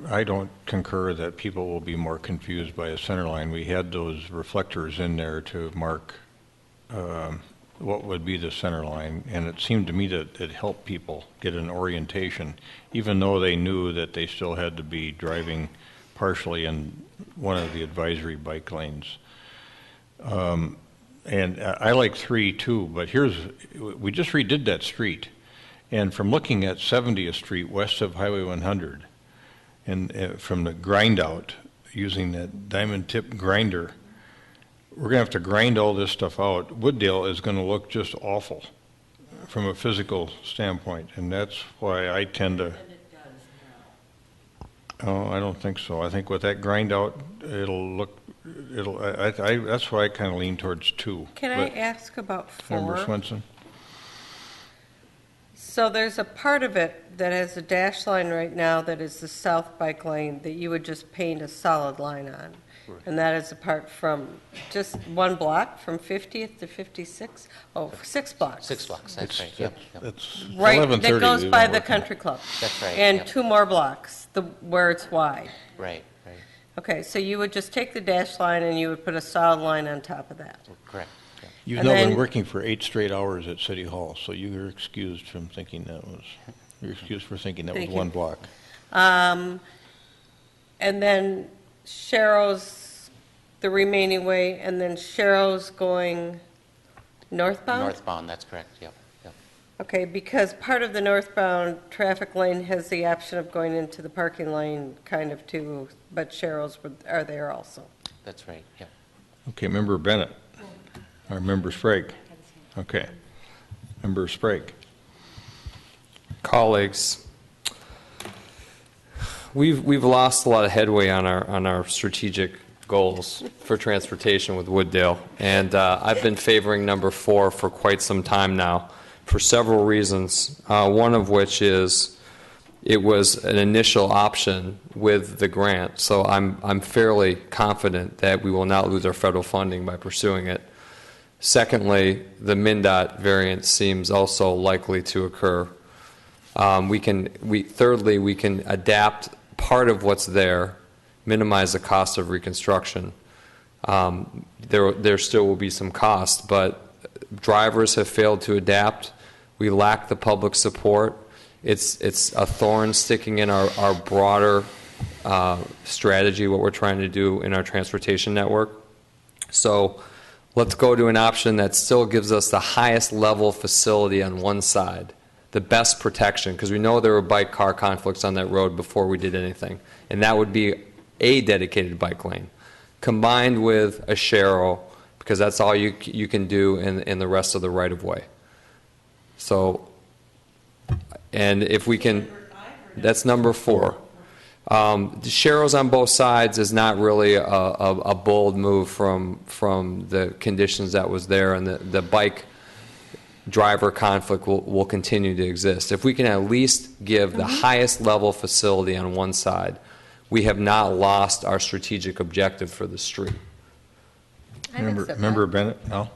I don't concur that people will be more confused by a center line. We had those reflectors in there to mark what would be the center line, and it seemed to me that it helped people get an orientation, even though they knew that they still had to be driving partially in one of the advisory bike lanes. And I like 3 too, but we just redid that street, and from looking at 70th Street west of Highway 100, and from the grind out using that diamond tip grinder, we're going to have to grind all this stuff out. Wooddale is going to look just awful from a physical standpoint, and that's why I tend to. Oh, I don't think so. I think with that grind out, that's why I kind of lean towards 2. Can I ask about 4? Member Swenson? So there's a part of it that has a dash line right now that is the south bike lane that you would just paint a solid line on. Right. And that is apart from just 1 block from 50th to 56? Oh, 6 blocks. 6 blocks, that's right. Yep. That's right, that goes by the country club. That's right. And yep. 2 more blocks where it's wide. Right. Okay, so you would just take the dash line and you would put a solid line on top of that. Correct. You've now been working for 8 straight hours at City Hall, so you're excused from thinking that was, was 1 block. And then Sharrow's the remaining way, and then Sharrow's going northbound? Northbound, that's correct, yep. Okay, because part of the northbound traffic lane has the option of going into the parking lane kind of too, but Sharrow's are there also. That's right, yep. Okay, Member Bennett. Or Member Sprague. Okay. Member Sprague. Colleagues, we've lost a lot of headway on our strategic goals for transportation with Wooddale, and I've been favoring number 4 for quite some time now for several reasons. One of which is it was an initial option with the grant, so I'm fairly confident that we will not lose our federal funding by pursuing it. Secondly, the MnDOT variance seems also likely to occur. Thirdly, we can adapt part of what's there, minimize the cost of reconstruction. There still will be some cost, but drivers have failed to adapt. We lack the public support. It's a thorn sticking in our broader strategy, what we're trying to do in our transportation network. So let's go to an option that still gives us the highest level facility on one side, the best protection, because we know there were bike-car conflicts on that road before we did anything, and that would be a dedicated bike lane, combined with a Sharrow, because that's all you can do in the rest of the right-of-way. So, and if we can, that's number 4. The Sharrows on both sides is not really a bold move from the conditions that was there, and the bike driver conflict will continue to exist. If we can at least give the highest level facility on one side, we have not lost our strategic objective for the street. Member Bennett, no?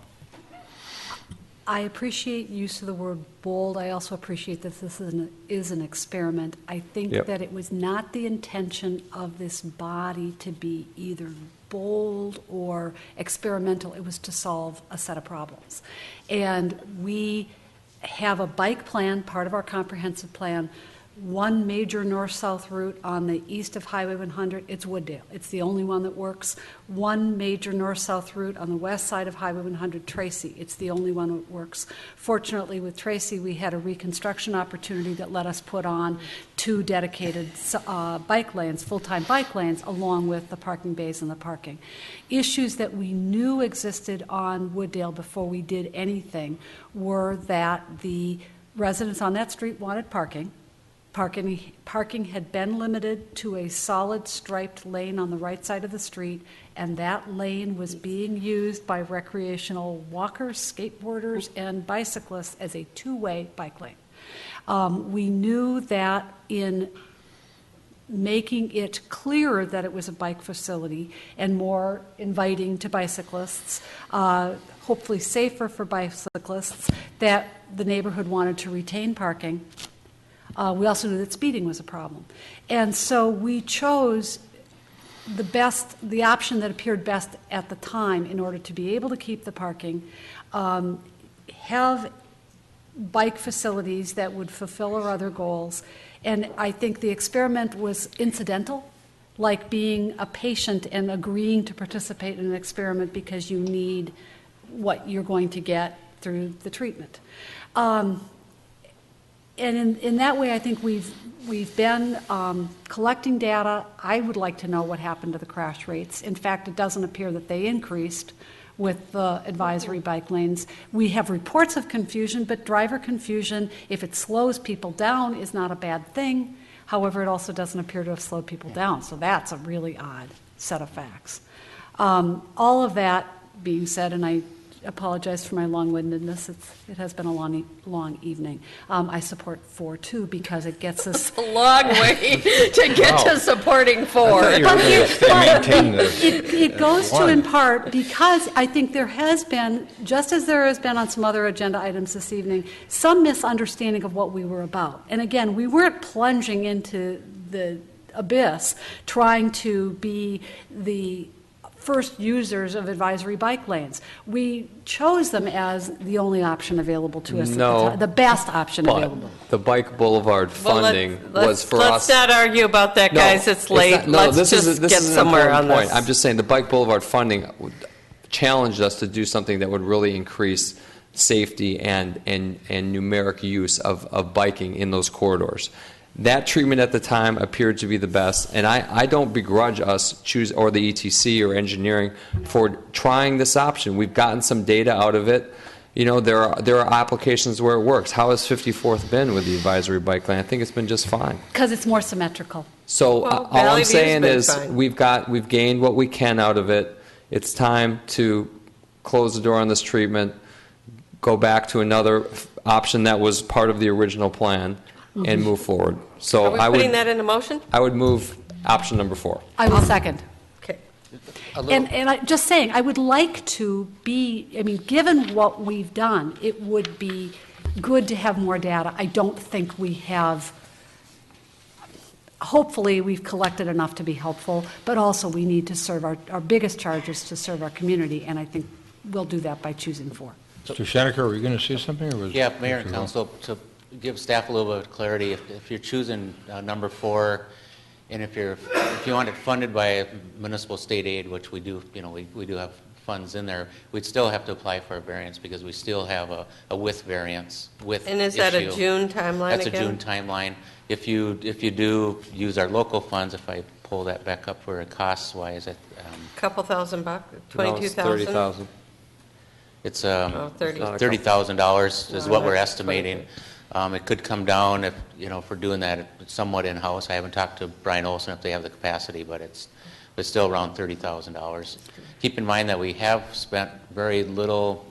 I appreciate use of the word bold. I also appreciate that this is an experiment. I think that it was not the intention of this body to be either bold or experimental. It was to solve a set of problems. And we have a bike plan, part of our comprehensive plan, one major north-south route on the east of Highway 100, it's Wooddale. It's the only one that works. One major north-south route on the west side of Highway 100, Tracy. It's the only one that works. Fortunately, with Tracy, we had a reconstruction opportunity that let us put on 2 dedicated bike lanes, full-time bike lanes, along with the parking bays and the parking. Issues that we knew existed on Wooddale before we did anything were that the residents on that street wanted parking. Parking had been limited to a solid striped lane on the right side of the street, and that lane was being used by recreational walkers, skateboarders, and bicyclists as a 2-way bike lane. We knew that in making it clearer that it was a bike facility and more inviting to bicyclists, hopefully safer for bicyclists, that the neighborhood wanted to retain parking. We also knew that speeding was a problem. And so we chose the option that appeared best at the time in order to be able to keep the parking, have bike facilities that would fulfill our other goals. And I think the experiment was incidental, like being a patient and agreeing to participate in an experiment because you need what you're going to get through the treatment. And in that way, I think we've been collecting data. I would like to know what happened to the crash rates. In fact, it doesn't appear that they increased with the advisory bike lanes. We have reports of confusion, but driver confusion, if it slows people down, is not a bad thing. However, it also doesn't appear to have slowed people down. So that's a really odd set of facts. All of that being said, and I apologize for my long-windedness. It has been a long evening. I support 4 too because it gets us a long way to get to supporting 4. It goes to in part because I think there has been, just as there has been on some other agenda items this evening, some misunderstanding of what we were about. And again, we weren't plunging into the abyss trying to be the first users of advisory bike lanes. We chose them as the only option available to us at the time, the best option available. The Bike Boulevard funding was for us. Let's not argue about that, guys. It's late. Let's just get somewhere on this. I'm just saying the Bike Boulevard funding challenged us to do something that would really increase safety and numeric use of biking in those corridors. That treatment at the time appeared to be the best, and I don't begrudge us or the ETC or engineering for trying this option. We've gotten some data out of it. You know, there are applications where it works. How has 54th been with the advisory bike lane? I think it's been just fine. Because it's more symmetrical. So all I'm saying is we've gained what we can out of it. It's time to close the door on this treatment, go back to another option that was part of the original plan, and move forward. So Are we putting that in a motion? I would move option number 4. I will second. Okay. And I'm just saying, I would like to given what we've done, it would be good to have more data. I don't think we have, hopefully we've collected enough to be helpful, but also we need to serve our biggest charge is to serve our community, and I think we'll do that by choosing 4. Mr. Shaneker, were you going to say something? Or was yeah, Mayor and Council, to give staff a little bit of clarity, if you're choosing number 4, and if you want it funded by municipal state aid, which we do, we do have funds in there, we'd still have to apply for a variance because we still have a with variance with And is that a June timeline That's again? a June timeline. If you do use our local funds, if I pull that back up for costs wise, at Couple $1,000, No, it's 22,000. 30,000. it's $30,000 $30,000 is what we're estimating. It could come down if, if we're doing that somewhat in-house. I haven't talked to Brian Olson if they have the capacity, but it's still around $30,000. Keep in mind that we have spent very little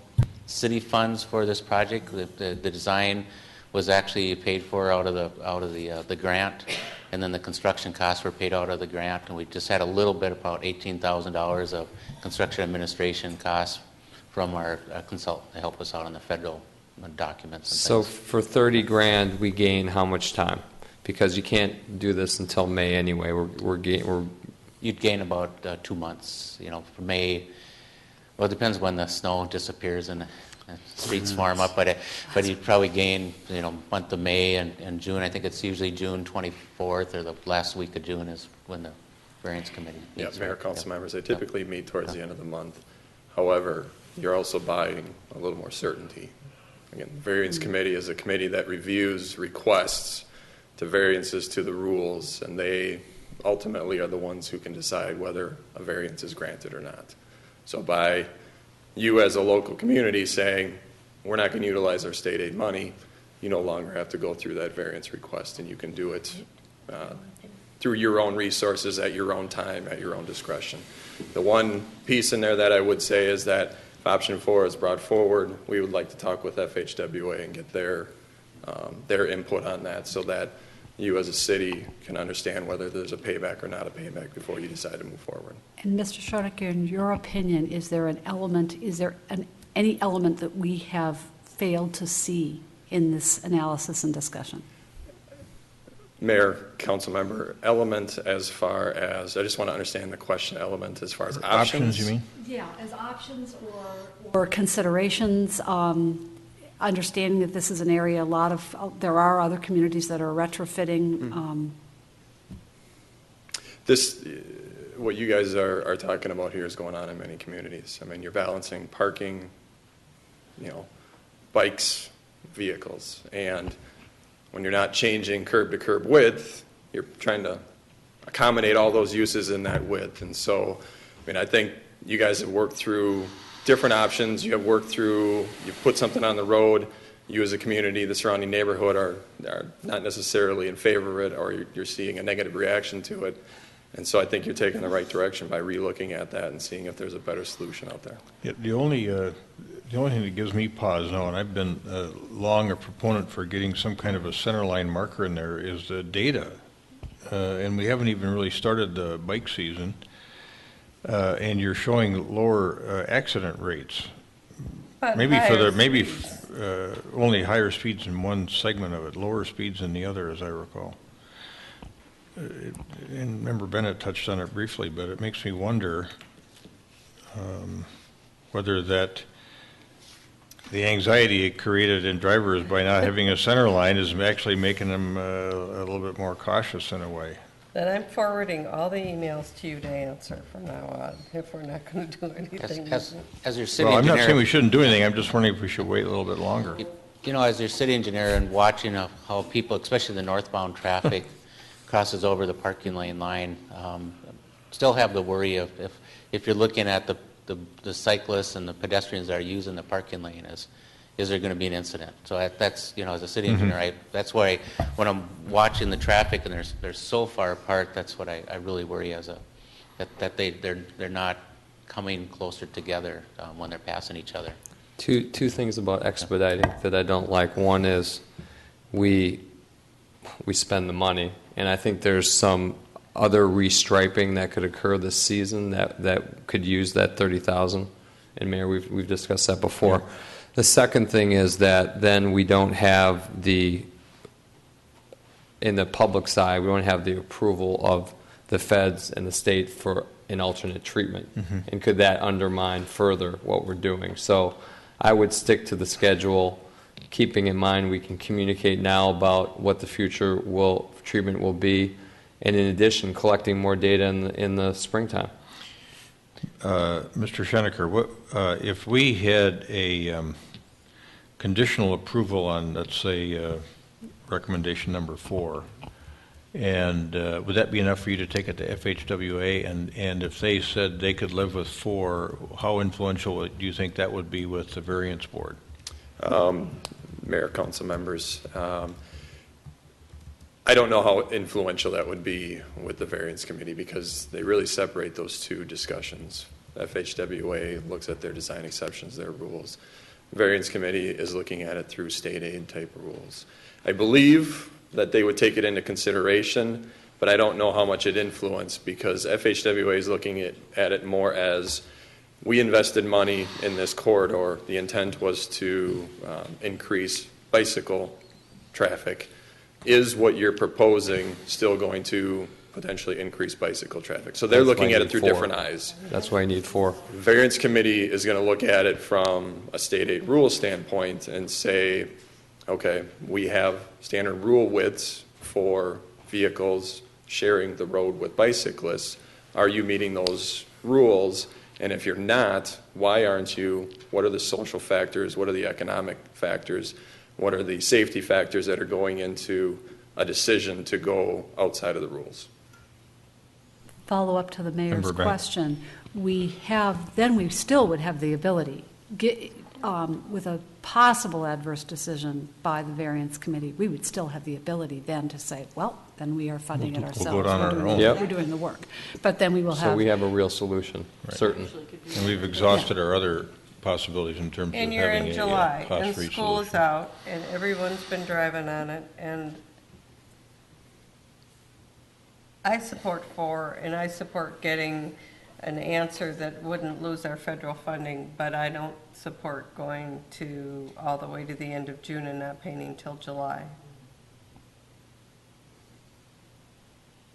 city funds for this project. The design was actually paid for out of the grant, and then the construction costs were paid out of the grant, and we just had a little bit, about $18,000 of construction administration costs from our consultant to help us out on the federal documents and So things. for 30 grand, we gain how much time? Because you can't do this until May anyway. You'd gain about 2 months, for May. Well, it depends when the snow disappears and the streets warm up, but you'd probably gain, month of May and June. I think it's usually June 24th or the last week of June is when the variance committee meets. Yeah, Mayor, council members, they typically meet towards the end of the month. However, you're also buying a little more certainty. Again, the variance committee is a committee that reviews requests to variances to the rules, and they ultimately are the ones who can decide whether a variance is granted or not. So by you as a local community saying, we're not going to utilize our state aid money, you no longer have to go through that variance request, and you can do it through your own resources at your own time, at your own discretion. The one piece in there that I would say is that if option 4 is brought forward, we would like to talk with FHWA and get their input on that so that you as a city can understand whether there's a payback or not a payback before you decide to move forward. And Mr. Schoenecker, in your opinion, is there any element that we have failed to see in this analysis and discussion? Mayor, council member, element as far as, I just want to understand the question, element as far as options. Options, you mean? Yeah, as options or considerations, understanding that this is an area there are other communities that are retrofitting. What you guys are talking about here is going on in many communities. I mean, you're balancing parking, bikes, vehicles, and when you're not changing curb to curb width, you're trying to accommodate all those uses in that width. And so, I think you guys have worked through different options. You've put something on the road. You as a community, the surrounding neighborhood are not necessarily in favor of it, or you're seeing a negative reaction to it. And so I think you're taking the right direction by relooking at that and seeing if there's a better solution out there. Yeah, the only thing that gives me pause now, and I've been long a proponent for getting some kind of a centerline marker in there, is the data. And we haven't even really started the bike season, and you're showing lower accident rates. But Maybe only higher speeds in one segment of it, lower speeds in the other, as I recall. And Member Bennett touched on it briefly, but it makes me wonder whether that the anxiety it created in drivers by not having a center line is actually making them a little bit more cautious in a way. Then I'm forwarding all the emails to you to answer from now on, if we're not going to do anything. As your city Well, I'm engineer, not saying we shouldn't do anything. I'm just wondering if we should wait a little bit longer. As your city engineer and watching how people, especially the northbound traffic, crosses over the parking lane line, still have the worry of if you're looking at the cyclists and the pedestrians that are using the parking lane, is there going to be an incident? So that's, as a city engineer, that's why when I'm watching the traffic and they're so far apart, that's what I really worry that they're not coming closer together when they're passing each other. Two things about expediting that I don't like. One is we spend the money, and I think there's some other restriping that could occur this season that could use that 30,000. And Mayor, we've discussed that before. Yeah. The second thing is that then we don't have in the public side, we don't have the approval of the feds and the state for an alternate treatment. Mm-hmm. And could that undermine further what we're doing? So I would stick to the schedule, keeping in mind we can communicate now about what the future treatment will be, and in addition, collecting more data in the springtime. Mr. Schoenecker, if we had a conditional approval on, let's say, recommendation number 4, and would that be enough for you to take it to FHWA? And if they said they could live with 4, how influential do you think that would be with the variance board? Mayor, council members. I don't know how influential that would be with the variance committee because they really separate those two discussions. FHWA looks at their design exceptions, their rules. Variance committee is looking at it through state aid type rules. I believe that they would take it into consideration, but I don't know how much it influenced because FHWA is looking at it more as we invested money in this corridor. The intent was to increase bicycle traffic. Is what you're proposing still going to potentially increase bicycle traffic? So they're looking at it through different eyes. That's why I need 4. Variance committee is going to look at it from a state aid rule standpoint and say, okay, we have standard rule widths for vehicles sharing the road with bicyclists. Are you meeting those rules? And if you're not, why aren't you? What are the social factors? What are the economic factors? What are the safety factors that are going into a decision to go outside of the rules? Follow up to the mayor's Member Bennett. question. We still would have the ability, with a possible adverse decision by the variance committee, we would still have the ability then to say, well, then we are funding it We'll ourselves. vote on our own. Yep. We're doing the work. But then we will have. So we have a real solution, certain. And we've exhausted our other possibilities in terms of And you're having in a July, and cost-free school is solution. out, and everyone's been driving on it, and I support 4, and I support getting an answer that wouldn't lose our federal funding, but I don't support going to all the way to the end of June and not paying until July.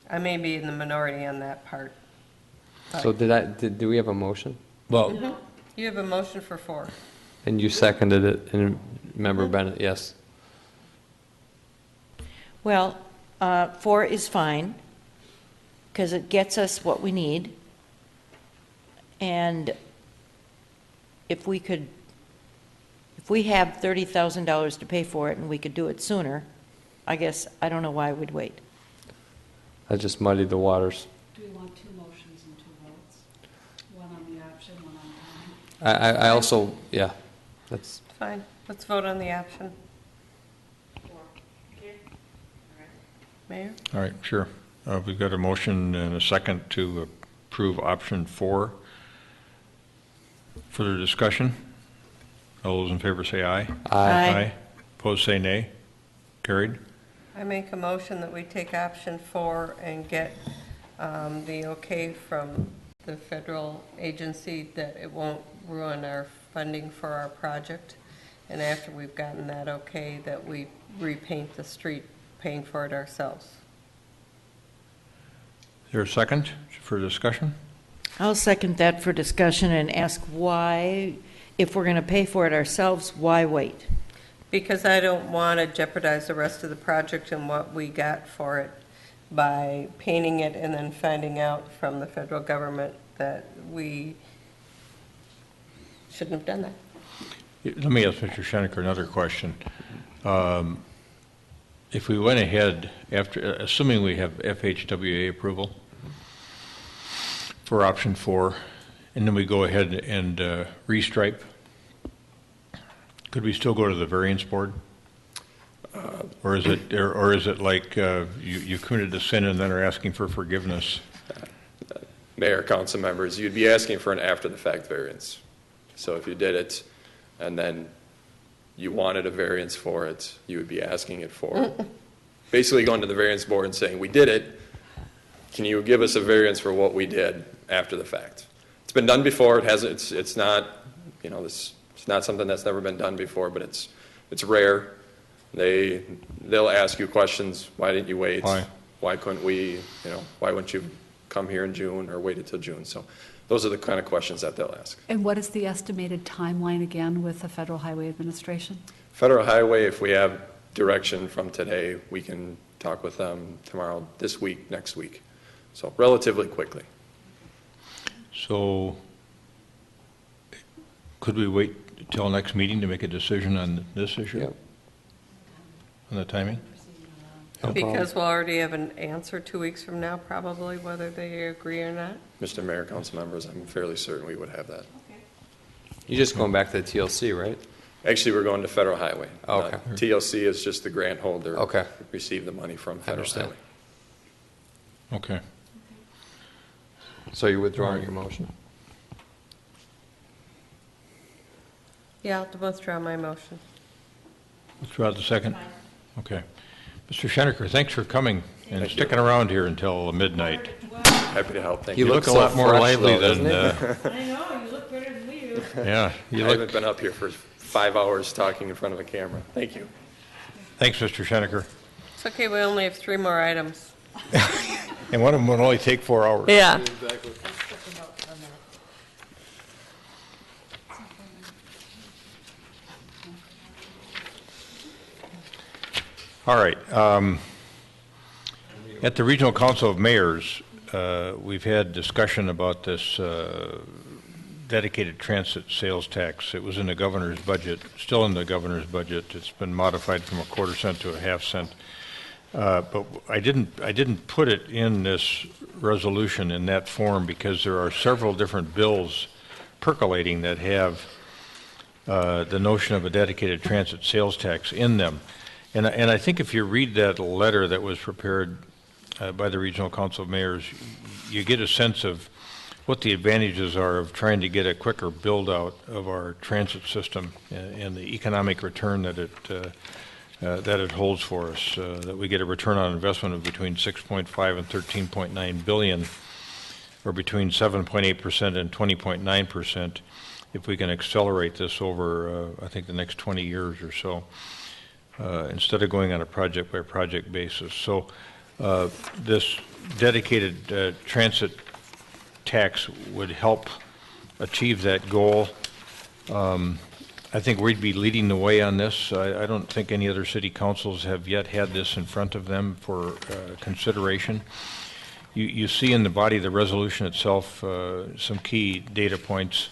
I may be in the minority on that part. So do we have a motion? Well, You have a motion for 4. And you seconded it, and Member Bennett, yes. Well, 4 is fine, because it gets us what we need. And if we have $30,000 to pay for it and we could do it sooner, I guess, I don't know why we'd wait. I just muddied the waters. Do we want 2 motions and 2 votes? One on the option, one on timing? I also, yeah, that's, Fine, let's vote on the option. Mayor? all right, sure. We've got a motion and a second to approve option 4. Further discussion? All those in favor say aye. Aye. Opposed say nay. Carried. I make a motion that we take option 4 and get the okay from the federal agency that it won't ruin our funding for our project. And after we've gotten that okay, that we repaint the street, paying for it ourselves. Is there a second for discussion? I'll second that for discussion and ask why, if we're going to pay for it ourselves, why wait? Because I don't want to jeopardize the rest of the project and what we got for it by painting it and then finding out from the federal government that we shouldn't have done that. Let me ask Mr. Schoenecker another question. If we went ahead after, assuming we have FHWA approval for option 4, and then we go ahead and restripe, could we still go to the variance board? Or is it like you committed a sin and then are asking for forgiveness? Mayor, council members, you'd be asking for an after-the-fact variance. So if you did it and then you wanted a variance for it, you would be asking it for, basically going to the variance board and saying, we did it, can you give us a variance for what we did after the fact? It's been done before, it hasn't, it's not, it's not something that's never been done before, but it's rare. They'll ask you questions, why didn't you wait? Why couldn't we, why wouldn't you come here in June or wait until June? So those are the kind of questions that they'll ask. And what is the estimated timeline again with the Federal Highway Administration? Federal Highway, if we have direction from today, we can talk with them tomorrow, this week, next week. So relatively quickly. So could we wait till next meeting to make a decision on this issue? Yep. On the timing? Because we'll already have an answer 2 weeks from now, probably, whether they agree or not. Mr. Mayor, council members, I'm fairly certain we would have that. You're just going back to the TLC, right? Actually, we're going to Federal Highway. Okay. TLC is just the grant holder. Okay. Receive the money from Federal Highway. Okay. So you're withdrawing your motion? Yeah, I'll withdraw my motion. Withdraw the second? Okay. Mr. Schenecker, thanks for coming and sticking around here until midnight. Happy to help. Thank you. You look a lot more lively than... I know, you look better than we do. Yeah. I haven't been up here for 5 hours talking in front of a camera. Thank you. Thanks, Mr. Schenecker. It's okay, we only have 3 more items. And one of them will only take 4 hours. Yeah. Exactly. All right. At the Regional Council of Mayors, we've had discussion about this dedicated transit sales tax. It was in the governor's budget, still in the governor's budget. It's been modified from a 1/4 cent to a 1/2 cent. But I didn't put it in this resolution in that form because there are several different bills percolating that have the notion of a dedicated transit sales tax in them. And I think if you read that letter that was prepared by the Regional Council of Mayors, you get a sense of what the advantages are of trying to get a quicker build-out of our transit system and the economic return that it holds for us, that we get a return on investment of between 6.5 and 13.9 billion, or between 7.8% and 20.9% if we can accelerate this over, I think, the next 20 years or so, instead of going on a project-by-project basis. So this dedicated transit tax would help achieve that goal. I think we'd be leading the way on this. I don't think any other city councils have yet had this in front of them for consideration. You see in the body of the resolution itself some key data points.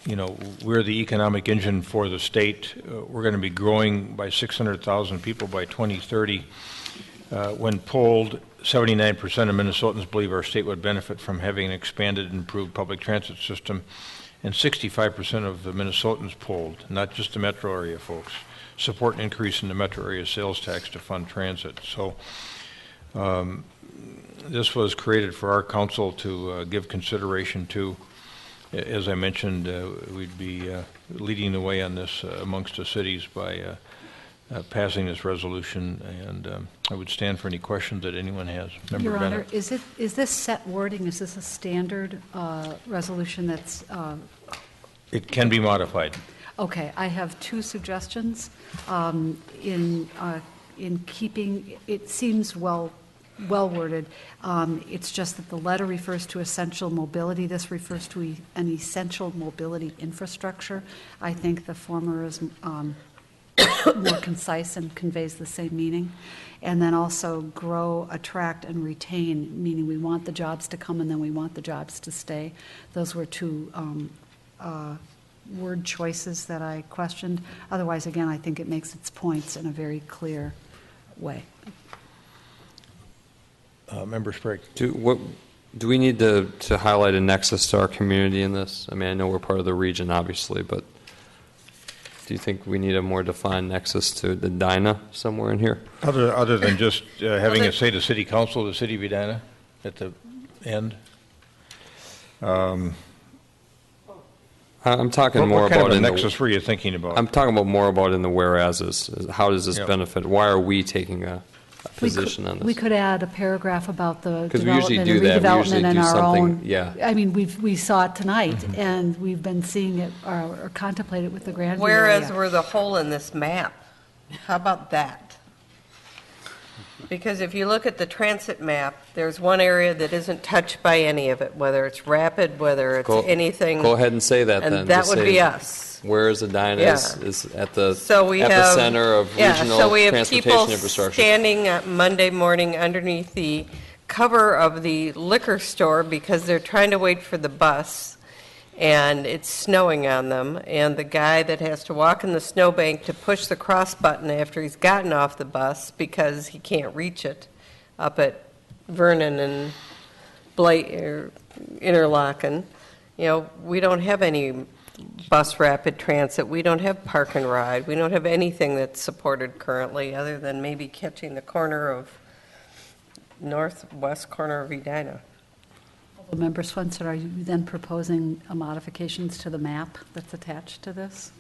You know, we're the economic engine for the state. We're going to be growing by 600,000 people by 2030. When polled, 79% of Minnesotans believe our state would benefit from having an expanded and improved public transit system, and 65% of the Minnesotans polled, not just the metro area folks, support an increase in the metro area sales tax to fund transit. So this was created for our council to give consideration to. As I mentioned, we'd be leading the way on this amongst the cities by passing this resolution, and I would stand for any questions that anyone has. Member Your Honor, Bennett. is this set wording, is this a standard resolution that's... It can be modified. Okay, I have 2 suggestions. In keeping, it seems well worded. It's just that the letter refers to essential mobility. This refers to an essential mobility infrastructure. I think the former is more concise and conveys the same meaning. And then also grow, attract, and retain, meaning we want the jobs to come and then we want the jobs to stay. Those were 2 word choices that I questioned. Otherwise, again, I think it makes its points in a very clear way. Member Sprague. Do we need to highlight a nexus to our community in this? I mean, I know we're part of the region, obviously, but do you think we need a more defined nexus to the Edina somewhere in here? Other than just having it say the city council of the city of Edina at the end? I'm talking more what kind about of a in nexus were you thinking about? I'm talking about more about in the whereases. How does this Yep. benefit? Why are we taking a position on this? We could add a paragraph about the 'Cause we usually development and do that. We usually redevelopment in do our something- own. yeah. I mean, we saw it tonight, and we've been seeing it or contemplate it with the Grandview Whereas area. we're the hole in this map. How about that? Because if you look at the transit map, there's one area that isn't touched by any of it, whether it's rapid, whether it's anything. Go ahead and say that then. And that Just would say be us. Where is Edina Yeah. is at the So we have, epicenter of regional so we have transportation people infrastructure. standing Monday morning underneath the cover of the liquor store because they're trying to wait for the bus, and it's snowing on them, and the guy that has to walk in the snowbank to push the cross button after he's gotten off the bus because he can't reach it up at Vernon and Interlaken. You know, we don't have any bus rapid transit. We don't have park and ride. We don't have anything that's supported currently, other than maybe catching the corner of northwest corner of Edina. Member Swenson, are you then proposing modifications to the map that's attached to this?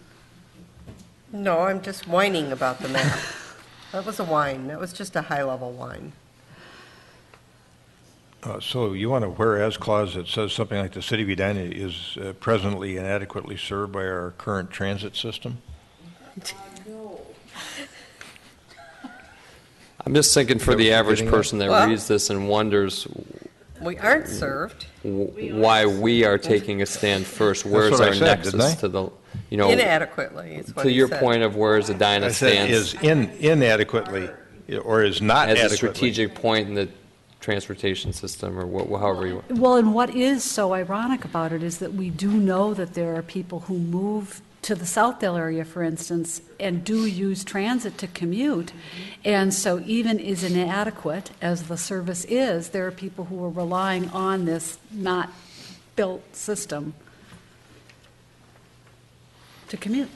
No, I'm just whining about the map. That was a whine. That was just a high-level whine. So you want a whereas clause that says something like the city of Edina is presently inadequately served by our current transit system? No. I'm just thinking for the average person that reads this and wonders We aren't served. why we are taking a stand first. Where's what I our said, didn't I? nexus to the, you know, Inadequately is what to he your said. point of where's Edina I said stands is inadequately, or is not as a adequately. strategic point in the transportation system, or however you want. Well, and what is so ironic about it is that we do know that there are people who move to the Southdale area, for instance, and do use transit to commute. And so even as inadequate as the service is, there are people who are relying on this not built system to commute.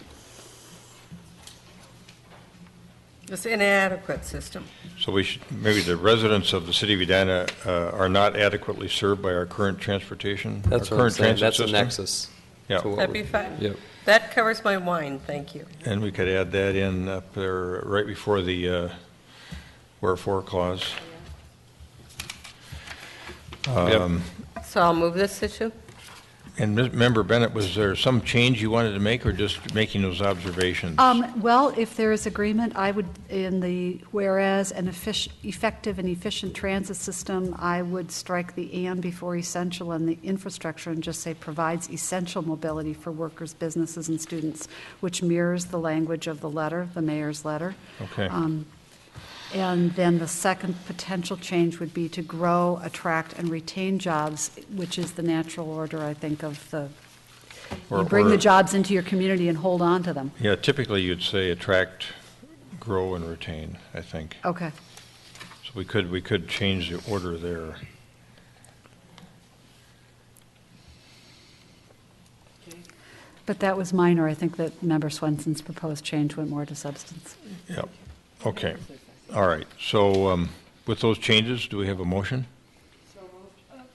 It's an inadequate system. So we should, maybe the residents of the city of Edina are not adequately served by our current transportation? That's our what I'm current saying. transit That's system? a nexus. Yeah. to what That'd we- be fine. Yep. That covers my whine, thank you. And we could add that in up there right before the wherefore clause. So I'll move this issue? And Member Bennett, was there some change you wanted to make, or just making those observations? Well, if there is agreement, I would, in the whereas an effective and efficient transit system, I would strike the and before essential and the infrastructure and just say provides essential mobility for workers, businesses, and students, which mirrors the language of the letter, the mayor's letter. Okay. And then the second potential change would be to grow, attract, and retain jobs, which is the natural order, I think, of the, you bring the jobs into your community and hold on to them. Yeah, typically you'd say attract, grow, and retain, I think. Okay. So we could change the order there. But that was minor. I think that Member Swenson's proposed change went more to substance. Yep. Okay. All right. So with those changes, do we have a motion?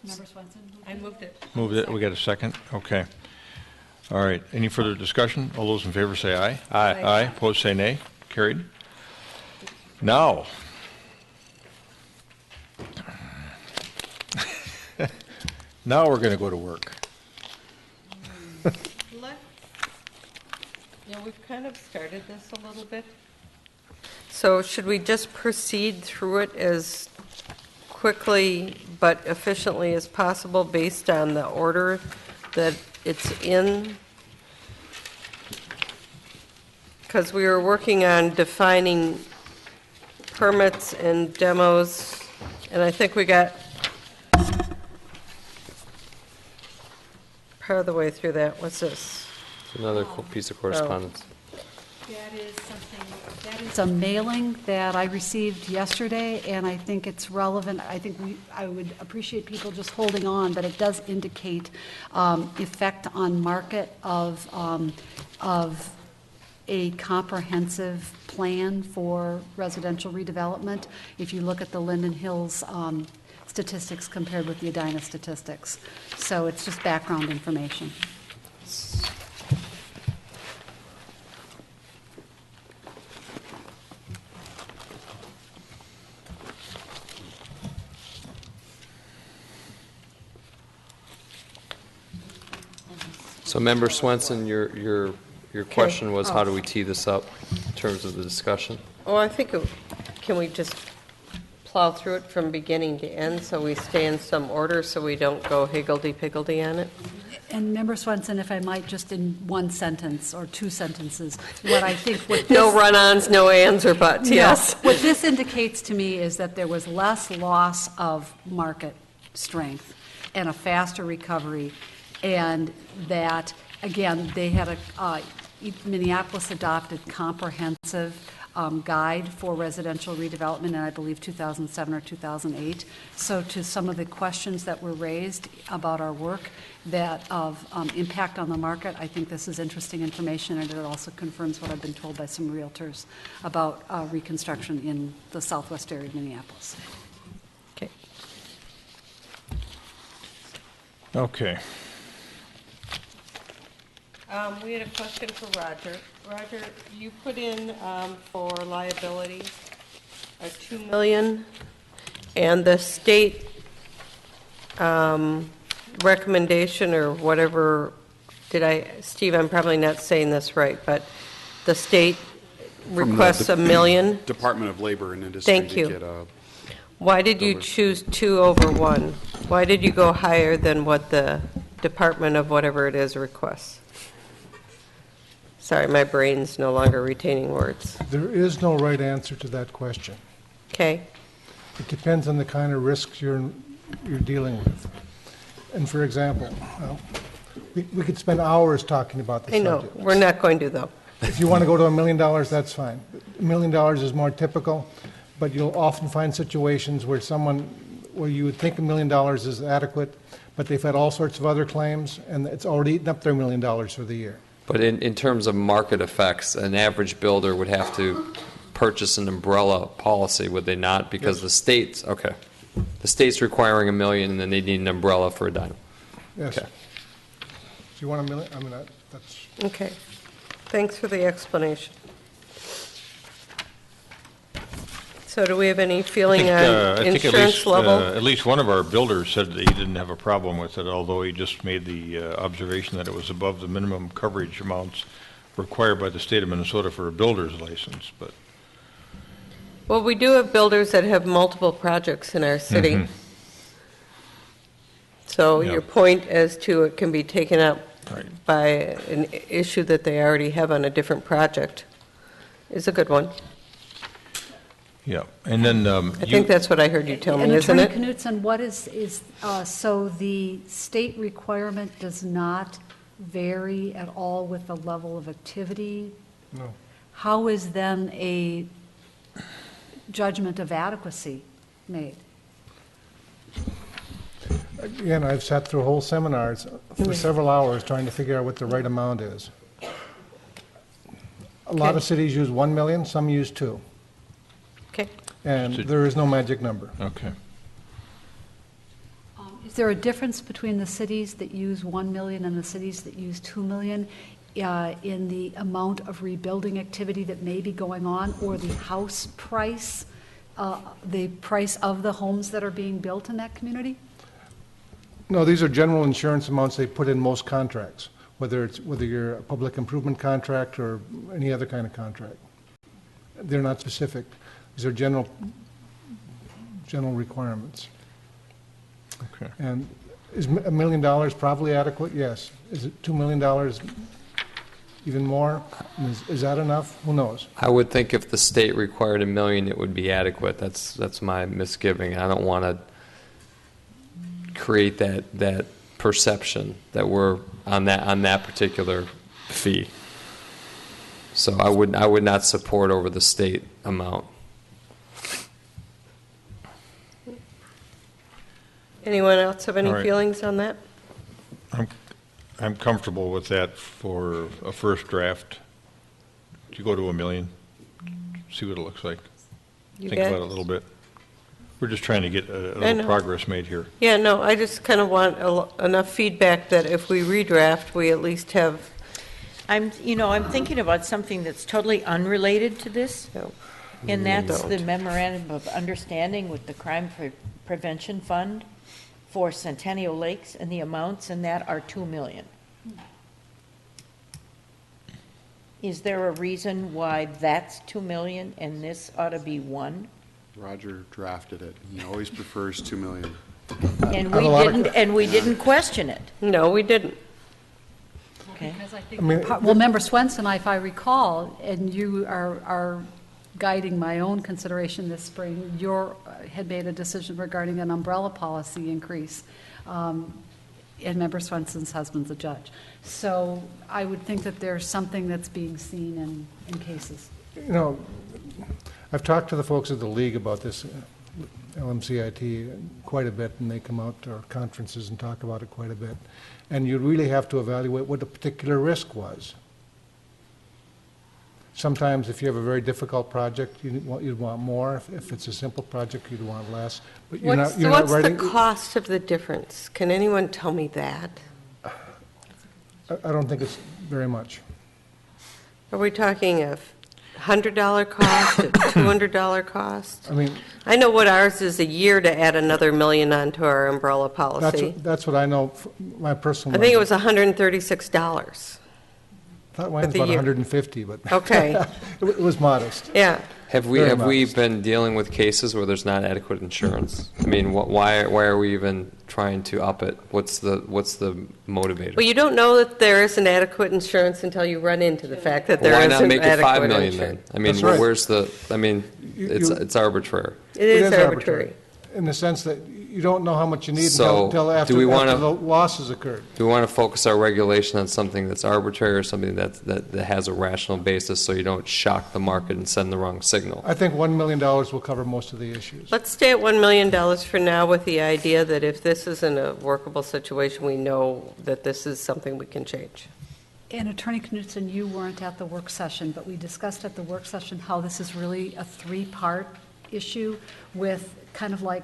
Member Swenson? I moved it. Moved it. We got a second? Okay. All right. Any further discussion? All those in favor say aye. Aye. Aye. Opposed say nay. Carried. Now. Now we're going to go to work. Yeah, we've kind of started this a little bit. So should we just proceed through it as quickly but efficiently as possible based on the order that it's in? Because we were working on defining permits and demos, and I think we got part of the way through that. What's this? It's another piece of correspondence. That is something, that is a mailing that I received yesterday, and I think it's relevant. I think I would appreciate people just holding on, but it does indicate effect on market of a comprehensive plan for residential redevelopment. If you look at the Linden Hills statistics compared with the Edina statistics. So it's just background information. So Member Swenson, your question was how do we tee this up in terms of the discussion? Well, I think, can we just plow through it from beginning to end so we stay in some order so we don't go higgledy-piggledy on it? And Member Swenson, if I might, just in one sentence or two sentences, what I think what this... No run-ons, no ands or buts, yes. What this indicates to me is that there was less loss of market strength and a faster recovery, and that, again, they had Minneapolis adopted comprehensive guide for residential redevelopment in, I believe, 2007 or 2008. So to some of the questions that were raised about our work that of impact on the market, I think this is interesting information, and it also confirms what I've been told by some realtors about reconstruction in the southwest area of Minneapolis. Okay. Okay. We had a question for Roger. Roger, you put in for liability a $2 million, and the state recommendation or whatever, Steve, I'm probably not saying this right, but the state requests $1 million. Department of Labor and Industry. Thank to you. get a Why did you choose 2 over 1? Why did you go higher than what the Department of whatever it is requests? Sorry, my brain's no longer retaining words. There is no right answer to that question. Okay. It depends on the kind of risks you're dealing with. And for example, we could spend hours talking about this I know. subject. We're not going to, though. If you want to go to $1 million, that's fine. $1 million is more typical, but you'll often find situations where you would think $1 million is adequate, but they've had all sorts of other claims, and it's already eaten up their $1 million for the year. But in terms of market effects, an average builder would have to purchase an umbrella policy, would they not? Because the state's requiring $1 million, and then they need an umbrella for a dime. Yes. Okay. Do you want $1 million? I mean, that's... Okay. Thanks for the explanation. So do we have any feeling on insurance level? At least one of our builders said that he didn't have a problem with it, although he just made the observation that it was above the minimum coverage amounts required by the state of Minnesota for a builder's license. But Well, we do have builders that have multiple projects in our city. Mhm. So Yeah. your point as to it can be taken up Right. by an issue that they already have on a different project is a good one. yeah, and then I think that's what I heard you tell me, And isn't Attorney it? Knutson, what so the state requirement does not vary at all with the level of activity? No. How is then a judgment of adequacy made? Again, I've sat through whole seminars for several hours trying to figure out what the right amount is. A lot of cities use 1 million, some use 2. Okay. And there is no magic number. Okay. Is there a difference between the cities that use 1 million and the cities that use 2 million in the amount of rebuilding activity that may be going on, or the house price, the price of the homes that are being built in that community? No, these are general insurance amounts they put in most contracts, whether you're a public improvement contract or any other kind of contract. They're not specific. These are general requirements. Okay. And is $1 million probably adequate? Yes. Is it $2 million even more? Is that enough? Who knows? I would think if the state required $1 million, it would be adequate. That's my misgiving. I don't want to create that perception that we're on that particular fee. So I would not support over the state amount. Anyone else have any All right. feelings on that? I'm comfortable with that for a first draft. To go to $1 million, see what it looks like. You Think bet. about it a little bit. We're just trying to get a I little know. progress made here. Yeah, no, I just kind of want enough feedback that if we redraft, we at least have. I'm thinking about something that's totally unrelated to this, and that's the memorandum of understanding with the Crime Prevention Fund for Centennial Lakes, and the amounts in that are $2 million. Is there a reason why that's $2 million and this ought to be $1 million? Roger drafted it. He always prefers $2 million. And we didn't question it. No, we didn't. Okay. Because I think, Member Swenson, if I recall, and you are guiding my own consideration this spring, you had made a decision regarding an umbrella policy increase, and Member Swenson's husband's a judge. So I would think that there's something that's being seen in cases. You know, I've talked to the folks at the league about this, LMCIT, quite a bit, and they come out to our conferences and talk about it quite a bit. And you really have to evaluate what the particular risk was. Sometimes if you have a very difficult project, you'd want more. If it's a simple project, you'd want less. But What's the cost of the difference? Can anyone tell me that? I don't think it's very much. Are we talking a $100 cost, a $200 cost? I mean, I know what ours is a year to add another $1 million onto our umbrella policy. That's what I know, my personal. I think it was $136. I thought mine was about 150, but. Okay. It was modest. Yeah. Have we been dealing with cases where there's not adequate insurance? I mean, why are we even trying to up it? What's the motivator? Well, you don't know that there isn't adequate insurance until you run into the fact that there why isn't not make it $5 million insurance. then? I mean, That's right. where's the? I mean, it's arbitrary. It is arbitrary. In the sense that you don't know how much you need So, until after the loss has occurred. Do we want to focus our regulation on something that's arbitrary or something that has a rational basis so you don't shock the market and send the wrong signal? I think $1 million will cover most of the issues. Let's stay at $1 million for now with the idea that if this isn't a workable situation, we know that this is something we can change. And Attorney Knudsen, you weren't at the work session, but we discussed at the work session how this is really a three-part issue with kind of like,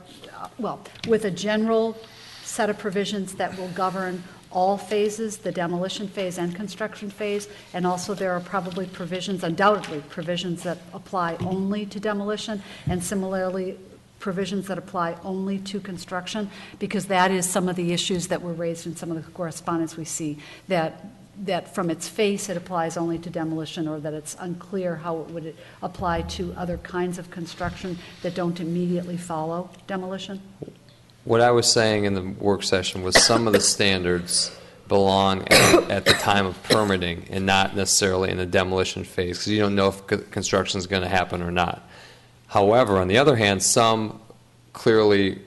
with a general set of provisions that will govern all phases, the demolition phase and construction phase, and also there are probably provisions, undoubtedly provisions that apply only to demolition, and similarly provisions that apply only to construction, because that is some of the issues that were raised in some of the correspondence we see, that from its face it applies only to demolition, or that it's unclear how it would apply to other kinds of construction that don't immediately follow demolition? What I was saying in the work session was some of the standards belong at the time of permitting and not necessarily in the demolition phase, because you don't know if construction is going to happen or not. However, on the other hand, some clearly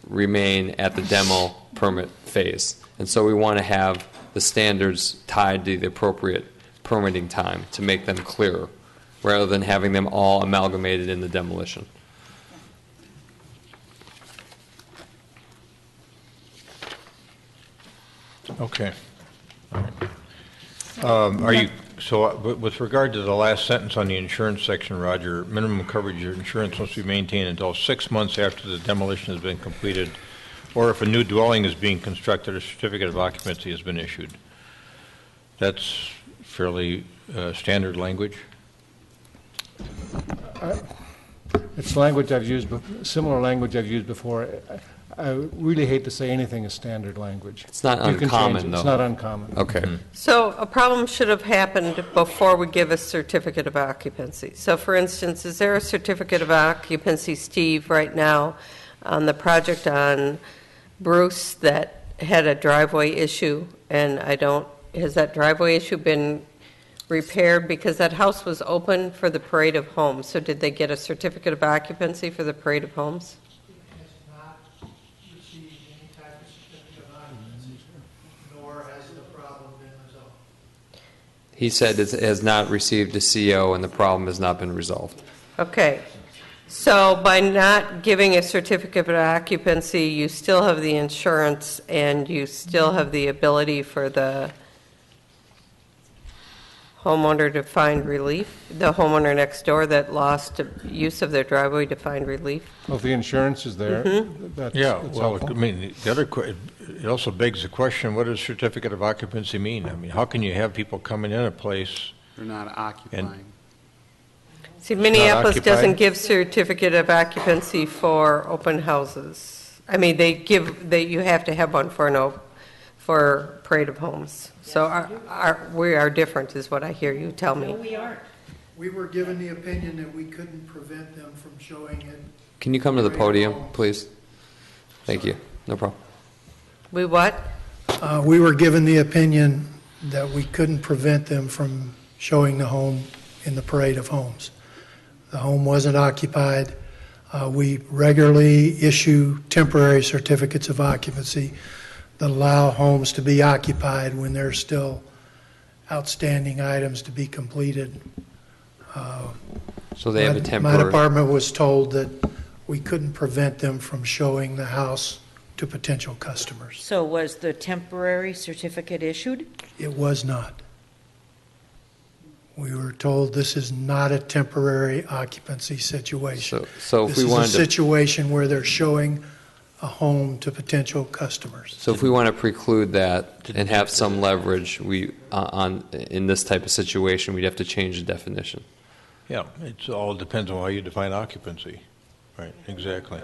remain at the demo permit phase. And so we want to have the standards tied to the appropriate permitting time to make them clearer, rather than having them all amalgamated in the demolition. Okay. With regard to the last sentence on the insurance section, Roger, minimum coverage insurance must be maintained until 6 months after the demolition has been completed, or if a new dwelling is being constructed, a certificate of occupancy has been issued. That's fairly standard language. It's language I've used, similar language I've used before. I really hate to say anything is standard language. It's not uncommon, though. It's not uncommon. Okay. Mm-hmm. So a problem should have happened before we give a certificate of occupancy. So for instance, is there a certificate of occupancy, Steve, right now on the project on Bruce that had a driveway issue, and has that driveway issue been repaired? Because that house was open for the parade of homes. So did they get a certificate of occupancy for the parade of homes? It has not received any type of certificate of occupancy, nor has the problem been resolved. He said it has not received a CO and the problem has not been resolved. Okay. So by not giving a certificate of occupancy, you still have the insurance and you still have the ability for the homeowner to find relief, the homeowner next door that lost use of their driveway to find relief? Well, if the insurance is there, that's Well, helpful. I mean, it also begs the question, what does certificate of occupancy mean? I mean, how can you have people coming in a place? They're not occupying. See, Minneapolis occupied? doesn't give certificate of occupancy for open houses. I mean, you have to have one for parade of homes. So we are different, is what I hear you tell me. No, we aren't. We were given the opinion that we couldn't prevent them from showing it. Can you come to the podium, please? Thank you. No problem. We what? We were given the opinion that we couldn't prevent them from showing the home in the parade of homes. The home wasn't occupied. We regularly issue temporary certificates of occupancy that allow homes to be occupied when there's still outstanding items to be completed. So they have a My temporary. department was told that we couldn't prevent them from showing the house to potential customers. So was the temporary certificate issued? It was not. We were told this is not a temporary occupancy situation. So if we This wanted is a to, situation where they're showing a home to potential customers. so if we want to preclude that and have some leverage, in this type of situation, we'd have to change the definition. Yeah, it all depends on how you define occupancy. Right, exactly.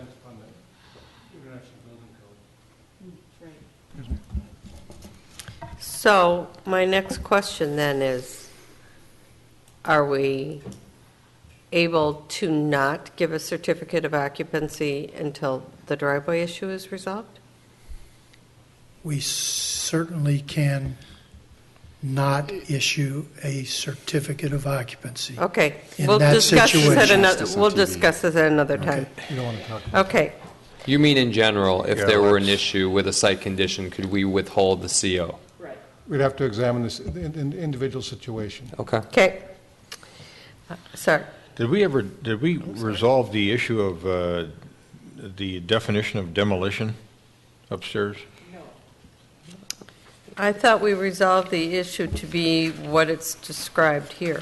So my next question then is, are we able to not give a certificate of occupancy until the driveway issue is resolved? We certainly can not issue a certificate of occupancy. Okay, In we'll that discuss this at situation. another, we'll discuss this at another time. You don't want to talk about Okay, You mean in general, if Yeah, there were an let's- issue with a site condition, could we withhold the CO? We'd have to examine this in individual situation. Okay. okay. Sorry. Did we resolve the issue of the definition of demolition upstairs? I thought we resolved the issue to be what it's described here.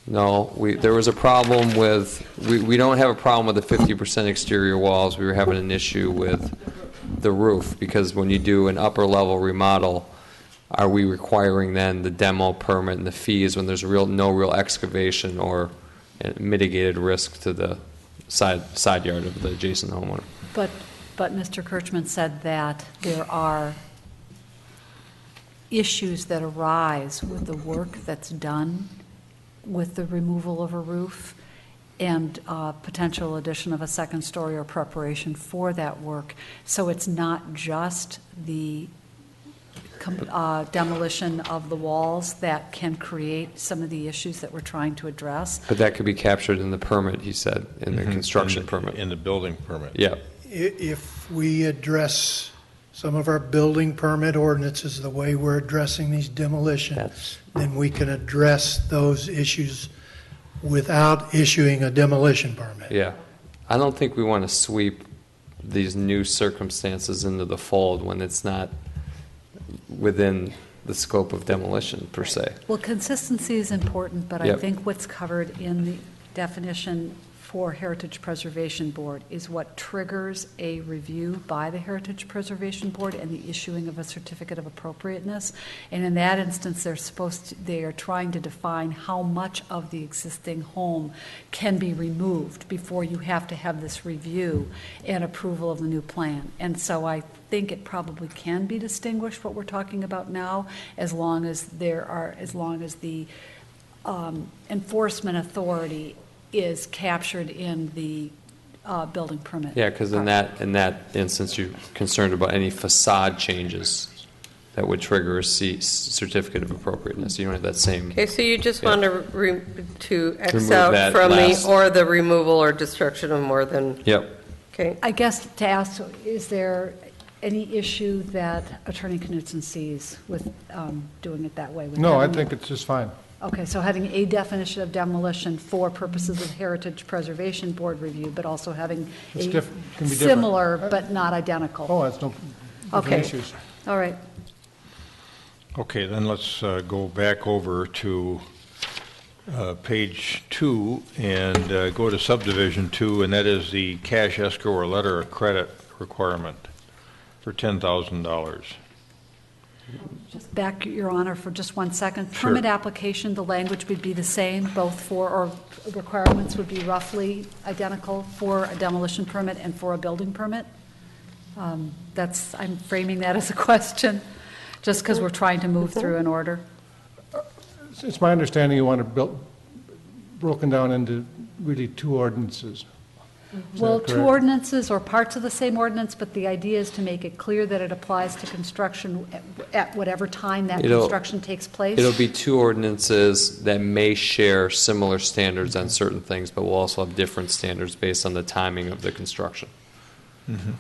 No, there was a problem with, we don't have a problem with the 50% exterior walls. We were having an issue with the roof, because when you do an upper level remodel, are we requiring then the demo permit and the fees when there's no real excavation or mitigated risk to the side yard of the adjacent homeowner? But Mr. Kirchman said that there are issues that arise with the work that's done with the removal of a roof and potential addition of a second story or preparation for that work. So it's not just the demolition of the walls that can create some of the issues that we're trying to address. But that could be captured in the permit, he said, in the construction permit. In the building permit. Yeah. If we address some of our building permit ordinances the way we're addressing these demolitions, then we can address those issues without issuing a demolition permit. Yeah. I don't think we want to sweep these new circumstances into the fold when it's not within the scope of demolition, per se. Well, consistency is important, but I Yep. think what's covered in the definition for Heritage Preservation Board is what triggers a review by the Heritage Preservation Board and the issuing of a certificate of appropriateness. And in that instance, they are trying to define how much of the existing home can be removed before you have to have this review and approval of the new plan. And so I think it probably can be distinguished what we're talking about now, as long as the enforcement authority is captured in the building permit. Yeah, because in that instance, you're concerned about any facade changes that would trigger a certificate of appropriateness. You don't have that same. Okay, so you just want to X Remove out that from last. or the removal or destruction of more than. Yep. Okay. I guess to ask, is there any issue that Attorney Knudsen sees with doing it that way? with No, I having- think it's just fine. Okay, so having a definition of demolition for purposes of Heritage Preservation Board review, but also having It's a can be different. similar but not identical. Oh, that's no different Okay. issues. All right. Okay, then let's go back over to page 2 and go to subdivision 2, and that is the cash escrow or letter of credit requirement for $10,000. Just back, Your Honor, for just 1 second. Sure. Permit application, the language would be the same, both for, or requirements would be roughly identical for a demolition permit and for a building permit. I'm framing that as a question, just because we're trying to move through an order. It's my understanding you want it broken down into really two ordinances. Is Well, that two correct? ordinances or parts of the same ordinance, but the idea is to make it clear that it applies to construction at whatever time that construction takes place. It'll be two ordinances that may share similar standards on certain things, but will also have different standards based on the timing of the construction. Mm-hmm.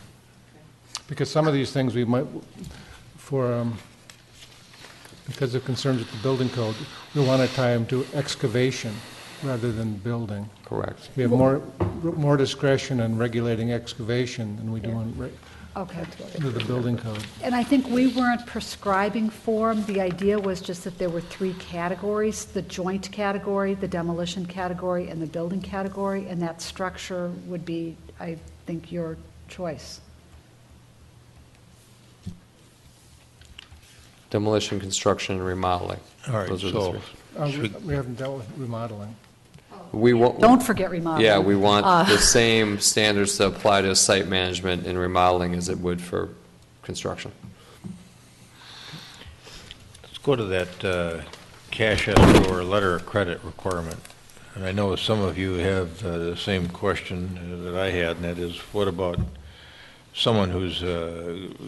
Because some of these things we might, because of concerns with the building code, we want to tie them to excavation rather than building. Correct. We have more discretion in regulating excavation than we do on Okay. the building code. And I think we weren't prescribing form. The idea was just that there were three categories: the joint category, the demolition category, and the building category, and that structure would be, I think, your choice. Demolition, construction, and remodeling. All right, Those are so the three. We haven't dealt with remodeling. Don't forget remodeling. Yeah, we want the same standards to apply to site management and remodeling as it would for construction. Let's go to that cash escrow or letter of credit requirement. And I know some of you have the same question that I had, and that is, what about someone who's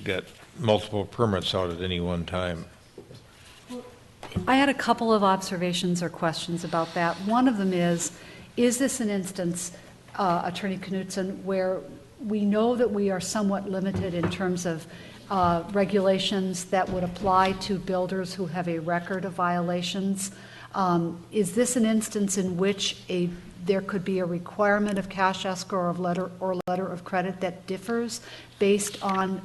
got multiple permits out at any one time? I had a couple of observations or questions about that. One of them is this an instance, Attorney Knutson, where we know that we are somewhat limited in terms of regulations that would apply to builders who have a record of violations? Is this an instance in which there could be a requirement of cash escrow or letter of credit that differs based on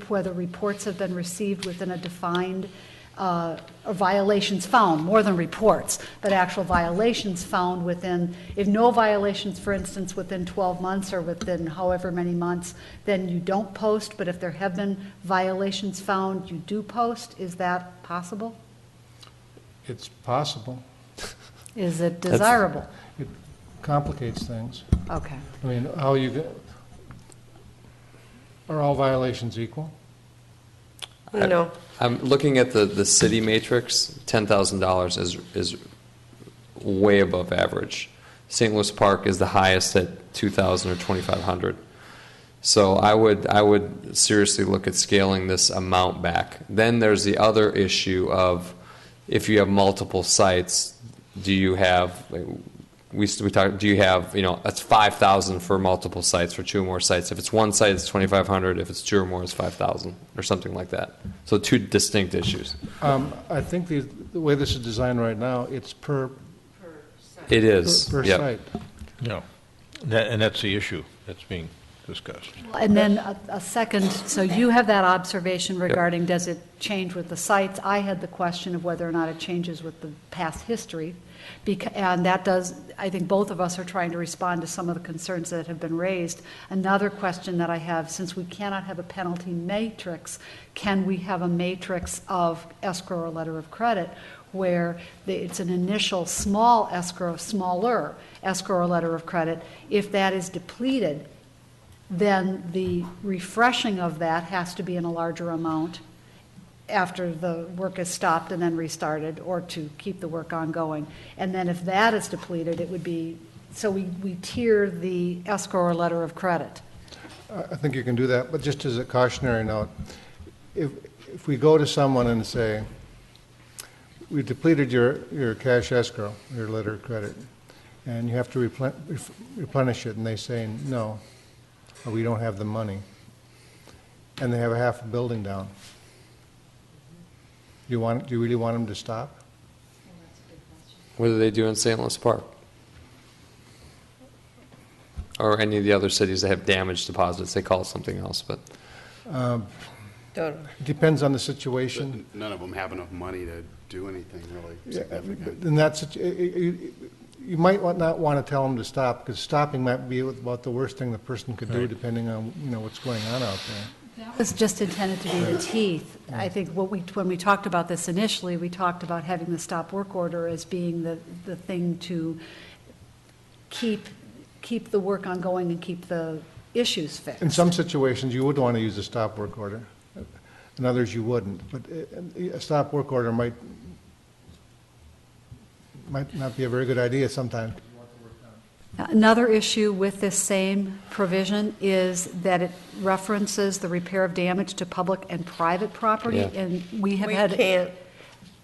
whether reports have been received within a defined or violations found, more than reports, but actual violations found within, if no violations, for instance, within 12 months or within however many months, then you don't post, but if there have been violations found, you do post? Is that possible? It's possible. Is it desirable? It complicates things. Okay. I mean, are all violations equal? No. I'm looking at the city matrix. $10,000 is way above average. St. Louis Park is the highest at $2,000 or $2,500. So I would seriously look at scaling this amount back. Then there's the other issue of, if you have multiple sites, do you have do you have, that's 5,000 for multiple sites, for two or more sites. If it's one site, it's 2,500. If it's two or more, it's 5,000 or something like that. So two distinct issues. I think the way this is designed right now, it's per It is. per Yep. site. No. And that's the issue that's being discussed. And then a second, so you have that observation regarding does it change with the sites? I had the question of whether or not it changes with the past history. And that does, I think both of us are trying to respond to some of the concerns that have been raised. Another question that I have, since we cannot have a penalty matrix, can we have a matrix of escrow or letter of credit where it's an initial small escrow, smaller escrow or letter of credit? If that is depleted, then the refreshing of that has to be in a larger amount after the work is stopped and then restarted, or to keep the work ongoing. And then if that is depleted, it would be, so we tier the escrow or letter of credit. I think you can do that, but just as a cautionary note, if we go to someone and say, we depleted your cash escrow, your letter of credit, and you have to replenish it, and they say no, or we don't have the money, and they have a half a building down, do you really want them to stop? What do they do in St. Louis Park? Or any of the other cities that have damage deposits? They call it something else, but... Depends on the situation. None of them have enough money to do anything really significant. In that you might not want to tell them to stop, because stopping might be about the worst thing the person could do, depending on what's going on out there. That was just intended to be the teeth. I think when we talked about this initially, we talked about having the stop work order as being the thing to keep the work ongoing and keep the issues fixed. In some situations, you would want to use a stop work order. In others, you wouldn't. But a stop work order might not be a very good idea sometimes. Another issue with this same provision is that it references the repair of damage to public and private property, Yeah. and can't.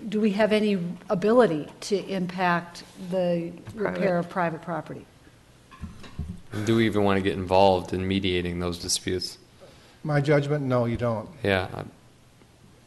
Do we have any ability to impact the repair of private property? And do we even want to get involved in mediating those disputes? My judgment, no, you don't. Yeah.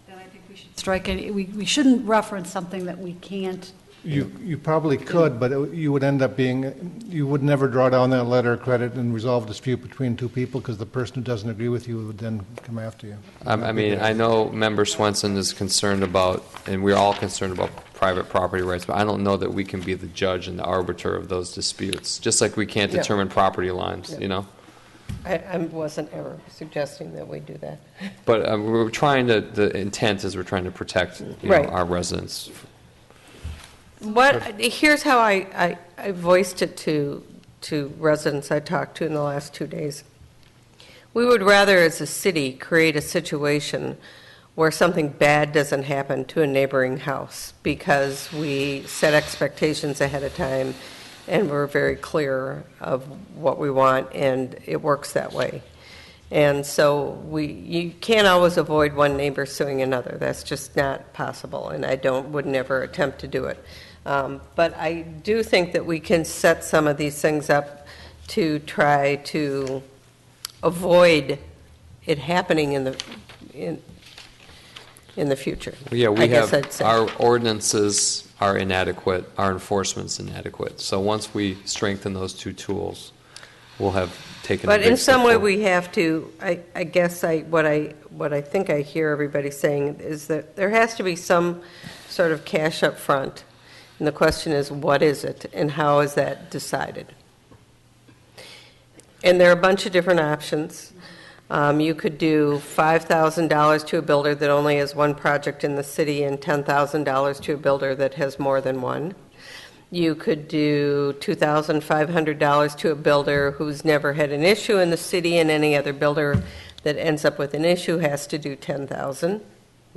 Then I think we should strike any, we shouldn't reference something that we can't You probably could, but you would end up being, you would never draw down that letter of credit and resolve a dispute between two people because the person who doesn't agree with you would then come after you. I mean, I know Member Swenson is concerned about, and we're all concerned about private property rights, but I don't know that we can be the judge and the arbiter of those disputes, just like we can't Yeah. determine property lines, Yeah. you know? I wasn't ever suggesting that we do that. But we're trying to, the intent is we're trying to protect Right. our residents. Here's how I voiced it to residents I talked to in the last 2 days. We would rather, as a city, create a situation where something bad doesn't happen to a neighboring house because we set expectations ahead of time and we're very clear of what we want, and it works that way. And so you can't always avoid one neighbor suing another. That's just not possible, and I would never attempt to do it. But I do think that we can set some of these things up to try to avoid it happening in the future. Yeah, I guess I'd say. our ordinances are inadequate, our enforcement's inadequate. So once we strengthen those two tools, we'll have taken a But big in step some way, forward. we have to, I guess what I think I hear everybody saying is that there has to be some sort of cash up front. And the question is, what is it, and how is that decided? And there are a bunch of different options. You could do $5,000 to a builder that only has one project in the city and $10,000 to a builder that has more than one. You could do $2,500 to a builder who's never had an issue in the city, and any other builder that ends up with an issue has to do $10,000.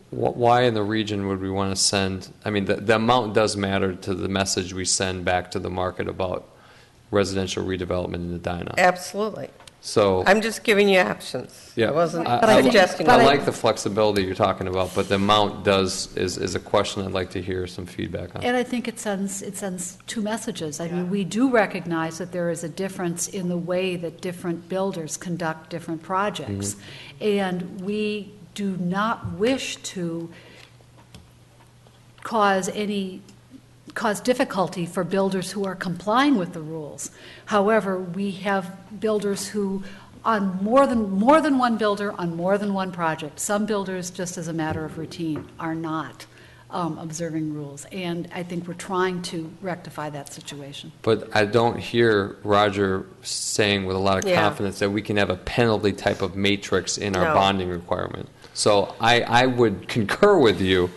Why in the region would we want to send, I mean, the amount does matter to the message we send back to the market about residential redevelopment in Edina. Absolutely. So I'm just giving you options. yeah, I wasn't I suggesting. I like the flexibility you're talking about, but the amount is a question I'd like to hear some feedback on. And I think it sends two messages. I mean, we do recognize that there is a difference in the way that different builders conduct different projects. And we do not wish to cause difficulty for builders who are complying with the rules. However, we have builders who, on more than one builder on more than one project, some builders, just as a matter of routine, are not observing rules. And I think we're trying to rectify that situation. But I don't hear Roger saying with a lot of Yeah. confidence that we can have a penalty type of matrix in our No. bonding requirement. So I would concur with you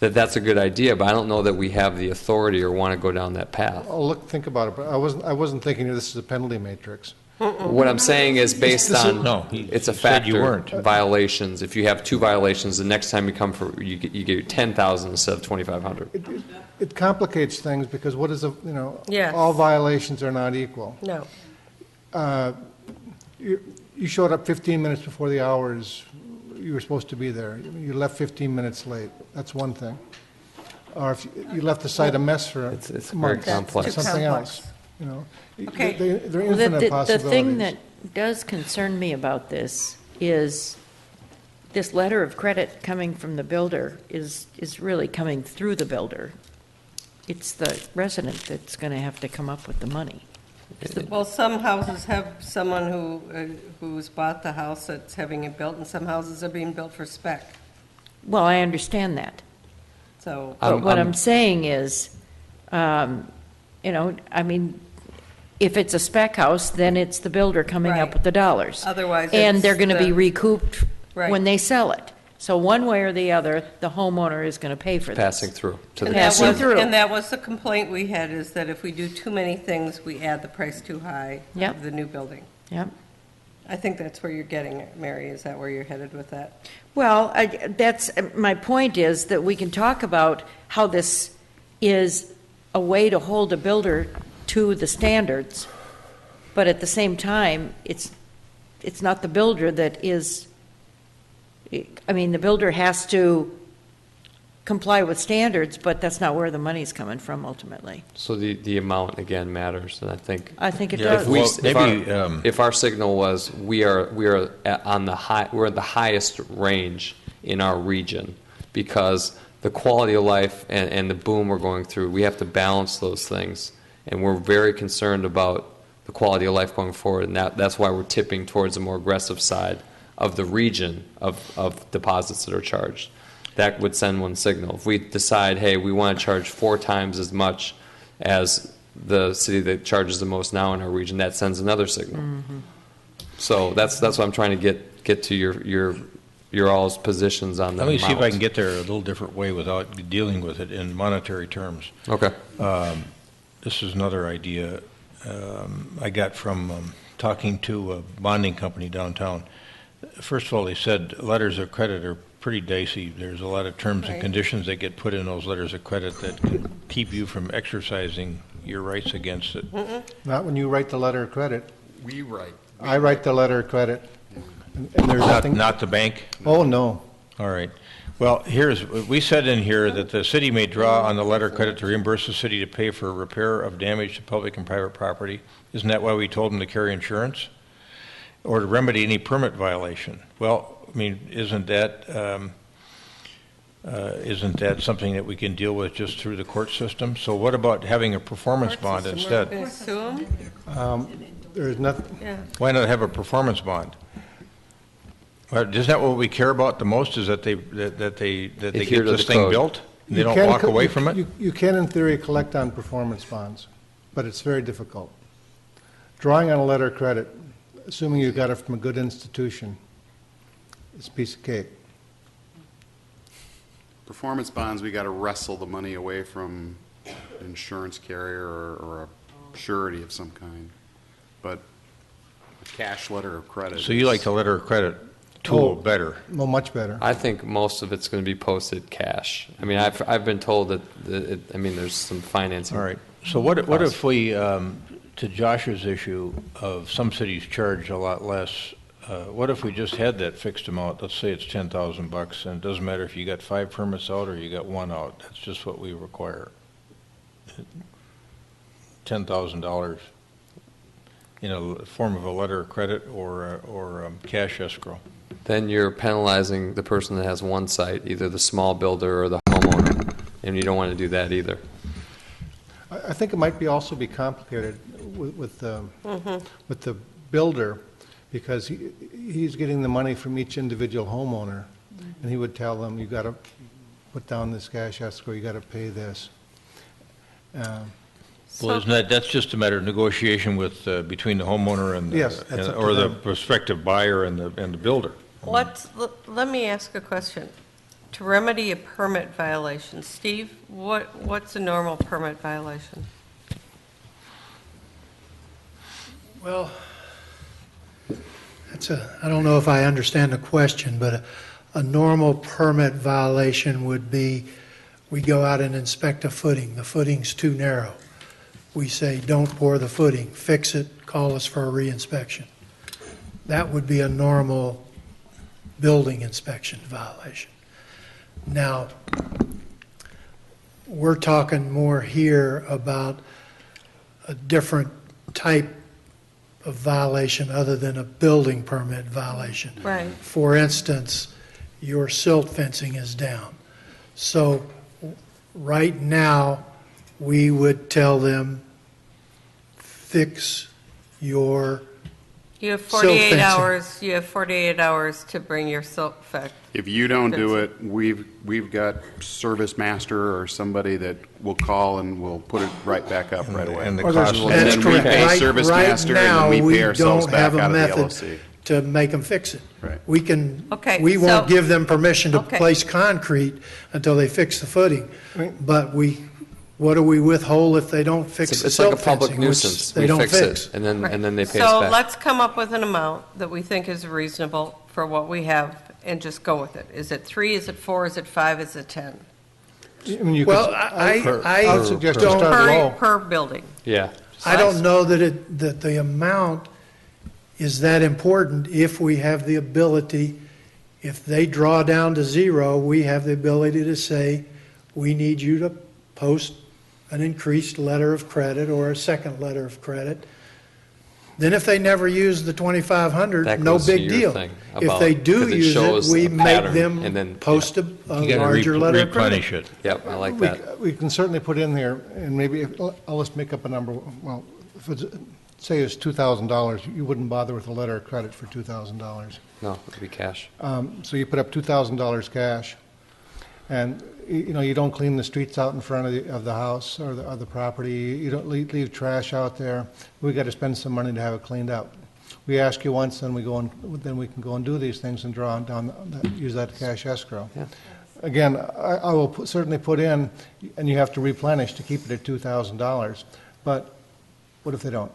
that that's a good idea, but I don't know that we have the authority or want to go down that path. Oh, think about it, but I wasn't thinking this is a penalty matrix. What I'm saying is based on, No, it's a said you factor, weren't. violations. If you have two violations, the next time you come for, you get 10,000 instead of 2,500. It complicates things because what is Yes. all violations are not equal. No. You showed up 15 minutes before the hours you were supposed to be there. You left 15 minutes late. That's one thing. Or if you left the site a mess for It's very months, complex. something complex. else. You know, Okay. there are Well, infinite the possibilities. thing that does concern me about this is this letter of credit coming from the builder is really coming through the builder. It's the resident that's going to have to come up with the money. Well, some houses have someone who's bought the house that's having it built, and some houses are being built for spec. Well, I understand that. So, But what I'm saying is, I mean, if it's a spec house, then it's the builder coming up Right. with the dollars. Otherwise, And it's they're going to be the- recouped Right. when they sell it. So one way or the other, the homeowner is going to pay for this. Passing through to the and that Passing was, through. and that was the complaint we had, is that if we do too many things, we add the price too high Yep. of the new building. Yep. I think that's where you're getting it, Mary. Is that where you're headed with that? Well, that's, my point is that we can talk about how this is a way to hold a builder to the standards, but at the same time, it's not the builder that is, I mean, the builder has to comply with standards, but that's not where the money's coming from ultimately. So the amount, again, matters, and I think It Yeah, does. well, maybe, if our we're at the highest range in our region, because the quality of life and the boom we're going through. We have to balance those things, and we're very concerned about the quality of life going forward, and that's why we're tipping towards a more aggressive side of the region of deposits that are charged. That would send one signal. If we decide, hey, we want to charge 4 times as much as the city that charges the most now in our region, that sends another signal. Mm-hmm. So that's what I'm trying to get to your all's positions on the Let me see if I amounts. can get there a little different way without dealing with it in monetary terms. Okay. This is another idea I got from talking to a bonding company downtown. First of all, they said letters of credit are pretty dicey. There's a lot of terms and conditions that get put in those letters of credit that can keep you from exercising your rights against it. Not when you write the letter of credit. We write. I write the letter of credit. And there's nothing. Not the bank? Oh, no. All right. Well, we said in here that the city may draw on the letter of credit to reimburse the city to pay for repair of damage to public and private property. Isn't that why we told them to carry insurance? Or to remedy any permit violation? Well, I mean, isn't that something that we can deal with just through the court system? So what about having a performance bond instead? There's nothing. Yeah. Why not have a performance bond? Well, isn't that what we care about the most? Is that they get this thing built and they don't walk away from it? You can, in theory, collect on performance bonds, but it's very difficult. Drawing on a letter of credit, assuming you got it from a good institution, is a piece of cake. Performance bonds, we got to wrestle the money away from an insurance carrier or a surety of some kind. But a cash letter of credit. So you like the letter of credit tool better? Well, much better. I think most of it's going to be posted cash. I mean, I've been told that there's some financing. All right. So what if we, to Josh's issue of some cities charge a lot less, what if we just had that fixed amount? Let's say it's $10,000, and it doesn't matter if you got 5 permits out or you got 1 out. That's just what we require. $10,000 in a form of a letter of credit or cash escrow. Then you're penalizing the person that has one site, either the small builder or the homeowner, and you don't want to do that either. I think it might also be complicated with the builder, because he's getting the money from each individual homeowner, and he would tell them, you got to put down this cash escrow, you got to pay this. Well, isn't that's just a matter of negotiation with between the homeowner and or the prospective buyer and the builder? Let me ask a question. To remedy a permit violation, Steve, what's a normal permit violation? Well, I don't know if I understand the question, but a normal permit violation would be, we go out and inspect a footing. The footing's too narrow. We say, don't pour the footing, fix it, call us for a reinspection. That would be a normal building inspection violation. Now, we're talking more here about a different type of violation other than a building permit violation. Right. For instance, your silt fencing is down. So right now, we would tell them, fix your You have silt 48 fencing. hours. You have 48 hours to bring your silt fence. If you don't do it, we've got Service Master or somebody that will call and will put it right back up right away. And the cost. And then we pay Service Master, and then we pay ourselves back out of the LLC. To make them fix it. Right. We can, Okay, we won't so- give them permission to Okay. place concrete until they fix the footing. But what do we withhold if they don't fix the It's like a silt public fencing, which nuisance. they We don't fix fix? it, and then they pay So us back. let's come up with an amount that we think is reasonable for what we have and just go with it. Is it 3, is it 4, is it 5, is it 10? Well, I would suggest to start low. Per building. Yeah. I don't know that the amount is that important if we have the ability, if they draw down to 0, we have the ability to say, we need you to post an increased letter of credit or a second letter of credit Then if they never use the 2,500, That no goes to big your deal. thing If about- they do 'cause it use shows it, we a make pattern, them and then- post a You gotta larger letter of credit. replenish it. Yep, I like that. We can certainly put in there, and maybe, I'll just make up a number, well, if it's, say it's $2,000, you wouldn't bother with a letter of credit for $2,000. No, it'd be cash. So you put up $2,000 cash, and, you know, you don't clean the streets out in front of the house or the property, you don't leave trash out there, we got to spend some money to have it cleaned out. We ask you once, then we can go and do these things and draw down, use that cash escrow. Yeah. Again, I will certainly put in, and you have to replenish to keep it at $2,000, but what if they don't?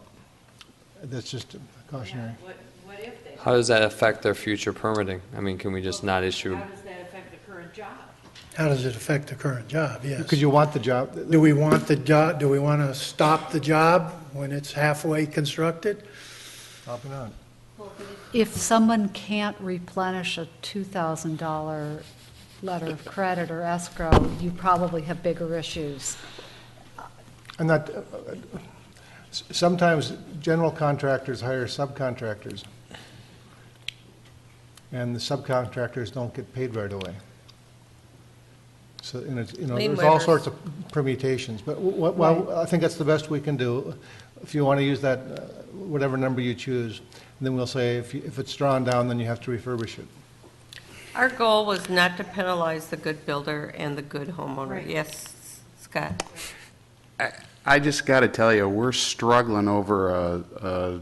That's just cautionary. What if they? How does that affect their future permitting? I mean, can we just not issue? How does that affect the current job? How does it affect the current job? Yes. Because you want the job. Do we want the job, do we want to stop the job when it's halfway constructed? Probably not. If someone can't replenish a $2,000 letter of credit or escrow, you probably have bigger issues. And that, sometimes general contractors hire subcontractors, and the subcontractors don't get paid right away. So, and it's, you know, Lien there's all waivers. sorts of permutations, but well, I think that's the best we can do. If you want to use that, whatever number you choose, then we'll say if it's drawn down, then you have to refurbish it. Our goal was not to penalize the good builder and the good homeowner. Right. Yes, Scott? I just got to tell you, we're struggling over a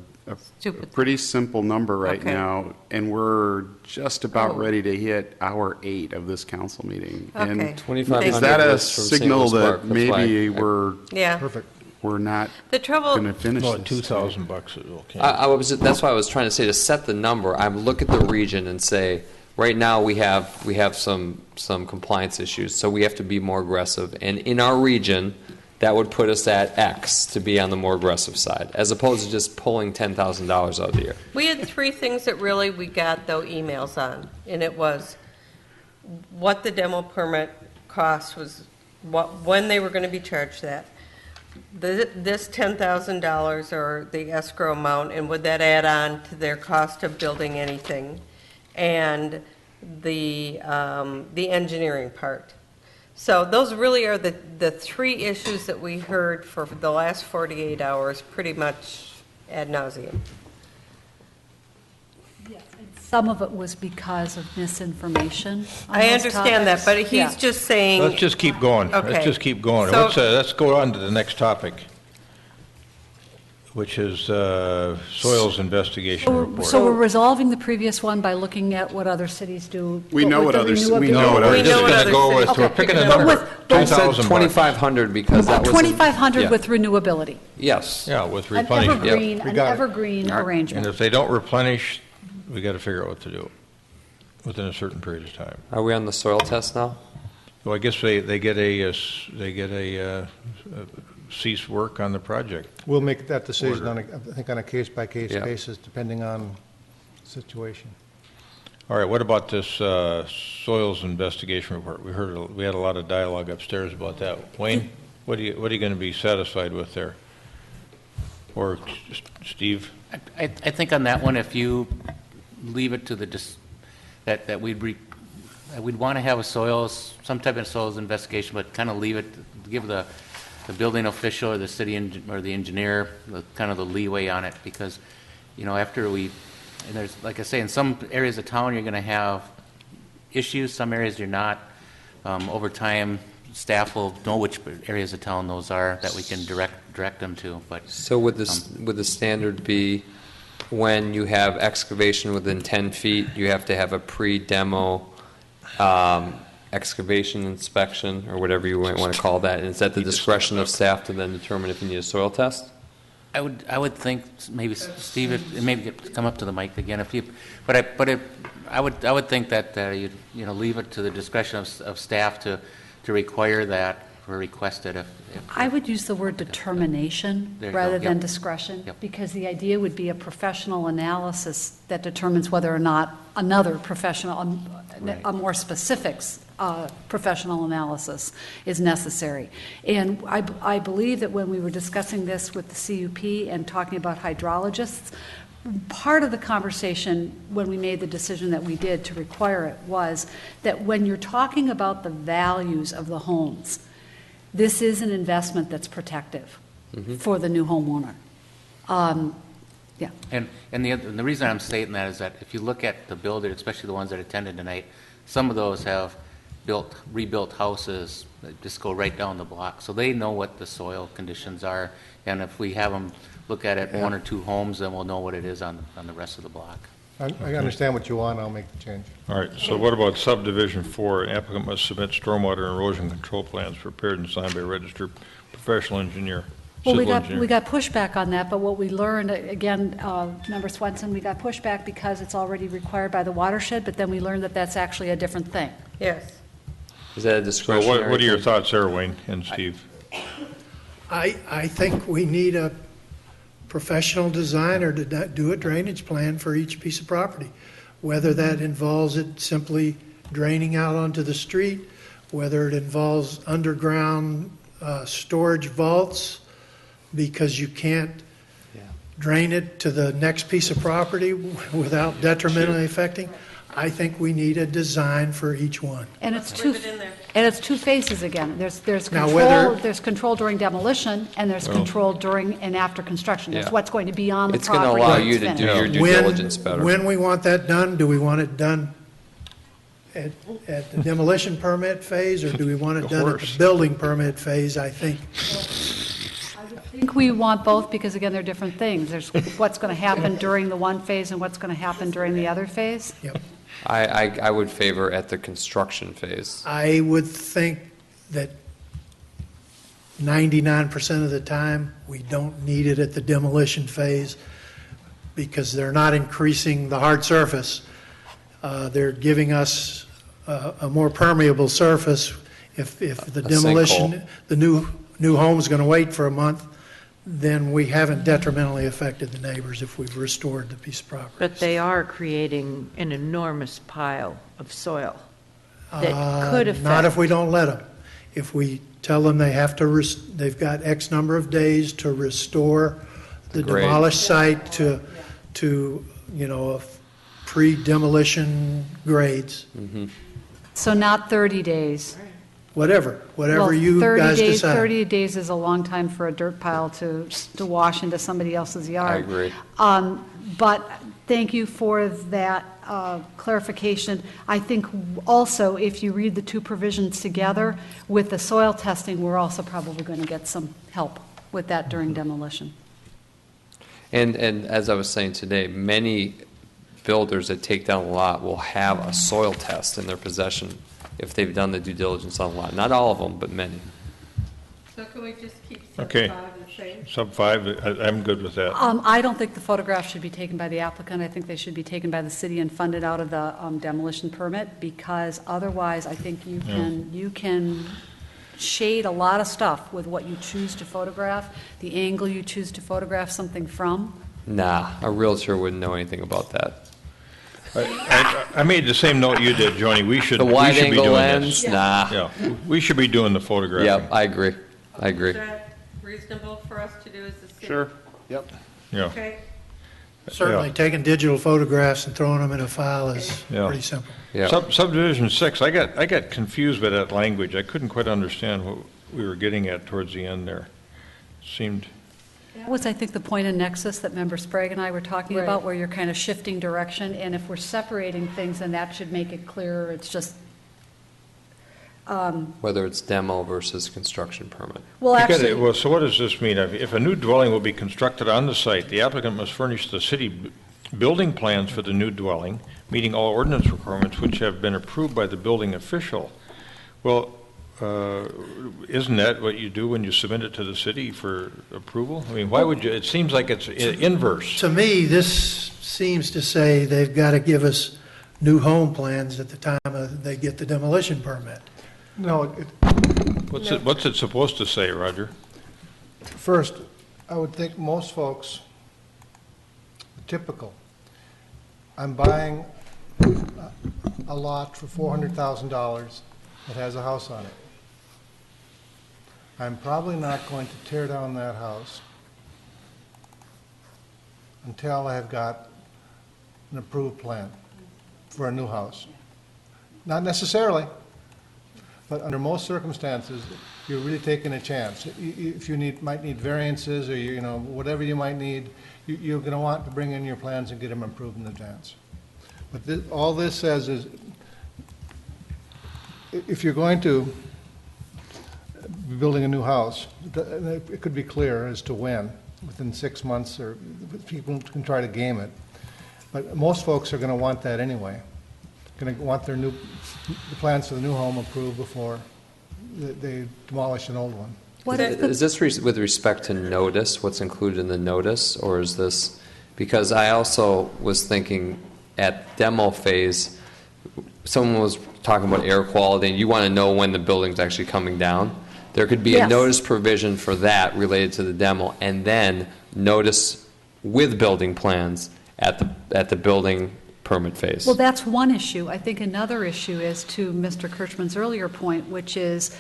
Stupid. pretty simple number right Okay. now, and we're just about Oh. ready to hit hour 8 of this council meeting. Okay. And 2,500 is that a was from St. signal Louis that Park. That's maybe why we're Yeah. Perfect. we're not The trouble, going to finish Well, this? $2,000 is okay. That's why I was trying to say, to set the number, I look at the region and say, right now we have some compliance issues, so we have to be more aggressive. And in our region, that would put us at X to be on the more aggressive side, as opposed to just pulling $10,000 out of the air. we had 3 things that really we got, though, emails on, and it was what the demo permit cost was, when they were going to be charged that, this $10,000 or the escrow amount, and would that add on to their cost of building anything, and the engineering part. So those really are the 3 issues that we heard for the last 48 hours, pretty much ad nauseum. Some of it was because of misinformation. on I those understand that, topics. but Yeah. he's just saying. Let's just keep going. Okay. Let's just keep going. So- Let's go on to the next topic, which is soils investigation report. So we're resolving the previous one by looking at what other cities do. We know with what the others- renewability. we know what We're others- just what going to other go cities- with, we're Okay, picking a pick a number, number. I said 2,000 bucks. 2,500 because that was. 2,500 yeah. with renewability. Yes. Yeah, with An replenishment. evergreen, We an got it. evergreen And arrangement. if they don't replenish, we got to figure out what to do within a certain period of time. Are we on the soil test now? Well, I guess they get a cease work on the project. We'll make that decision Order. I think on a case-by-case Yeah. basis, depending on the situation. All right, what about this soils investigation report? We had a lot of dialogue upstairs about that. Wayne, what are you going to be satisfied with there? Or Steve? I think on that one, if you leave it to that we'd want to have some type of soils investigation, but kind of leave it, give the building official or the city or the engineer kind of the leeway on it, because, you know, and there's, like I say, in some areas of town, you're going to have issues, some areas you're not. Over time, staff will know which areas of town those are that we can direct them to, but. So would the standard be when you have excavation within 10 feet, you have to have a pre-demo excavation inspection, or whatever you might want to call that, and it's at the discretion of staff to then determine if you need a soil test? I would think maybe Steve, maybe come up to the mic again I would think that you leave it to the discretion of staff to require that or request it if I would use the word determination There you rather go. than Yep. discretion, Yep. because the idea would be a professional analysis that determines whether or not another professional, Right. a more specific professional analysis is necessary. And I believe that when we were discussing this with the CUP and talking about hydrologists, part of the conversation when we made the decision that we did to require it was that when you're talking about the values of the homes, this is an investment that's protective for the new homeowner. Yeah. And the reason I'm stating that is that if you look at the builders, especially the ones that attended tonight, some of those have rebuilt houses that just go right down the block. So they know what the soil conditions are. And if we have them look at it, one or two homes, then we'll know what it is on the rest of the block. I understand what you want, I'll make the change. All right, so what about subdivision 4? An applicant must submit stormwater and erosion control plans prepared and signed by a registered professional engineer. Well, we got pushback on that, but what we learned, again, Member Swenson, we got pushback because it's already required by the watershed, but then we learned that that's actually a different thing. Yes. Is that a discretionary? So what are your thoughts there, Wayne and Steve? I think we need a professional designer to do a drainage plan for each piece of property, whether that involves it simply draining out onto the street, whether it involves underground storage vaults, because you can't drain it to the next piece of property without detrimentally affecting. I think we need a design for each one. And it's two phases again. There's Now, control. There's control during demolition, and there's control during and after construction. There's what's going to be on the property. It's going to allow you to do your due diligence better. When we want that done, do we want it done at the demolition permit phase, or do we want it done at the building permit phase? I think we want both because, again, they're different things. There's what's going to happen during the one phase and what's going to happen during the other phase. Yep. I would favor at the construction phase. I would think that 99% of the time, we don't need it at the demolition phase because they're not increasing the hard surface. They're giving us a more permeable surface. If the demolition, the new home's going to wait for a month, then we haven't detrimentally affected the neighbors if we've restored the piece of property. But they are creating an enormous pile of soil that could affect. Not if we don't let them. If we tell them they have to, they've got X number of days to restore the demolished site to pre-demolition grades. So not 30 days. Whatever you guys decide. 30 days is a long time for a dirt pile to wash into somebody else's yard. I agree. But thank you for that clarification. I think also if you read the two provisions together with the soil testing, we're also probably going to get some help with that during demolition. And as I was saying today, many builders that take down a lot will have a soil test in their possession if they've done the due diligence on a lot. Not all of them, but many. So can we just keep sub 5 the same? Sub 5, I'm good with that. I don't think the photographs should be taken by the applicant. I think they should be taken by the city and funded out of the demolition permit, because otherwise I think you can shade a lot of stuff with what you choose to photograph, the angle you choose to photograph something from. Nah, a realtor wouldn't know anything about that. I made the same note you did, Joni. We should be doing lens? this. Nah. Yeah, we should be doing the photographing. Yep, I agree. Is that reasonable for us to do as a city? Sure. Yep. Yeah. Okay. Certainly, taking digital photographs and throwing them in a file is pretty simple. Yeah. Subdivision 6, I got confused by that language. I couldn't quite understand what we were getting at towards the end there. Seemed... That was, I think, the point of nexus that Member Sprague and I were talking about, where you're kind of shifting direction, and if we're separating things, then that should make it clearer. It's just... whether it's demo versus construction permit. Well, actually... so what does this mean? If a new dwelling will be constructed on the site, the applicant must furnish the city building plans for the new dwelling, meeting all ordinance requirements which have been approved by the building official. Well, isn't that what you do when you submit it to the city for approval? I mean, why would you? It seems like it's inverse. To me, this seems to say they've got to give us new home plans at the time they get the demolition permit. No. What's it supposed to say, Roger? First, I would think most folks, typical, I'm buying a lot for $400,000. that has a house on it. I'm probably not going to tear down that house until I've got an approved plan for a new house. Not necessarily, but under most circumstances, you're really taking a chance. If you might need variances or whatever you might need, you're going to want to bring in your plans and get them approved in advance. But all this says is, if you're going to be building a new house, it could be clear as to when, within 6 months, or people can try to game it. But most folks are going to want that anyway. Going to want the plans for the new home approved before they demolish an old one. Is this with respect to notice, what's included in the notice, or is this, because I also was thinking at demo phase, someone was talking about air quality, and you want to know when the building's actually coming down. There could be a notice provision for that related to the demo, and then notice with building plans at the building permit phase. Well, that's one issue. I think another issue is to Mr. Kirchman's earlier point, which is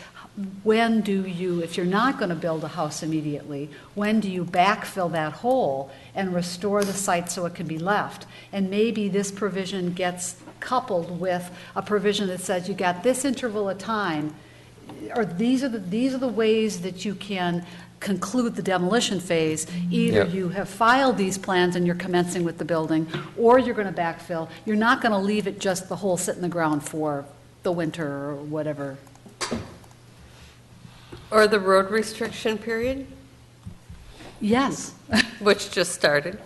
when do you, if you're not going to build a house immediately, when do you backfill that hole and restore the site so it can be left? And maybe this provision gets coupled with a provision that says you got this interval of time, or these are the ways that you can conclude the demolition phase. Either you have filed these plans and you're commencing with the building, or you're going to backfill. You're not going to leave it just the hole sit in the ground for the winter or whatever. Or the road restriction period, Yes. which just started.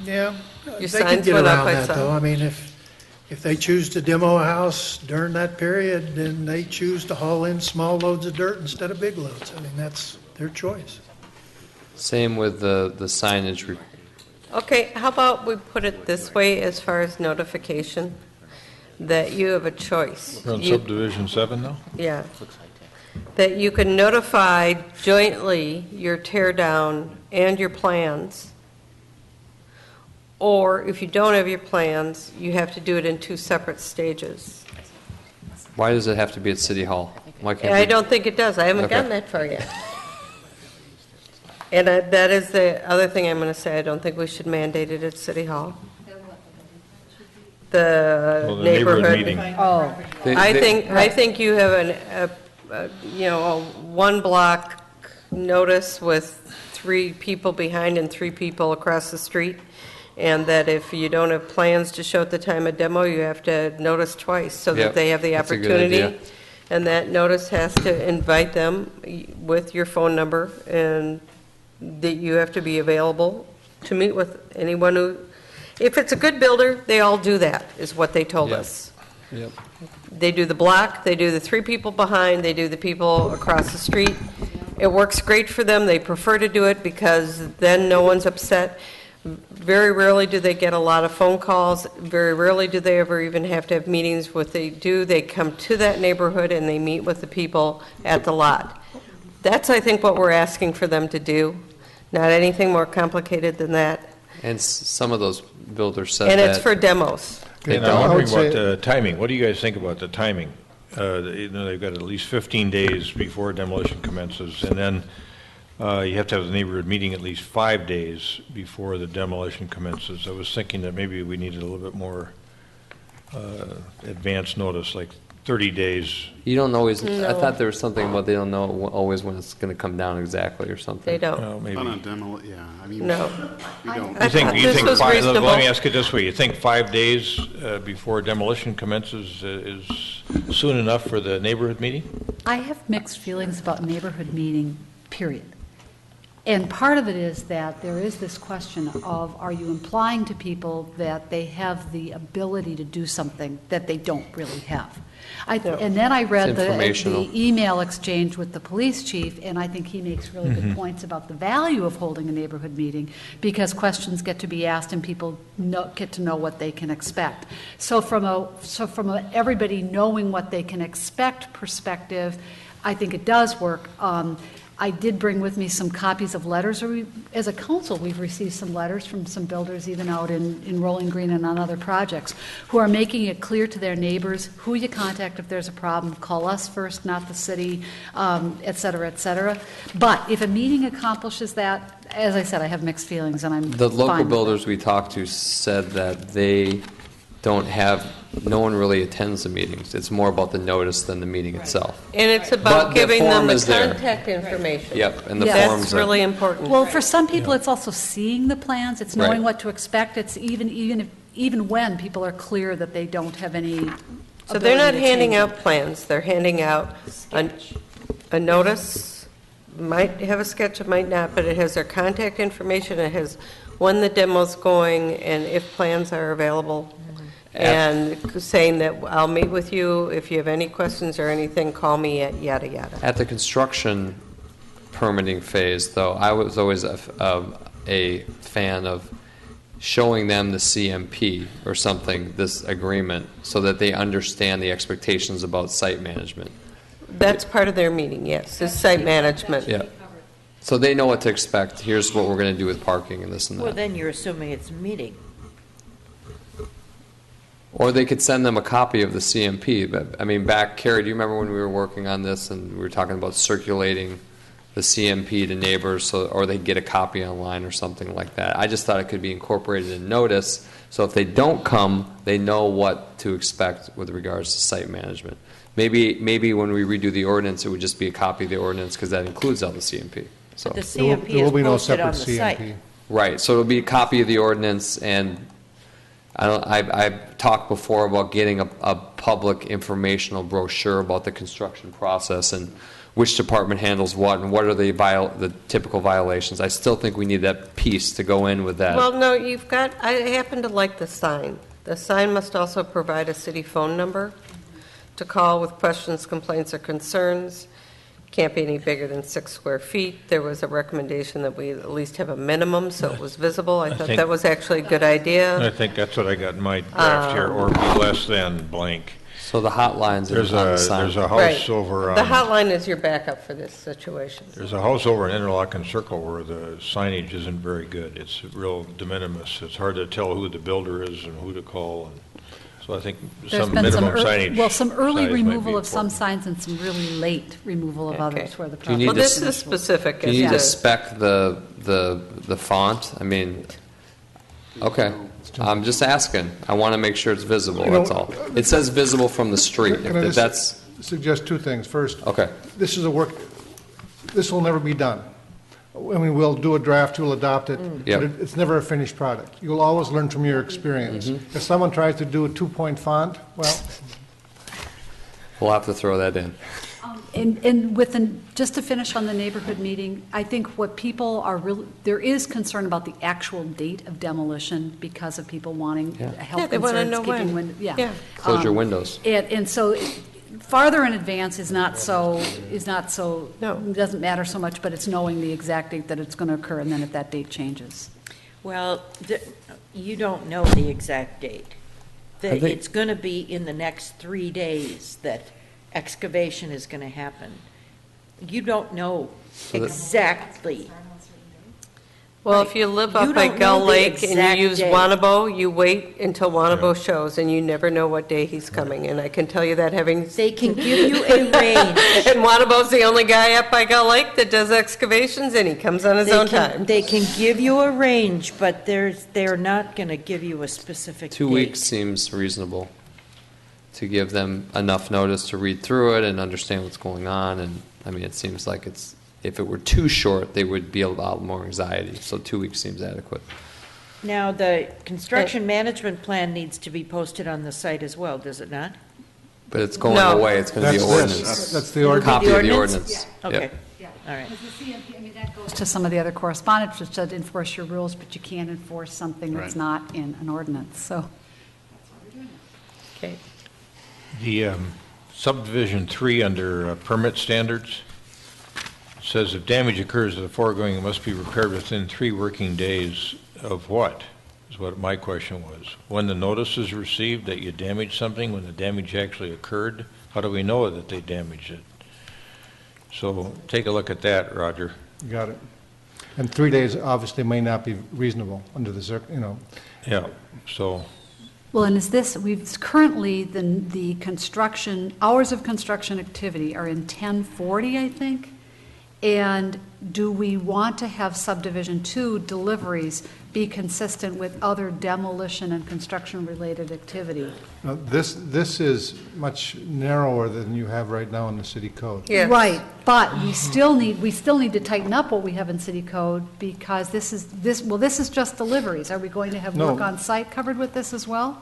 Yeah, Your they signs can get went up, around I that, saw. though. I mean, if they choose to demo a house during that period, then they choose to haul in small loads of dirt instead of big loads. I mean, that's their choice. Same with the signage. Okay, how about we put it this way as far as notification, that you have a choice. We're on You- subdivision 7 now? Yeah. That you can notify jointly your tear down and your plans. Or if you don't have your plans, you have to do it in 2 separate stages. Why does it have to be at City Hall? Why can't I we- don't think it does. I haven't Okay. gotten that far yet. And that is the other thing I'm going to say. I don't think we should mandate it at City Hall. The neighborhood meeting. Oh, I think you have a 1 block notice with 3 people behind and 3 people across the street. And that if you don't have plans to show at the time of demo, you have to notice twice so Yep, that they have the that's a good opportunity. idea. And that notice has to invite them with your phone number, and that you have to be available to meet with anyone who, if it's a good builder, they all do that, is what they told Yep. us. Yep. They do the block, they do the 3 people behind, they do the people across the street. It works great for them. They prefer to do it because then no one's upset. Very rarely do they get a lot of phone calls. Very rarely do they ever even have to have meetings. What they do, they come to that neighborhood and they meet with the people at the lot. That's, I think, what we're asking for them to do. Not anything more complicated than that. And some of those builders said And that. it's for demos. And I'm wondering about the timing. What do you guys think about the timing? They've got at least 15 days before demolition commences, and then you have to have the neighborhood meeting at least 5 days before the demolition commences. I was thinking that maybe we needed a little bit more advance notice, like 30 days. You don't always, I No. thought there was something about they don't know always when it's going to come down exactly or something. They don't. Well, maybe. On a demo, yeah, I mean. No. We don't. I thought this was reasonable. Let me ask it this way. You think 5 days before demolition commences is soon enough for the neighborhood meeting? I have mixed feelings about neighborhood meeting, period. And part of it is that there is this question of, are you implying to people that they have the ability to do something that they don't really have? And then I read It's the informational. email exchange with the police chief, and I think he makes really good points about the value of holding a neighborhood meeting, because questions get to be asked and people get to know what they can expect. So from a everybody knowing what they can expect perspective, I think it does work. I did bring with me some copies of letters, as a council, we've received some letters from some builders, even out in Rolling Green and on other projects, who are making it clear to their neighbors who you contact if there's a problem. Call us first, not the city, et cetera, et cetera. But if a meeting accomplishes that, as I said, I have mixed feelings, and I'm The local fine with builders we talked to said that they don't have, no one really attends the meetings. It's more about the notice than the meeting itself. And it's But about the giving them form the is there. contact information. Yep, and the Yes. forms That's are. really important. Well, for some people, it's also seeing the plans, it's knowing Right. what to expect, it's even when people are clear that they don't have any So they're not ability to handing change out plans, they're handing out a notice, might have a sketch, it might not, but it has their contact information, it has when the demo's going, and if plans are available, and saying that I'll meet with you, if you have any questions or anything, call me at yada yada. At the construction permitting phase, though, I was always a fan of showing them the CMP or something, this agreement, so that they understand the expectations about site management. That's part of their meeting, yes, is site management. Yeah. So they know what to expect. Here's what we're going to do with parking and this and that. Well, then you're assuming it's a meeting. Or they could send them a copy of the CMP. But I mean, Carrie, do you remember when we were working on this and we were talking about circulating the CMP to neighbors, or they get a copy online or something like that? I just thought it could be incorporated in notice, so if they don't come, they know what to expect with regards to site management. Maybe when we redo the ordinance, it would just be a copy of the ordinance because that includes all the CMP. So But the CMP There will is be no posted on separate the site. CMP. right, so it'll be a copy of the ordinance, and I've talked before about getting a public informational brochure about the construction process and which department handles what and what are the typical violations. I still think we need that piece to go in with that. Well, no, I happen to like the sign. The sign must also provide a city phone number to call with questions, complaints, or concerns. Can't be any bigger than 6 square feet. There was a recommendation that we at least have a minimum, so it was visible. I thought think- that was actually a good idea. I think that's what I got in my draft here, or be less than blank. So the hotlines There's on the a, sign. there's a Right. house over, The hotline is your backup for this situation. there's a house over in Interlochen Circle where the signage isn't very good. It's real de minimis. It's hard to tell who the builder is and who to call. And so I think There's some been some, minimum signage. well, some early size might removal be of some important. signs and some really late removal of others where the Do you need Well, problem to this is specific Do as you need to... to spec the font? I mean, okay. I'm just asking. I want to make sure it's visible, You know, that's all. It says visible from the street. Can I If just that's, suggest two things? First, okay. this will never be done. I mean, we'll do a draft, you'll adopt it, Yep. but it's never a finished product. You'll always learn from your experience. If someone tries to do a 2-point font, well, We'll have to throw that in. And just to finish on the neighborhood meeting, I think what people are really, there is concern about the actual date of demolition because of people wanting Yeah. health Yeah, they wanna concerns, know keeping when. yeah. Yeah. Close your windows. And so farther in advance is not so, No. doesn't matter so much, but it's knowing the exact date that it's going to occur, and then if that date changes. Well, you don't know the exact date. I think- It's going to be in the next 3 days that excavation is going to happen. You don't know that- exactly. Well, if you live You up by don't Gull know the Lake and exact you use date. Wanabo, you wait until Wanabo shows, and you never know what day he's coming. And I can tell you that having... They can give you a range. And Wanabo's the only guy up by Gull Lake that does excavations, and he comes on his own time. They can give you a range, but they're not going to give you a specific 2 date. weeks seems reasonable to give them enough notice to read through it and understand what's going on. And I mean, it seems like if it were too short, they would be a lot more anxiety. So 2 weeks seems adequate. Now, the construction management plan needs to be posted on the site as well, does it not? But it's going No. away. It's going to be an That's this. ordinance. That's the It'll be ordinance. Copy of the ordinance? ordinance. Okay, Yep. all right. That goes to some of the other correspondence, which said enforce your rules, but you can't enforce something that's Right. not in an ordinance, so. Okay. The subdivision 3 under permit standards says if damage occurs to the foregoing, it must be repaired within 3 working days of what? Is what my question was. When the notice is received that you damaged something, when the damage actually occurred, how do we know that they damaged it? So take a look at that, Roger. Got it. And 3 days obviously may not be reasonable under the, Yeah, so, Well, and is this, we've currently, the construction, hours of construction activity are in 1040, I think? And do we want to have subdivision 2 deliveries be consistent with other demolition and construction-related activity? now, this is much narrower than you have right now in the city code. Yes. Right, but we still need to tighten up what we have in city code, because this is just deliveries. Are we going to have No. work on site covered with this as well?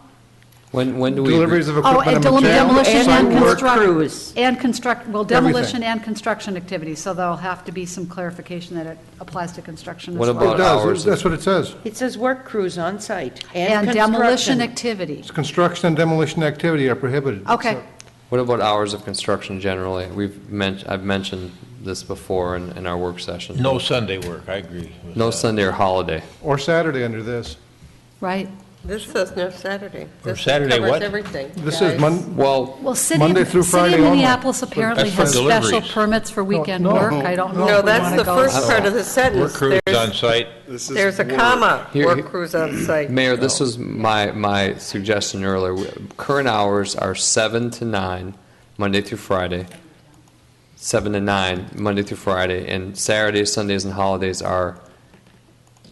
When do we? Deliveries of Oh, equipment and and material. demolition and site work. construction. Demolition and construction activities, so there'll have to be some clarification that it applies to construction as What well. about It does, hours? that's what it says. It says work crews on site And and demolition construction. activity. Construction and demolition activity are prohibited. Okay. So- What about hours of construction generally? I've mentioned this before in our work session. no Sunday work, I agree with No that. Sunday or holiday. Or Saturday under this. Right. This says no Saturday. Or This Saturday covers what? everything. This guys. is Well, Well, Monday through City Friday of only. Minneapolis apparently That's for has special deliveries. permits for weekend no, work. I don't know No, if we that's want the to go. first part of the Work sentence. crews There's- on site. There's a comma, Here- work crews on site. Mayor, this was my suggestion earlier. Current hours are 7 to 9, Monday through Friday. 7 to 9, Monday through Friday, and Saturdays, Sundays, and holidays are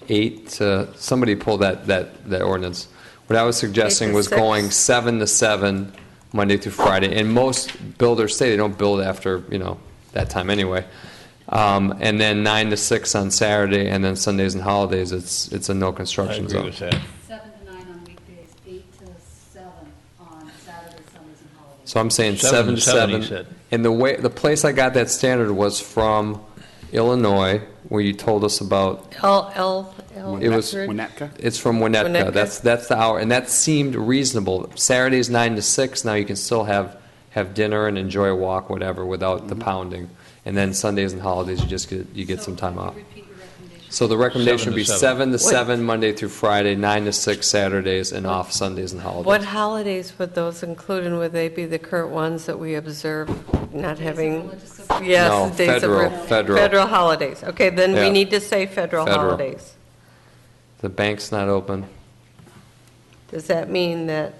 8 to, somebody pull that ordinance. What I was suggesting 8 to was 6. going 7 to 7, Monday through Friday, and most builders say they don't build after, that time anyway. And then 9 to 6 on Saturday, and then Sundays and holidays, it's a no I construction agree zone. with that. 7 to 9 on weekdays, 8 to 7 on Saturdays, Sundays, and holidays. So I'm saying 7 7 to to 7, 7. he said. And the place I got that standard was from Illinois, where you told us about, it was, Winnetka? it's from Winnetka. Winnetka. That's the hour, and that seemed reasonable. Saturdays 9 to 6, now you can still have dinner and enjoy a walk, whatever, without the pounding. And then Sundays and holidays, you get some time off. So the recommendation would be 7 to 7, Monday through Friday, 9 to 6 Saturdays, and off Sundays and holidays. What holidays would those include, and would they be the current ones that we observe not having? Yes, No, days of federal. Federal holidays. Okay, then we Yeah. need to say federal Federal. holidays. The bank's not open. Does that mean that?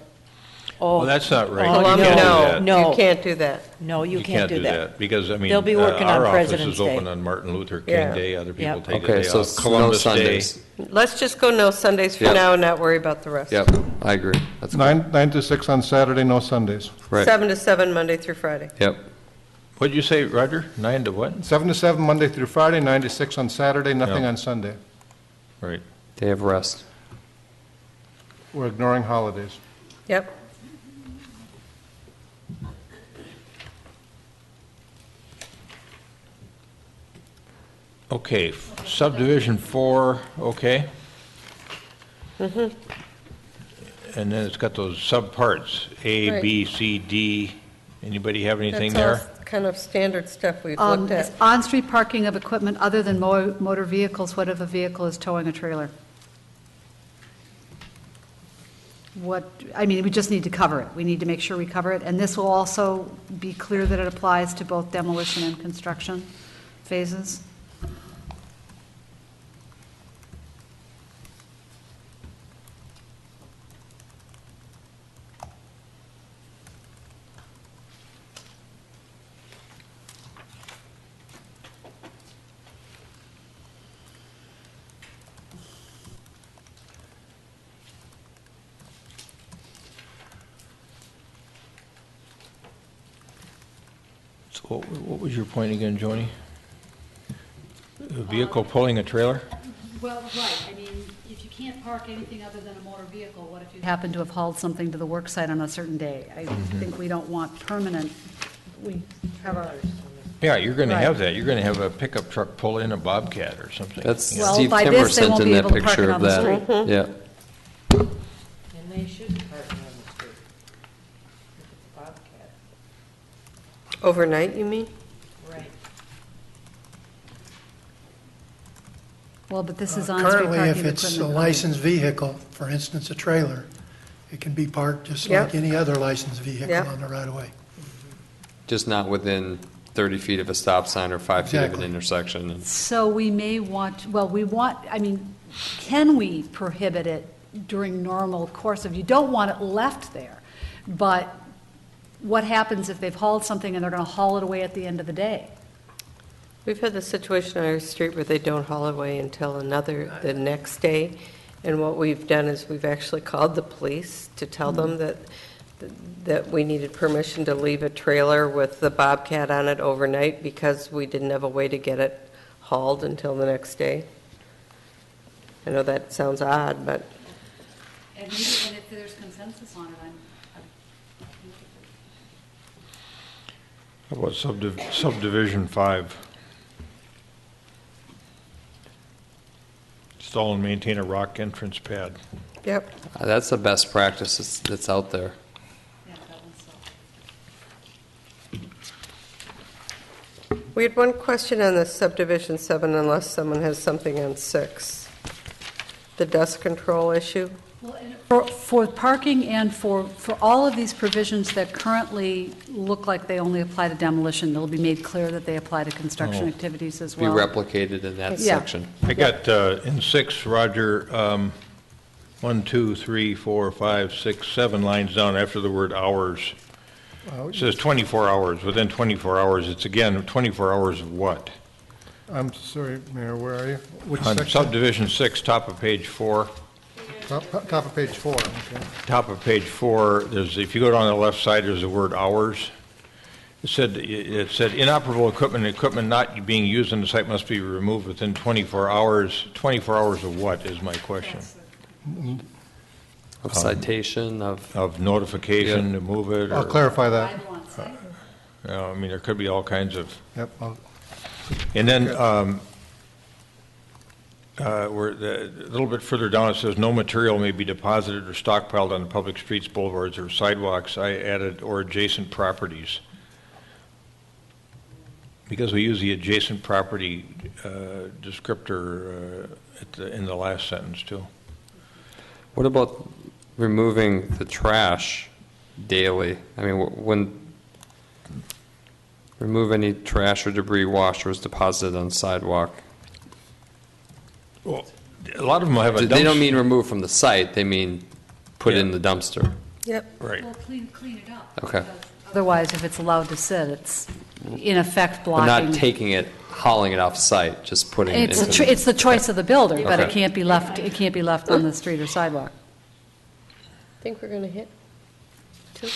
Well, that's not right. Oh, You can't do that. no. You can't do that. No, you You can't do that. because, I mean, They'll be working our on office President's is open Day. on Martin Luther Yeah. King Day, other people Yep. take a Okay, day so off, no Columbus Day. Sundays. Let's just go no Sundays for Yep. now and not worry about the rest. Yep, I agree. That's good. 9 to 6 on Saturday, no Sundays. Right. 7 to 7, Monday through Friday. Yep. What'd you say, Roger? 9 to what? 7 to 7, Monday through Friday, 9 to 6 on Saturday, nothing Yeah. on Sunday. Right. Day of rest. We're ignoring holidays. Yep. Okay, subdivision 4, okay? Mhm. And then it's got those subparts, A, Right. B, C, D. Anybody have anything That's there? all kind of standard stuff we've looked at. On-street parking of equipment other than motor vehicles, what if a vehicle is towing a trailer? We just need to cover it. We need to make sure we cover it. And this will also be clear that it applies to both demolition and construction phases. So what was your point again, Joni? A vehicle pulling a trailer? Well, right, if you can't park anything other than a motor vehicle, what if you happen to have hauled something to the work site on a certain day? I think we don't want permanent, we have a, Yeah, you're going to Right. have that. You're going to have a pickup truck pull in a Bobcat or something. That's you know? Well, Steve by Timber this, they sent won't in be that able to park picture it of on the that. street. Yeah. And they should be parking on the street. Bobcat. Overnight, you mean? Right. well, but this is on-street parking Currently, of if equipment. it's a licensed vehicle, for instance, a trailer, it can be parked just Yep. like any other licensed vehicle Yep. on the right-of-way. Just not within 30 feet of a stop sign or 5 feet of Exactly. an intersection. And So we may want, I mean, can we prohibit it during normal course of, you don't want it left there, but what happens if they've hauled something and they're going to haul it away at the end of the day? We've had the situation on our street where they don't haul it away until the next day. And what we've done is we've actually called the police to tell them that we needed permission to leave a trailer with the Bobcat on it overnight because we didn't have a way to get it hauled until the next day. I know that sounds odd, but And if there's consensus on it, How about subdivision 5? Install and maintain a rock entrance pad. Yep. That's the best practice that's out there. We had one question on the subdivision 7, unless someone has something on 6. The dust control issue. For parking and for all of these provisions that currently look like they only apply to demolition, it'll be made clear that they apply to construction Oh. activities as Be well. replicated in that Yeah. section. I got in 6, Roger, 1, 2, 3, 4, 5, 6, 7 lines down after the word hours. It says 24 hours. Within 24 hours, it's again 24 hours of what? I'm sorry, Mayor, where are you? Which On section? subdivision 6, top of page 4. Top of page 4, okay. Top of page 4, if you go down the left side, there's the word hours. It said inoperable equipment not being used on the site must be removed within 24 hours. 24 hours of what is my question? Of citation, of notification to move it? I'll or- clarify that. I mean, there could be all kinds of. Yep. And then, a little bit further down, it says no material may be deposited or stockpiled on the public streets, boulevards, or sidewalks. I added or adjacent properties. Because we use the adjacent property descriptor in the last sentence, too. What about removing the trash daily? I mean, remove any trash or debris washed or is deposited on sidewalk. Well, a lot of them have a They don't dumpster. mean remove from the site, they mean put in the dumpster. Yep. Right. Well, clean it up. Okay. Otherwise, if it's allowed to sit, it's in effect But not blocking. taking it, hauling it off site, just putting it It's into. it's the choice of the builder, but it Okay. can't be left on the street or sidewalk. Think we're going to hit 2?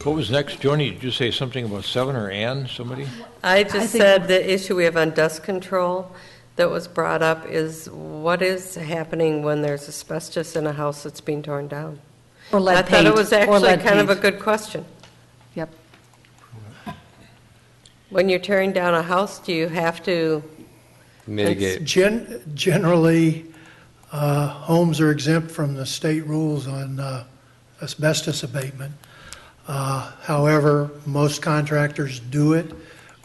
What was next? Joni, did you say something about 7 or Ann, somebody? I just said the issue we have on dust control that was brought up is what is happening when there's asbestos in a house that's being torn down? Or lead I thought it paint, was or actually lead kind of a paint. good question. Yep. When you're tearing down a house, do you have to mitigate? Generally, homes are exempt from the state rules on asbestos abatement. However, most contractors do it.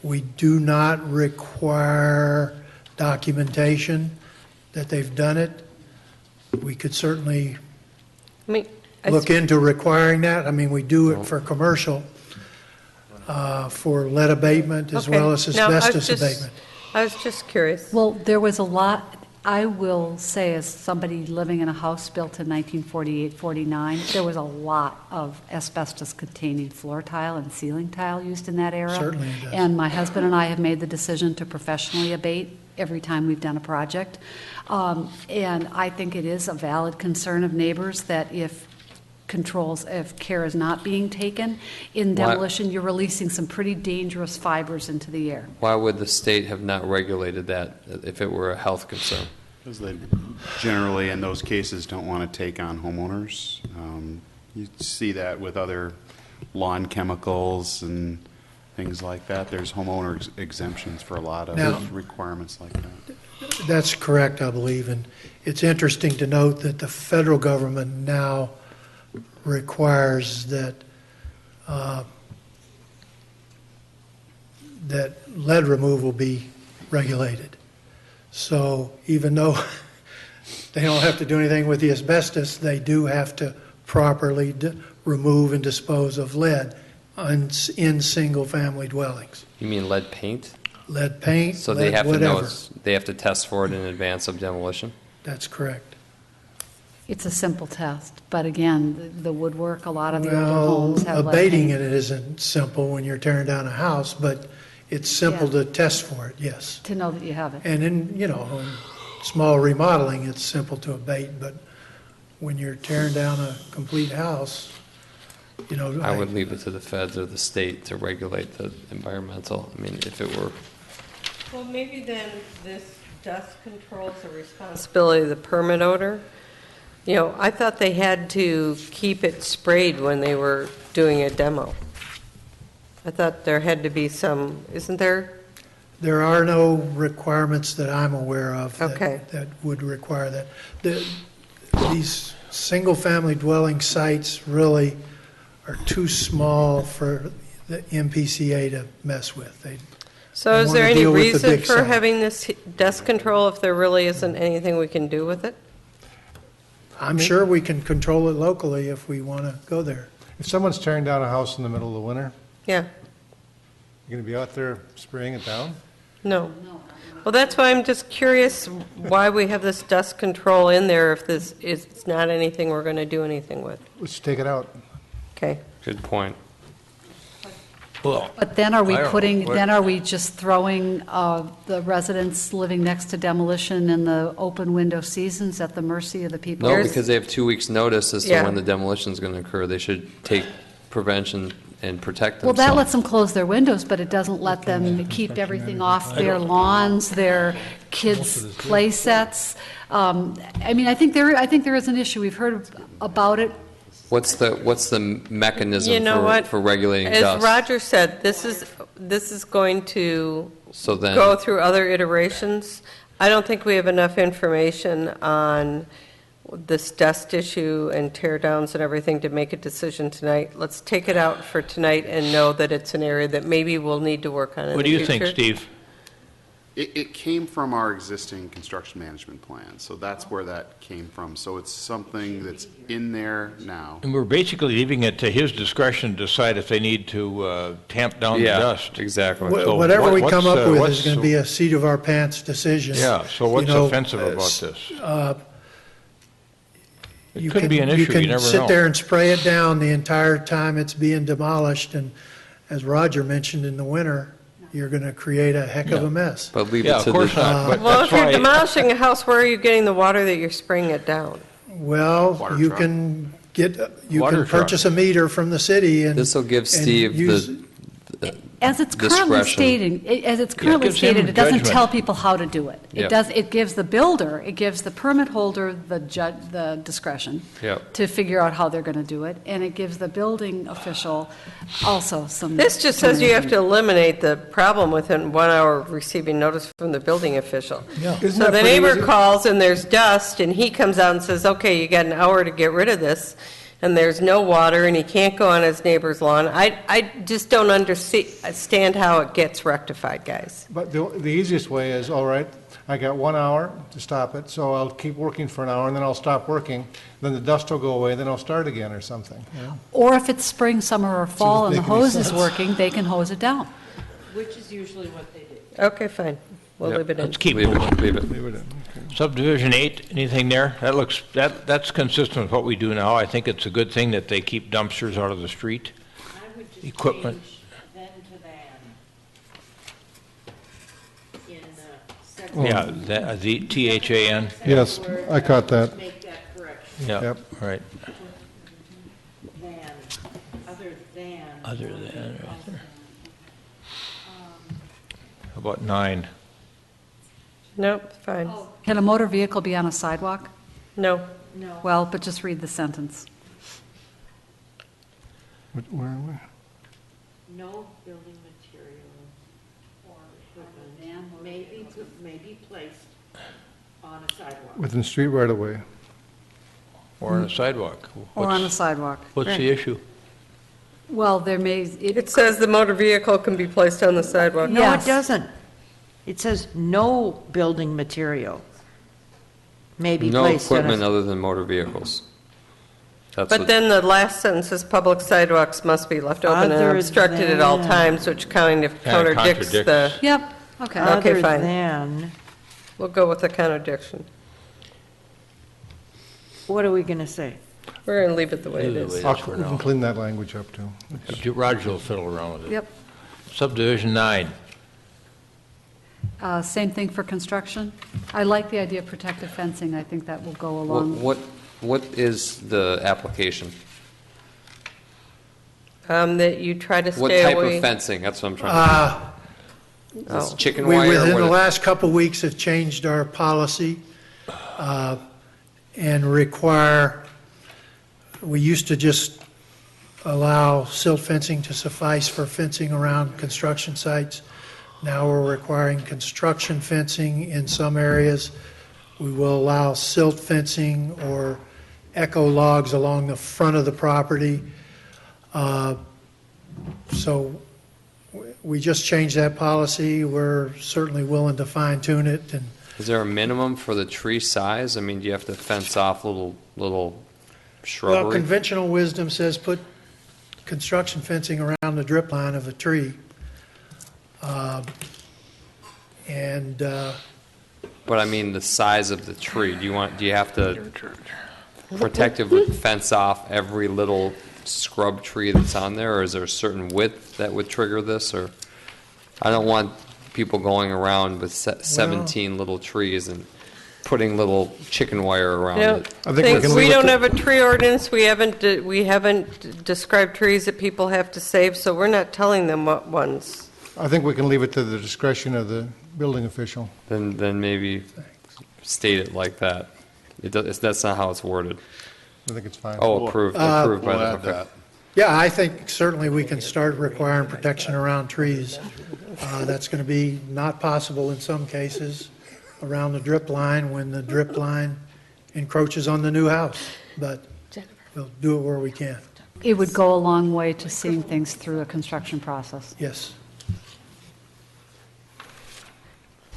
We do not require documentation that they've done it. We could certainly look into requiring that. I mean, we do it for commercial, for lead abatement as Okay. well as No, asbestos abatement. I was just curious. Well, there was a lot, I will say, as somebody living in a house built in 1948, 49, there was a lot of asbestos-containing floor tile and ceiling tile used in that era. Certainly it does. And my husband and I have made the decision to professionally abate every time we've done a project. And I think it is a valid concern of neighbors that if care is not being taken in Why- demolition, you're releasing some pretty dangerous fibers into the air. Why would the state have not regulated that if it were a health concern? Because they generally, in those cases, don't want to take on homeowners. You see that with other lawn chemicals and things like that. There's homeowner exemptions for a lot of Now- requirements like that. That's correct, I believe, and it's interesting to note that the federal government now requires that that lead removal be regulated. So even though they don't have to do anything with the asbestos, they do have to properly remove and dispose of lead in single-family dwellings. You mean lead paint? Lead paint, So they lead have to know, whatever. they have to test for it in advance of demolition? That's correct. It's a simple test, but again, the woodwork, a lot of the older Well, homes have lead abating paint. it isn't simple when you're tearing down a house, but it's simple Yeah. to test for it, yes. To know that you have it. And in, in small remodeling, it's simple to abate, but when you're tearing down a complete house, I would leave it to the feds or the state to regulate the environmental. I mean, if it were, Well, maybe then this dust control is a responsibility of the permit owner. I thought they had to keep it sprayed when they were doing a demo. I thought there had to be some, isn't there? there are no requirements that I'm aware of Okay. that would require that. These single-family dwelling sites really are too small for the MPCA to mess with. So they is wanna there any deal with the reason big for site. having this dust control if there really isn't anything we can do with it? I'm sure we can control it locally if we want to go there. If someone's tearing down a house in the middle of the winter, Yeah, you're going to be out there spraying it down? no. Well, that's why I'm just curious why we have this dust control in there if this is not anything we're going to do anything with. Let's take it out. Okay. good point. Well, But then are we I don't- putting, what- then are we just throwing the residents living next to demolition and the open window seasons at the mercy of the people? No, because they have 2 weeks' notice as to Yeah. when the demolition is going to occur. They should take prevention and protect Well, themselves. that lets them close their windows, but it doesn't let them keep everything off their lawns, their kids' play sets. I mean, I think there is an issue. We've heard about it. What's the mechanism You know what? for regulating As dust? Roger said, this is going to So then- go through other iterations. I don't think we have enough information on this dust issue and tear downs and everything to make a decision tonight. Let's take it out for tonight and know that it's an area that maybe we'll need to work on in the What do future. you think, Steve? It came from our existing construction management plan, so that's where that came from. So it's something that's in there now. And we're basically leaving it to his discretion to decide if they need to tamp down the Yeah, dust. exactly. So Whatever we what's, come up with is what's- going to be a seat of our pants decision. Yeah, so what's You know, offensive about this? It You could can- be an issue, you never can sit know. there and spray it down the entire time it's being demolished, and as Roger mentioned, in the winter, you're going to create a heck of a mess. But leave Yeah, it of to course the, not, but Well, that's if you're why, demolishing a house, where are you getting the water that you're spraying it down? Well, Water you truck. can Water can truck. purchase a meter from the city and. this will give and Steve use- the As it's currently discretion. gives him stated, it doesn't judgment. tell people how to do it. Yep. It gives the builder, it gives the permit holder the discretion Yep. to figure out how they're going to do it, and it gives the building official also some. This just says you have to eliminate the problem within 1 hour of receiving notice from the building official. Isn't So that the pretty neighbor easy? calls and there's dust, and he comes out and says, okay, you got an hour to get rid of this, and there's no water, and he can't go on his neighbor's lawn. I just don't understand how it gets rectified, guys. But the easiest way is, all right, I got 1 hour to stop it, so I'll keep working for an hour, and then I'll stop working. Then the dust will go away, then I'll start again or something. you know? Or if it's spring, summer, or fall, and the make any hose is sense. working, they can hose it down. Which is usually what they do. Okay, fine. We'll Yep. leave it in. let's keep leave moving. it, leave it. Leave it in. Subdivision 8, anything there? That's consistent with what we do now. I think it's a good thing that they keep dumpsters out of the street. I would just Equipment. change then to than in section. Yeah, the THAN, Yes, I caught that. Make that correction, yeah, Yep. right. than, other than. Other than, right there. How about 9? Nope, fine. Can a motor vehicle be on a sidewalk? No. No. Well, but just read the sentence. Where are we? No building material or equipment may be placed on a sidewalk. Within street right away. Or on a sidewalk? Or on a What's- sidewalk. What's the issue? Well, there may, It says the motor vehicle can be placed on the sidewalk. No, Yes. it doesn't. It says no building material may be No placed on equipment a. other than motor vehicles. That's But what- then the last sentence is public sidewalks must be left open and Other obstructed at all than- times, which kind of Kinda contradicts the, contradicts. Yep, okay. Okay, Other fine. than, We'll go with the contradiction. what are we going to say? We're going to leave it the way it is. We can clean that language up, too. Roger will fiddle around with it. Yep. Subdivision 9. Same thing for construction. I like the idea of protective fencing. I think that will go along. What is the application? That you try to stay What away. type of fencing? That's what I'm trying to. Is this chicken We, wire? within What the is- last couple of weeks, have changed our policy and require, we used to just allow silt fencing to suffice for fencing around construction sites. Now we're requiring construction fencing in some areas. We will allow silt fencing or echo logs along the front of the property. So we just changed that policy. We're certainly willing to fine tune it. And Is there a minimum for the tree size? I mean, do you have to fence off little shrubbery? well, conventional wisdom says put construction fencing around the drip line of a tree. But I mean, the size of the tree. Do you have to protectively fence off every little scrub tree that's on there, or is there a certain width that would trigger this? Or I don't want people going around with 17 little trees and putting little chicken wire around No, it. I think we don't have a tree ordinance. We haven't described trees that people have to save, so we're not telling them what ones. I think we can leave it to the discretion of the building official. Then maybe state it like that. That's not how it's worded. I think it's fine. Oh, approved by We'll the, add okay. that. Yeah, I think certainly we can start requiring protection around trees. That's going to be not possible in some cases around the drip line when the drip line encroaches on the new house. But we'll do it where we can. It would go a long way to seeing things through a construction process. Yes.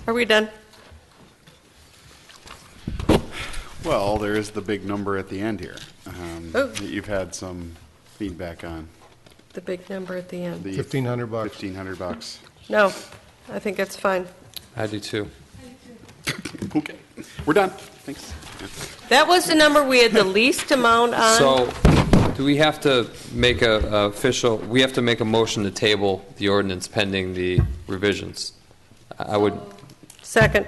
Are we done? Well, there is the big number at the end here Oh. that you've had some feedback on. The big number at the end. The $1,500. $1,500. No, I think it's fine. I do too. Okay, we're done. Thanks. That was the number we had the least amount on. So, do we have to make we have to make a motion to table the ordinance pending the revisions? I would, Second.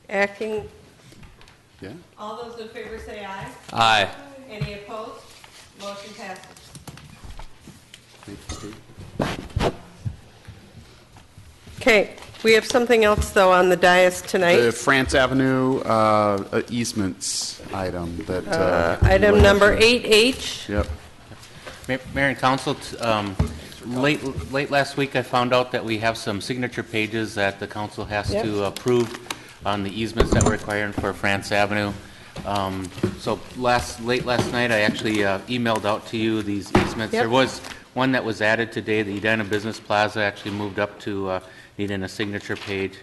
Acting. Yeah. All those in favor say aye. aye. Any opposed? Motion passes. Thank you, Steve. Okay, we have something else, though, on the dais The tonight. France Avenue easements item that. Item number 8H. Yep. Mayor and Council, late last week, I found out that we have some signature pages that the council has Yep. to approve on the easements that we're requiring for France Avenue. So late last night, I actually emailed out to you these easements. Yep. There was one that was added today, the Edina Business Plaza actually moved up to needing a signature page.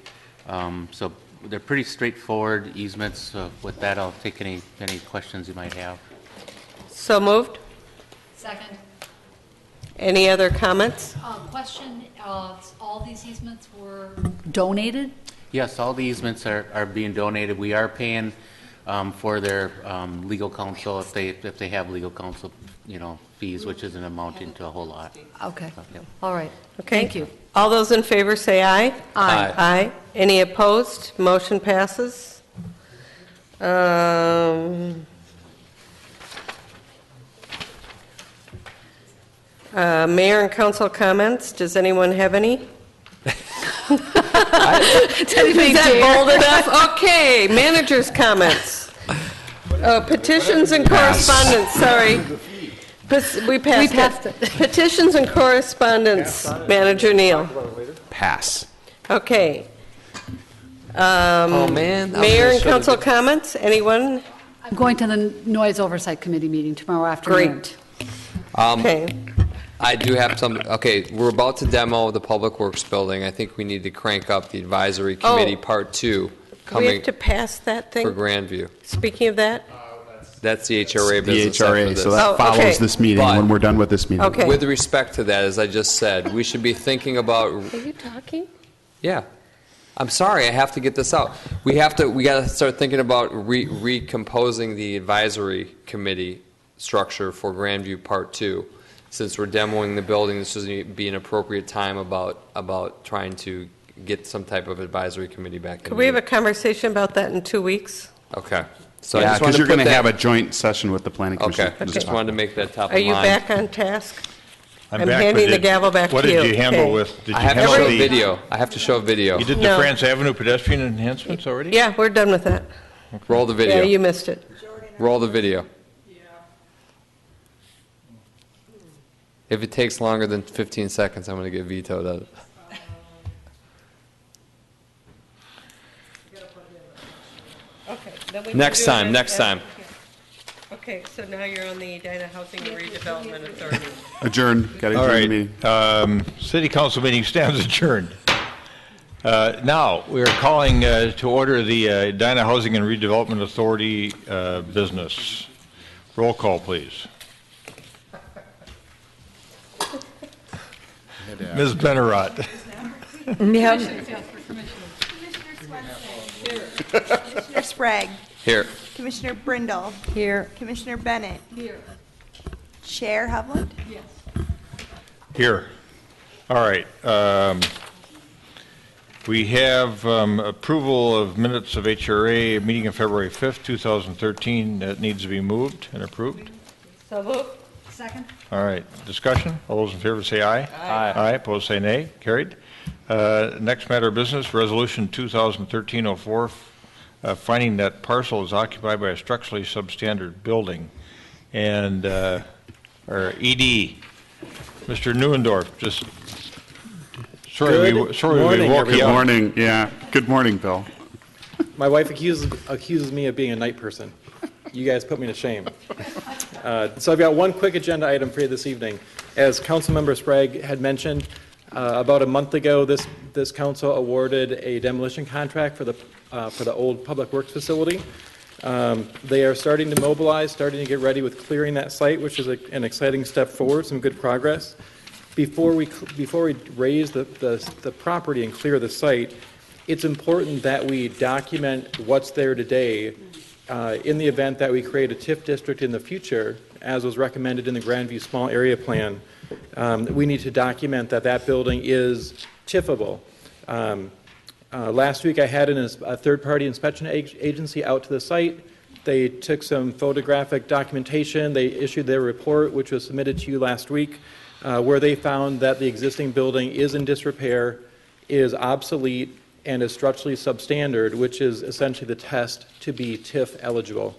So they're pretty straightforward easements. With that, I'll take any questions you might have. So moved. Second. Any other comments? Question, all these easements were donated? Yes, all the easements are being donated. We are paying for their legal counsel if they have legal counsel, fees, which isn't amounting to a whole lot. Okay, Yep. all right. Okay. Thank you. All those in favor say aye. Aye. Aye. Any opposed? Motion passes. Mayor and council comments. Does anyone have any? Is that bold enough? Okay, manager's comments. Petitions and correspondence, sorry. We passed it. Petitions and correspondence, Manager Neal. Pass. Okay. Oh, man. Mayor and council comments, anyone? I'm going to the Noise Oversight Committee meeting tomorrow afternoon. Great. Okay. I do have some, okay, we're about to demo the Public Works building. I think we need to crank up the Advisory Committee Part 2 Do we coming have to pass that for thing? Grandview. Speaking of that? That's the HRA The business. after HRA, this. so that Oh, follows okay. this meeting, But- when we're done with this meeting. Okay. With respect to that, as I just said, we should be thinking about. Are you talking? Yeah. I'm sorry, I have to get this out. We got to start thinking about recomposing the advisory committee structure for Grandview Part 2. Since we're demoing the building, this would be an appropriate time about trying to get some type of advisory committee back in. Could we have a conversation about that in 2 weeks? Okay. So I Yeah, just wanted because to you're put going to that- have a joint session with the planning commission. Okay, just wanted to make that top Are of you mind. back on task? I'm back, but handing the gavel back what to you. did you handle Okay. with? Did I you have to handle show a the video. I have to show a video. You did the No. France Avenue pedestrian enhancements already? Yeah, we're done with that. Roll the video. Yeah, you missed it. Roll the video. If it takes longer than 15 seconds, I'm going to get vetoed out of it. Okay. then we Next can do it time, as- next time. Okay, so now you're on the Edina Housing and Redevelopment Authority. Adjourn, got to All adjourn the right. meeting. City council meeting stands adjourned. Now, we are calling to order the Edina Housing and Redevelopment Authority business. Roll call, please. Ms. Benarott. Commissioner Sprague. Here. Commissioner Brindle. Here. Commissioner Bennett. Here. Chair Hovland. Yes. Here. All right. We have approval of minutes of HRA meeting of February 5th, 2013. That needs to be moved and approved. So moved. Second? All right. Discussion. All those in favor say aye. Aye. Aye. Opposed say nay. Carried. Next matter of business, Resolution 2013-04, finding that parcel is occupied by a structurally substandard building. And our ED, Mr. Neuendorf, just sorry we morning, woke you Good up. morning, yeah. Good morning, Bill. My wife accuses me of being a night person. You guys put me to shame. So I've got one quick agenda item for you this evening. As Councilmember Sprague had mentioned, about a month ago, this council awarded a demolition contract for the old Public Works facility. They are starting to mobilize, starting to get ready with clearing that site, which is an exciting step forward, some good progress. Before we raise the property and clear the site, it's important that we document what's there today in the event that we create a TIF district in the future, as was recommended in the Grandview Small Area Plan. We need to document that building is TIFable. Last week I had a third-party inspection agency out to the site. They took some photographic documentation. They issued their report, which was submitted to you last week, where they found that the existing building is in disrepair, is obsolete, and is structurally substandard, which is essentially the test to be TIF eligible.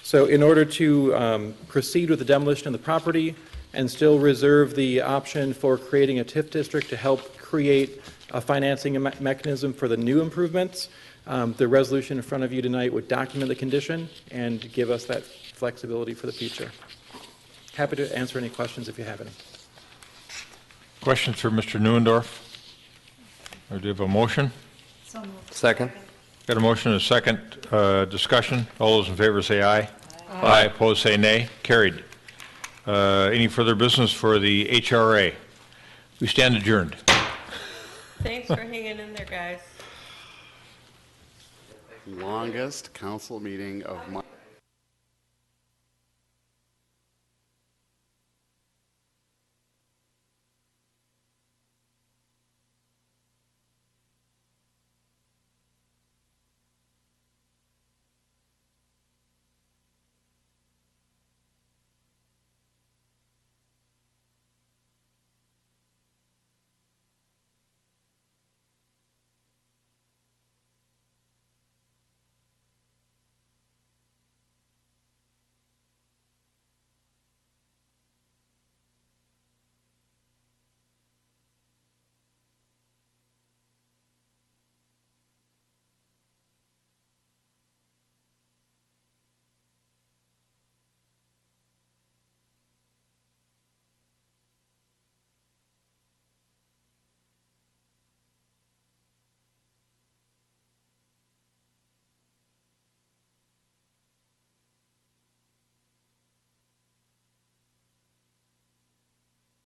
So in order to proceed with the demolition of the property and still reserve the option for creating a TIF district to help create a financing mechanism for the new improvements, the resolution in front of you tonight would document the condition and give us that flexibility for the future. Happy to answer any questions if you have any. Questions for Mr. Neuendorf? Or do you have a motion? So moved. Second. Got a motion and a second. Discussion. All those in favor say aye. Aye. Opposed say nay. Carried. Any further business for the HRA? We stand adjourned. Thanks for hanging in there, guys. Longest council meeting of my...